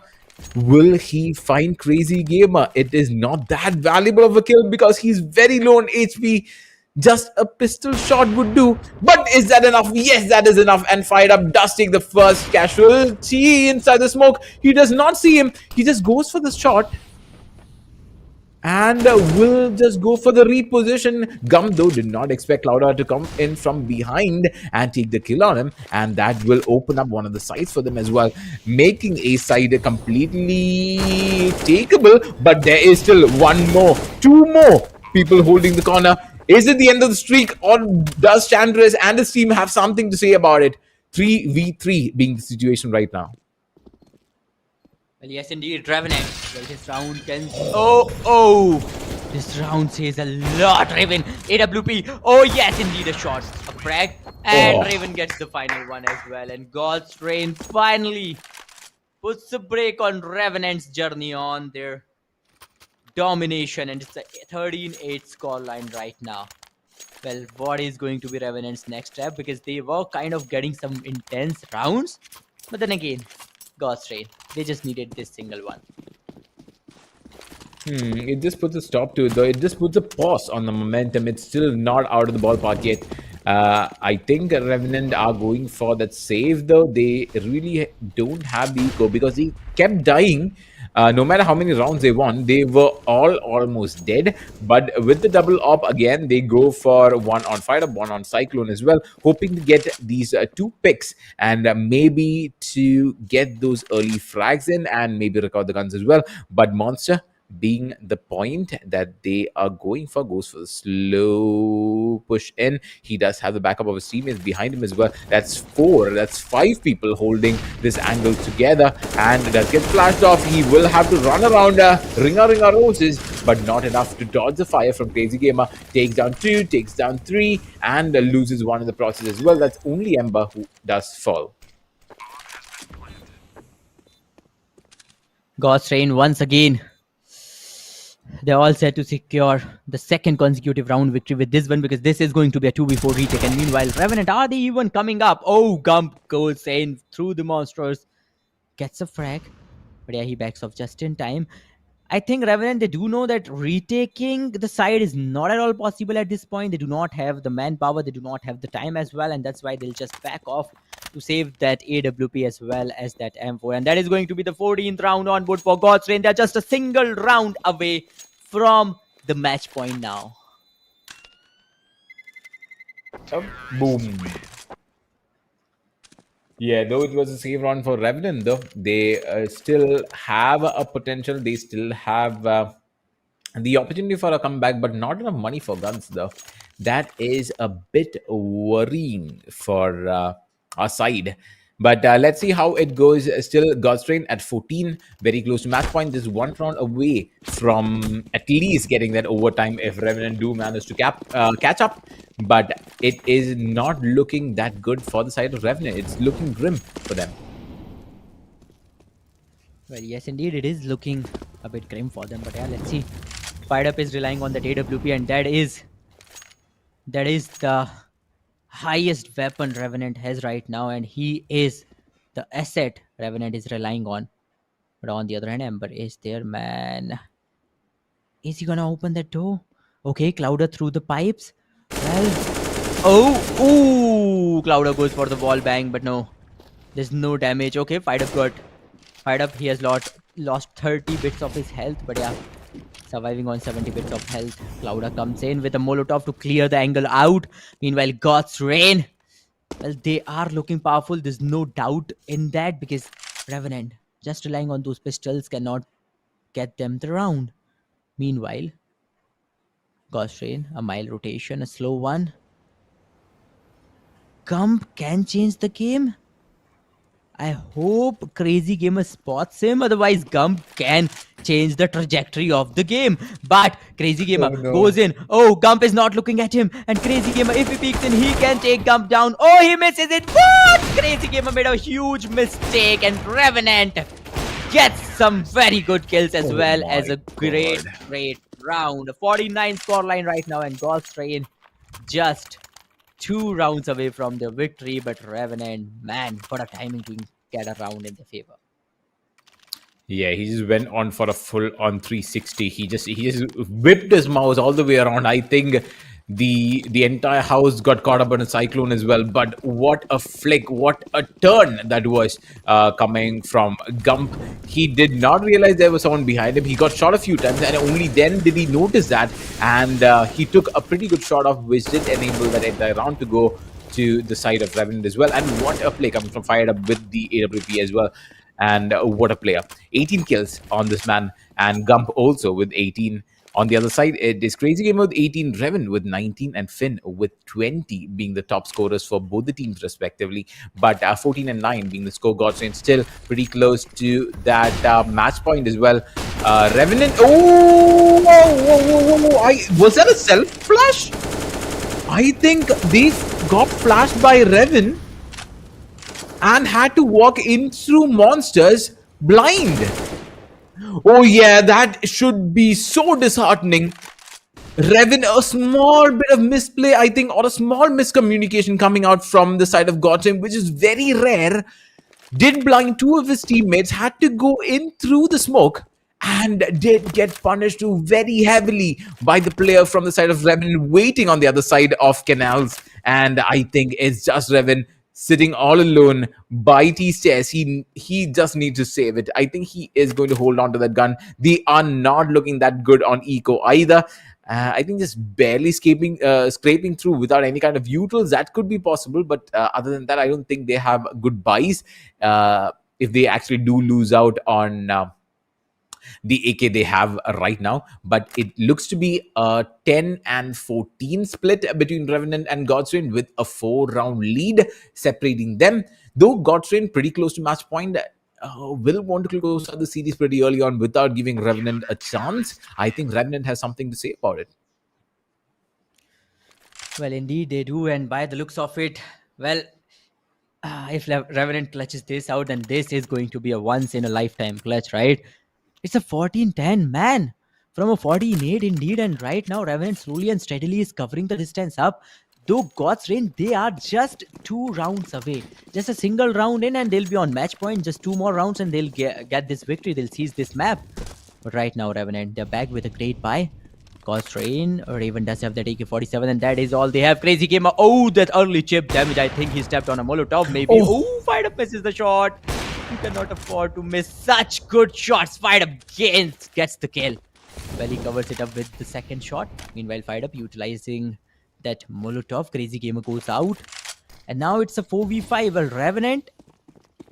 Will he find Crazy Gamer? It is not that valuable of a kill because he's very low on HP. Just a pistol shot would do. But is that enough? Yes, that is enough. And Fired Up does take the first casualty inside the smoke. He does not see him. He just goes for the shot and will just go for the reposition. Gum, though, did not expect Clouda to come in from behind and take the kill on him, and that will open up one of the sides for them as well, making a side completely takeable. But there is still two more people holding the corner. Is it the end of the streak, or does Chandris and his team have something to say about it? 3v3 being the situation right now. Well, yes, indeed, Revenant. Well, this round can. Oh! This round says a lot, Raven. AWP. Oh, yes, indeed, a shot. A frag. And Raven gets the final one as well. And God's Rain finally puts a break on Revenant's journey on their domination. And it's a 13-8 scoreline right now. Well, what is going to be Revenant's next step? Because they were kind of getting some intense rounds. But then again, God's Rain. They just needed this single one. It just puts a stop to it, though. It just puts a pause on the momentum. It's still not out of the ballpark yet. I think Revenant are going for that save, though. They really don't have the eco because they kept dying. No matter how many rounds they won, they were all almost dead. But with the double op again, they go for one on Fight Up, one on Cyclone as well, hoping to get these two picks and maybe to get those early frags in and maybe record the guns as well. But Monster, being the point that they are going for, goes for the slow push in. He does have the backup of his teammates behind him as well. That's 5 people holding this angle together, and it does get flashed off. He will have to run around Ringa Roses, but not enough to dodge the fire from Crazy Gamer. Takes down 2, takes down 3, and loses 1 in the process as well. That's only Ember who does fall. God's Rain once again. They're all set to secure the second consecutive round victory with this one, because this is going to be a 2v4 retake. And meanwhile, Revenant, are they even coming up? Oh, Gump goes in through the monsters. Gets a frag. But yeah, he backs off just in time. I think Revenant, they do know that retaking the side is not at all possible at this point. They do not have the manpower. They do not have the time as well. And that's why they'll just back off to save that AWP as well as that M4. And that is going to be the 14th round on board for God's Rain. They're just a single round away from the match point now. Boom. Yeah, though it was a save round for Revenant, though, they still have a potential. They still have the opportunity for a comeback, but not enough money for guns, though. That is a bit worrying for our side. But let's see how it goes. Still, God's Rain at 14, very close to match point. Just 1 round away from at least getting that overtime if Revenant do manage to catch up. But it is not looking that good for the side of Revenant. It's looking grim for them. Well, yes, indeed, it is looking a bit grim for them. But yeah, let's see. Fired Up is relying on that AWP, and that is the highest weapon Revenant has right now, and he is the asset Revenant is relying on. But on the other hand, Ember is there, man. Is he gonna open that door? Okay, Clouda through the pipes. Well, Clouda goes for the wall bang, but no, there's no damage. Okay, Fired Up. He has lost 30 bits of his health, but yeah, surviving on 70 bits of health. Clouda comes in with a Molotov to clear the angle out. Meanwhile, God's Rain, well, they are looking powerful. There's no doubt in that, because Revenant, just relying on those pistols, cannot get them the round. Meanwhile, God's Rain, a mild rotation, a slow one. Gump can change the game. I hope Crazy Gamer spots him, otherwise Gump can change the trajectory of the game. But Crazy Gamer goes in. Oh, Gump is not looking at him. And Crazy Gamer, if he peeks in, he can take Gump down. Oh, he misses it. What? Crazy Gamer made a huge mistake, and Revenant gets some very good kills as well as a great round. A 49 scoreline right now, and God's Rain just 2 rounds away from the victory. But Revenant, man, what a timing to get a round in the favor. Yeah, he just went on for a full on 360. He just whipped his mouse all the way around. I think The entire house got caught up in a cyclone as well. But what a flick, what a turn that was coming from Gump. He did not realize there was someone behind him. He got shot a few times, and only then did he notice that. And he took a pretty good shot off, which did enable that entire round to go to the side of Revenant as well. And what a play coming from Fired Up with the AWP as well. And what a player. 18 kills on this man, and Gump also with 18. On the other side, it is Crazy Gamer with 18, Revan with 19, and Finn with 20 being the top scorers for both the teams respectively. But 14 and 9 being the score gods, and still pretty close to that match point as well. Revenant. Oh, was that a self flash? I think they got flashed by Revan and had to walk in through monsters blind. Oh yeah, that should be so disheartening. Revan, a small bit of misplay, I think, or a small miscommunication coming out from the side of Godsame, which is very rare. Did blind two of his teammates, had to go in through the smoke, and did get punished very heavily by the player from the side of Revan waiting on the other side of Canals. And I think it's just Revan sitting all alone by T stairs. He just needs to save it. I think he is going to hold on to that gun. They are not looking that good on eco either. I think just barely scraping through without any kind of utils. That could be possible, but other than that, I don't think they have good buys. If they actually do lose out on the AK they have right now, but it looks to be a 10 and 14 split between Revenant and Godsrain with a 4-round lead separating them. Though Godsrain pretty close to match point, will want to close out the series pretty early on without giving Revenant a chance. I think Revenant has something to say about it. Well, indeed they do, and by the looks of it, well, if Revenant clutches this out, then this is going to be a once-in-a-lifetime clutch, right? It's a 14-10, man. From a 14-8 indeed, and right now Revenant slowly and steadily is covering the distance up. Though God's Reign, they are just 2 rounds away. Just a single round in and they'll be on match point. Just 2 more rounds and they'll get this victory. They'll seize this map. But right now, Revenant, they're back with a great buy. God's Reign, Raven does have that AK-47 and that is all they have. Crazy Gamer, oh, that early chip damage. I think he stepped on a Molotov maybe. Oh, Fired Up misses the shot. You cannot afford to miss such good shots. Fired Up gets the kill. Well, he covers it up with the second shot. Meanwhile, Fired Up utilizing that Molotov. Crazy Gamer goes out. And now it's a 4v5. Well, Revenant,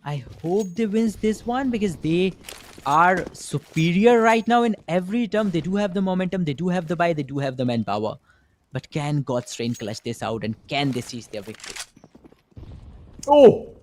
I hope they wins this one because they are superior right now in every term. They do have the momentum. They do have the buy. They do have the manpower. But can God's Reign clutch this out and can they seize their victory? Oh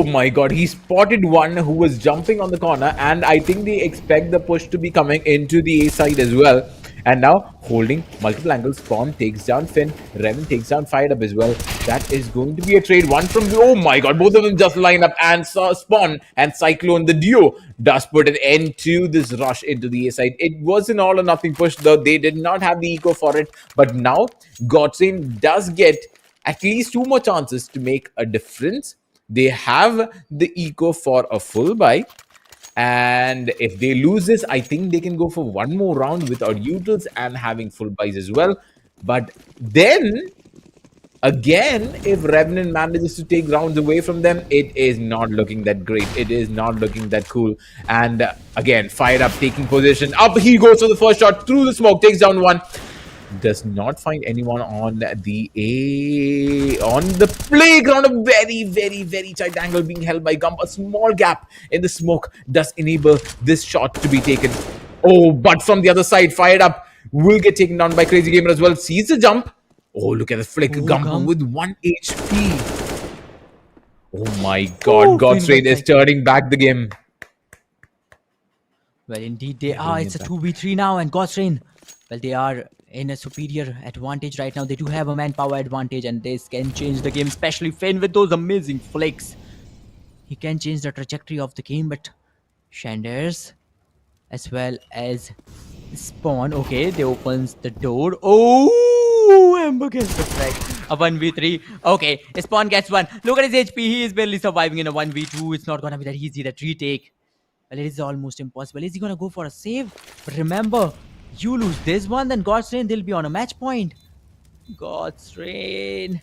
my god, he spotted one who was jumping on the corner, and I think they expect the push to be coming into the A side as well. And now holding multiple angles, Spawn takes down Finn, Revan takes down Fired Up as well. That is going to be a trade. One from the, oh my god, both of them just line up, and Spawn and Cyclone, the duo, does put an end to this rush into the A side. It was an all or nothing push though. They did not have the eco for it, but now Godsame does get at least 2 more chances to make a difference. They have the eco for a full buy, and if they lose this, I think they can go for 1 more round without utils and having full buys as well. But then again, if Revenant manages to take rounds away from them, it is not looking that great. It is not looking that cool. And again, Fired Up taking position. Up he goes for the first shot through the smoke, takes down one. Does not find anyone on the playground. A very tight angle being held by Gump. A small gap in the smoke does enable this shot to be taken. Oh, but from the other side, Fired Up will get taken down by Crazy Gamer as well. Sees the jump. Oh, look at the flick. Gump with 1 HP. Oh my god, God's Reign is turning back the game. Well, indeed they are. It's a 2v3 now, and God's Reign, well, they are in a superior advantage right now. They do have a manpower advantage, and this can change the game, especially Finn with those amazing flicks. He can change the trajectory of the game, but Shanders as well as Spawn, okay, they opens the door. Oh, Amber gets the frag. A 1v3. Okay, Spawn gets one. Look at his HP. He is barely surviving in a 1v2. It's not gonna be that easy, that retake. Well, it is almost impossible. Is he gonna go for a save? But remember, You lose this one, then God's Rain, they'll be on a match point. God's Rain.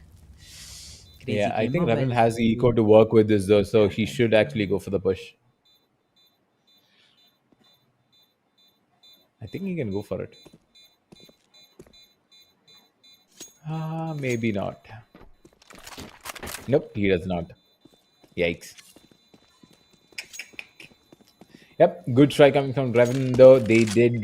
Crazy Yeah, I think gamer. Well, Revan has the eco to work with this though, so he should actually go for the push. I think he can go for it. Maybe not. Nope, he does not. Yikes. Yep, good try coming from Revan though. They did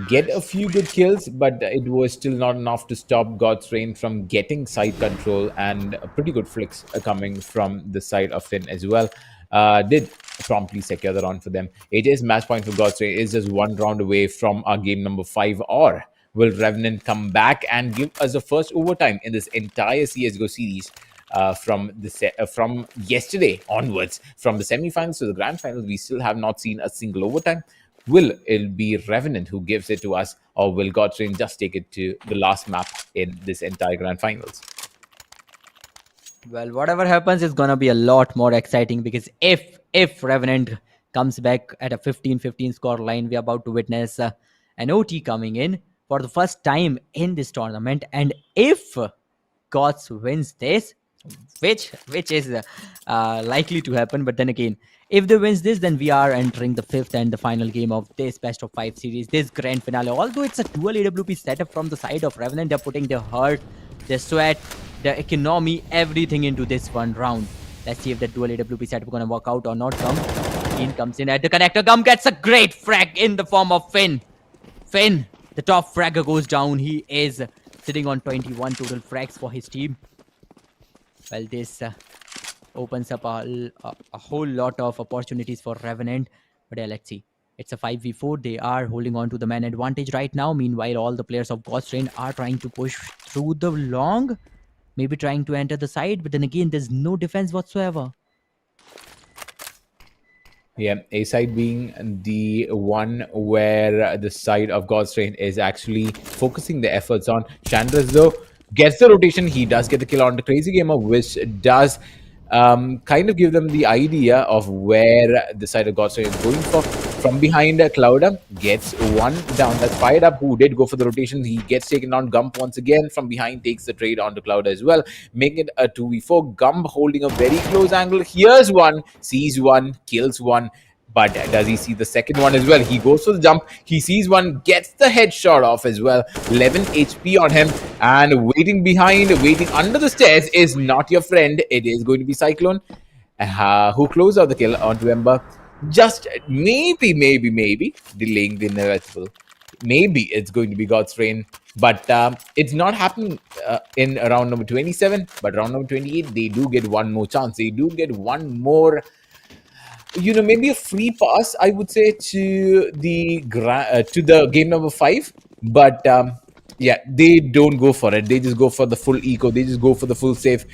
get a few good kills, but it was still not enough to stop God's Rain from getting side control, and pretty good flicks coming from the side of Finn as well. Did promptly secure the round for them. It is match point for God's Rain. It's just one round away from our game number 5, or will Revenant come back and give us the first overtime in this entire CSGO series? From yesterday onwards, from the semi-finals to the grand finals, we still have not seen a single overtime. Will it be Revenant who gives it to us, or will God's Rain just take it to the last map in this entire grand finals? well, whatever happens is gonna be a lot more exciting, because if Revenant comes back at a 15-15 score line, we're about to witness an OT coming in for the first time in this tournament. And if Gods wins this, which is likely to happen, but then again, if they wins this, then we are entering the 5th and the final game of this best of 5 series, this grand finale. Although it's a dual AWP setup from the side of Revenant, they're putting their heart, their sweat, their economy, everything into this one round. Let's see if the dual AWP setup gonna work out or not. Keen comes in at the connector. Gum gets a great frag in the form of Finn. The top fragger, goes down. He is sitting on 21 total frags for his team. Well, this opens up a whole lot of opportunities for Revenant. But yeah, let's see. It's a 5v4. They are holding on to the man advantage right now. Meanwhile, all the players of God's Rain are trying to push through the long. Maybe trying to enter the side. But then again, there's no defense whatsoever. Yeah, A side being the one where the side of God's Rain is actually focusing the efforts on. Chandras, though, gets the rotation. He does get the kill on the Crazy Gamer, which does kind of give them the idea of where the side of God's Rain is going for. From behind, Clouda gets one down. That's Fired Up, who did go for the rotation. He gets taken on. Gump once again from behind takes the trade onto Clouda as well, making it a 2v4. Gump holding a very close angle. Here's one, sees one, kills one. But does he see the second one as well? He goes for the jump. He sees one, gets the headshot off as well. 11 HP on him. And waiting behind, waiting under the stairs is not your friend. It is going to be Cyclone, who closed out the kill onto Ember. Just maybe delaying the inevitable. Maybe it's going to be God's Rain. But it's not happening in round number 27. But round number 28, they do get one more chance. They do get one more, maybe a free pass, I would say, to the game number 5. But yeah, they don't go for it. They just go for the full eco. They just go for the full save.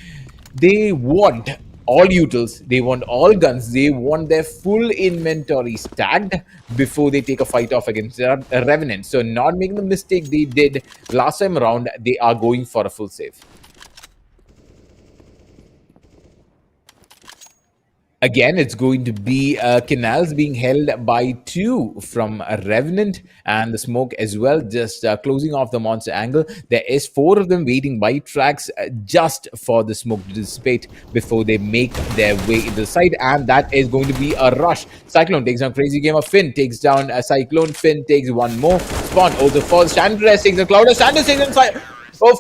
They want all utils. They want all guns. They want their full inventory stacked before they take a fight off against a Revenant. So not making the mistake they did last time around, they are going for a full save. Again, it's going to be Canals being held by 2 from a Revenant, and the smoke as well, just closing off the monster angle. There is 4 of them waiting by tracks just for the smoke to dissipate before they make their way into the side, and that is going to be a rush. Cyclone takes down Crazy Gamer. Finn takes down a Cyclone. Finn takes one more. Spawn also falls. Chandras takes the Clouder. Chandras takes down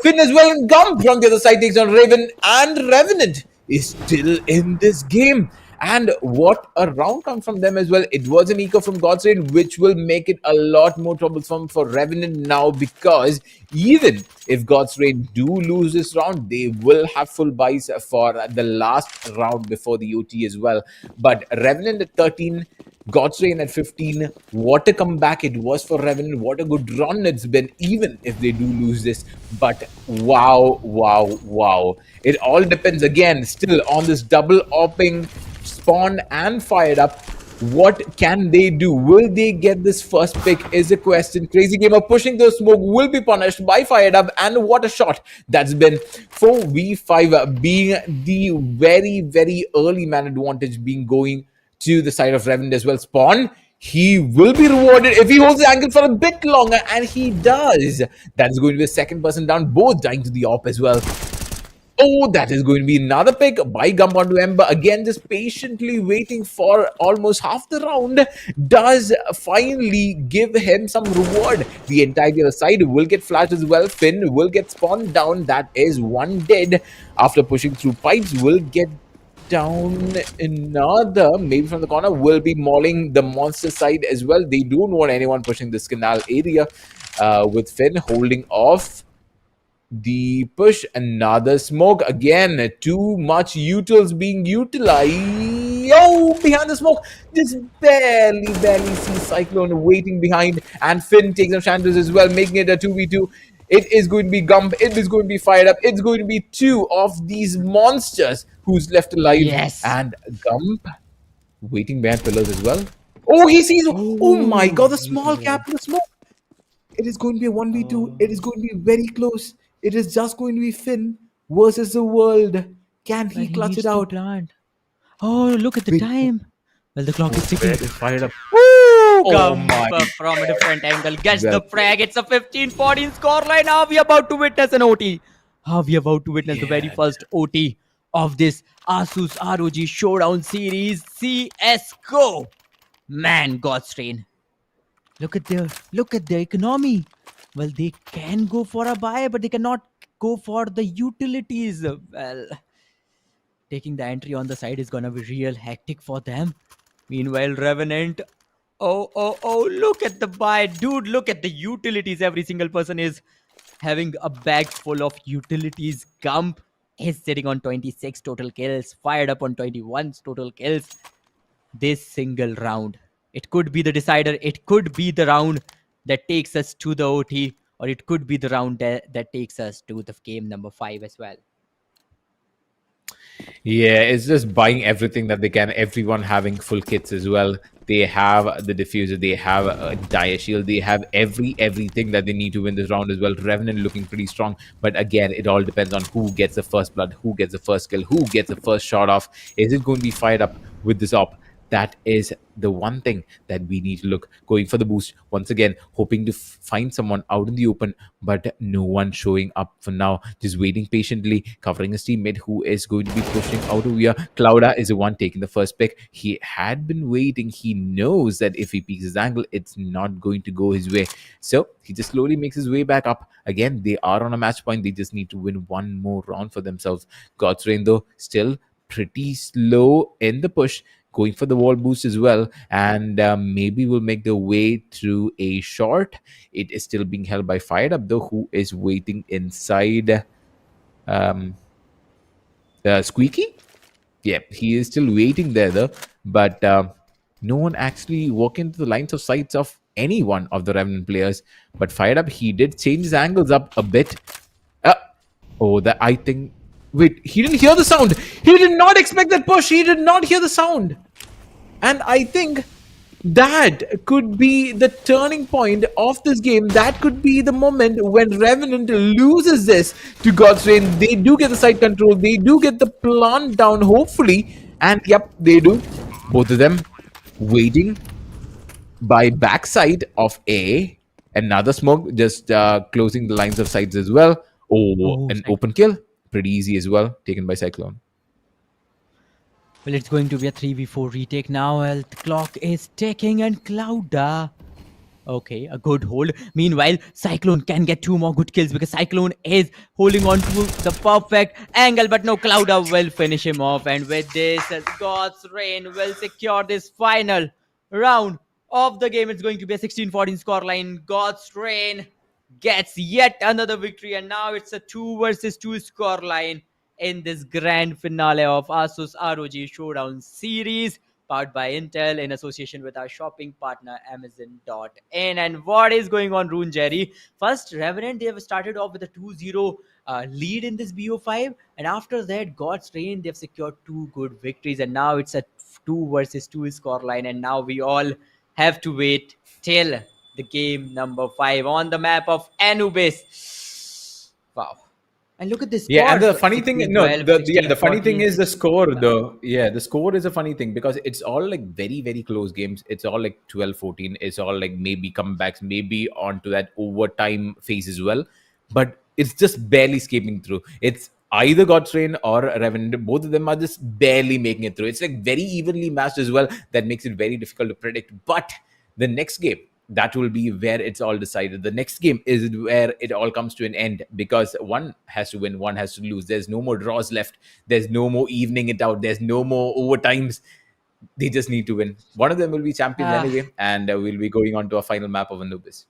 Finn as well, and Gump from the other side takes down Raven, and Revenant is still in this game. And what a round come from them as well. It was an eco from God's Rain, which will make it a lot more troublesome for Revenant now, because even if God's Rain do lose this round, they will have full buys for the last round before the OT as well. But Revenant at 13, God's Rain at 15. What a comeback it was for Revenant. What a good run it's been, even if they do lose this. But wow. It all depends again still on this double opping Spawn and Fired Up. What can they do? Will they get this first pick is a question. Crazy Gamer pushing the smoke will be punished by Fired Up, and what a shot that's been. 4v5 being the very early man advantage being going to the side of Revenant as well. Spawn he will be rewarded if he holds the angle for a bit longer, and he does. That's going to be a second person down, both dying to the op as well. Oh, that is going to be another pick by Gump onto Ember. Again, just patiently waiting for almost half the round. Does finally give him some reward. The entire side will get flashed as well. Finn will get spawned down. That is one dead. After pushing through pipes, will get down another. Maybe from the corner, will be mauling the monster side as well. They don't want anyone pushing this canal area with Finn holding off the push. Another smoke again. Too much utils being utilized. Oh, behind the smoke, just barely see Cyclone waiting behind, and Finn takes some chances as well, making it a 2v2. It is going to be Gump, it is going to be fired up, it's going to be two of these monsters who's left alive. Yes. And Gump waiting behind pillars as well. Oh, he sees. Oh my god, the small cap in the smoke. It is going to be a 1v2. It is going to be very close. It is just going to be Finn versus the world. Can he clutch it out? Plant. Oh, look at the Wait. time. Well, the clock is ticking. It is fired up. Come my from a different angle. Gets Well- the frag. It's a 15-14 scoreline. Now we are about to witness an OT. How we are about to witness the very first OT of this ASUS ROG Showdown series. CSGO. Man, God's train. Look at their economy. Well, they can go for a buy, but they cannot go for the utilities. Well, taking the entry on the side is gonna be real hectic for them. Meanwhile, Revenant. Oh, look at the buy. Dude, look at the utilities. Every single person is having a bag full of utilities. Gump is sitting on 26 total kills, fired up on 21 total kills. This single round, it could be the decider. It could be the round that takes us to the OT, or it could be the round that takes us to the game number 5 as well. Yeah, it's just buying everything that they can. Everyone having full kits as well. They have the diffuser, they have a dire shield, they have everything that they need to win this round as well. Revenant looking pretty strong, but again, it all depends on who gets the first blood, who gets the first kill, who gets the first shot off. Is it going to be fired up with this op? That is the one thing that we need to look. Going for the boost once again, hoping to find someone out in the open, but no one showing up for now. Just waiting patiently, covering his teammate who is going to be pushing out of here. Clouda is the one taking the first pick. He had been waiting. He knows that if he peeks his angle, it's not going to go his way. So he just slowly makes his way back up. Again, they are on a match point. They just need to win one more round for themselves. God's Rain, though, still pretty slow in the push, going for the wall boost as well, and maybe will make their way through a short. It is still being held by Fired Up, though, who is waiting inside Squeaky. Yeah, he is still waiting there, though, but no one actually walking into the lines of sights of any one of the Revenant players. But Fired Up, he did change his angles up a bit. Oh, that I think. Wait, he didn't hear the sound. He did not expect that push. He did not hear the sound. And I think that could be the turning point of this game. That could be the moment when Revenant loses this to God's Rain. They do get the side control. They do get the plant down, hopefully. And yep, they do. Both of them waiting by backside of A. Another smoke, just closing the lines of sides as well. Oh, an open kill. Pretty easy as well, taken by Cyclone. Well, it's going to be a 3v4 retake now. Well, the clock is ticking, and Clouda. Okay, a good hold. Meanwhile, Cyclone can get 2 more good kills because Cyclone is holding on to the perfect angle, but no, Clouda will finish him off. And with this, God's Rain will secure this final round of the game. It's going to be a 16-14 scoreline. God's Rain gets yet another victory, and now it's a 2 versus 2 scoreline in this grand finale of ASUS ROG Showdown series, powered by Intel in association with our shopping partner Amazon.in. And what is going on, Rune Jerry? First, Revenant, they have started off with a 2-0 lead in this BO5, and after that, God's Rain, they've secured 2 good victories, and now it's a 2 versus 2 scoreline, and now we all have to wait till the game number 5 on the map of Anubis. Wow. And look at this Yeah, and scores: the funny thing, 16, no, 12, the 16, funny thing 14, is the 16. score, though. Yeah, the score is a funny thing because it's all like very, very close games. It's all like 12-14. It's all like maybe comebacks, maybe onto that overtime phase as well. But it's just barely escaping through. It's either Godstrain or Revenant. Both of them are just barely making it through. It's like very evenly matched as well. That makes it very difficult to predict. But the next game, that will be where it's all decided. The next game is where it all comes to an end because one has to win, one has to lose. There's no more draws left. There's no more evening it out. There's no more overtimes. They just need to win. One of them will be champions Ah, anyway, and we'll be going on to a final map of Anubis.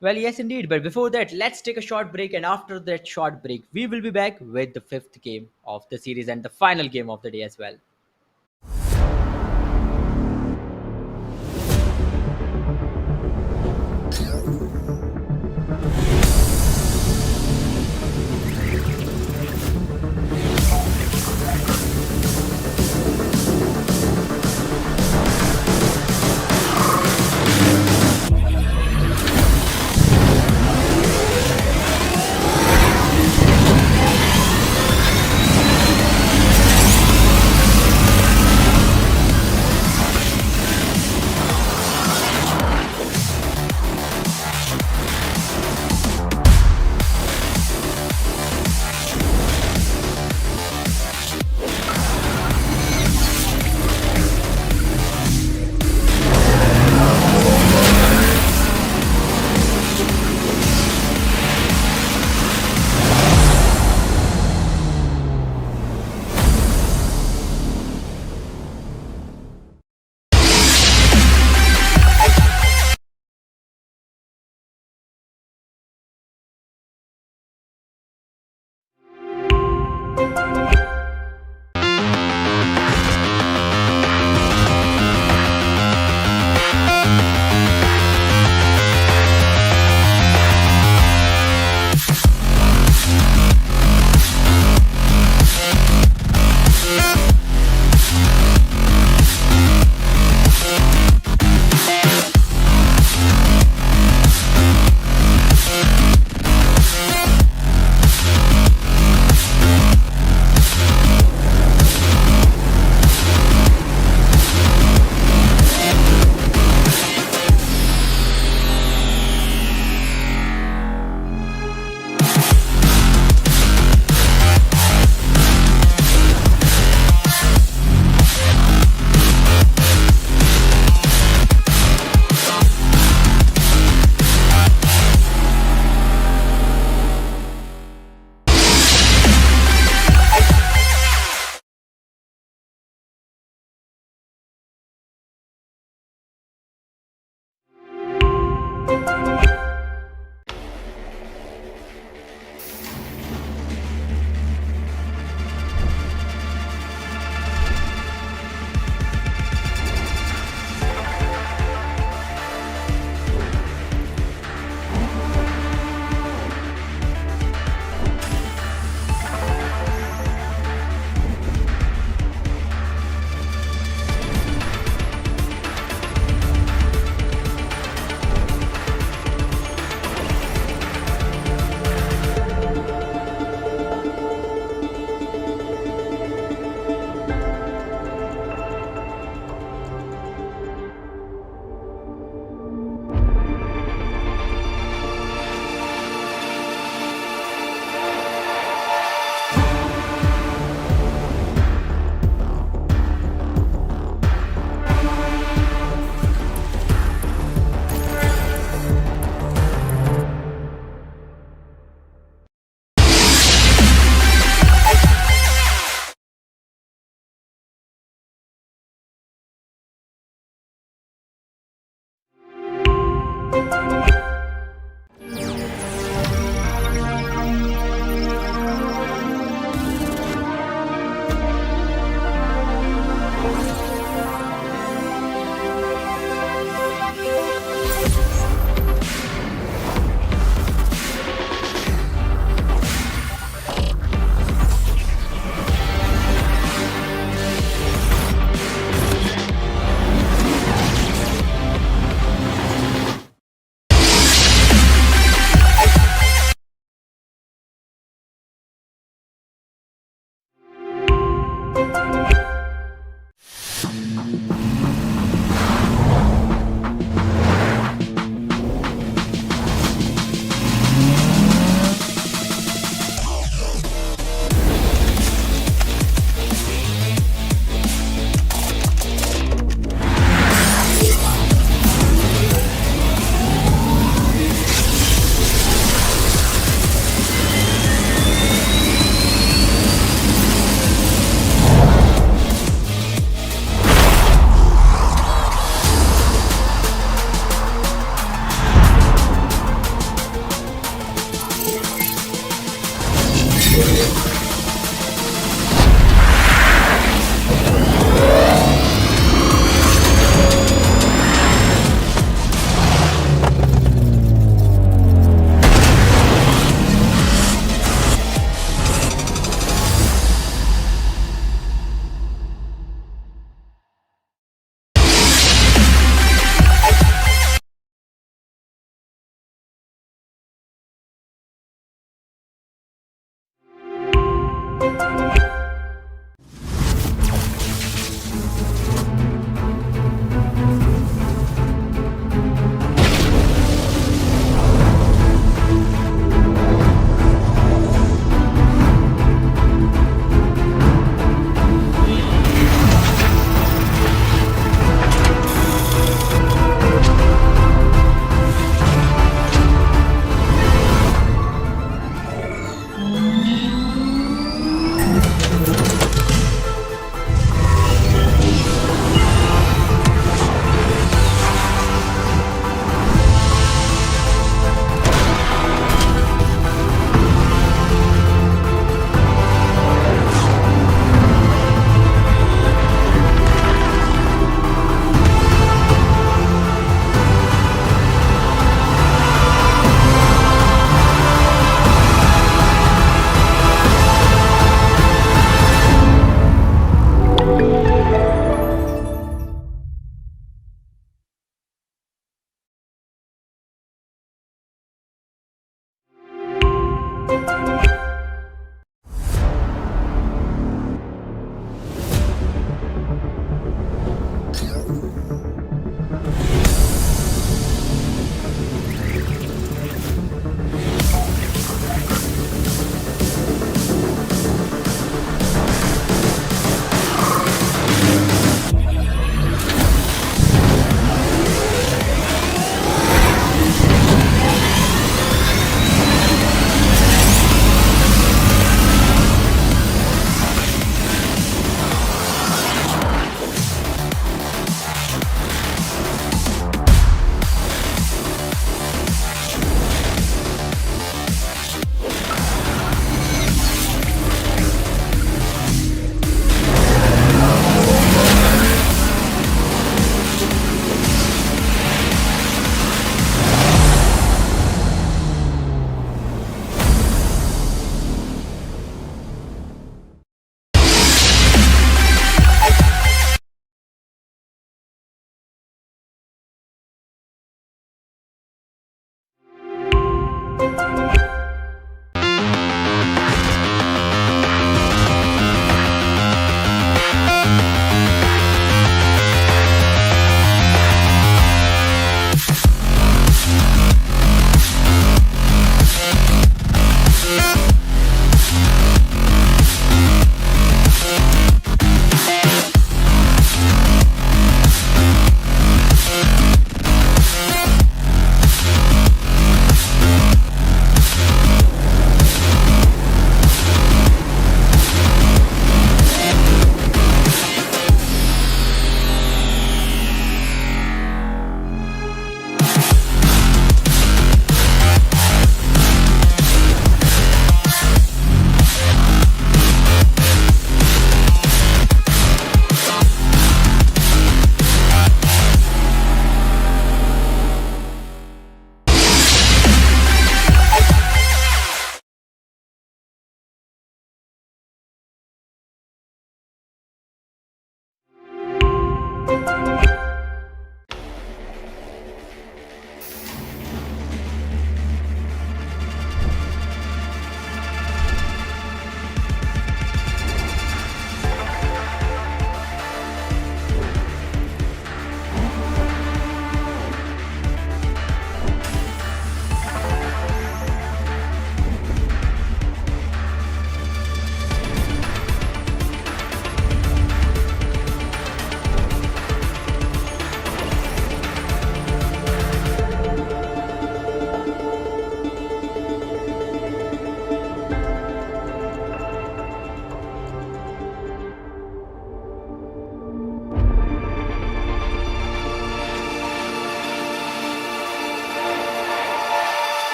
well, yes, indeed. But before that, let's take a short break. And after that short break, we will be back with the fifth game of the series and the final game of the day as well.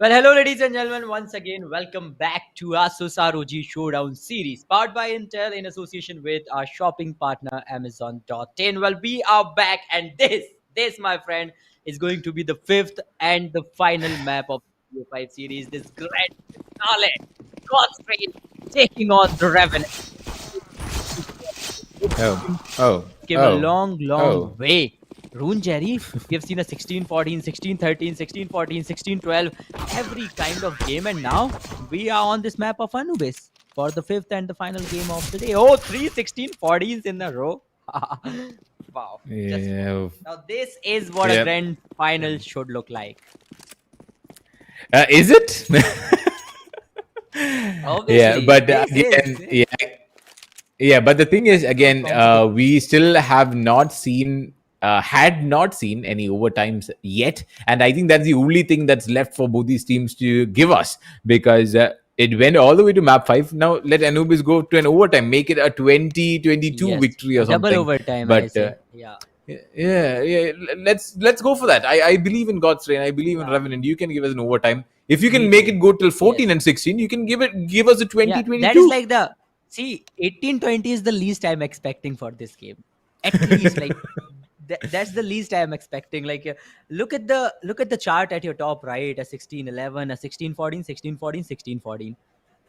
Well, hello, ladies and gentlemen. Once again, welcome back to ASUS ROG Showdown series, powered by Intel in association with our shopping partner Amazon.in. Well, we are back, and this, my friend, is going to be the fifth and the final map of the 5 series. This grand finale, God's Train taking on the Revenant. Came a long way. Rune Jerry, we have seen a 16-14, 16-13, 16-14, 16-12, every kind of game, and now we are on this map of Anubis for the fifth and the final game of the day. Oh, 3 16-14s in a row. Wow. Yeah. Now this is what a grand final should look like. Is it? Obviously. Yeah, but again, yeah, but the thing is, again, we still have not seen. Had not seen any overtimes yet, and I think that's the only thing that's left for both these teams to give us, because it went all the way to map 5. Now let Anubis go to an overtime, make it a 20-22 victory or something. Double overtime, but yeah. Let's go for that. I believe in God's Train. I believe in Revenant. You can give us an overtime. If you can make it go till 14 and 16, you can give us a 20-22. That is like 18-20 is the least I'm expecting for this game. At least like that's the least I am expecting. Like look at the chart at your top right, a 16-11, a 16-14, 16-14, 16-14.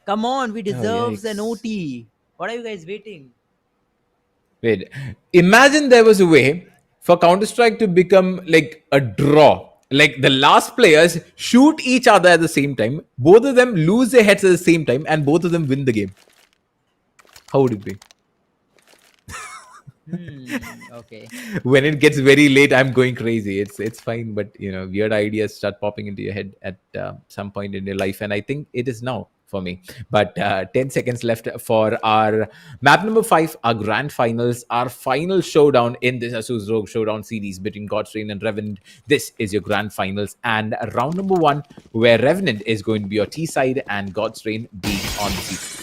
Come on, we deserve an OT. What are you guys waiting? Wait, imagine there was a way for Counter-Strike to become like a draw. Like the last players shoot each other at the same time, both of them lose their heads at the same time, and both of them win the game. How would it be? Okay. When it gets very late, I'm going crazy. It's fine, but weird ideas start popping into your head at some point in your life, and I think it is now for me. But 10 seconds left for our map number 5, our grand finals, our final showdown in this ASUS ROG Showdown series between God's Train and Revenant. This is your grand finals and round number 1, where Revenant is going to be your T side and God's Train being on the C side.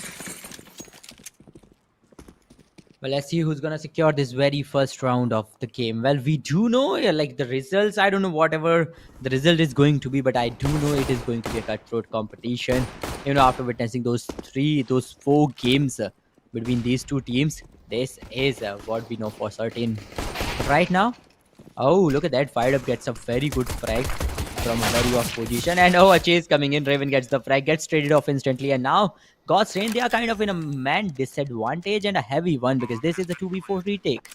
Well, let's see who's gonna secure this very first round of the game. Well, we do know like the results. I don't know whatever the result is going to be, but I do know it is going to be a cutthroat competition. After witnessing those 4 games between these two teams, this is what we know for certain. But right now, oh, look at that. Fired Up gets a very good frag from a very off position, and a chase coming in. Raven gets the frag, gets traded off instantly, and now God's Train, they are kind of in a man disadvantage, and a heavy one, because this is a 2v4 retake.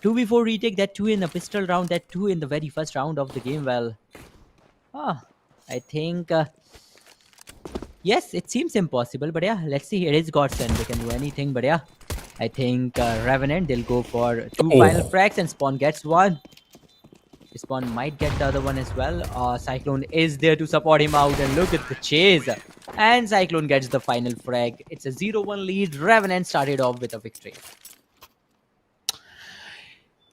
2v4 retake, that too in a pistol round, that too in the very first round of the game. Well, I think, yes, it seems impossible, but yeah, let's see. It is God's Train, they can do anything, but yeah, I think Revenant, they'll go for 2 final frags, and Spawn gets 1. Spawn might get the other one as well. Cyclone is there to support him out, and look at the chase. And Cyclone gets the final frag. It's a 0-1 lead. Revenant started off with a victory.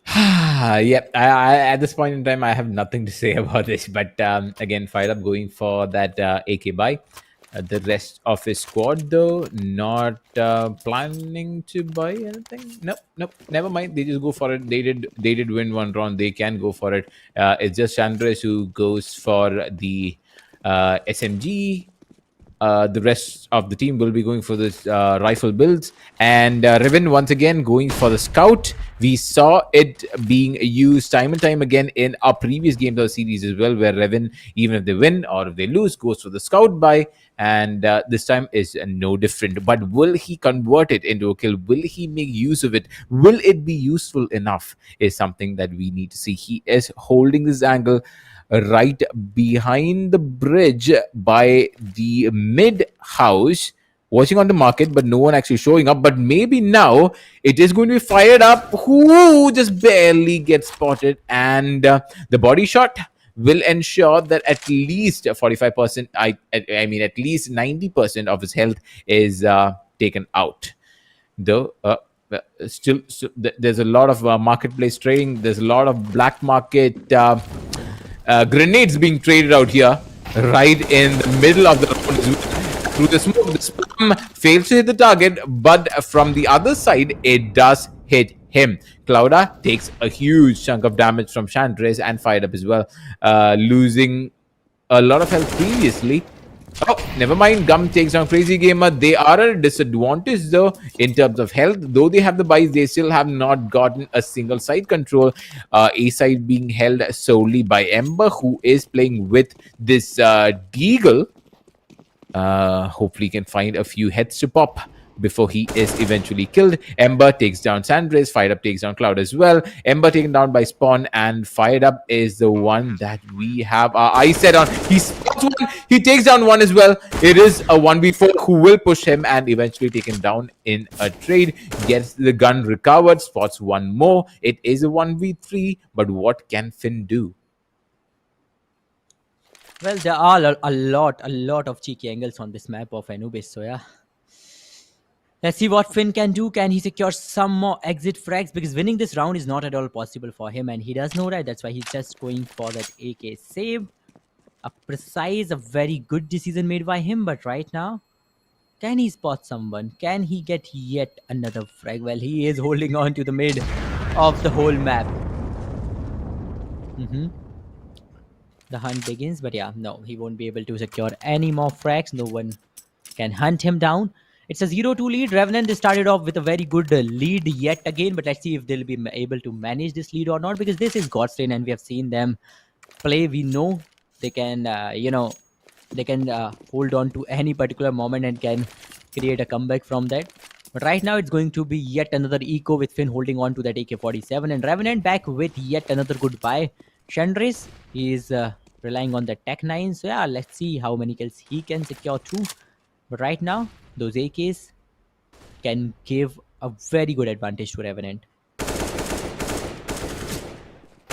Yep. I at this point in time, I have nothing to say about this. But again, Fired Up going for that AK buy. The rest of his squad, though, not planning to buy anything. Nope. Never mind. They just go for it. They did win one round. They can go for it. It's just Chandras who goes for the SMG. The rest of the team will be going for this rifle builds, and Riven once again going for the scout. We saw it being used time and time again in our previous games of the series as well, where Riven, even if they win or if they lose, goes for the scout buy, and this time is no different. But will he convert it into a kill? Will he make use of it? Will it be useful enough? Is something that we need to see. He is holding this angle right behind the bridge by the mid house, watching on the market, but no one actually showing up. But maybe now it is going to be Fired Up, who just barely gets spotted, and the body shot will ensure that at least 45%, I mean at least 90% of his health is taken out. Though there's a lot of marketplace trading. There's a lot of black market grenades being traded out here, right in the middle of the round as well. Through the smoke, the spam fails to hit the target, but from the other side, it does hit him. Clouda takes a huge chunk of damage from Chandres and fired up as well, losing a lot of health previously. Oh, never mind. Gum takes down Crazy Gamer. They are at a disadvantage though in terms of health. Though they have the buys, they still have not gotten a single side control. A side being held solely by Ember, who is playing with this Deagle. Hopefully can find a few heads to pop before he is eventually killed. Ember takes down Sandres. Fired Up takes down Cloud as well. Ember taken down by Spawn, and Fired Up is the one that we have our eyes set on. He spots one. He takes down one as well. It is a 1v4 who will push him and eventually taken down in a trade. Gets the gun recovered. Spots one more. It is a 1v3, but what can Finn do? Well, there are a lot of cheeky angles on this map of Anubis. So yeah, let's see what Finn can do. Can he secure some more exit frags? Because winning this round is not at all possible for him, and he does know that. That's why he's just going for that AK save. A precise, a very good decision made by him. But right now, can he spot someone? Can he get yet another frag? Well, he is holding on to the mid of the whole map. The hunt begins, but yeah, no, he won't be able to secure any more frags. No one can hunt him down. It's a 0-2 lead. Revenant started off with a very good lead yet again, but let's see if they'll be able to manage this lead or not, because this is God's Lane and we have seen them play. We know they can, they can hold on to any particular moment and can create a comeback from that. But right now, it's going to be yet another eco with Finn holding on to that AK-47, and Revenant back with yet another good buy. Chandris is relying on the Tech 9. So yeah, let's see how many kills he can secure too. But right now, those AKs can give a very good advantage to Revenant.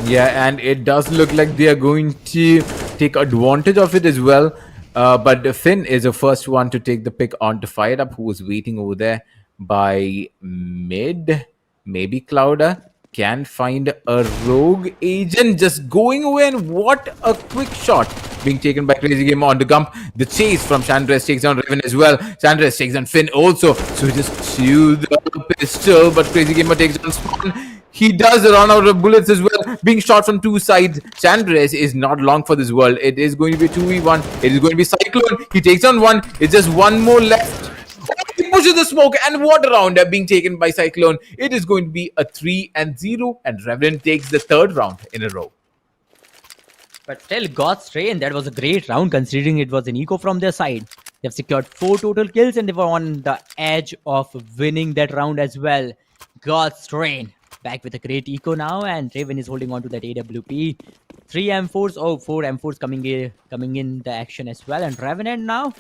Yeah, and it does look like they are going to take advantage of it as well. But Finn is the first one to take the pick on to Fire Up, who was waiting over there by mid. Maybe Clouda can find a rogue agent just going away, and what a quick shot being taken by Crazy Gamer on the Gump. The chase from Chandres takes down Raven as well. Chandres takes down Finn also, so he just chew the pistol, but Crazy Gamer takes down Spawn. He does run out of bullets as well, being shot from two sides. Chandres is not long for this world. It is going to be a 2v1. It is going to be Cyclone. He takes down one. It's just one more left. He pushes the smoke, and what a round being taken by Cyclone. It is going to be a 3-0, and Revenant takes the third round in a row. But still, God's Train, that was a great round considering it was an eco from their side. They've secured 4 total kills and they were on the edge of winning that round as well. God's Train back with a great eco now, and Raven is holding on to that AWP. 3 M4s, oh, 4 M4s coming in the action as well, and Revenant now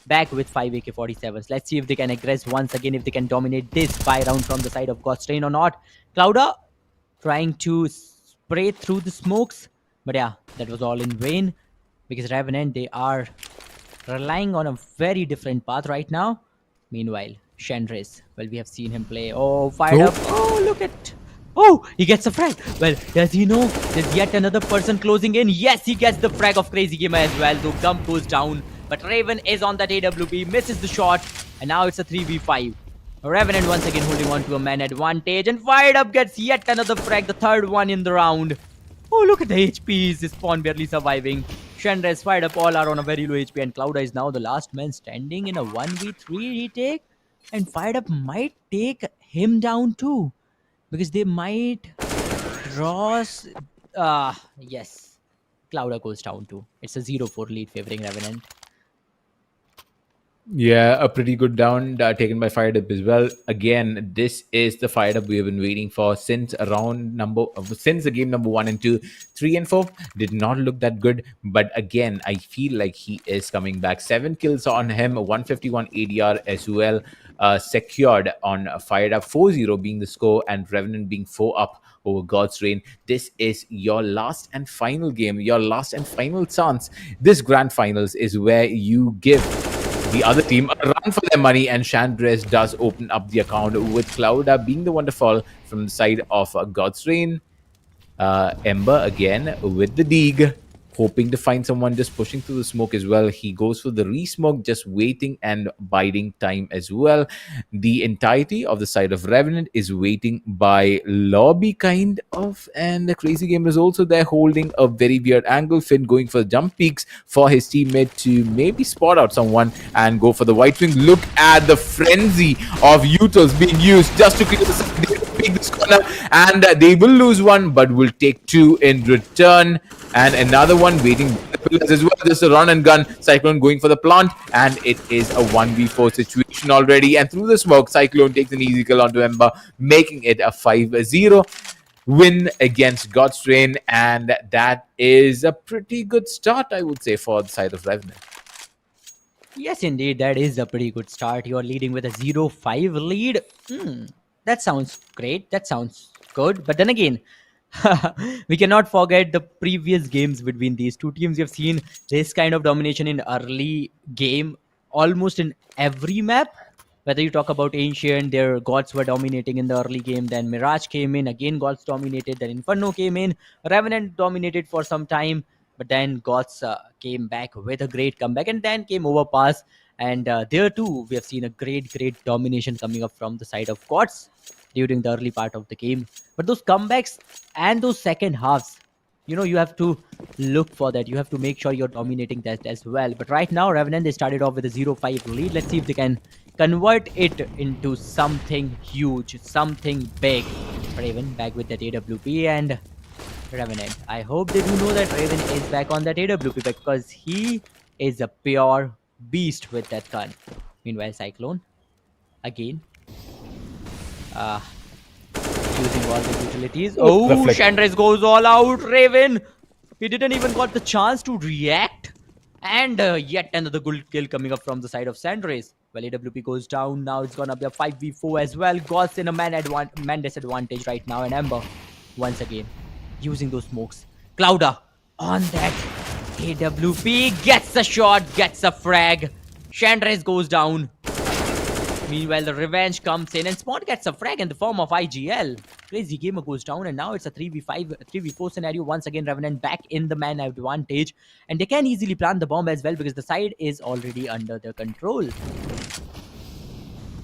back with 5 AK-47s. Let's see if they can aggress once again, if they can dominate this 5 round from the side of God's Train or not. Clouda trying to spray through the smokes, but yeah, that was all in vain because Revenant, they are relying on a very different path right now. Meanwhile, Chandris, well, we have seen him play. Oh, fired up. Oh, look at... Oh, he gets a frag. Well, does he know there's yet another person closing in? Yes, he gets the frag of Crazy Gamer as well. Though Gump goes down, but Raven is on that AWP, misses the shot, and now it's a 3v5. Revenant once again holding on to a man advantage, and Fired Up gets yet another frag, the third one in the round. Oh, look at the HPs. This Spawn barely surviving. Chandres, Fired Up, all are on a very low HP, and Clouda is now the last man standing in a 1v3 retake, and Fired Up might take him down too, because they might draw... yes. Clouda goes down too. It's a 0-4 lead favoring Revenant. Yeah, a pretty good down taken by Fired Up as well. Again, this is the Fired Up we have been waiting for since since the game number 1 and 2. 3 and 4 did not look that good, but again, I feel like he is coming back. 7 kills on him, 151 ADR as well, secured on Fired Up. 4-0 being the score, and Revenant being 4 up over God's Reign. This is your last and final game, your last and final chance. This grand finals is where you give the other team a run for their money, and Chandres does open up the account with Clouda being the one to fall from the side of God's Reign. Ember again with the dig, hoping to find someone just pushing through the smoke as well. He goes for the re-smoke, just waiting and biding time as well. The entirety of the side of Revenant is waiting by lobby, kind of, and the Crazy Gamer is also there holding a very weird angle. Finn going for jump peaks for his teammate to maybe spot out someone and go for the white wing. Look at the frenzy of utils being used just to clear the side. Pick this corner, and they will lose one, but will take two in return. And another one waiting the pillars as well. Just a run and gun. Cyclone going for the plant, and it is a 1v4 situation already. And through the smoke, Cyclone takes an easy kill onto Ember, making it a 5-0 win against God's Reign. And that is a pretty good start, I would say, for the side of Revenant. Yes, indeed, that is a pretty good start. You are leading with a 0-5 lead. That sounds great. That sounds good. But then again, we cannot forget the previous games between these two teams. We have seen this kind of domination in early game almost in every map. Whether you talk about Ancient, their gods were dominating in the early game. Then Mirage came in, again gods dominated. Then Inferno came in. Revenant dominated for some time. But then gods came back with a great comeback. And then came Overpass. And there too, we have seen a great domination coming up from the side of gods during the early part of the game. But those comebacks and those second halves, you have to look for that. You have to make sure you're dominating that as well. But right now, Revenant, they started off with a 0-5 lead. Let's see if they can convert it into something huge, something big. Raven back with that AWP, and Revenant, I hope they do know that Raven is back on that AWP because he is a pure beast with that gun. Meanwhile, Cyclone again using all the utilities. Oh, Chandres goes all out. Raven, he didn't even got the chance to react. And yet another good kill coming up from the side of Chandres. Well, AWP goes down. Now it's gonna be a 5v4 as well. Gods in a man disadvantage right now. And Ember once again using those smokes. Clouda on that AWP gets a shot, gets a frag. Chandres goes down. Meanwhile, the revenge comes in and Spot gets a frag in the form of IGL. Crazy Gamer goes down, and now it's a 3v5, 3v4 scenario. Once again, Revenant back in the man advantage, and they can easily plant the bomb as well because the side is already under their control.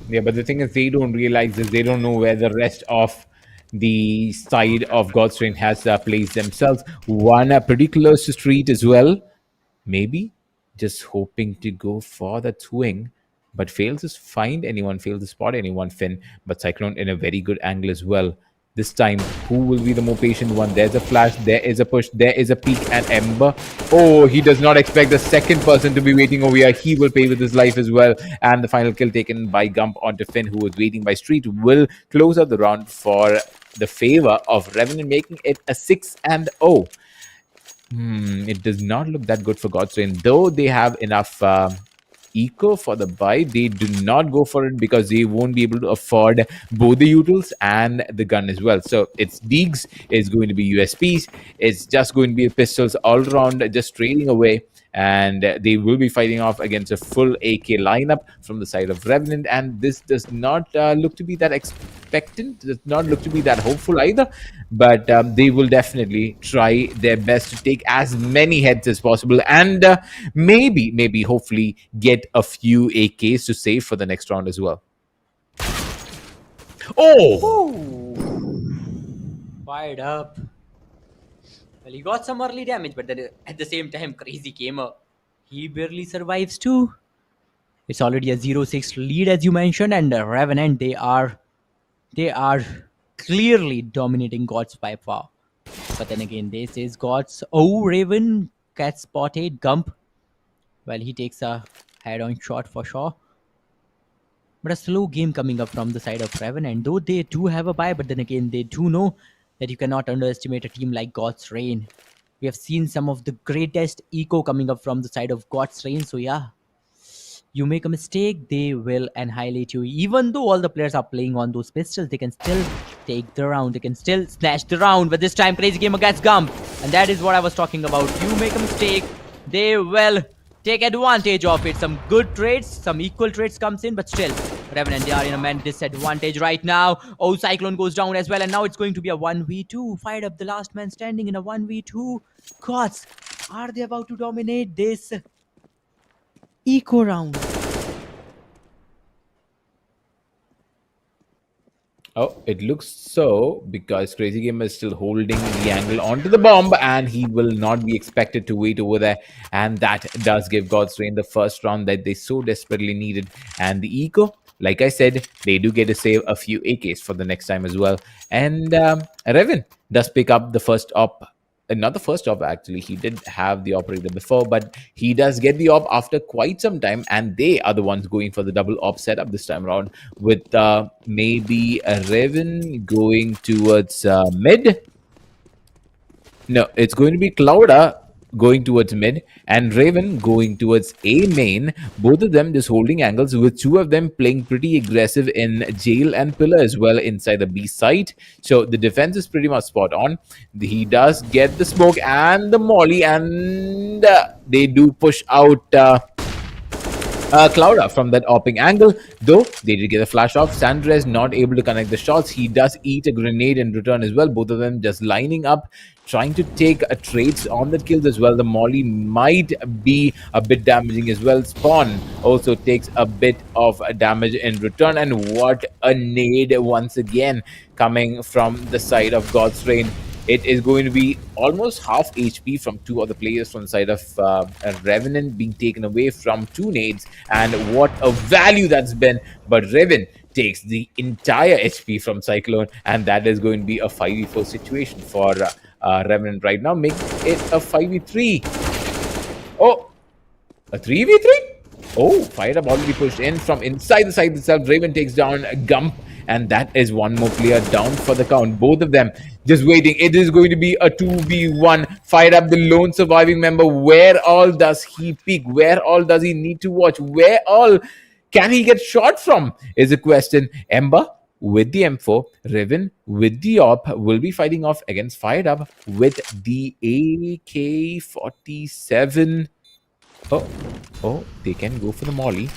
Yeah, but the thing is, they don't realize this. They don't know where the rest of the side of God's Reign has placed themselves. One pretty close to street as well. Maybe just hoping to go for the swing, but fails to find anyone, fails to spot anyone, Finn. But Cyclone in a very good angle as well. This time, who will be the more patient one? There's a flash, there is a push, there is a peek, and Ember. Oh, he does not expect the second person to be waiting over here. He will pay with his life as well. And the final kill taken by Gump onto Finn, who was waiting by street, will close out the round for the favor of Revenant, making it a 6-0. It does not look that good for God's Reign, though they have enough eco for the buy. They do not go for it because they won't be able to afford both the utils and the gun as well. So it's Deegs, it's going to be USPs, it's just going to be pistols all around, just trading away. And they will be fighting off against a full AK lineup from the side of Revenant. And this does not look to be that expectant, does not look to be that hopeful either. But they will definitely try their best to take as many heads as possible. And maybe, hopefully, get a few AKs to save for the next round as well. Oh! Fired up. Well, he got some early damage, but then at the same time, Crazy Gamer, he barely survives too. It's already a 0-6 lead, as you mentioned, and Revenant, they are clearly dominating Gods by far. But then again, this is Gods. Oh, Raven gets spotted. Gump, well, he takes a head-on shot for sure. But a slow game coming up from the side of Revenant, though they do have a buy, but then again, they do know that you cannot underestimate a team like God's Reign. We have seen some of the greatest eco coming up from the side of God's Reign. So yeah, You make a mistake, they will annihilate you. Even though all the players are playing on those pistols, they can still take the round. They can still snatch the round. But this time, Crazy Gamer gets Gump. And that is what I was talking about. You make a mistake, they will take advantage of it. Some good trades, some equal trades comes in, but still, Revenant, they are in a man disadvantage right now. Oh, Cyclone goes down as well, and now it's going to be a 1v2. Fired up the last man standing in a 1v2. Gods, are they about to dominate this eco round? Oh, it looks so because Crazy Gamer is still holding the angle onto the bomb and he will not be expected to wait over there. And that does give God's Reign the first round that they so desperately needed. And the Eco, like I said, they do get to save a few AKs for the next time as well. And Revan does pick up the first op. Not the first op, actually. He did have the operator before, but he does get the op after quite some time, and they are the ones going for the double op setup this time around, with maybe a Raven going towards mid. No, it's going to be Clouda going towards mid and Raven going towards A main. Both of them just holding angles, with two of them playing pretty aggressive in jail and pillar as well inside the B site. So the defense is pretty much spot on. He does get the smoke and the molly, and they do push out Clouda from that opping angle, though they did get a flash off. Sandres not able to connect the shots. He does eat a grenade in return as well. Both of them just lining up, trying to take a trades on the kills as well. The molly might be a bit damaging as well. Spawn also takes a bit of damage in return, and what a nade once again coming from the side of God's Reign. It is going to be almost half HP from two other players from the side of Revenant being taken away from two nades. And what a value that's been. But Revan takes the entire HP from Cyclone. And that is going to be a 5v4 situation for Revenant right now. Make it a 5v3. Oh, a 3v3? Oh, Fire Up already pushed in from inside the side itself. Raven takes down Gump. And that is one more player down for the count. Both of them just waiting. It is going to be a 2v1. Fired Up, the lone surviving member. Where all does he peek? Where all does he need to watch? Where all can he get shot from is a question. Ember with the M4. Riven with the op will be fighting off against Fired Up with the AK-47. Oh, they can go for the molly.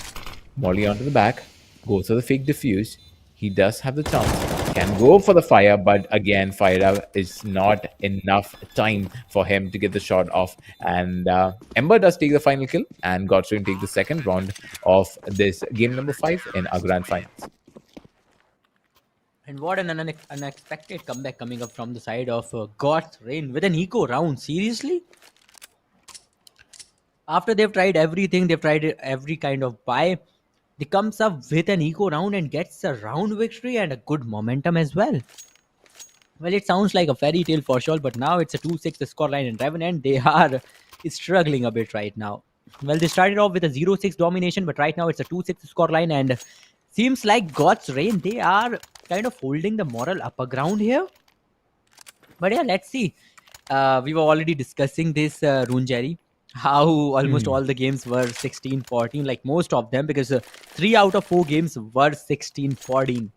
Molly onto the back. Goes for the fake defuse. He does have the chance. Can go for the fire, but again, Fire Up is not enough time for him to get the shot off. And Ember does take the final kill, and Godstone take the second round of this game number 5 in our grand finals. And what an unexpected comeback coming up from the side of God's Reign with an eco round. Seriously? After they've tried everything, they've tried every kind of buy, he comes up with an eco round and gets a round victory and a good momentum as well. Well, it sounds like a fairy tale for sure, but now it's a 2-6 scoreline in Revenant. They are struggling a bit right now. Well, they started off with a 0-6 domination, but right now it's a 2-6 scoreline, and seems like God's Reign, they are kind of holding the moral upper ground here. But yeah, let's see. We were already discussing this, Rune Jerry, how almost all the games were 16-14, like most of them, because 3 out of 4 games were 16-14.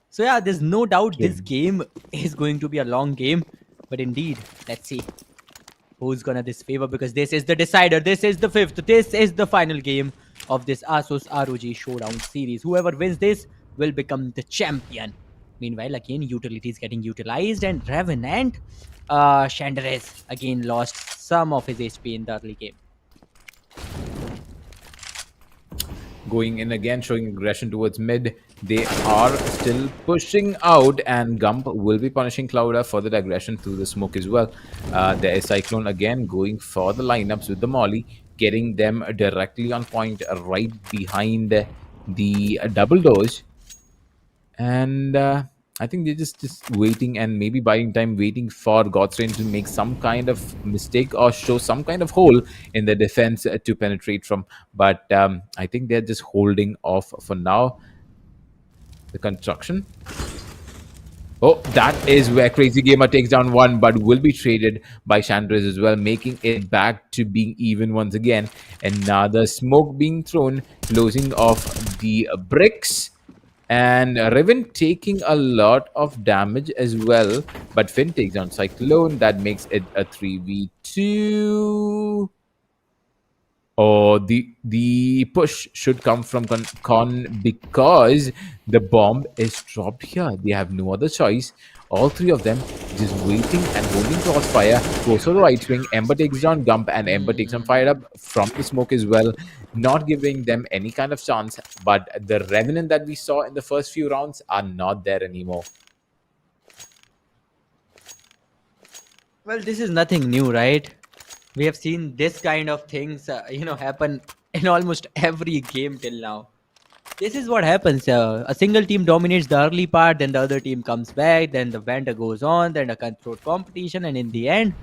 So yeah, there's no doubt this game is going to be a long game. But indeed, let's see who's gonna disfavor, because this is the decider. This is the 5th. This is the final game of this ASUS ROG Showdown series. Whoever wins this will become the champion. Meanwhile, again, utility is getting utilized, and Revenant, Chandres again lost some of his HP in the early game. Going in again, showing aggression towards mid. They are still pushing out, and Gump will be punishing Clouda for that aggression through the smoke as well. There is Cyclone again going for the lineups with the molly, getting them directly on point right behind the double doors. And I think they're just waiting and maybe buying time, waiting for God's Reign to make some kind of mistake or show some kind of hole in the defense to penetrate from. But I think they're just holding off for now. The construction. Oh, that is where Crazy Gamer takes down one, but will be traded by Chandras as well, making it back to being even once again. Another smoke being thrown, closing off the bricks. And Riven taking a lot of damage as well. But Finn takes down Cyclone. That makes it a 3v2. Or the push should come from Con because the bomb is dropped here. They have no other choice. All three of them just waiting and holding crossfire. Goes for the right wing. Ember takes down Gump and Ember takes on fire up from the smoke as well, not giving them any kind of chance. But the Revenant that we saw in the first few rounds are not there anymore. Well, this is nothing new, right? We have seen this kind of things, happen in almost every game till now. This is what happens. A single team dominates the early part, then the other team comes back, then the vendor goes on, then a cutthroat competition, and in the end,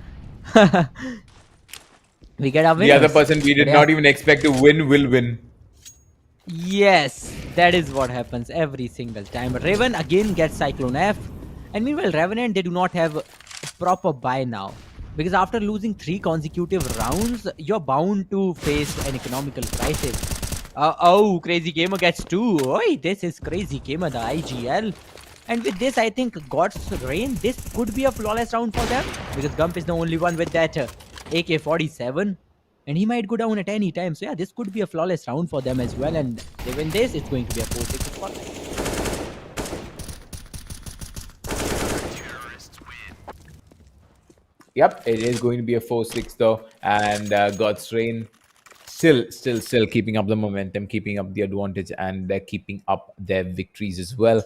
we get our The other winners. person we did But not even expect to win will win. yes, that is what happens every single time. Raven again gets Cyclone F, and meanwhile, Revenant they do not have a proper buy now. Because after losing 3 consecutive rounds, you're bound to face an economical crisis. Oh, Crazy Gamer gets 2. Oi, this is Crazy Gamer, the IGL. And with this, I think God's Reign, this could be a flawless round for them. Because Gump is the only one with that AK-47. And he might go down at any time. So yeah, this could be a flawless round for them as well. And they win this, it's going to be a 4-6 spot. Yep, it is going to be a 4-6 though, and God's Reign still keeping up the momentum, keeping up the advantage, and they're keeping up their victories as well.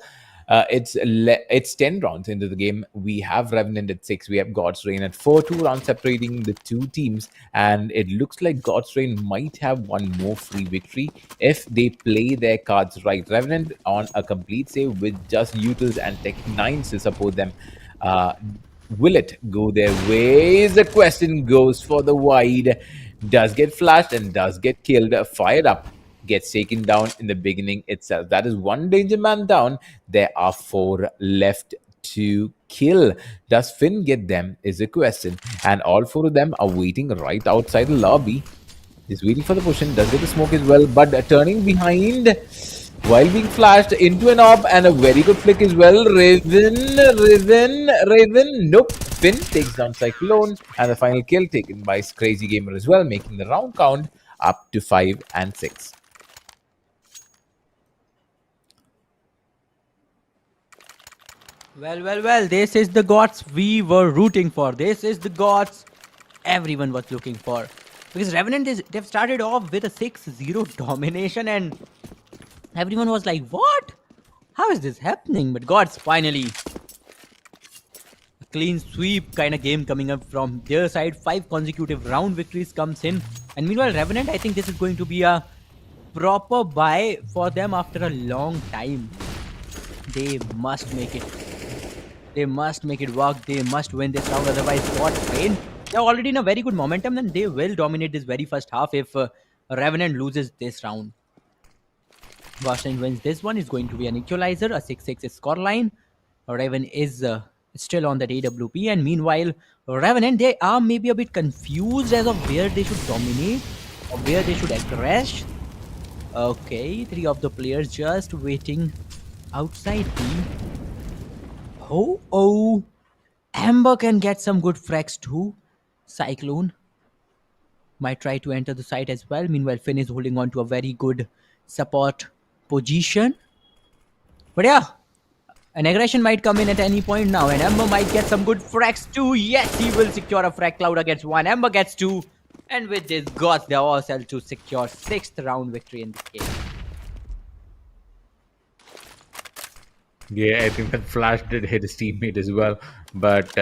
It's 10 rounds into the game. We have Revenant at 6. We have God's Reign at 4. 2 rounds separating the two teams, and it looks like God's Reign might have one more free victory if they play their cards right. Revenant on a complete save with just Utils and Tech 9s to support them. Will it go their ways? The question goes for the wide. Does get flashed and does get killed. Fired up. Gets taken down in the beginning itself. That is one danger man down. There are 4 left to kill. Does Finn get them is the question. And all 4 of them are waiting right outside the lobby. Just waiting for the push in. Does get the smoke as well. But turning behind while being flashed into an op, and a very good flick as well. Raven. Nope. Finn takes down Cyclone, and the final kill taken by Crazy Gamer as well, making the round count up to 5 and 6. Well, this is the gods we were rooting for. This is the gods everyone was looking for. Because Revenant they've started off with a 6-0 domination, and everyone was like, what? How is this happening? But gods, finally. A clean sweep kind of game coming up from their side. 5 consecutive round victories comes in. And meanwhile, Revenant, I think this is going to be a proper buy for them after a long time. They must make it. They must make it work. They must win this round. Otherwise, God's Reign, they're already in a very good momentum, and they will dominate this very first half if Revenant loses this round. Boston wins this one. Is going to be an equalizer, a 6-6 scoreline. Raven is still on that AWP, and meanwhile, Revenant, they are maybe a bit confused as of where they should dominate or where they should aggress. Okay, 3 of the players just waiting outside B. Oh, Amber can get some good frags too. Cyclone might try to enter the site as well. Meanwhile, Finn is holding on to a very good support position. But yeah, an aggression might come in at any point now, and Amber might get some good frags too. Yes, he will secure a frag. Clouder gets 1, Amber gets 2. And with this, gods, they are all set to secure 6th round victory in this game. Yeah, I think that flash did hit his teammate as well. But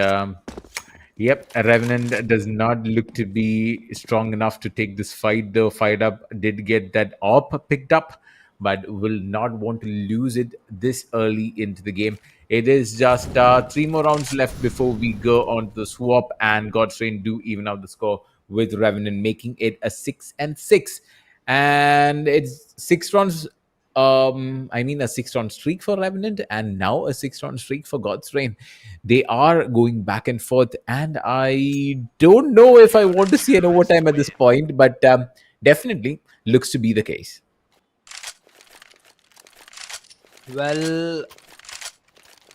yep, Revenant does not look to be strong enough to take this fight, though. Fired up did get that op picked up, but will not want to lose it this early into the game. It is just 3 more rounds left before we go on to the swap, and God's Reign do even out the score with Revenant, making it a 6 and 6. And it's 6 rounds I mean, a 6-round streak for Revenant and now a 6-round streak for God's Reign. They are going back and forth, and I don't know if I want to see an overtime at this point, but definitely looks to be the case. Well,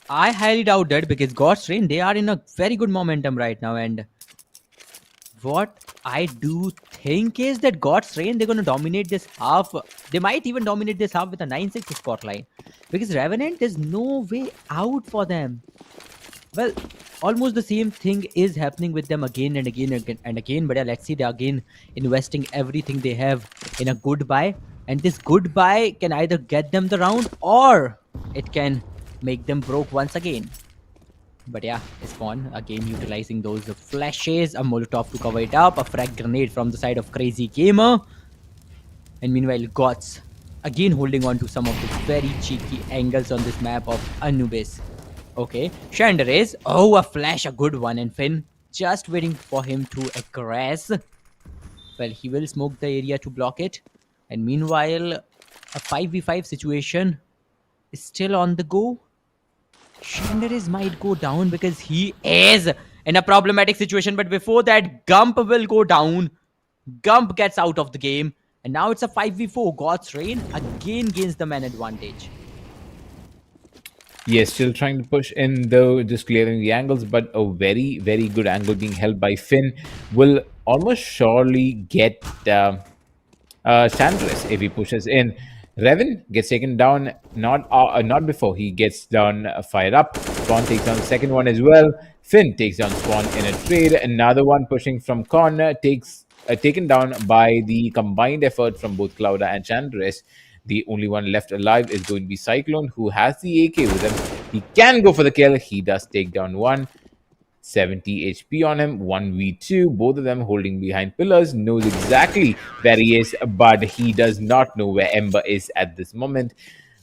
I highly doubt that because God's Reign, they are in a very good momentum right now. And what I do think is that God's Reign, they're going to dominate this half. They might even dominate this half with a 9-6 scoreline. Because Revenant, there's no way out for them. Well, almost the same thing is happening with them again and again and again. But yeah, let's see, they're again investing everything they have in a goodbye. And this goodbye can either get them the round or it can make them broke once again. But yeah, Spawn again utilizing those flashes, a Molotov to cover it up, a frag grenade from the side of Crazy Gamer. And meanwhile, Gots again holding on to some of the very cheeky angles on this map of Anubis. Okay, Chanderace. Oh, a flash, a good one. And Finn just waiting for him to aggress. Well, he will smoke the area to block it. And meanwhile, a 5v5 situation is still on the go. Chanderace might go down because he is in a problematic situation. But before that, Gump will go down. Gump gets out of the game. And now it's a 5v4. God's Reign again gains the man advantage. Yes, still trying to push in though, just clearing the angles, but a very, very good angle being held by Finn will almost surely get Chandris if he pushes in. Revan gets taken down, not before he gets down, fired up. Spawn takes down the second one as well. Finn takes down Spawn in a trade. Another one pushing from corner takes taken down by the combined effort from both Clouda and Chandris. The only one left alive is going to be Cyclone, who has the AK with him. He can go for the kill. He does take down one. 70 HP on him, 1v2, both of them holding behind pillars, knows exactly where he is, but he does not know where Ember is at this moment,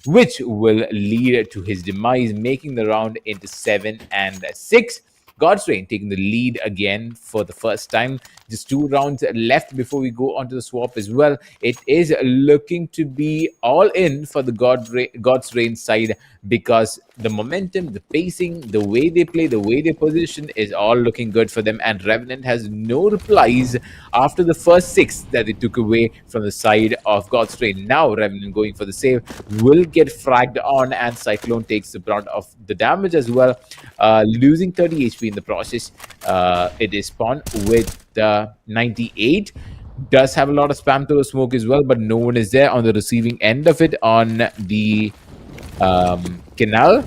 which will lead to his demise, making the round into 7 and 6. God's Reign taking the lead again for the first time. Just 2 rounds left before we go on to the swap as well. It is looking to be all in for the God's Reign side because the momentum, the pacing, the way they play, the way they position is all looking good for them. And Revenant has no replies after the first 6 that they took away from the side of God's Reign. Now Revenant going for the save will get fragged on, and Cyclone takes the brunt of the damage as well, losing 30 HP in the process. It is Spawn with 98. Does have a lot of spam through the smoke as well, but no one is there on the receiving end of it on the canal.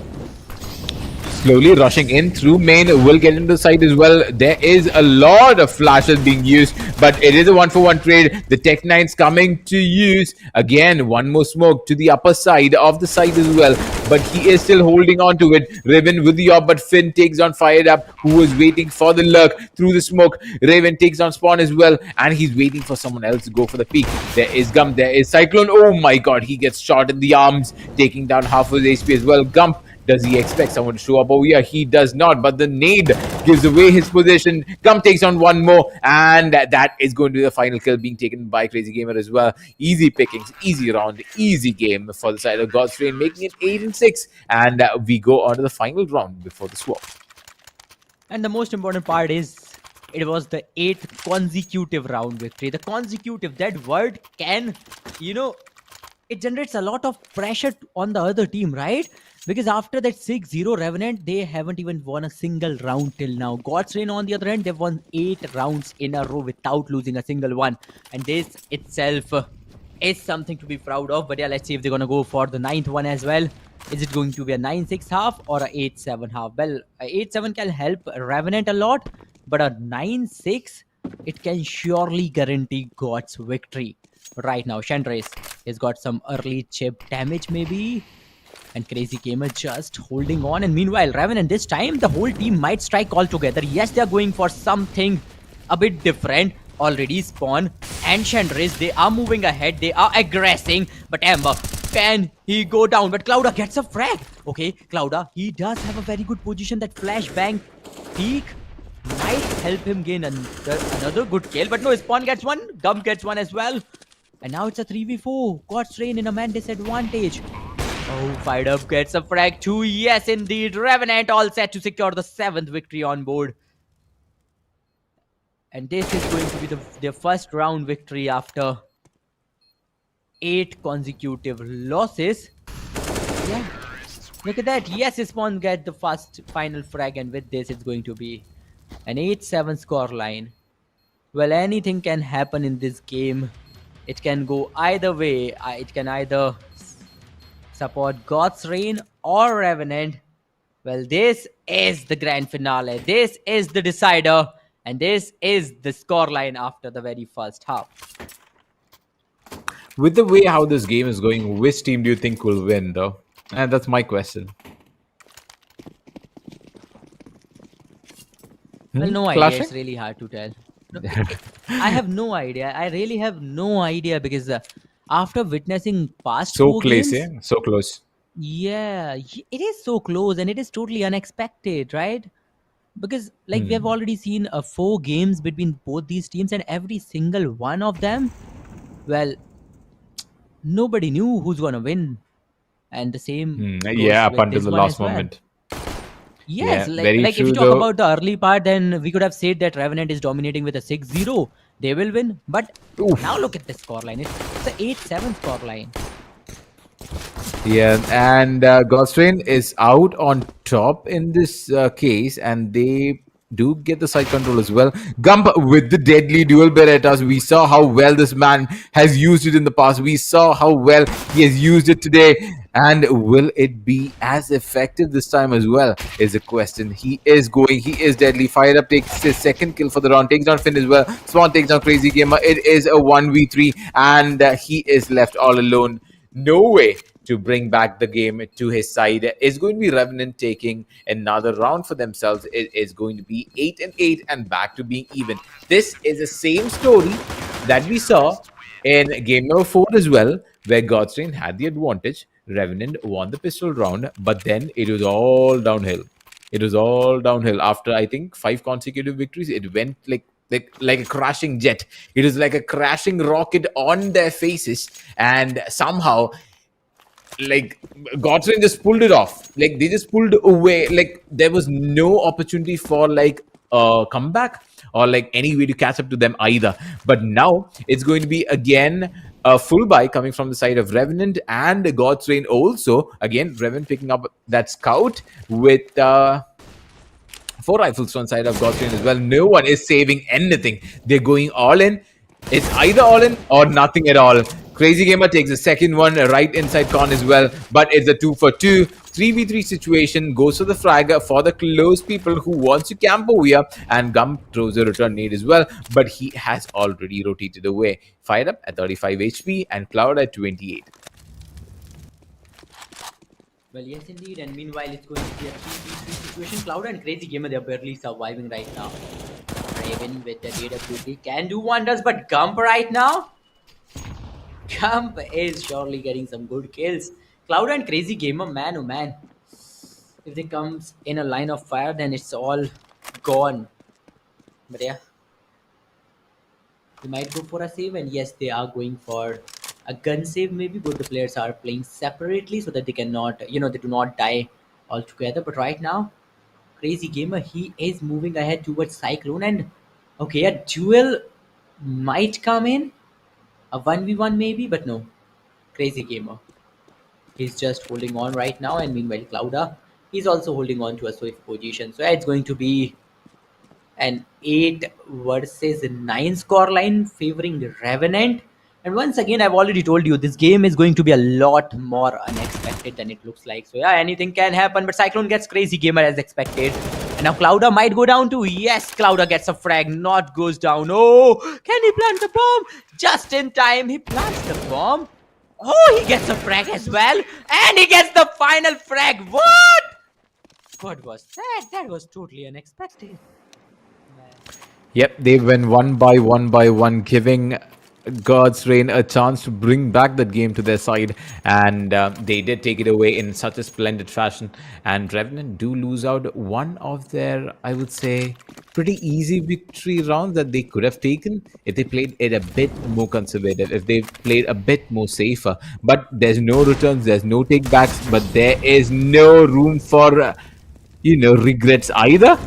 Slowly rushing in through main, will get into the side as well. There is a lot of flashes being used, but it is a 1-for-1 trade. The Tech 9's coming to use. Again, one more smoke to the upper side of the side as well, but he is still holding on to it. Raven with the op, but Finn takes on Fired Up, who was waiting for the lurk through the smoke. Raven takes on Spawn as well, and he's waiting for someone else to go for the peak. There is Gump, there is Cyclone. Oh my god, he gets shot in the arms, taking down half of his HP as well. Gump, does he expect someone to show up? Oh yeah, he does not, but the nade gives away his position. Gump takes on one more, and that is going to be the final kill being taken by Crazy Gamer as well. Easy pickings, easy round, easy game for the side of God's Reign, making it 8 and 6, and we go on to the final round before the swap. And the most important part is it was the 8th consecutive round victory. The consecutive, that word can, it generates a lot of pressure on the other team, right? Because after that 6-0 Revenant, they haven't even won a single round till now. God's Reign, on the other hand, they've won 8 rounds in a row without losing a single one. And this itself is something to be proud of. But yeah, let's see if they're going to go for the 9th one as well. Is it going to be a 9-6 half or a 8-7 half? Well, a 8-7 can help Revenant a lot, but a 9-6, it can surely guarantee God's victory. Right now, Chandris has got some early chip damage maybe. And Crazy Gamer just holding on. And meanwhile, Revenant, this time the whole team might strike all together. Yes, they are going for something a bit different. Already Spawn and Chandris, they are moving ahead. They are aggressing. But Ember, can he go down? But Clouda gets a frag. Okay, Clouda, he does have a very good position. That flashbang peak might help him gain another good kill. But no, Spawn gets one. Gump gets one as well. And now it's a 3v4. God's Reign in a man disadvantage. Oh, Fired Up gets a frag too. Yes, indeed. Revenant all set to secure the 7th victory on board. And this is going to be their first round victory after 8 consecutive losses. Yeah. Look at that. Yes, Spawn get the first final frag, and with this, it's going to be an 8-7 score line. Well, anything can happen in this game. It can go either way. It can either support God's Reign or Revenant. Well, this is the grand finale. This is the decider. And this is the scoreline after the very first half. With the way how this game is going, which team do you think will win, though? And that's my question. Well, no Clashing? idea. It's really hard to tell. No, I have no idea. I really have no idea because after witnessing past So 4 close, games, yeah? So close. yeah, it is so close and it is totally unexpected, right? Because like we have already seen 4 games between both these teams, and every single one of them, well, nobody knew who's gonna win, and the same goes Yeah, up with until this the one last as well. moment. Yes, Yeah, very like if true, you talk though. about the early part, then we could have said that Revenant is dominating with a 6-0. They will win, but Oof. now look at the scoreline. It's an 8-7 scoreline. Yeah, and Gosrain is out on top in this case, and they do get the side control as well. Gump with the deadly dual Berettas. We saw how well this man has used it in the past. We saw how well he has used it today. And will it be as effective this time as well? Is the question. He is deadly. Fired Up takes his second kill for the round, takes down Finn as well. Swan takes down Crazy Gamer. It is a 1v3, and he is left all alone. No way to bring back the game to his side. It's going to be Revenant taking another round for themselves. It is going to be 8-8 and back to being even. This is the same story that we saw in game number 4 as well, where Godstrain had the advantage. Revenant won the pistol round, but then it was all downhill. It was all downhill after, I think, 5 consecutive victories. It went like a crashing jet. It is like a crashing rocket on their faces, and somehow, like, Godwin just pulled it off. Like, they just pulled away. Like, there was no opportunity for like a comeback or like any way to catch up to them either. But now it's going to be again a full buy coming from the side of Revenant and God's Reign also. Again, Revenant picking up that scout with 4 rifles on side of God's Reign as well. No one is saving anything. They're going all in. It's either all in or nothing at all. Crazy Gamer takes the second one right inside Con as well, but it's a 2-for-2. 3v3 situation, goes to the frag for the close people who wants to camp over here, and Gum throws a return nade as well, but he has already rotated away. Fired Up at 35 HP and Cloud at 28. Well, yes, indeed. And meanwhile, it's going to be a 3v3 situation. Cloud and Crazy Gamer, they're barely surviving right now. Raven with the AWP can do wonders, but Gump right now? Gump is surely getting some good kills. Cloud and Crazy Gamer, man, oh man. If they comes in a line of fire, then it's all gone. But yeah. They might go for a save, and yes, they are going for a gun save maybe. Both the players are playing separately so that they cannot, they do not die altogether. But right now, Crazy Gamer, he is moving ahead towards Cyclone, and okay, a duel might come in, a 1v1 maybe, but no. Crazy Gamer, he's just holding on right now, and meanwhile Clouda, he's also holding on to a safe position. So yeah, it's going to be an 8 versus 9 scoreline favoring the Revenant. And once again, I've already told you, this game is going to be a lot more unexpected than it looks like. So yeah, anything can happen, but Cyclone gets Crazy Gamer as expected. And now Clouda might go down too. Yes, Clouda gets a frag, not goes down. Oh, can he plant the bomb? Just in time, he plants the bomb. Oh, he gets a frag as well. And he gets the final frag. What was that? That was totally unexpected. Yep, they went one by one, giving God's Reign a chance to bring back that game to their side, and they did take it away in such a splendid fashion. And Revenant do lose out one of their, I would say, pretty easy victory rounds that they could have taken if they played it a bit more conservative, if they played a bit more safer. But there's no returns, there's no takebacks, but there is no room for, regrets either.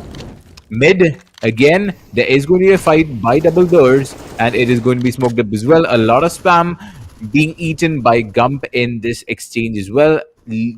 Mid, again, there is going to be a fight by double doors, and it is going to be smoked up as well. A lot of spam being eaten by Gump in this exchange as well,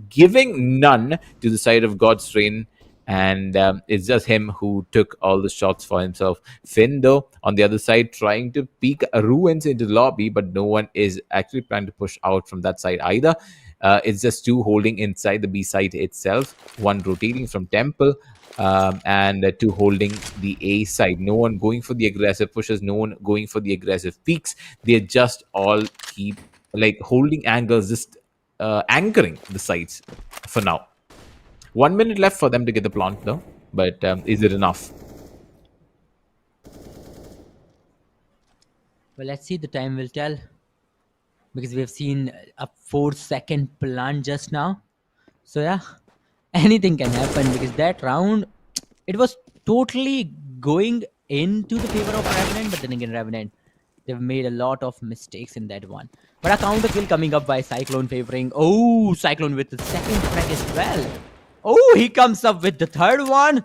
giving none to the side of God's Reign. And it's just him who took all the shots for himself. Finn, though, on the other side, trying to peek ruins into the lobby, but no one is actually planning to push out from that side either. It's just two holding inside the B site itself, one rotating from Temple, and two holding the A side. No one going for the aggressive pushes, no one going for the aggressive peaks. They just all keep like holding angles, just anchoring the sides for now. 1 minute left for them to get the plant though, but is it enough? Well, let's see. The time will tell. Because we have seen a 4-second plant just now. So yeah, anything can happen because that round, it was totally going into the favor of Revenant, but then again, Revenant, they've made a lot of mistakes in that one. But a counter kill coming up by Cyclone favoring. Oh, Cyclone with the second frag as well. Oh, he comes up with the third one.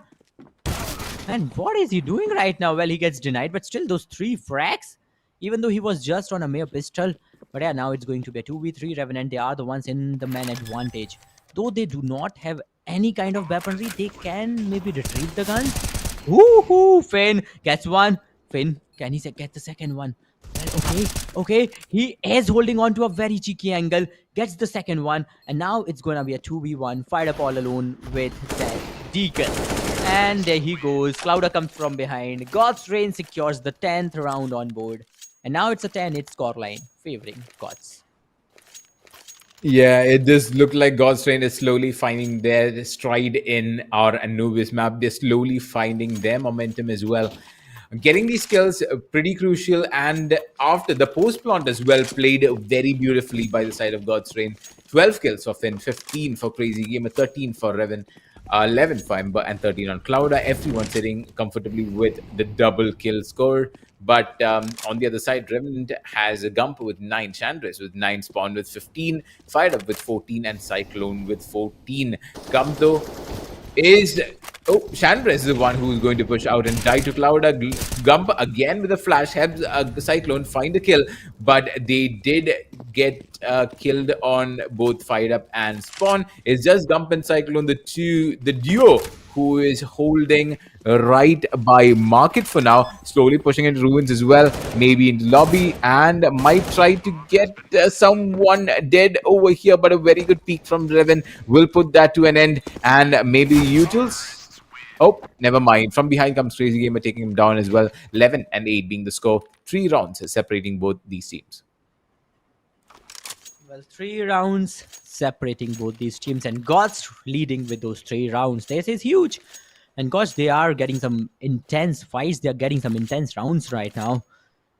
And what is he doing right now? Well, he gets denied, but still those 3 frags, even though he was just on a mere pistol. But yeah, now it's going to be a 2v3 Revenant. They are the ones in the man advantage. Though they do not have any kind of weaponry, they can maybe retrieve the guns. Woohoo! Finn gets one. Finn, can he get the second one? Well, okay. He is holding on to a very cheeky angle. Gets the second one. And now it's going to be a 2v1. Fired up all alone with that Deacon. And there he goes. Clouder comes from behind. God's Reign secures the 10th round on board. And now it's a 10-8 scoreline favoring Gods. Yeah, it does look like God's Reign is slowly finding their stride in our Anubis map. They're slowly finding their momentum as well. Getting these kills pretty crucial, and after the post plant as well played very beautifully by the side of God's Reign. 12 kills for Finn, 15 for Crazy Gamer, 13 for Revan, 11 for Ember, and 13 on Clouda. Everyone sitting comfortably with the double kill score. But on the other side, Revenant has a Gump with 9, Chandris with 9, Spawn with 15, Fired Up with 14, and Cyclone with 14. Gump, though, is... Oh, Chandris is the one who is going to push out and die to Clouda. Gump again with a flash, helps Cyclone find a kill, but they did get killed on both Fired Up and Spawn. It's just Gump and Cyclone, the duo who is holding right by Market for now, slowly pushing into Ruins as well, maybe into Lobby, and might try to get someone dead over here, but a very good peek from Revan will put that to an end, and maybe Utils. Oh, never mind. From behind comes Crazy Gamer, taking him down as well. 11 and 8 being the score. 3 rounds separating both these teams. Well, 3 rounds separating both these teams, and Gods leading with those 3 rounds. This is huge. And gosh, they are getting some intense fights. They are getting some intense rounds right now.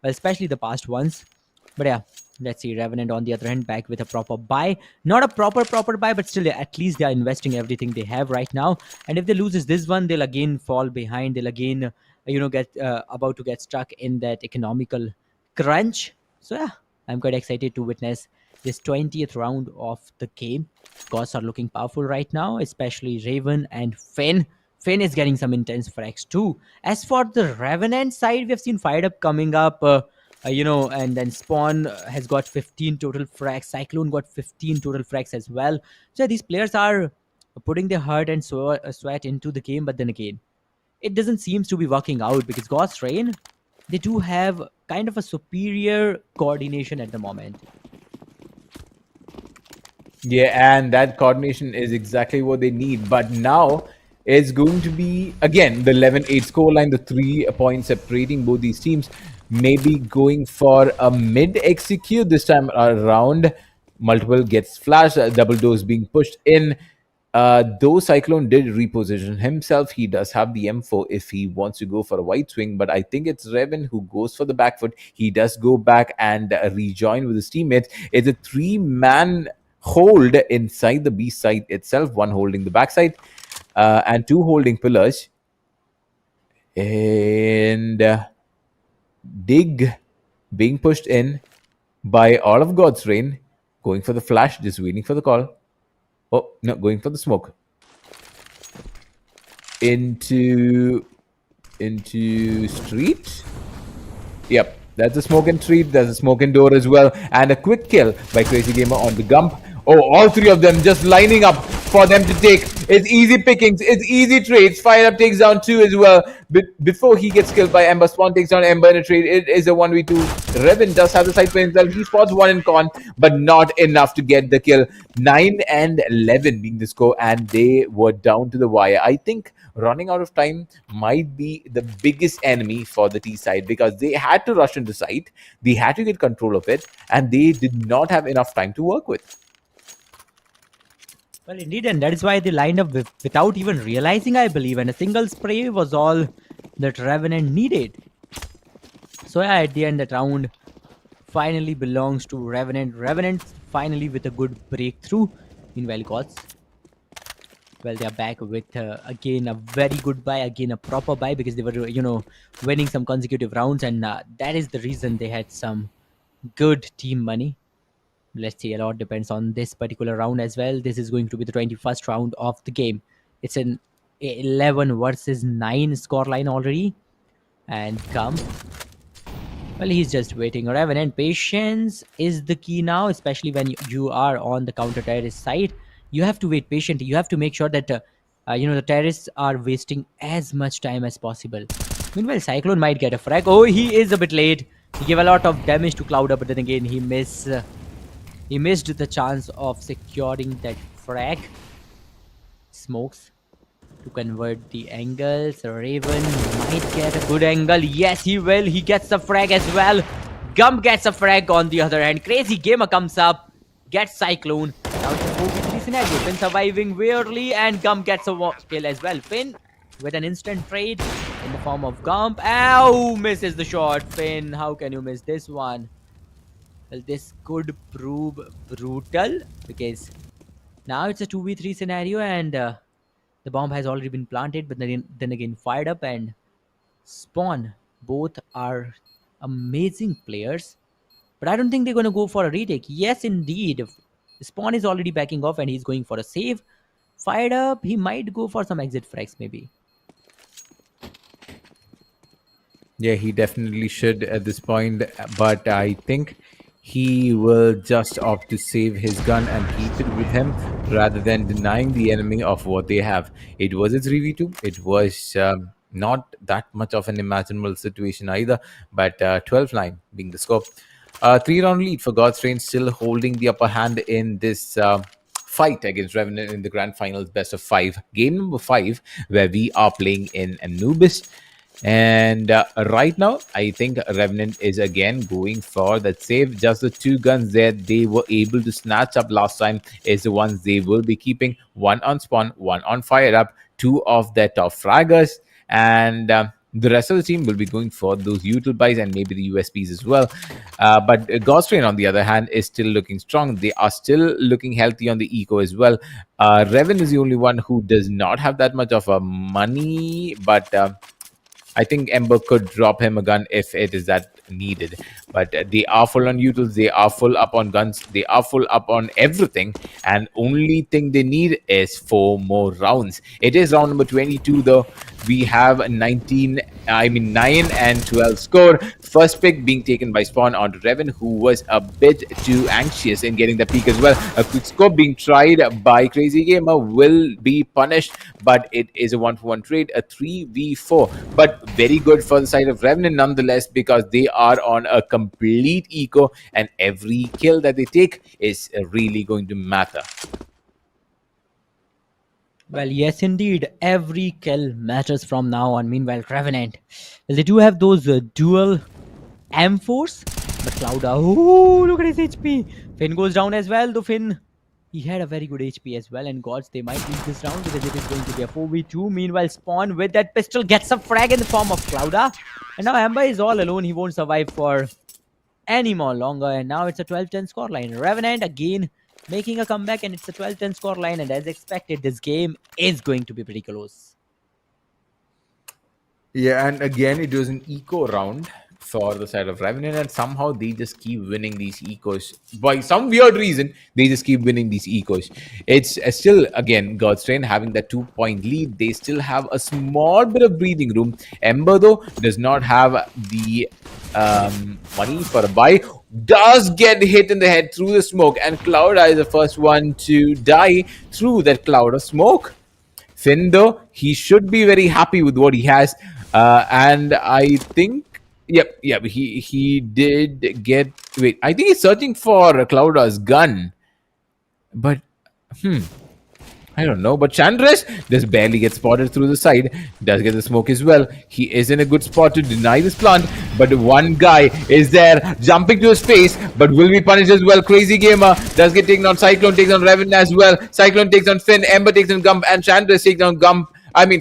Well, especially the past ones. But yeah, let's see. Revenant on the other hand back with a proper buy. Not a proper buy, but still at least they are investing everything they have right now. And if they loses this one, they'll again fall behind. They'll again, get about to get stuck in that economical crunch. So yeah, I'm quite excited to witness this 20th round of the game. Gods are looking powerful right now, especially Raven and Finn. Finn is getting some intense frags too. As for the Revenant side, we have seen Fired Up coming up, and then Spawn has got 15 total frags. Cyclone got 15 total frags as well. So these players are putting their heart and sweat into the game, but then again, it doesn't seem to be working out because God's Reign, they do have kind of a superior coordination at the moment. Yeah, and that coordination is exactly what they need. But now it's going to be, again, the 11-8 scoreline, the 3 points separating both these teams. Maybe going for a mid-execute this time around. Multiple gets flashed, double doors being pushed in. Though Cyclone did reposition himself, he does have the M4 if he wants to go for a wide swing. But I think it's Revan who goes for the back foot. He does go back and rejoin with his teammates. It's a 3-man hold inside the B side itself, one holding the backside and 2 holding pillars. And Dig being pushed in by all of God's Rain, going for the flash, just waiting for the call. Oh, no, going for the smoke. Into street. Yep, that's a smoke and street. There's a smoke and door as well. And a quick kill by Crazy Gamer on the Gump. Oh, all 3 of them just lining up for them to take. It's easy pickings. It's easy trades. Fire Up takes down 2 as well. But before he gets killed by Ember, Spawn takes down Ember in a trade. It is a 1v2. Revan does have the side for himself. He spots 1 in con, but not enough to get the kill. 9 and 11 being the score, and they were down to the wire. I think running out of time might be the biggest enemy for the T side, because they had to rush into site. They had to get control of it, and they did not have enough time to work with. Well, indeed, and that is why they lined up without even realizing, I believe, and a single spray was all that Revenant needed. So yeah, at the end, that round finally belongs to Revenant. Revenant finally with a good breakthrough. Meanwhile, Gods, well, they are back with again a very good buy, again a proper buy, because they were, you know, winning some consecutive rounds, and that is the reason they had some good team money. Let's see, a lot depends on this particular round as well. This is going to be the 21st round of the game. It's an 11 versus 9 scoreline already. And come. Well, he's just waiting. Revenant, patience is the key now, especially when you are on the counter-terrorist side. You have to wait patiently. You have to make sure that you know, the terrorists are wasting as much time as possible. Meanwhile, Cyclone might get a frag. Oh, he is a bit late. He gave a lot of damage to Cloud Up, but then again, he missed the chance of securing that frag. Smokes to convert the angles. Raven might get a good angle. Yes, he will. He gets the frag as well. Gump gets a frag on the other hand. Crazy Gamer comes up, gets Cyclone. Now it's a 4v3 scenario. Finn surviving weirdly, and Gump gets a kill as well. Finn with an instant trade in the form of Gump. Ow! Misses the shot. Finn, how can you miss this one? Well, this could prove brutal, because now it's a 2v3 scenario, and the bomb has already been planted, but then again fired up, and Spawn. Both are amazing players, but I don't think they're going to go for a retake. Yes, indeed. Spawn is already backing off, and he's going for a save. Fired up, he might go for some exit frags maybe. Yeah, he definitely should at this point, but I think he will just opt to save his gun and keep it with him rather than denying the enemy of what they have. It was a 3v2. It was not that much of an imaginable situation either, but 12-9 being the score. 3-round lead for God's Reign, still holding the upper hand in this fight against Revenant in the grand finals best of 5. Game number 5, where we are playing in Anubis. And right now, I think Revenant is again going for that save. Just the 2 guns that they were able to snatch up last time is the ones they will be keeping. 1 on Spawn, 1 on Fire Up, 2 of their top fraggers. And the rest of the team will be going for those util buys and maybe the USPs as well. But Ghost Rain, on the other hand, is still looking strong. They are still looking healthy on the eco as well. Revan is the only one who does not have that much of a money, but I think Ember could drop him a gun if it is that needed. But they are full on utils, they are full up on guns, they are full up on everything, and only thing they need is 4 more rounds. It is round number 22 though. We have 9 and 12 score. First pick being taken by Spawn onto Revan, who was a bit too anxious in getting the peak as well. A quick scope being tried by Crazy Gamer will be punished, but it is a 1-for-1 trade, a 3v4. But very good for the side of Revenant nonetheless, because they are on a complete eco, and every kill that they take is really going to matter. Well, yes, indeed. Every kill matters from now on. Meanwhile, Revenant, well, they do have those dual M4s, but Cloud, oh, look at his HP. Finn goes down as well, though Finn He had a very good HP as well, and gods, they might lose this round because it is going to be a 4v2. Meanwhile, Spawn with that pistol gets a frag in the form of Clouda. And now Amber is all alone. He won't survive for any more longer. And now it's a 12-10 scoreline. Revenant again making a comeback, and it's a 12-10 scoreline. And as expected, this game is going to be pretty close. Yeah, and again, it was an eco round for the side of Revenant, and somehow they just keep winning these ecos. By some weird reason, they just keep winning these ecos. It's still, again, God's Train having that 2-point lead. They still have a small bit of breathing room. Ember, though, does not have the money for a buy. Does get hit in the head through the smoke, and Clouda is the first one to die through that cloud of smoke. Finn, though, he should be very happy with what he has. And I think, yep, he did get. Wait, I think he's searching for Clouda's gun, but I don't know. But Chandris just barely gets spotted through the side. Does get the smoke as well. He is in a good spot to deny this plant. But one guy is there jumping to his face, but will be punished as well. Crazy Gamer does get taken on. Cyclone takes on Revenant as well. Cyclone takes on Finn. Ember takes on Gump. And Chandris takes on Gump.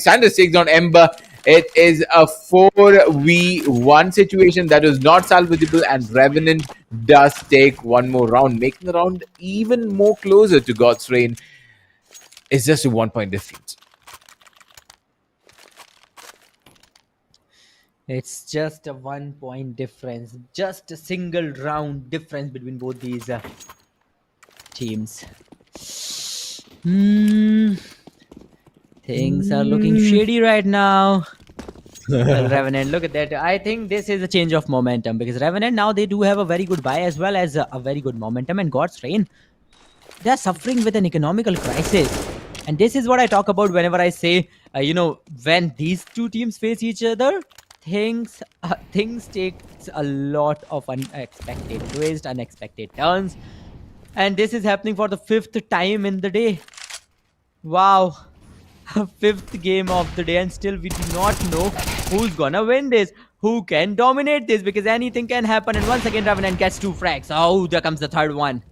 Sanders takes on Ember. It is a 4v1 situation that is not salvageable, and Revenant does take one more round, making the round even more closer to God's Reign. It's just a 1-point difference. It's just a 1-point difference. Just a single round difference between both these teams. Things are looking shady right now. Well, Revenant, look at that. I think this is a change of momentum because Revenant now they do have a very good buy as well as a very good momentum, and God's Reign, they're suffering with an economical crisis. And this is what I talk about whenever I say, when these two teams face each other, things takes a lot of unexpected twists, unexpected turns. And this is happening for the 5th time in the day. Wow. 5th game of the day, and still we do not know who's gonna win this, who can dominate this, because anything can happen. And once again, Revenant gets 2 frags. Oh, there comes the 3rd one.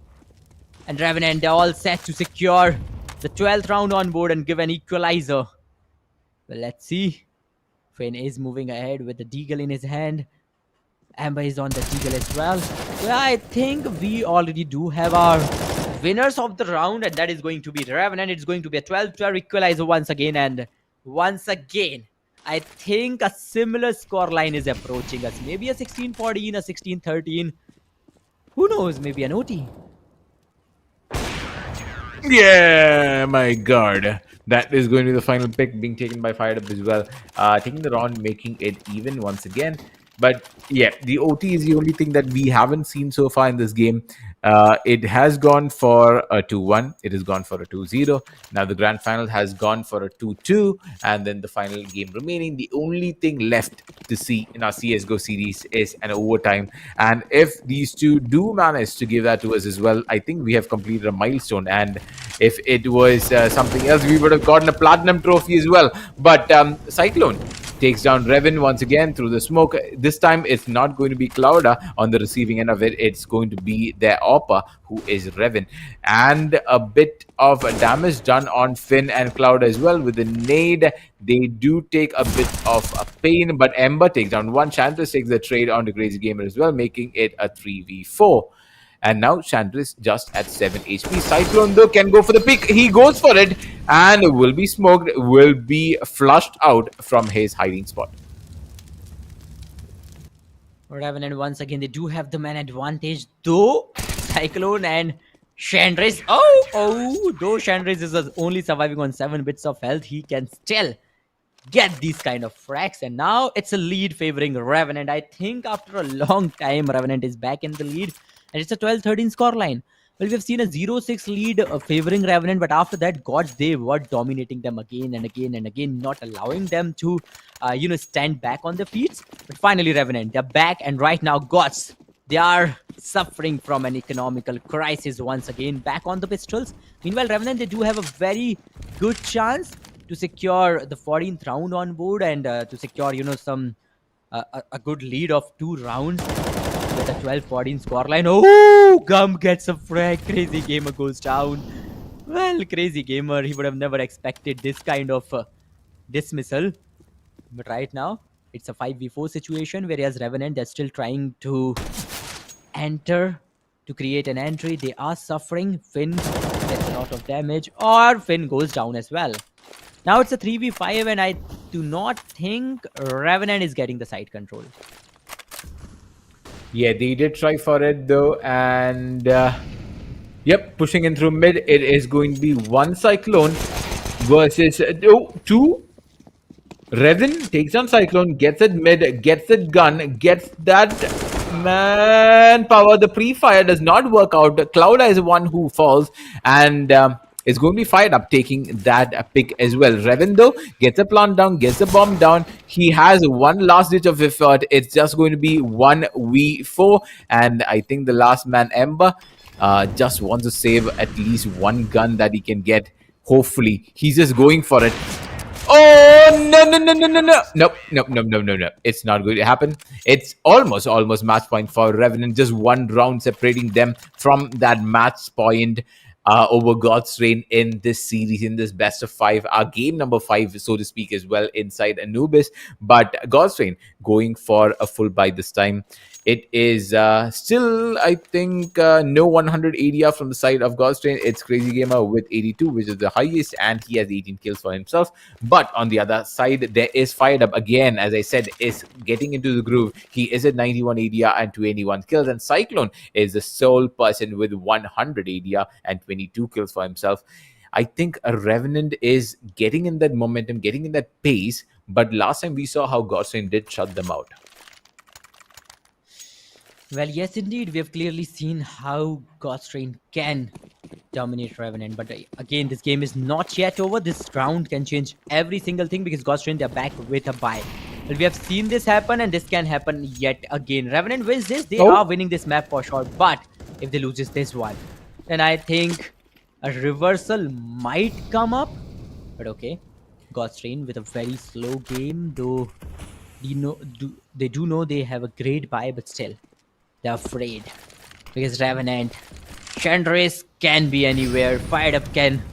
And Revenant, they're all set to secure the 12th round on board and give an equalizer. Well, let's see. Finn is moving ahead with the deagle in his hand. Amber is on the deagle as well. Well, I think we already do have our winners of the round, and that is going to be Revenant. It's going to be a 12-12 equalizer once again. And once again, I think a similar scoreline is approaching us. Maybe a 16-14, a 16-13. Who knows? Maybe an OT. Yeah, my God. That is going to be the final pick, being taken by Fired Up as well. Taking the round, making it even once again. But yeah, the OT is the only thing that we haven't seen so far in this game. It has gone for a 2-1. It has gone for a 2-0. Now the grand final has gone for a 2-2. And then the final game remaining. The only thing left to see in our CSGO series is an overtime. And if these two do manage to give that to us as well, I think we have completed a milestone. And if it was something else, we would have gotten a platinum trophy as well. But Cyclone takes down Revan once again through the smoke. This time, it's not going to be Clouda on the receiving end of it. It's going to be their Oppa, who is Revan. And a bit of damage done on Finn and Clouda as well. With the nade, they do take a bit of a pain, but Ember takes down one. Chantress takes the trade on the Crazy Gamer as well, making it a 3v4. And now Chandris just at 7 HP. Cyclone, though, can go for the pick. He goes for it and will be smoked, will be flushed out from his hiding spot. Revenant, once again, they do have the man advantage, though Cyclone and Chandris. Though Chandris is only surviving on 7 bits of health, he can still get these kind of frags. And now it's a lead favoring Revenant. I think after a long time, Revenant is back in the lead. And it's a 12-13 scoreline. Well, we've seen a 0-6 lead favoring Revenant, but after that, gods, they were dominating them again and again and again, not allowing them to, stand back on their feet. But finally, Revenant, they're back, and right now, gods, they are suffering from an economical crisis once again, back on the pistols. Meanwhile, Revenant, they do have a very good chance to secure the 14th round on board and to secure, a good lead of 2 rounds. With a 12-14 scoreline. Oh, Gum gets a frag. Crazy Gamer goes down. Well, crazy gamer, he would have never expected this kind of dismissal. But right now, it's a 5v4 situation, whereas Revenant is still trying to enter to create an entry. They are suffering. Finn gets a lot of damage, or Finn goes down as well. Now it's a 3v5, and I do not think Revenant is getting the side control. Yeah, they did try for it though, and yep, pushing in through mid. It is going to be one Cyclone versus two. Revan takes down Cyclone, gets it mid, gets it gun, gets that manpower. The pre-fire does not work out. Cloud is the one who falls, and is going to be fired up, taking that pick as well. Revan though gets a plant down, gets a bomb down. He has one last ditch of effort. It's just going to be 1v4, and I think the last man Ember just wants to save at least one gun that he can get. Hopefully, he's just going for it. Oh no no no no no no! Nope, nope, nope, nope, nope, nope. It's not going to happen. It's almost match point for Revenant. Just one round separating them from that match point over God's Reign in this series, in this best of 5, our game number 5, so to speak, as well inside Anubis. But God's Reign going for a full buy this time. It is still, I think, no 100 ADR from the side of God's Reign. It's Crazy Gamer with 82, which is the highest, and he has 18 kills for himself. But on the other side, there is Fired Up again, as I said, is getting into the groove. He is at 91 ADR and 21 kills, and Cyclone is the sole person with 100 ADR and 22 kills for himself. I think a Revenant is getting in that momentum, getting in that pace, but last time we saw how God's Reign did shut them out. Well, yes, indeed. We have clearly seen how God's Reign can dominate Revenant. But again, this game is not yet over. This round can change every single thing because God's Reign, they're back with a bye. Well, we have seen this happen, and this can happen yet again. Revenant wins this. They are winning this map for sure. But if they lose this one, then I think a reversal might come up. But okay, God's Reign with a very slow game, though they do know they have a great bye, but still. They're afraid because Revenant, Chandris can be anywhere. Fired Up can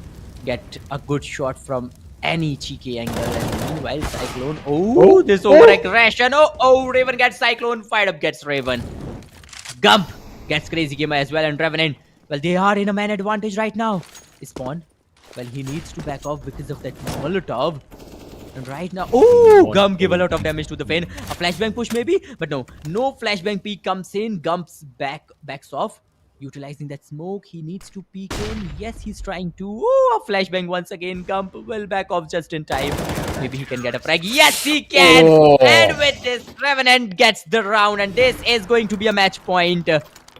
get a good shot from any cheeky angle. And meanwhile, Cyclone. Oh, this over aggression. Oh, Raven gets Cyclone. Fired Up gets Raven. Gump gets Crazy Gamer as well. And Revenant, well, they are in a man advantage right now. Spawn, well, he needs to back off because of that Molotov. And right now, Gump give a lot of damage to the Finn. A flashbang push maybe, but no flashbang peek comes in. Gump's backs off, utilizing that smoke. He needs to peek in. Yes, he's trying to. A flashbang once again. Gump will back off just in time. Maybe he can get a frag. Yes, he can. And with this, Revenant gets the round, and this is going to be a match point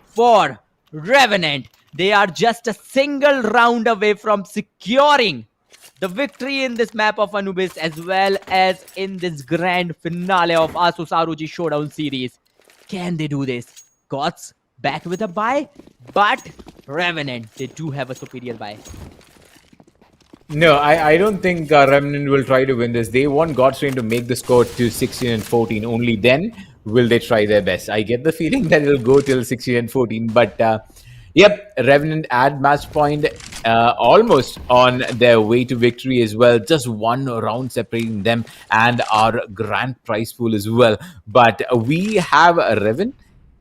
for Revenant. They are just a single round away from securing the victory in this map of Anubis, as well as in this grand finale of ASUS ROG Showdown series. Can they do this? Gods back with a bye, but Revenant, they do have a superior bye. No, I don't think Remnant will try to win this. They want God's Reign to make the score to 16 and 14. Only then will they try their best. I get the feeling that it'll go till 16 and 14, but yep, Revenant at match point, almost on their way to victory as well. Just one round separating them and our grand prize pool as well. But we have Reven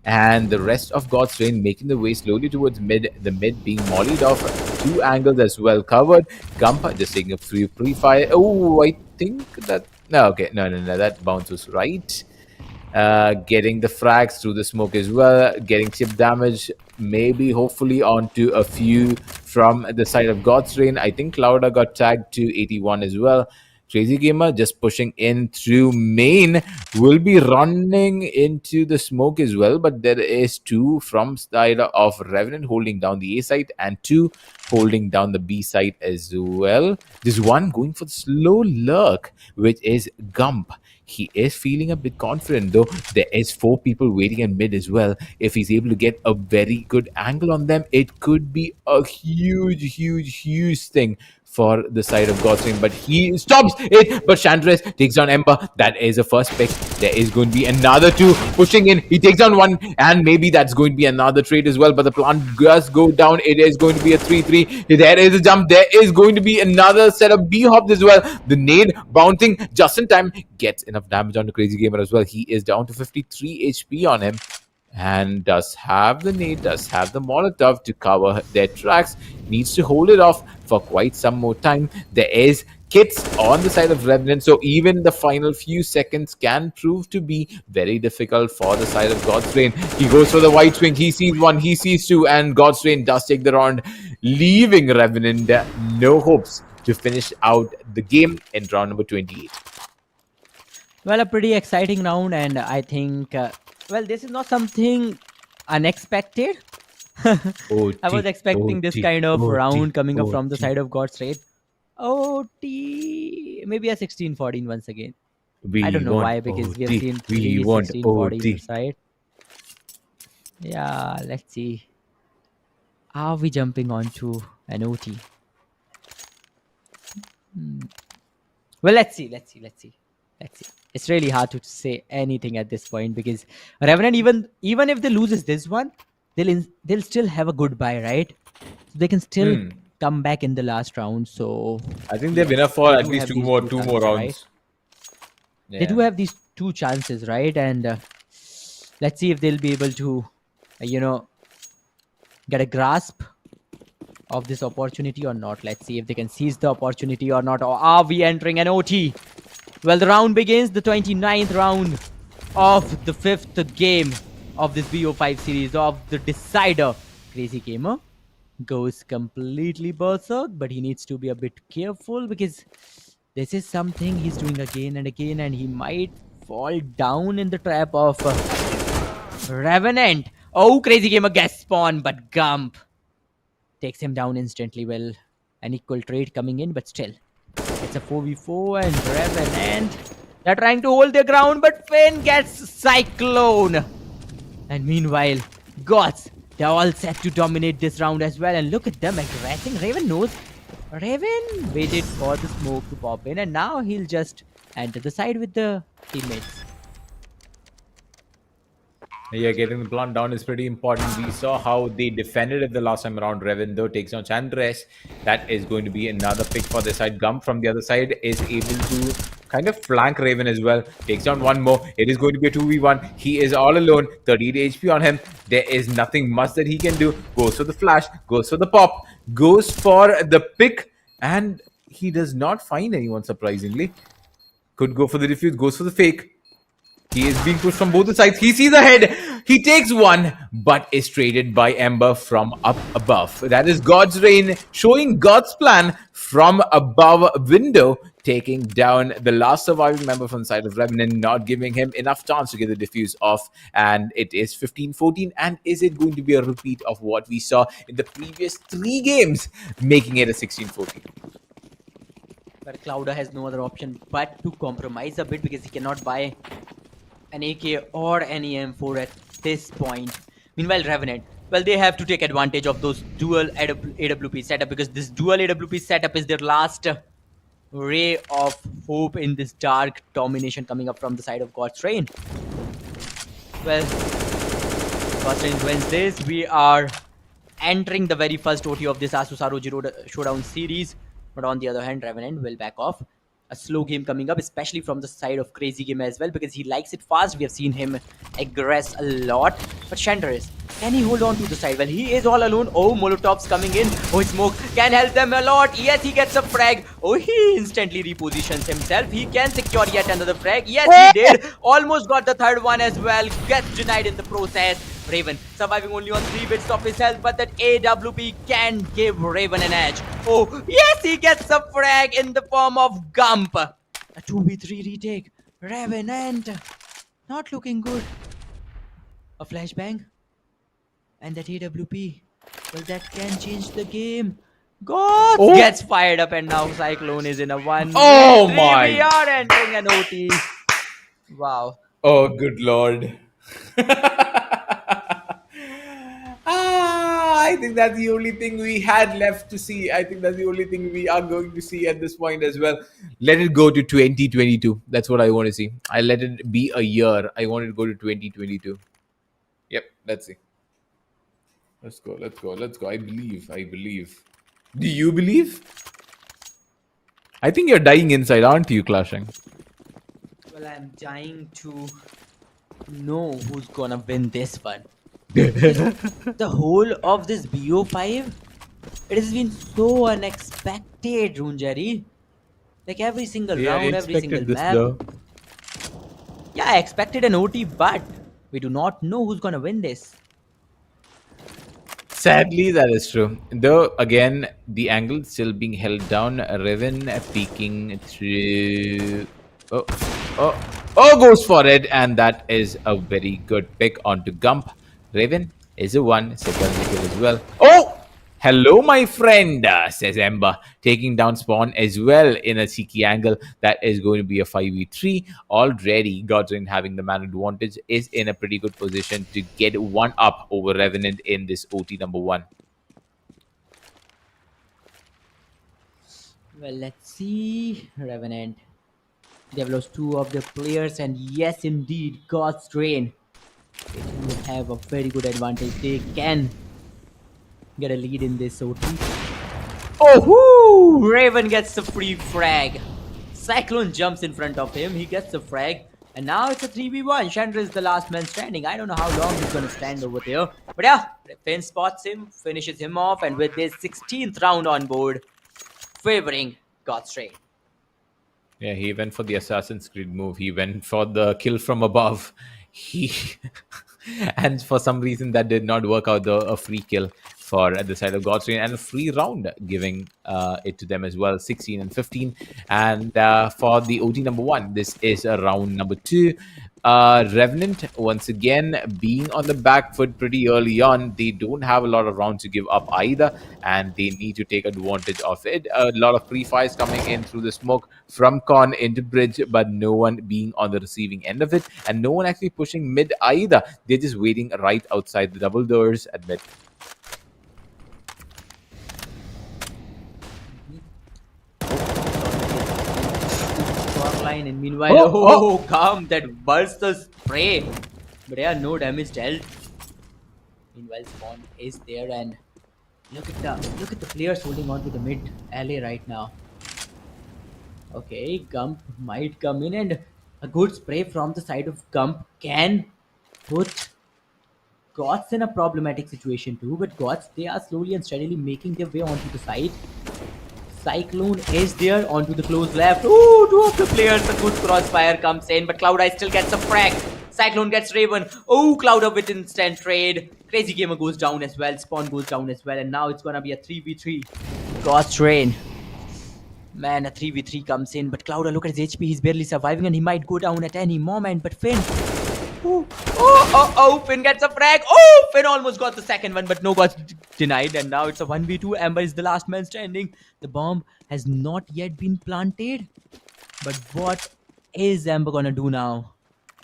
and the rest of God's Reign making the way slowly towards mid. The mid being mollied off, 2 angles as well covered. Gump just taking a free pre-fire. Oh, I think that... No, okay. No, that bounce was right. Getting the frags through the smoke as well, getting chip damage, maybe hopefully onto a few from the side of God's Reign. I think Clouda got tagged to 81 as well. Crazy Gamer just pushing in through main, will be running into the smoke as well, but there is 2 from side of Revenant holding down the A side and 2 holding down the B side as well. There's one going for the slow lurk, which is Gump. He is feeling a bit confident though. There is 4 people waiting in mid as well. If he's able to get a very good angle on them, it could be a huge thing for the side of God's Reign, but he stops it. But Chandris takes down Ember. That is the first pick. There is going to be another 2 pushing in. He takes down 1, and maybe that's going to be another trade as well. But the plant does go down. It is going to be a 3-3. 3. There is a jump. There is going to be another set of B-hops as well. The nade bouncing just in time gets enough damage on the Crazy Gamer as well. He is down to 53 HP on him and does have the nade, does have the Molotov to cover their tracks. Needs to hold it off for quite some more time. There is kits on the side of Revenant, so even the final few seconds can prove to be very difficult for the side of God's Rain. He goes for the white swing, he sees one, he sees two, and God's Rain does take the round, leaving Revenant no hopes to finish out the game in round number 28. Well, a pretty exciting round, and I think, well, this is not something unexpected. I was expecting this kind of round coming up from the side of God's Raid. OT, maybe a 16-14 once again. I don't know why, because we have seen 16-14 side. Yeah, let's see. Are we jumping onto an OT? Well, let's see. It's really hard to say anything at this point, because Revenant, even if they loses this one, they'll still have a good buy, right? So they can still come back in the last round. So I think they've enough for at least two more rounds. Right? Yeah. They do have these 2 chances, right? And let's see if they'll be able to, get a grasp of this opportunity or not. Let's see if they can seize the opportunity or not. Or are we entering an OT? Well, the round begins, the 29th round of the 5th game of this BO5 series of the decider. Crazy Gamer goes completely berserk, but he needs to be a bit careful, because this is something he's doing again and again, and he might fall down in the trap of Revenant. Oh, Crazy Gamer gets spawned, but Gump takes him down instantly. Well, an equal trade coming in, but still, it's a 4v4, and Revenant, they're trying to hold their ground, but Finn gets Cyclone. And meanwhile, Gods, they're all set to dominate this round as well. And look at them aggressing. Raven knows. Raven waited for the smoke to pop in, and now he'll just enter the side with the teammates. Yeah, getting the plant down is pretty important. We saw how they defended it the last time around. Reven, though, takes on Chandres. That is going to be another pick for their side. Gump from the other side is able to kind of flank Raven as well. Takes down one more. It is going to be a 2v1. He is all alone. 38 HP on him. There is nothing much that he can do. Goes for the flash. Goes for the pop. Goes for the pick. And he does not find anyone, surprisingly. Could go for the defuse. Goes for the fake. He is being pushed from both the sides. He sees a head. He takes one, but is traded by Ember from up above. That is God's Rain showing God's plan from above window, taking down the last surviving member from the side of Revenant, not giving him enough chance to get the defuse off. And it is 15-14. And is it going to be a repeat of what we saw in the previous 3 games, making it a 16-14? But Clouder has no other option but to compromise a bit, because he cannot buy an AK or any M4 at this point. Meanwhile, Revenant, well, they have to take advantage of those dual AWP setup, because this dual AWP setup is their last ray of hope in this dark domination coming up from the side of God's Rain. Well, God's Rain wins this. We are entering the very first OT of this ASUS ROG Showdown series. But on the other hand, Revenant will back off. A slow game coming up, especially from the side of Crazy Gamer as well, because he likes it fast. We have seen him aggress a lot. But Chandris, can he hold on to the side? Well, he is all alone. Oh, Molotovs coming in. Oh, Smoke can help them a lot. Yes, he gets a frag. Oh, he instantly repositions himself. He can secure yet another frag. Yes, he did. Almost got the third one as well. Gets denied in the process. Raven surviving only on 3 bits of his health, but that AWP can give Raven an edge. Oh, yes, he gets a frag in the form of Gump. A 2v3 retake. Revenant not looking good. A flashbang. And that AWP. Well, that can change the game. God gets fired up, and now Cyclone is in a 1v3. Oh my! We are entering an OT. Wow. Oh, good lord. I think that's the only thing we had left to see. I think that's the only thing we are going to see at this point as well. Let it go to 2022. That's what I want to see. I let it be a year. I want it to go to 2022. Yep, let's see. Let's go. I believe. Do you believe? I think you're dying inside, aren't you, Clashing? Well, I'm dying to know who's gonna win this one. Because the whole of this BO5, it has been so unexpected, Runjari. Like every single Yeah, I round, every single expected this map. though. Yeah, I expected an OT, but we do not know who's gonna win this. Sadly, that is true. Though, again, the angle is still being held down. Riven peeking through. Oh, oh, oh, goes for it. And that is a very good pick onto Gump. Raven is a one. Second kill as well. Oh! Hello, my friend, says Ember, taking down Spawn as well in a cheeky angle. That is going to be a 5v3. Already, Godwin, having the man advantage, is in a pretty good position to get one up over Revenant in this OT number one. Well, let's see. Revenant. They have lost two of their players, and yes, indeed, God's Drain. They do have a very good advantage. They can get a lead in this OT. Oh, whoo! Raven gets the free frag. Cyclone jumps in front of him. He gets the frag. And now it's a 3v1. Chandra is the last man standing. I don't know how long he's going to stand over there. But yeah, Finn spots him, finishes him off. And with this 16th round on board, favoring God's Drain. Yeah, he went for the Assassin's Creed move. He went for the kill from above. He and for some reason that did not work out. A free kill for the side of Godstrain and a free round, giving it to them as well. 16 and 15. And for the OT number one, this is a round number two. Revenant, once again, being on the back foot pretty early on. They don't have a lot of rounds to give up either, and they need to take advantage of it. A lot of pre-fires coming in through the smoke from Con into bridge, but no one being on the receiving end of it, and no one actually pushing mid either. They're just waiting right outside the double doors at mid. Line, and meanwhile, oh, come, that burst the spray. But yeah, no damage dealt. Meanwhile, Spawn is there, and look at the players holding on to the mid alley right now. Okay, Gump might come in, and a good spray from the side of Gump can put Goths in a problematic situation too. But Goths, they are slowly and steadily making their way onto the side. Cyclone is there onto the close left. Ooh, two of the players. A good crossfire comes in, but Cloud Eye still gets a frag. Cyclone gets Raven. Oh, Cloud Up with instant trade. Crazy Gamer goes down as well. Spawn goes down as well. And now it's gonna be a 3v3. Ghost Rain. Man, a 3v3 comes in, but Cloud, look at his HP. He's barely surviving, and he might go down at any moment. But Finn. Oh, Finn gets a frag. Oh, Finn almost got the second one, but no got denied. And now it's a 1v2. Amber is the last man standing. The bomb has not yet been planted. But what is Amber gonna do now?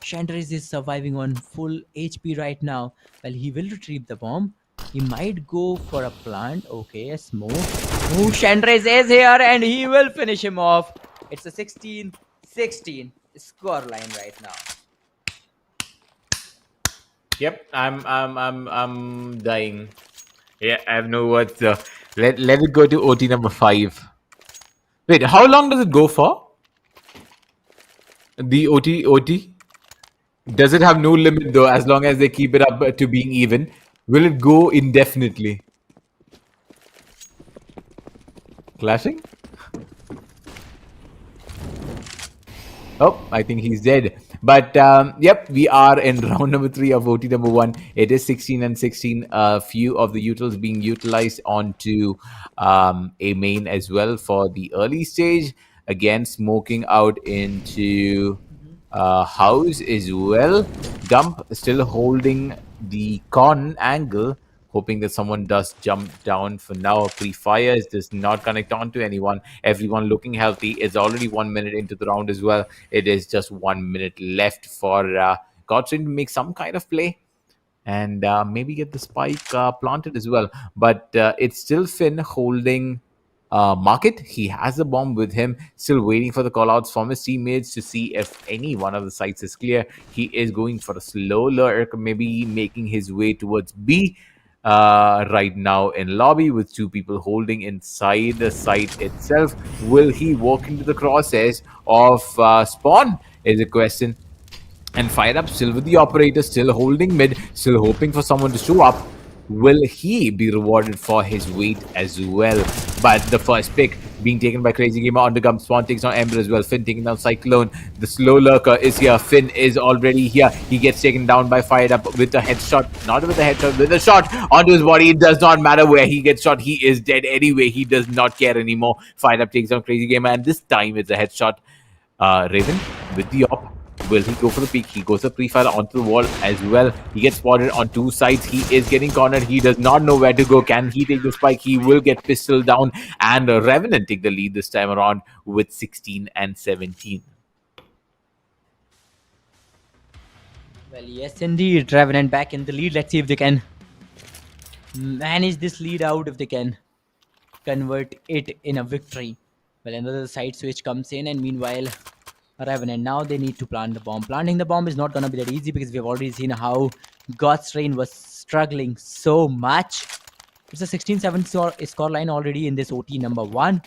Chandris is surviving on full HP right now. Well, he will retrieve the bomb. He might go for a plant. Okay, a smoke. Oh, Chandris is here, and he will finish him off. It's a 16-16 scoreline right now. Yep, I'm dying. Yeah, I have no words. Let it go to OT number 5. Wait, how long does it go for? The OT? Does it have no limit though, as long as they keep it up to being even? Will it go indefinitely? Clashing? Oh, I think he's dead. But yep, we are in round number 3 of OT number 1. It is 16 and 16. A few of the utils being utilized onto a main as well for the early stage. Again, smoking out into house as well. Gump still holding the con angle, hoping that someone does jump down. For now, pre-fire is just not connect on to anyone. Everyone looking healthy. It's already 1 minute into the round as well. It is just 1 minute left for Godson to make some kind of play and maybe get the spike planted as well. But it's still Finn holding Market. He has the bomb with him, still waiting for the callouts from his teammates to see if any one of the sites is clear. He is going for a slow lurk, maybe making his way towards B. right now in lobby with 2 people holding inside the site itself. Will he walk into the crosshairs of Spawn? Is a question. And Fire Up still with the operator, still holding mid, still hoping for someone to show up. Will he be rewarded for his weight as well? But the first pick being taken by Crazy Gamer on the Gum. Spawn takes on Ember as well. Finn taking down Cyclone. The slow lurker is here. Finn is already here. He gets taken down by Fired Up with a headshot. Not with a headshot, with a shot onto his body. It does not matter where he gets shot. He is dead anyway. He does not care anymore. Fired Up takes down Crazy Gamer, and this time it's a headshot. Raven with the op. Will he go for the peak? He goes a pre-fire onto the wall as well. He gets spotted on 2 sides. He is getting cornered. He does not know where to go. Can he take the spike? He will get pistol down. And Revenant take the lead this time around with 16 and 17. Well, yes, indeed. Revenant back in the lead. Let's see if they can manage this lead out, if they can convert it in a victory. Well, another side switch comes in, and meanwhile, Revenant, now they need to plant the bomb. Planting the bomb is not going to be that easy because we've already seen how God's Rain was struggling so much. It's a 16-7 score line already in this OT number 1.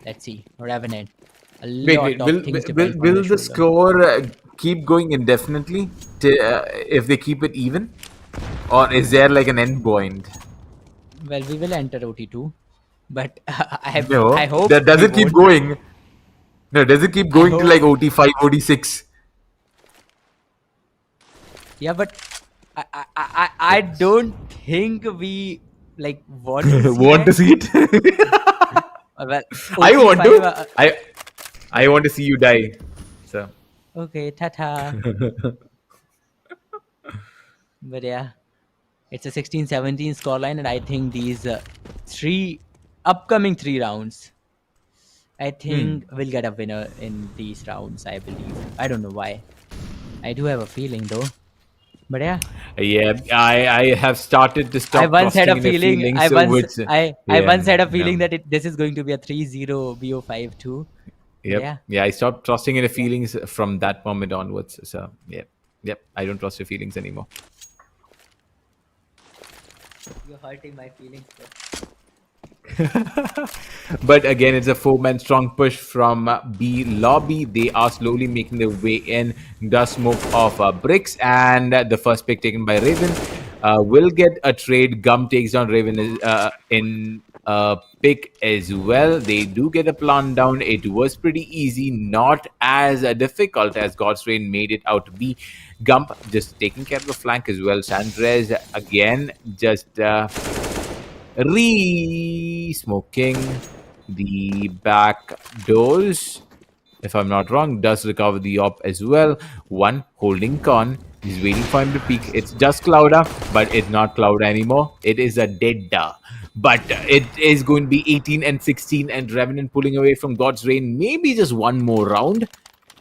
Let's see. Revenant. Wait, will the score keep going indefinitely if they keep it even? Or is there like an end point? Well, we will enter OT2. But I hope... Does it keep going? No, does it keep going to like OT5, OT6? Yeah, but I don't think we like want to see to see it. Well, I want to. I want to see you die. So okay, tata. But yeah, it's a 16-17 scoreline, and I think these upcoming 3 rounds, I think we'll get a winner in these rounds, I believe. I don't know why. I do have a feeling though. But yeah. Yeah, I have started to stop. I once had a feeling. I once had a feeling that this is going to be a 3-0 BO5 too. Yep. Yeah, I stopped trusting in the feelings from that moment onwards. So yep. I don't trust your feelings anymore. You're hurting my feelings, bro. But again, it's a 4-man strong push from B lobby. They are slowly making their way in. Does smoke off bricks, and the first pick taken by Raven will get a trade. Gum takes down Raven in a pick as well. They do get a plant down. It was pretty easy, not as difficult as God's Rain made it out to be. Gump just taking care of the flank as well. Sandrez again just re-smoking the back doors, if I'm not wrong. Does recover the op as well. One holding con. He's waiting for him to peek. It's just Clouda, but it's not Clouda anymore. It is a dead da. But it is going to be 18 and 16, and Revenant pulling away from God's Rain. Maybe just one more round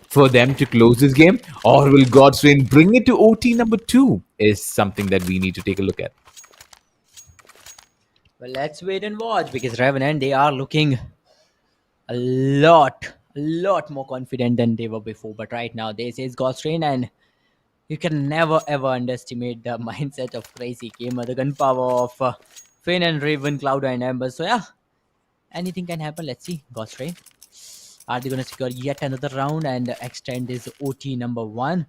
for them to close this game. Or will God's Rain bring it to OT number 2 is something that we need to take a look at. Well, let's wait and watch, because Revenant, they are looking a lot more confident than they were before. But right now, this is God's Rain, and you can never ever underestimate the mindset of Crazy Gamer, the gun power of Finn and Raven, Cloud and Ember. So yeah, anything can happen. Let's see. God's Rain, are they going to secure yet another round and extend this OT number 1?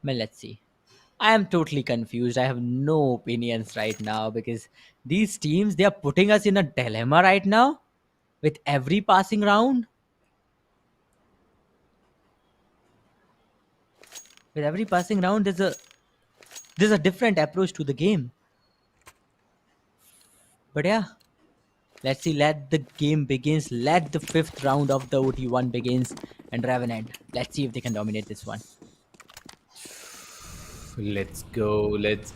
Well, let's see. I am totally confused. I have no opinions right now, because these teams, they are putting us in a dilemma right now with every passing round. With every passing round, there's a different approach to the game. But yeah, let's see. Let the game begins. Let the 5th round of the OT1 begins. And Revenant, let's see if they can dominate this one. Let's go. It's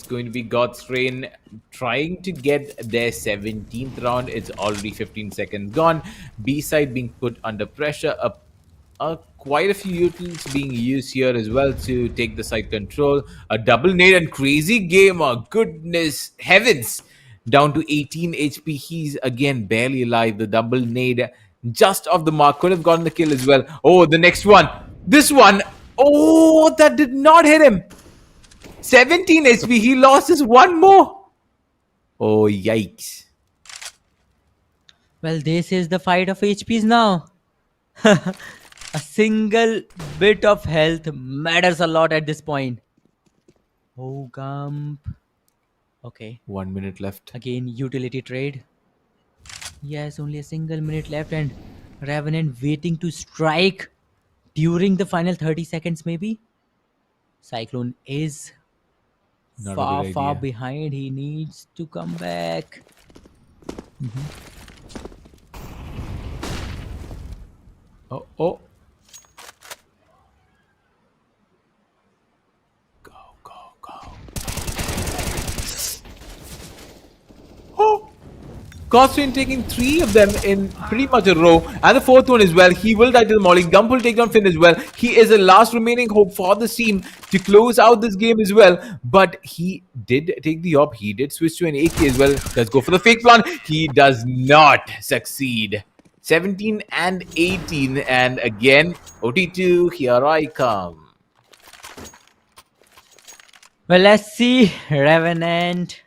going to be God's Rain trying to get their 17th round. It's already 15 seconds gone. B side being put under pressure. Quite a few utils being used here as well to take the side control. A double nade, and Crazy Gamer, goodness heavens, down to 18 HP. He's again barely alive. The double nade just off the mark. Could have gotten the kill as well. Oh, the next one. This one. Oh, that did not hit him. 17 HP. He lost his one more. Oh, yikes. Well, this is the fight of HPs now. A single bit of health matters a lot at this point. Oh, Gump. Okay. 1 minute left. Again, utility trade. Yes, only a single minute left, and Revenant waiting to strike during the final 30 seconds, maybe. Cyclone is Not a good far idea. behind. He needs to come back. Oh, oh. Go, go, go. Oh! Costin taking 3 of them in pretty much a row, and the 4th one as well. He will die to the Molly. Gump will take down Finn as well. He is the last remaining hope for the team to close out this game as well. But he did take the op. He did switch to an AK as well. Let's go for the fake plan. He does not succeed. 17 and 18, and again, OT2, here I come. Well, let's see. Revenant.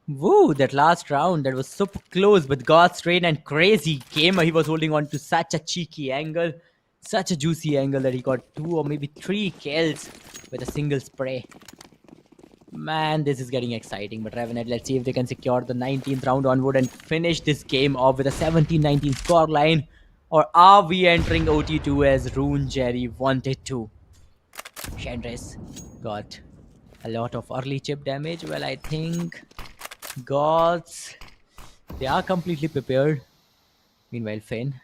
Woo, that last round, that was super close, but God's Rain and crazy gamer. He was holding on to such a cheeky angle, such a juicy angle that he got 2 or maybe 3 kills with a single spray. Man, this is getting exciting. But Revenant, let's see if they can secure the 19th round onward and finish this game off with a 17-19 scoreline. Or are we entering OT2 as Rune Jerry wanted to? Chandris got a lot of early chip damage. Well, I think Gods, they are completely prepared. Meanwhile, Finn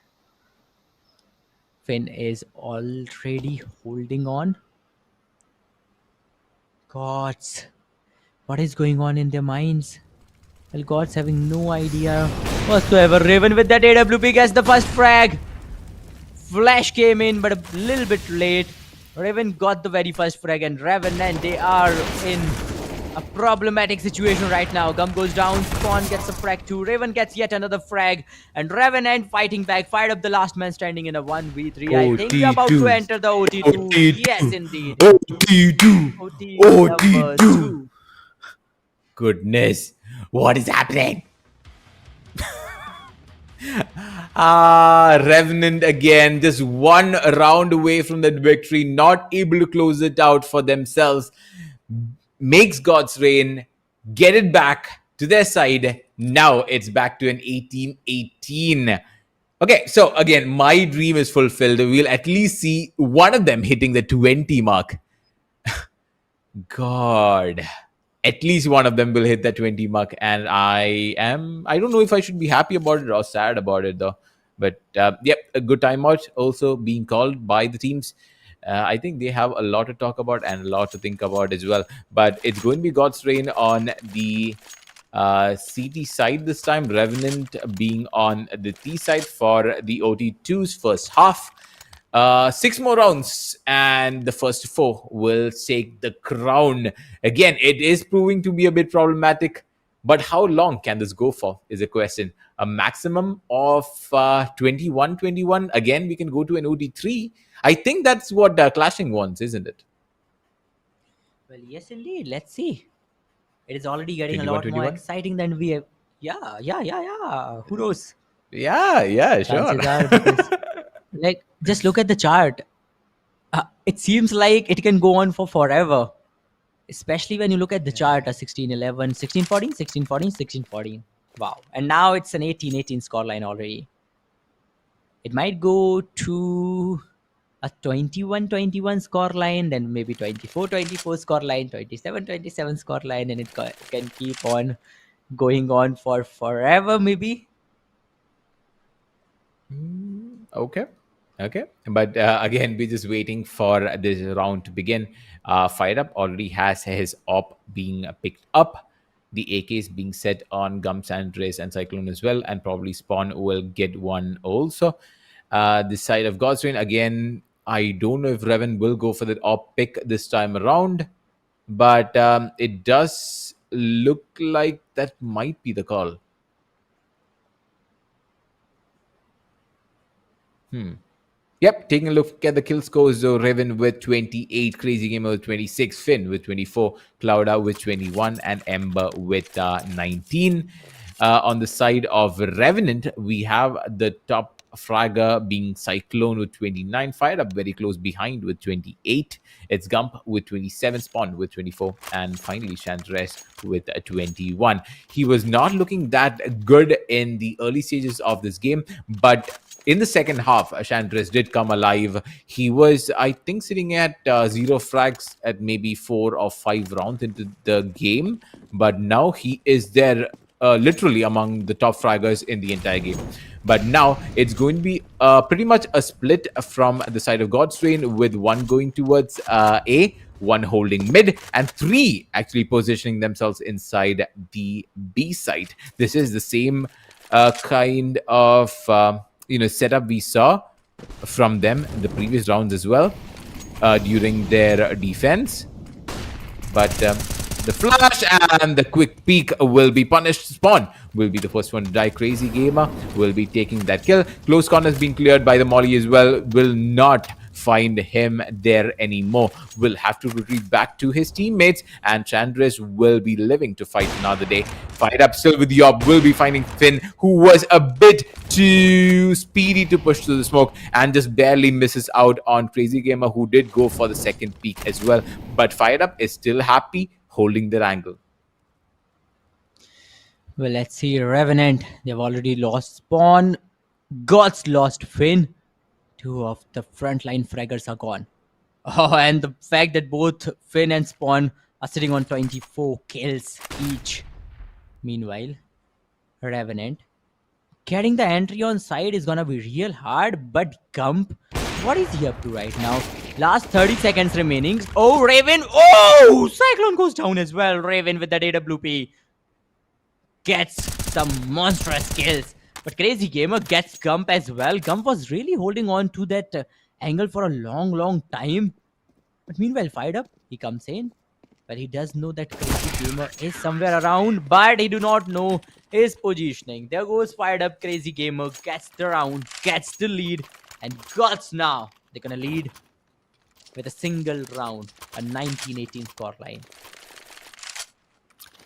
is already holding on. Gods, what is going on in their minds? Well, Gods having no idea whatsoever. Raven with that AWP gets the first frag. Flash came in, but a little bit late. Raven got the very first frag, and Revenant, they are in a problematic situation right now. Gum goes down, Spawn gets a frag too, Raven gets yet another frag, and Revenant fighting back, fired up the last man standing in a 1v3. I think we're about to enter the OT2. Yes, indeed. OT2. OT number OT2. 2. Goodness, what is happening? Revenant again, just one round away from that victory, not able to close it out for themselves. Makes God's Reign get it back to their side. Now it's back to an 18-18. Okay, so again, my dream is fulfilled. We'll at least see one of them hitting the 20 mark. God. At least one of them will hit that 20 mark. And I don't know if I should be happy about it or sad about it though. But yep, a good timeout also being called by the teams. I think they have a lot to talk about and a lot to think about as well. But it's going to be God's Reign on the CT side this time. Revenant being on the T side for the OT2's first half. 6 more rounds and the first 4 will take the crown. Again, it is proving to be a bit problematic, but how long can this go for is a question. A maximum of 21. Again, we can go to an OT3. I think that's what Clashing wants, isn't it? Well, yes, indeed. Let's see. It is already getting a 21, lot more 21? exciting than we have. Yeah. Who knows? Yeah, sure. Chances are because, like, just look at the chart. It seems like it can go on for forever. Especially when you look at the chart, a 16-11, 16-14, 16-14, 16-14. Wow. And now it's an 18-18 scoreline already. It might go to a 21-21 scoreline, then maybe 24-24 scoreline, 27-27 scoreline, and it can keep on going on for forever, maybe. Okay. But again, we're just waiting for this round to begin. Fire Up already has his op being picked up. The AK is being set on Gums and Race and Cyclone as well, and probably Spawn will get one also. This side of God's Reign, again, I don't know if Revan will go for the op pick this time around, but it does look like that might be the call. Yep, taking a look at the kill scores though, Raven with 28, Crazy Gamer with 26, Finn with 24, Clouda with 21, and Ember with 19. On the side of Revenant, we have the top fragger being Cyclone with 29, Fired Up very close behind with 28. It's Gump with 27, Spawn with 24, and finally Chandres with 21. He was not looking that good in the early stages of this game, but in the second half, Chandres did come alive. He was, I think, sitting at 0 frags at maybe 4 or 5 rounds into the game, but now he is there literally among the top fraggers in the entire game. But now it's going to be pretty much a split from the side of Godswain, with one going towards A, one holding mid, and 3 actually positioning themselves inside the B site. This is the same kind of setup we saw from them in the previous rounds as well during their defense. But the flash and the quick peek will be punished. Spawn will be the first one to die. Crazy Gamer will be taking that kill. Close corner has been cleared by the molly as well. Will not find him there anymore. Will have to retreat back to his teammates, and Chandres will be living to fight another day. Fight up still with Yob. Will be finding Finn, who was a bit too speedy to push through the smoke and just barely misses out on Crazy Gamer, who did go for the second peek as well. But Fired Up is still happy holding their angle. Well, let's see. Revenant, they've already lost Spawn. Gods lost Finn. 2 of the frontline fraggers are gone. Oh, and the fact that both Finn and Spawn are sitting on 24 kills each. Meanwhile, Revenant, getting the entry on side is gonna be real hard, but Gump, what is he up to right now? Last 30 seconds remaining. Oh, Raven. Oh, Cyclone goes down as well. Raven with that AWP gets some monstrous kills. But Crazy Gamer gets Gump as well. Gump was really holding on to that angle for a long time. But meanwhile, Fired Up, he comes in. But he does know that Crazy Gamer is somewhere around, but he do not know his positioning. There goes Fired Up. Crazy Gamer gets the round, gets the lead, and Gods now, they're gonna lead with a single round, a 19-18 scoreline.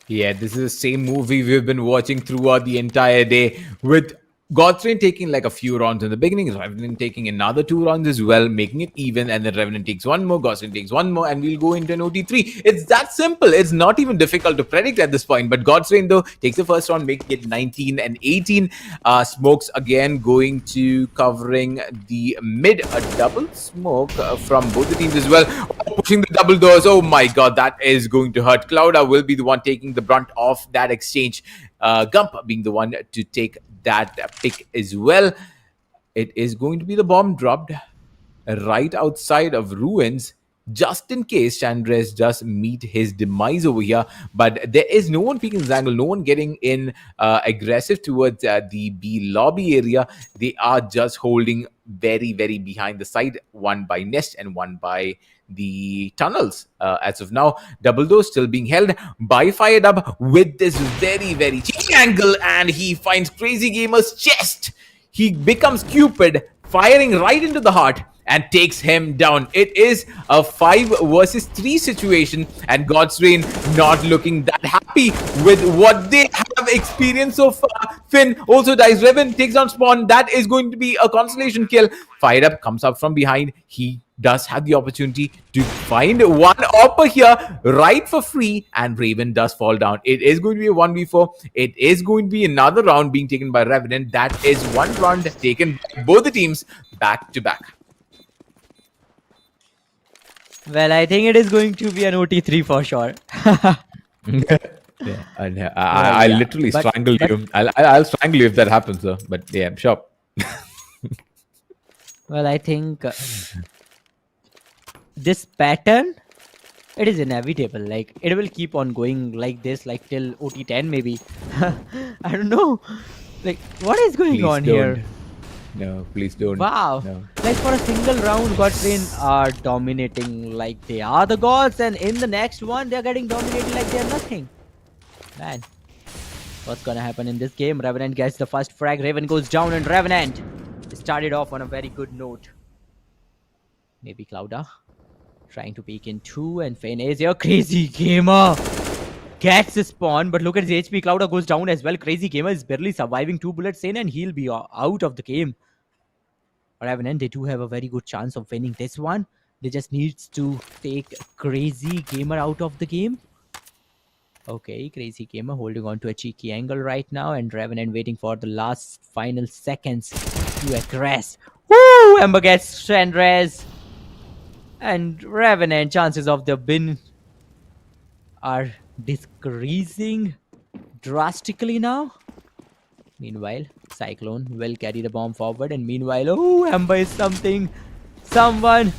Yeah, this is the same movie we've been watching throughout the entire day, with Godstrain taking like a few rounds in the beginning, Revenant taking another 2 rounds as well, making it even, and then Revenant takes 1 more, Godstrain takes 1 more, and we'll go into an OT3. It's that simple. It's not even difficult to predict at this point, but Godstrain though takes the first round, making it 19 and 18. Smokes again going to covering the mid, a double smoke from both the teams as well. Pushing the double doors. Oh my god, that is going to hurt. Clouda will be the one taking the brunt of that exchange. Gump being the one to take that pick as well. It is going to be the bomb dropped right outside of Ruins, just in case Chandres does meet his demise over here. But there is no one peeking this angle, no one getting in aggressive towards the B lobby area. They are just holding very behind the side, one by Nest and one by the tunnels. As of now, double door still being held by Fired Up with this very cheeky angle, and he finds Crazy Gamer's chest. He becomes Cupid, firing right into the heart, and takes him down. It is a 5 versus 3 situation, and God's Reign not looking that happy with what they have experienced so far. Finn also dies. Reven takes down Spawn. That is going to be a consolation kill. Fired Up comes up from behind. He does have the opportunity to find one upper here right for free, and Raven does fall down. It is going to be a 1v4. It is going to be another round being taken by Revenant. That is one round taken by both the teams back to back. Well, I think it is going to be an OT3 for sure. Yeah, and I literally strangle you. I'll strangle you if that happens, though. But yeah, sure. Well, I think this pattern, it is inevitable. Like, it will keep on going like this, like till OT10 maybe. I don't know. Like, what is going on here? No, please don't. Wow. No. Like, for a single round, Godtrain are dominating like they are the gods, and in the next one, they're getting dominated like they're nothing. Man, what's gonna happen in this game? Revenant gets the first frag. Raven goes down, and Revenant started off on a very good note. Maybe Clouda trying to peek in 2, and Finn is your Crazy Gamer. Gets the spawn, but look at his HP. Clouda goes down as well. Crazy Gamer is barely surviving 2 bullets in, and he'll be out of the game. Revenant, they do have a very good chance of winning this one. They just needs to take Crazy Gamer out of the game. Okay, Crazy Gamer holding on to a cheeky angle right now, and Revenant waiting for the last final seconds to aggress. Woo! Ember gets strand res. And Revenant, chances of the win are decreasing drastically now. Meanwhile, Cyclone will carry the bomb forward, and meanwhile, oh, Ember is someone.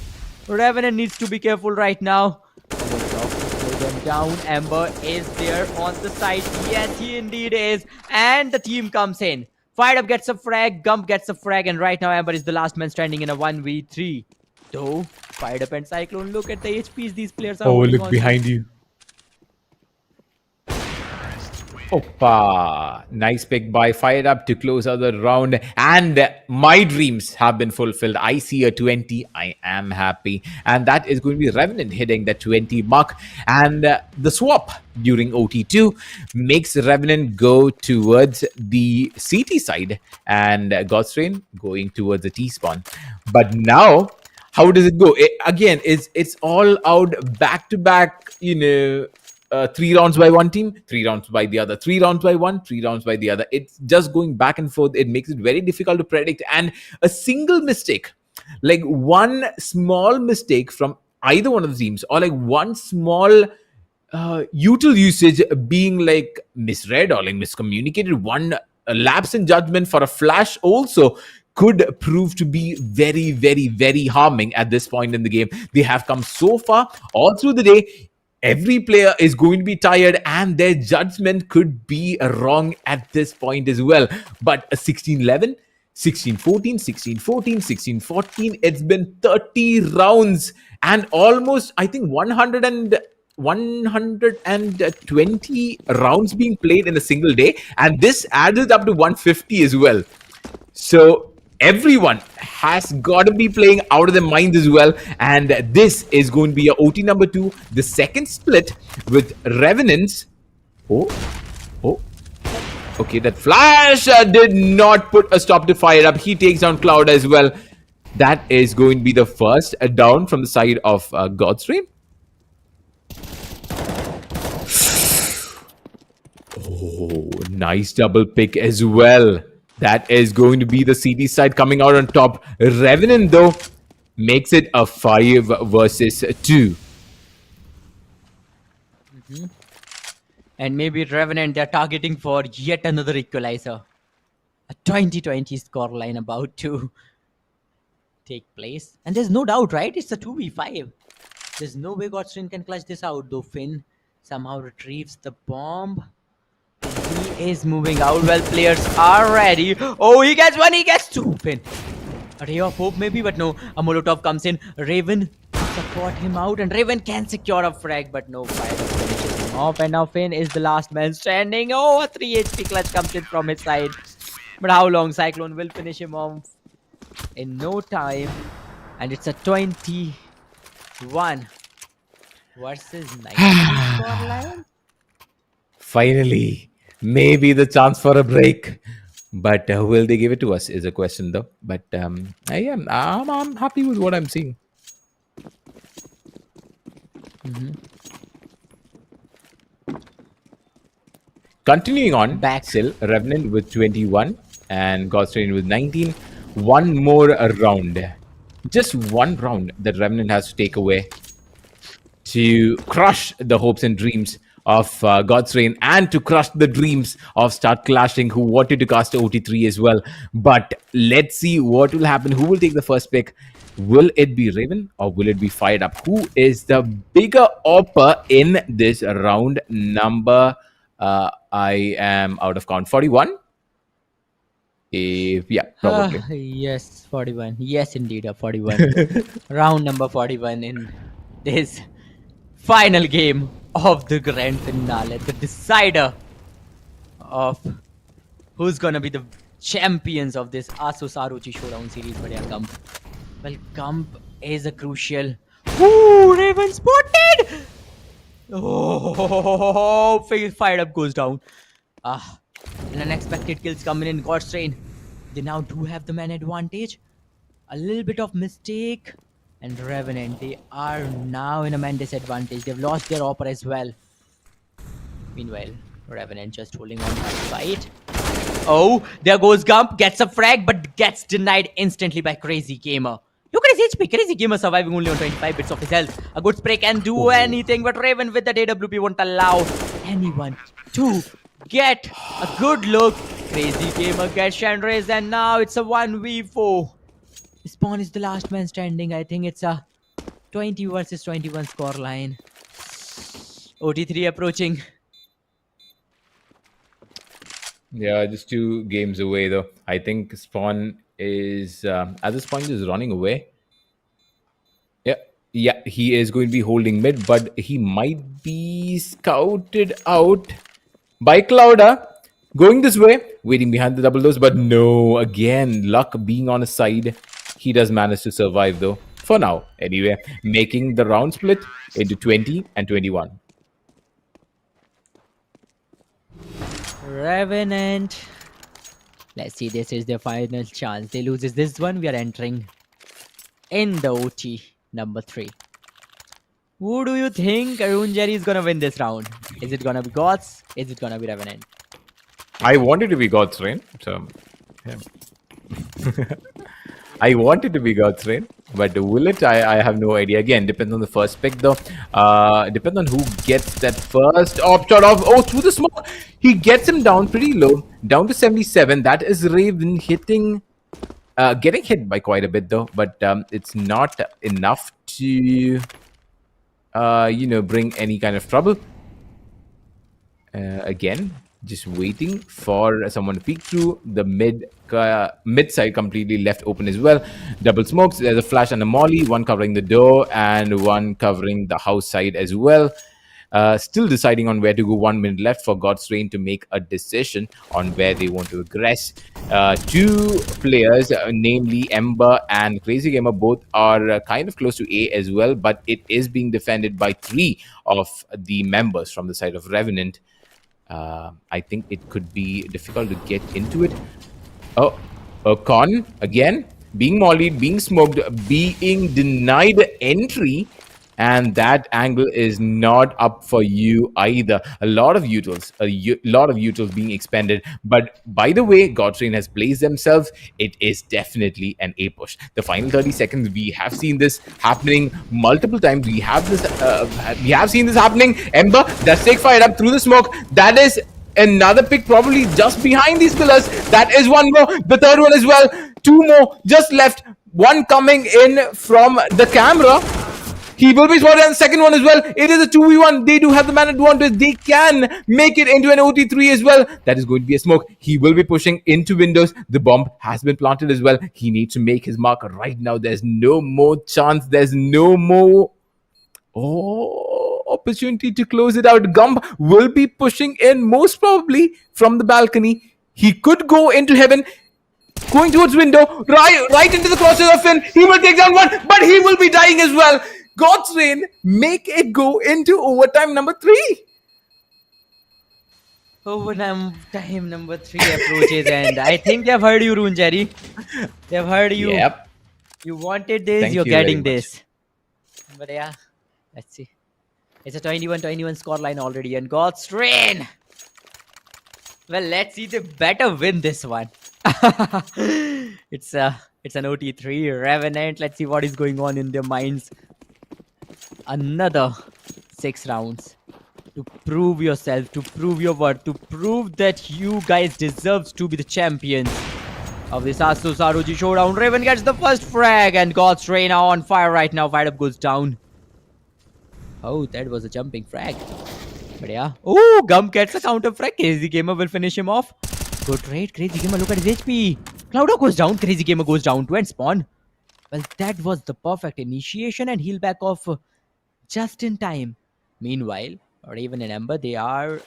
Revenant needs to be careful right now. Slow them down. Ember is there on the side. Yes, he indeed is. And the team comes in. Fired Up gets a frag, Gump gets a frag, and right now Ember is the last man standing in a 1v3. Though, Fired Up and Cyclone, look at the HPs these players are holding on to. you. Opa! Nice pick by Fired Up to close out the round. And my dreams have been fulfilled. I see a 20. I am happy. And that is going to be Revenant hitting the 20 mark. And the swap during OT2 makes Revenant go towards the CT side. And Godstrain going towards the T-spawn. But now, how does it go? Again, it's all out back-to-back, 3 rounds by one team, 3 rounds by the other, 3 rounds by one, 3 rounds by the other. It's just going back and forth. It makes it very difficult to predict. And a single mistake, like one small mistake from either one of the teams, or like one small util usage being like misread or like miscommunicated, one lapse in judgment for a flash also could prove to be very, very, very harming at this point in the game. They have come so far all through the day. Every player is going to be tired, and their judgment could be wrong at this point as well. But a 16-11, 16-14, 16-14, 16-14, it's been 30 rounds and almost, I think, 120 rounds being played in a single day. And this added up to 150 as well. So everyone has got to be playing out of their minds as well. And this is going to be a OT number 2, the second split with Revenants. Oh. Okay, that flash did not put a stop to Fire Up. He takes down Cloud as well. That is going to be the first down from the side of Godstream. Oh, nice double pick as well. That is going to be the CD side coming out on top. Revenant, though, makes it a 5 versus 2. And maybe Revenant, they're targeting for yet another equalizer. A 20-20 scoreline about to take place. And there's no doubt, right? It's a 2v5. There's no way Godstream can clutch this out, though Finn somehow retrieves the bomb. He is moving out. Well, players are ready. Oh, he gets 1, he gets 2. Finn. A ray of hope maybe, but no. A Molotov comes in. Raven support him out, and Raven can secure a frag, but no. Fire finishes him off, and now Finn is the last man standing. Oh, a 3 HP clutch comes in from his side. But how long? Cyclone will finish him off in no time. And it's a 21 versus 19 scoreline. Finally, maybe the chance for a break. But will they give it to us is a question, though. But I'm happy with what I'm seeing. Continuing on, still Revenant with 21 and Godstrain with 19. One more round. Just one round that Revenant has to take away to crush the hopes and dreams of Godstrain, and to crush the dreams of Start Clashing, who wanted to cast OT3 as well. But let's see what will happen. Who will take the first pick? Will it be Raven or will it be Fired Up? Who is the bigger opper in this round number? I am out of count. 41? Yeah, probably. Yes, 41. Yes, indeed, a 41. Round number 41 in this final game of the grand finale, the decider of who's gonna be the champions of this ASUS ROG Showdown series. But yeah, Gump. Well, Gump is a crucial. Ooh, Raven spotted! Oh, fired up goes down. Ah, an unexpected kills coming in God's train. They now do have the man advantage. A little bit of mistake. And Revenant, they are now in a man disadvantage. They've lost their Opera as well. Meanwhile, Revenant just holding on tight. Oh, there goes Gump, gets a frag, but gets denied instantly by Crazy Gamer. Look at his HP. Crazy Gamer surviving only on 25 bits of his health. A good spray can do anything, but Raven with that AWP won't allow anyone to get a good look. Crazy Gamer gets Chandra's, and now it's a 1v4. Spawn is the last man standing. I think it's a 20 versus 21 scoreline. OT3 approaching. Yeah, just 2 games away though. I think Spawn is at this point is running away. Yeah, he is going to be holding mid, but he might be scouted out by Clouda. Going this way, waiting behind the double doors, but no, again, luck being on his side. He does manage to survive though, for now, anyway, making the round split into 20 and 21. Revenant. Let's see, this is their final chance. They loses this one, we are entering in the OT number 3. Who do you think Arun Jerry is gonna win this round? Is it gonna be Gods? Is it gonna be Revenant? I wanted to be God's Rain, so yeah. I wanted to be God's Rain, but will it? I have no idea. Again, depends on the first pick though. Depends on who gets that first op shot off. Oh, through the smoke. He gets him down pretty low, down to 77. That is Raven hitting, getting hit by quite a bit though, but it's not enough to, bring any kind of trouble. Again, just waiting for someone to peek through the mid side, completely left open as well. Double smokes. There's a flash and a molly, one covering the door and one covering the house side as well. Still deciding on where to go. 1 minute left for God's Rain to make a decision on where they want to aggress. 2 players, namely Ember and Crazy Gamer, both are kind of close to A as well, but it is being defended by 3 of the members from the side of Revenant. I think it could be difficult to get into it. Oh, Con again being mollied, being smoked, being denied entry, and that angle is not up for you either. A lot of utils being expended. But by the way, Godtrain has placed themselves. It is definitely an A push. The final 30 seconds, we have seen this happening multiple times. We have seen this happening. Ember does take fire up through the smoke. That is another pick, probably just behind these pillars. That is one more. The third one as well. 2 more just left. One coming in from the camera. He will be spotted on the second one as well. It is a 2v1. They do have the man advantage. They can make it into an OT3 as well. That is going to be a smoke. He will be pushing into windows. The bomb has been planted as well. He needs to make his mark right now. There's no more chance. There's no more opportunity to close it out. Gump will be pushing in, most probably from the balcony. He could go into heaven. Going towards window, right into the crosses of Finn. He will take down one, but he will be dying as well. God's Rain make it go into overtime number 3. Overtime number 3 approaches, and I think they've heard you, Rune Jerry. They've heard you. Yep. You wanted this, Thank you're you getting very this. But yeah, let's see. It's a 21-21 scoreline already, and God's Rain. Well, let's see. They better win this one. It's an OT3 Revenant. Let's see what is going on in their minds. Another 6 rounds to prove yourself, to prove your worth, to prove that you guys deserve to be the champions of this ASUS ROG Showdown. Raven gets the first frag, and God's Rain are on fire right now. Fired up goes down. Oh, that was a jumping frag. But yeah. Oh, Gump gets a counter frag. Crazy Gamer will finish him off. Good trade. Crazy Gamer, look at his HP. Clouda goes down. Crazy Gamer goes down to end spawn. Well, that was the perfect initiation and heal back off just in time. Meanwhile, Raven and Ember, they are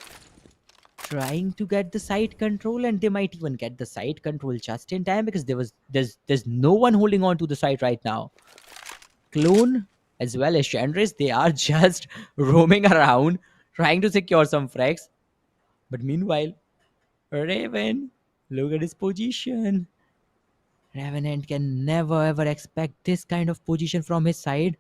trying to get the side control, and they might even get the side control just in time because there's no one holding on to the side right now. Cyclone as well as Chandris, they are just roaming around trying to secure some frags. But meanwhile, Raven, look at his position. Revenant can never ever expect this kind of position from his side.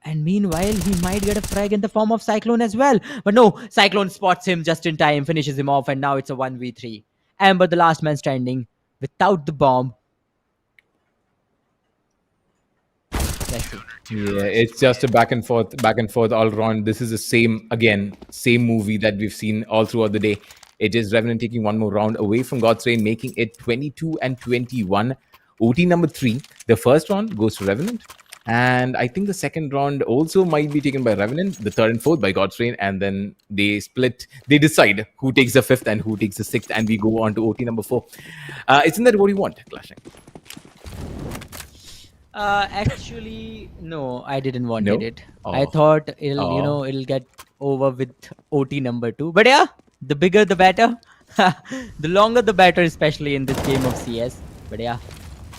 And meanwhile, he might get a frag in the form of Cyclone as well. But no, Cyclone spots him just in time, finishes him off, and now it's a 1v3. Amber, the last man standing, without the bomb. Let's see. Yeah, it's just a back and forth all around. This is the same movie that we've seen all throughout the day. It is Revenant taking one more round away from God's Reign, making it 22-21. OT number 3. The first round goes to Revenant. And I think the second round also might be taken by Revenant, the third and fourth by God's Reign, and then they split. They decide who takes the fifth and who takes the sixth, and we go on to OT number 4. Isn't that what you want, Clashing? Actually, no, I didn't want No? it. I thought it'll get over with OT number 2. But yeah, the bigger the better. The longer the better, especially in this game of CS. But yeah,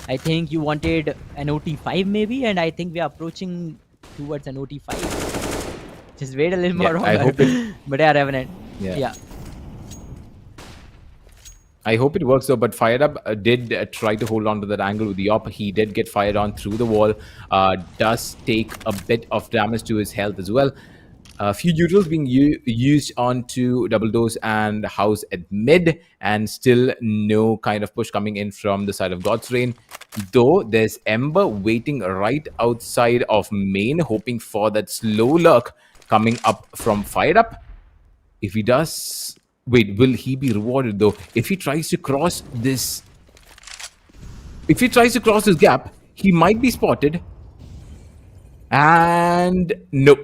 I think you wanted an OT5 maybe, and I think we are approaching towards an OT5. Just wait a little more I longer. hope it- But yeah, Revenant. Yeah. Yeah. I hope it works though, but Fired Up did try to hold on to that angle with the op. He did get fired on through the wall. Does take a bit of damage to his health as well. A few neutrals being used onto Double Dose and House at mid, and still no kind of push coming in from the side of God's Reign. Though there's Ember waiting right outside of main, hoping for that slow lurk coming up from Fired Up. If he does... Wait, will he be rewarded though? If he tries to cross this... If he tries to cross this gap, he might be spotted. And... No.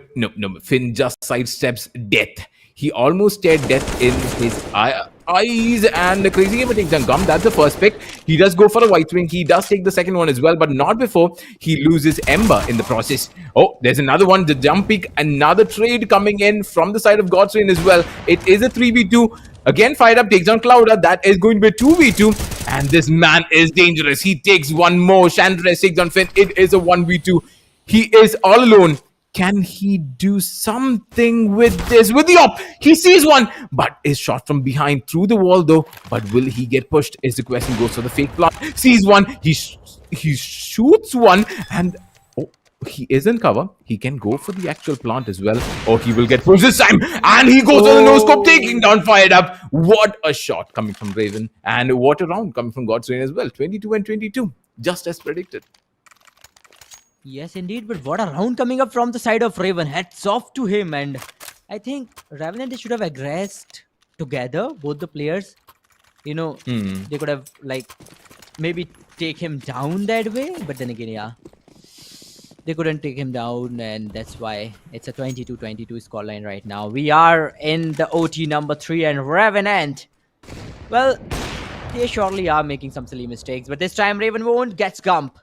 Finn just sidesteps death. He almost stared death in his eyes, and the Crazy Gamer takes down Gum. That's the first pick. He does go for a White Wing. He does take the second one as well, but not before he loses Ember in the process. Oh, there's another one. The jump pick. Another trade coming in from the side of God's Reign as well. It is a 3v2. Again, Fired Up takes down Clouda. That is going to be a 2v2. And this man is dangerous. He takes one more. Chandres takes down Finn. It is a 1v2. He is all alone. Can he do something with this? With the op, he sees one, but is shot from behind through the wall though. But will he get pushed is the question. Goes for the fake plant. Sees one. He shoots one, and oh, he is in cover. He can go for the actual plant as well, or he will get pushed this time. And he goes on the no scope, taking down Fired Up. What a shot coming from Raven, and what a round coming from God's Reign as well. 22-22, just as predicted. Yes, indeed. But what a round coming up from the side of Raven. Hats off to him. And I think Revenant, they should have aggressed together, both the players. You know, they could have, like, maybe take him down that way. But then again, yeah, they couldn't take him down. And that's why it's a 22-22 scoreline right now. We are in the OT number 3. And Revenant, well, they surely are making some silly mistakes. But this time, Raven won't. Gets Gump.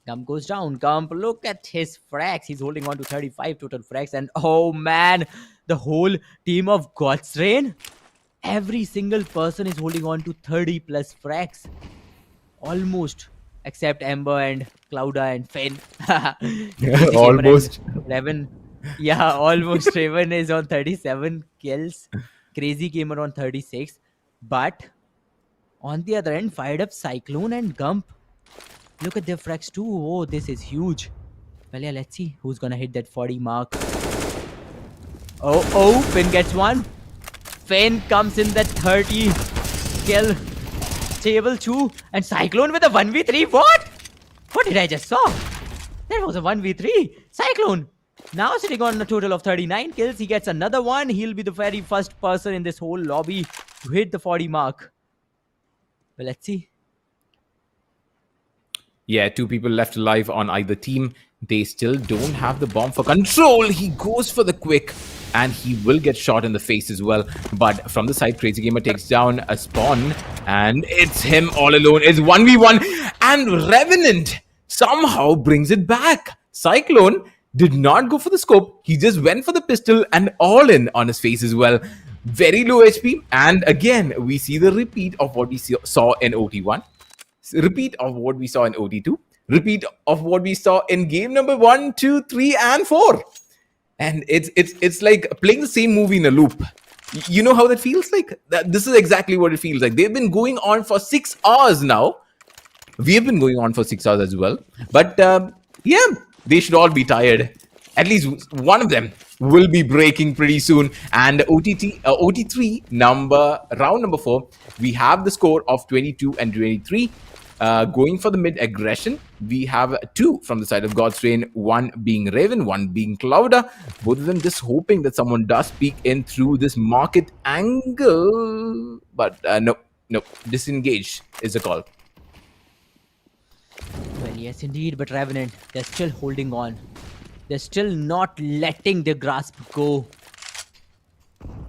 Gump goes down. Gump, look at his frags. He's holding on to 35 total frags. And oh man, the whole team of God's Reign, every single person is holding on to 30 plus frags. Almost. Except Ember and Clouda and Finn. Almost. Raven. Yeah, almost. Raven is on 37 kills. Crazy Gamer on 36. But on the other end, Fired Up, Cyclone and Gump. Look at their frags too. Oh, this is huge. Well, yeah, let's see who's gonna hit that 40 mark. Oh, Finn gets one. Finn comes in that 30 kill table too. And Cyclone with a 1v3. What? What did I just saw? That was a 1v3. Cyclone now sitting on a total of 39 kills. He gets another one. He'll be the very first person in this whole lobby to hit the 40 mark. Well, let's see. Yeah, 2 people left alive on either team. They still don't have the bomb for control. He goes for the quick, and he will get shot in the face as well. But from the side, Crazy Gamer takes down a spawn, and it's him all alone. It's 1v1, and Revenant somehow brings it back. Cyclone did not go for the scope. He just went for the pistol and all in on his face as well. Very low HP, and again, we see the repeat of what we saw in OT1. Repeat of what we saw in OT2. repeat of what we saw in game number 1, 2, 3, and 4. And it's like playing the same movie in a loop. You know how that feels like? This is exactly what it feels like. They've been going on for 6 hours now. We have been going on for 6 hours as well. But yeah, they should all be tired. At least one of them will be breaking pretty soon. And OT3 round number 4, we have the score of 22 and 23. Going for the mid aggression, we have 2 from the side of God's Reign, 1 being Raven, 1 being Clouda. Both of them just hoping that someone does peek in through this market angle. But no, disengage is the call. Well, yes, indeed. But Revenant, they're still holding on. They're still not letting the grasp go.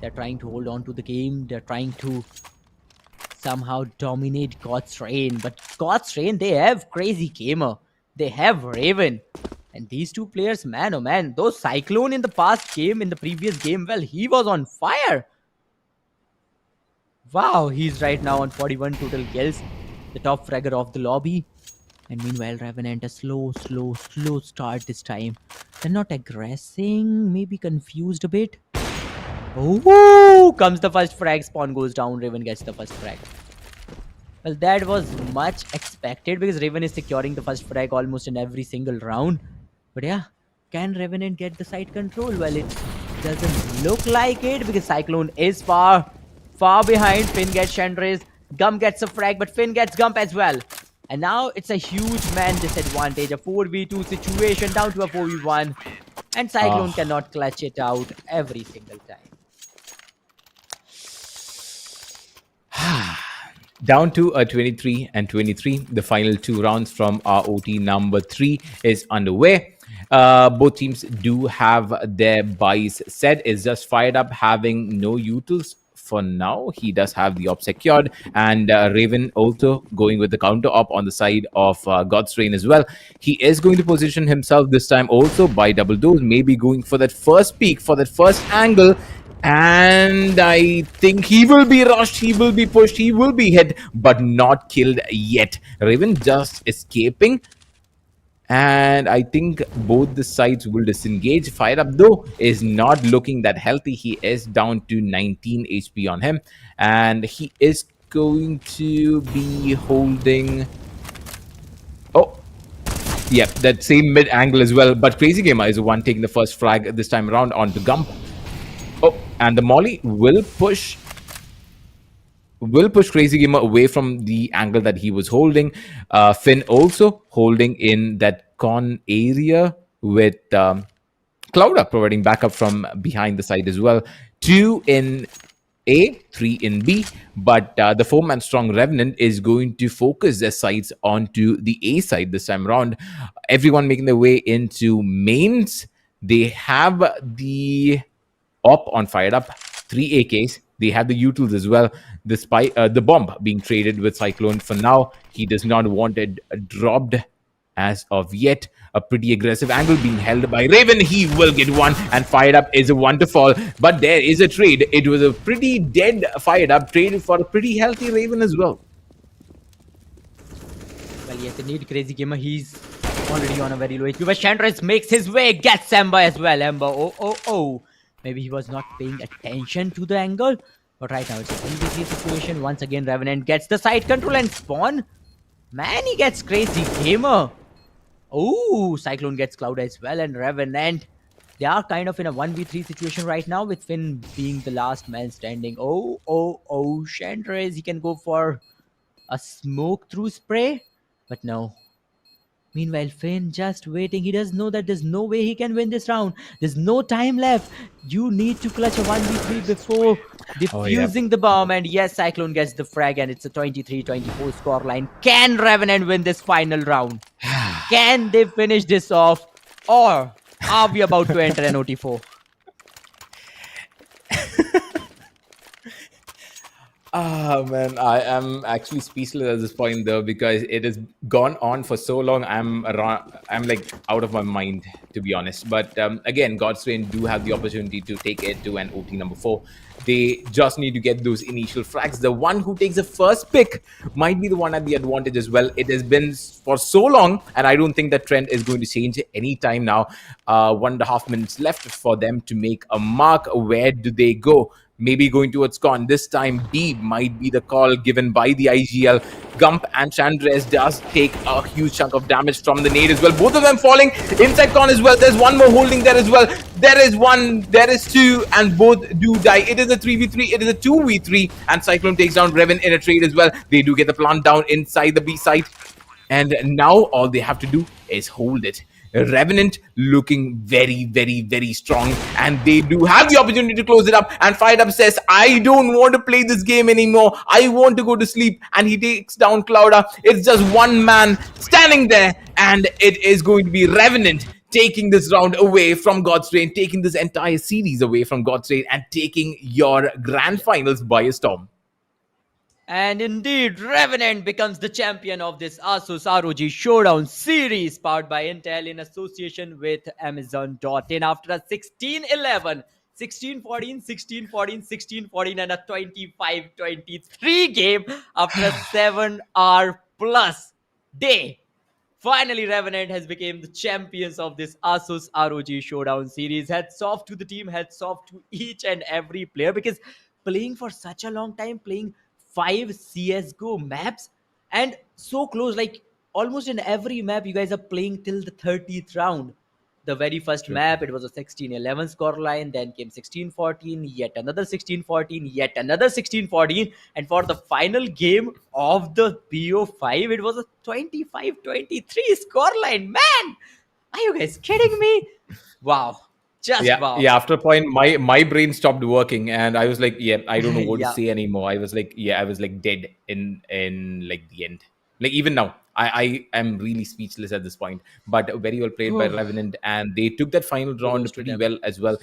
They're trying to hold on to the game. They're trying to somehow dominate God's Reign. But God's Reign, they have Crazy Gamer. They have Raven. And these two players, man, oh man, those Cyclone in the previous game, well, he was on fire. Wow, he's right now on 41 total kills. The top fragger of the lobby. And meanwhile, Revenant, a slow start this time. They're not aggressing, maybe confused a bit. Oh, comes the first frag, spawn goes down, Raven gets the first frag. Well, that was much expected because Raven is securing the first frag almost in every single round. But yeah, can Revenant get the side control? Well, it doesn't look like it because Cyclone is far behind. Finn gets Chandra's, Gum gets a frag, but Finn gets Gump as well. And now it's a huge man disadvantage, a 4v2 situation down to a 4v1. And Cyclone cannot clutch it out every single time. Down to a 23 and 23. The final 2 rounds from ROT number 3 is underway. Both teams do have their buys set. It's just fired up, having no utils for now. He does have the op secured, and Raven also going with the counter op on the side of God's Reign as well. He is going to position himself this time also by double doors, maybe going for that first peak, for that first angle. And I think he will be rushed, he will be pushed, he will be hit, but not killed yet. Raven just escaping. And I think both the sides will disengage. Fire Up, though, is not looking that healthy. He is down to 19 HP on him. And he is going to be holding... Oh, yeah, that same mid angle as well. But Crazy Gamer is the one taking the first frag this time around onto Gump. Oh, and the Molly will push Crazy Gamer away from the angle that he was holding. Finn also holding in that con area with Clouda providing backup from behind the side as well. 2 in A, 3 in B, but the 4-man strong Revenant is going to focus their sights onto the A side this time around. Everyone making their way into mains. They have the op on fired up, 3 AKs. They have the utils as well, despite the bomb being traded with Cyclone. For now, he does not want it dropped as of yet. A pretty aggressive angle being held by Raven. He will get one, and fired up is a one to fall. But there is a trade. It was a pretty dead fired up, traded for a pretty healthy Raven as well. Well, yes, indeed, Crazy Gamer, he's already on a very low HP. But Chandras makes his way, gets Ember as well. Ember, oh. Maybe he was not paying attention to the angle. But right now, it's a 3v3 situation. Once again, Revenant gets the side control and spawn. Man, he gets Crazy Gamer. Oh, Cyclone gets Cloud as well. And Revenant, they are kind of in a 1v3 situation right now, with Finn being the last man standing. Oh. Chandras, he can go for a smoke through spray. But no. Meanwhile, Finn just waiting. He does know that there's no way he can win this round. There's no time left. You need to clutch a 1v3 before defusing the bomb. And yes, Cyclone gets the frag, and it's a 23-24 scoreline. Can Revenant win this final round? Can they finish this off? Or are we about to enter an OT4? Ah man, I am actually speechless at this point though because it has gone on for so long. I'm like out of my mind to be honest. But again, God's Reign do have the opportunity to take it to an OT number 4. They just need to get those initial frags. The one who takes the first pick might be the one at the advantage as well. It has been for so long, and I don't think that trend is going to change anytime now. 1.5 minutes left for them to make a mark. Where do they go? Maybe going towards Con. This time, B might be the call given by the IGL. Gump and Chandres does take a huge chunk of damage from the nade as well. Both of them falling inside Con as well. There's one more holding there as well. There is one, there is two, and both do die. It is a 3v3, it is a 2v3, and Cyclone takes down Revan in a trade as well. They do get the plant down inside the B site. And now all they have to do is hold it. Revenant looking very, very, very strong. And they do have the opportunity to close it up. And Fired Up says, I don't want to play this game anymore. I want to go to sleep. And he takes down Clouda. It's just one man standing there. And it is going to be Revenant taking this round away from God's Reign, taking this entire series away from God's Reign, and taking your grand finals by a storm. And indeed, Revenant becomes the champion of this ASUS ROG Showdown series powered by Intel in association with Amazon.in after a 16-11, 16-14, 16-14, 16-14 and a 25-23 game after a 7-hour plus day. Finally, Revenant has become the champions of this ASUS ROG Showdown series. Hats off to the team, hats off to each and every player because playing for such a long time, playing 5 CSGO maps and so close, like almost in every map, you guys are playing till the 30th round. The very first map, it was a 16-11 scoreline, then came 16-14, yet another 16-14, yet another 16-14, and for the final game of the BO5, it was a 25-23 scoreline. Man, are you guys kidding me? Wow. Just wow. Yeah, after a point my brain stopped working and I was like, yeah, I don't know what Yeah. to say anymore. I was like, yeah, I was like dead in like the end. Like even now I am really speechless at this point. But very well played by Revenant, and they took that final round Kudos to pretty them. well as well.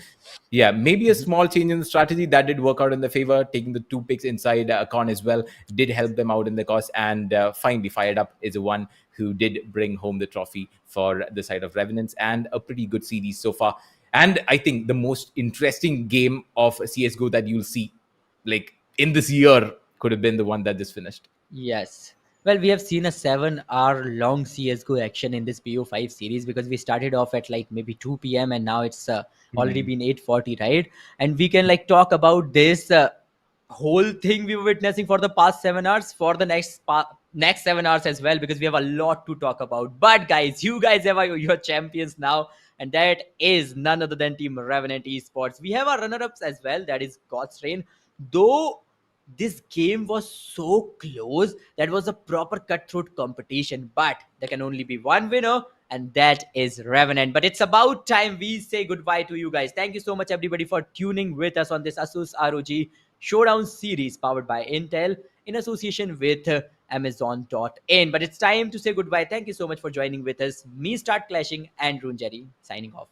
Yeah, maybe a small change in the strategy that did work out in their favor. Taking the 2 picks inside Con as well did help them out in the cause. And finally, Fired Up is the one who did bring home the trophy for the side of Revenants, and a pretty good series so far. And I think the most interesting game of CSGO that you'll see, like in this year, could have been the one that just finished. Yes. Well, we have seen a 7-hour long CSGO action in this BO5 series because we started off at like maybe 2 p.m. and now it's already been 8:40, right? And we can like talk about this whole thing we were witnessing for the past 7 hours for the next 7 hours as well because we have a lot to talk about. But guys, you guys have your champions now, and that is none other than Team Revenant Esports. We have our runner-ups as well, that is God's Reign. Though this game was so close, that was a proper cutthroat competition, but there can only be one winner, and that is Revenant. But it's about time we say goodbye to you guys. Thank you so much everybody for tuning with us on this ASUS ROG Showdown series powered by Intel in association with Amazon.in. But it's time to say goodbye. Thank you so much for joining with us. Me, Start Clashing, and Rune Jerry signing off.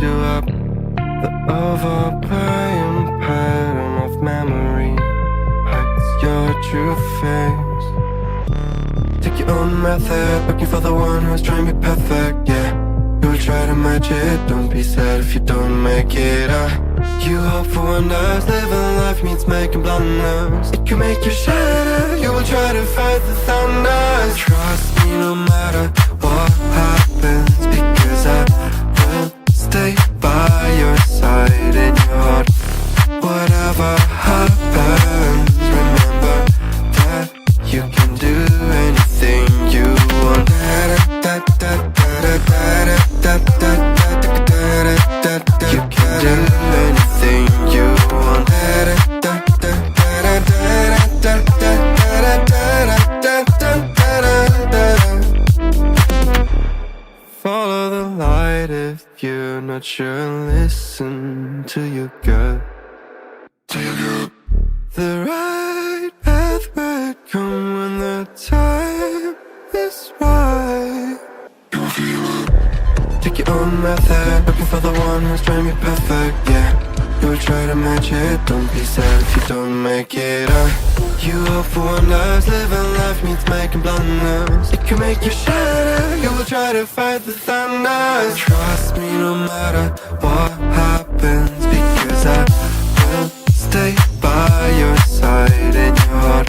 you up. The overplaying pattern of memory hides your true face. Take your own method, looking for the one who's trying to be perfect, yeah. You will try to match it, don't be sad if you don't make it. You hope for wonders, living life means making blunders. It can make you shatter, you will try to fight the thunder. Trust me no matter what happens, because I will stay by your side in your heart. Whatever happens, remember that you can do anything you want. You can do anything you want. Follow the light if you're not sure. Listen to your gut. The right path will come when the time is right. Take your own method, looking for the one who's trying to be perfect, yeah. You will try to match it, don't be sad if you don't make it. You hope for wonders, living life means making blunders. It can make you shatter, you will try to fight the thunder. Trust me no matter what happens, because I will stay by your side in your heart.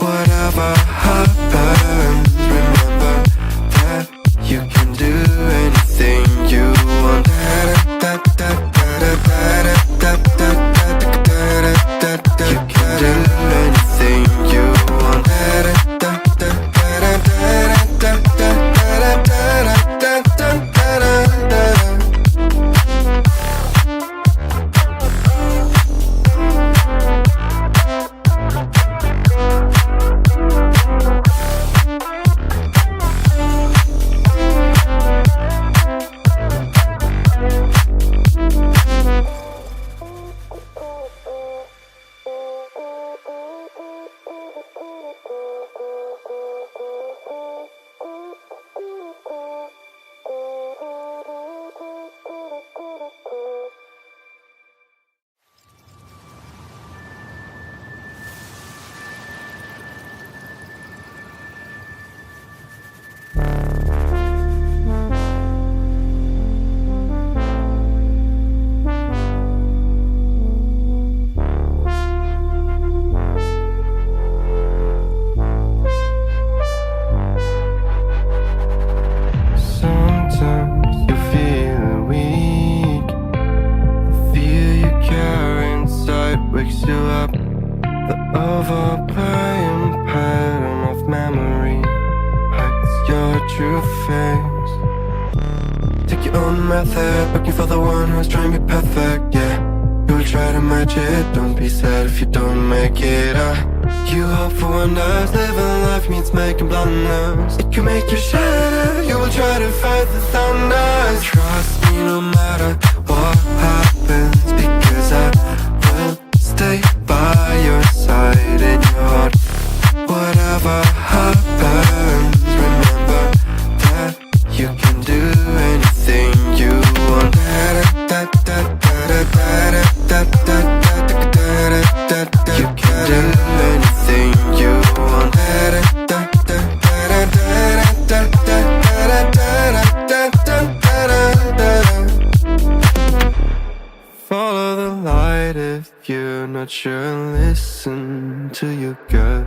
Whatever happens, remember that you can do anything you want. You can do anything you want. Sometimes you feel weak. The fear you carry inside wakes you up. The overplaying pattern of memory hides your true face. Take your own method, looking for the one who's trying to be perfect, yeah. You will try to match it, don't be sad if you don't make it. You hope for wonders, living life means making blunders. It can make you shatter, you will try to fight the thunder. Trust me no matter what happens, because I will stay by your side in your heart. Whatever happens, remember that you can do anything you want. You can do anything you want. Follow the light if you're not sure. Listen to your gut.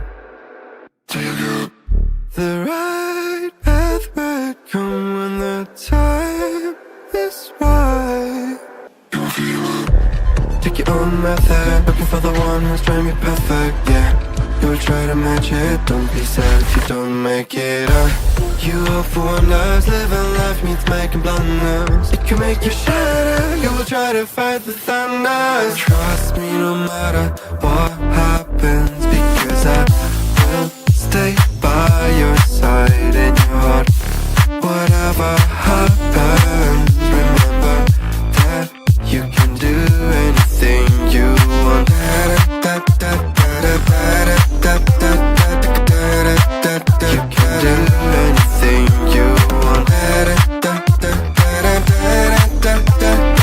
The right path will come when the time is right. Take your own method, looking for the one who's trying to be perfect, yeah. You will try to match it, don't be sad if you don't make it. You hope for wonders, living life means making blunders. It can make you shatter, you will try to fight the thunder. Trust me no matter what happens, because I will stay by your side in your heart. Whatever happens, remember that you can do anything you want. You can do anything you want.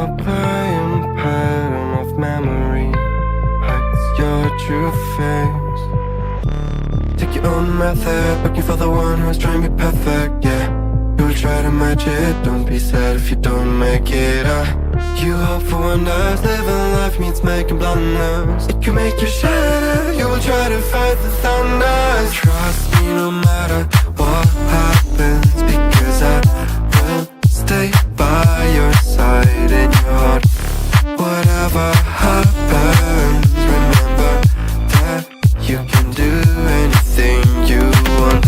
a playing pattern of memory hides your true face. Take your own method, looking for the one who's trying to be perfect, yeah. You'll try to match it, don't be sad if you don't make it. You hope for wonders, living life means making blunders. It can make you shatter, you will try to fight the thunders. Trust me no matter what happens, because I will stay by your side in your heart. Whatever happens, remember that you can do anything you want.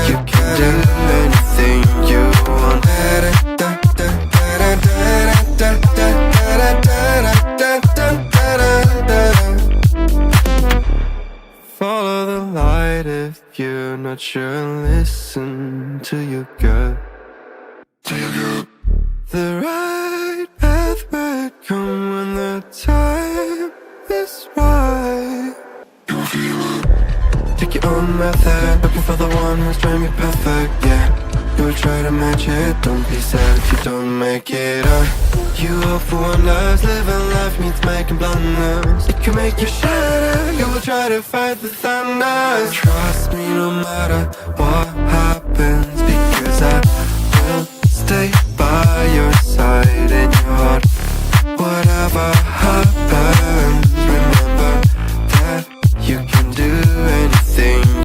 You can do anything you want. Follow the light if you're not sure. Listen to your gut. The right path will come when the time is right. Take your own method, looking for the one who's trying to be perfect, yeah. You'll try to match it, don't be sad if you don't make it. You hope for wonders, living life means making blunders. It can make you shatter, you will try to fight the thunders. Trust me no matter what happens, because I will stay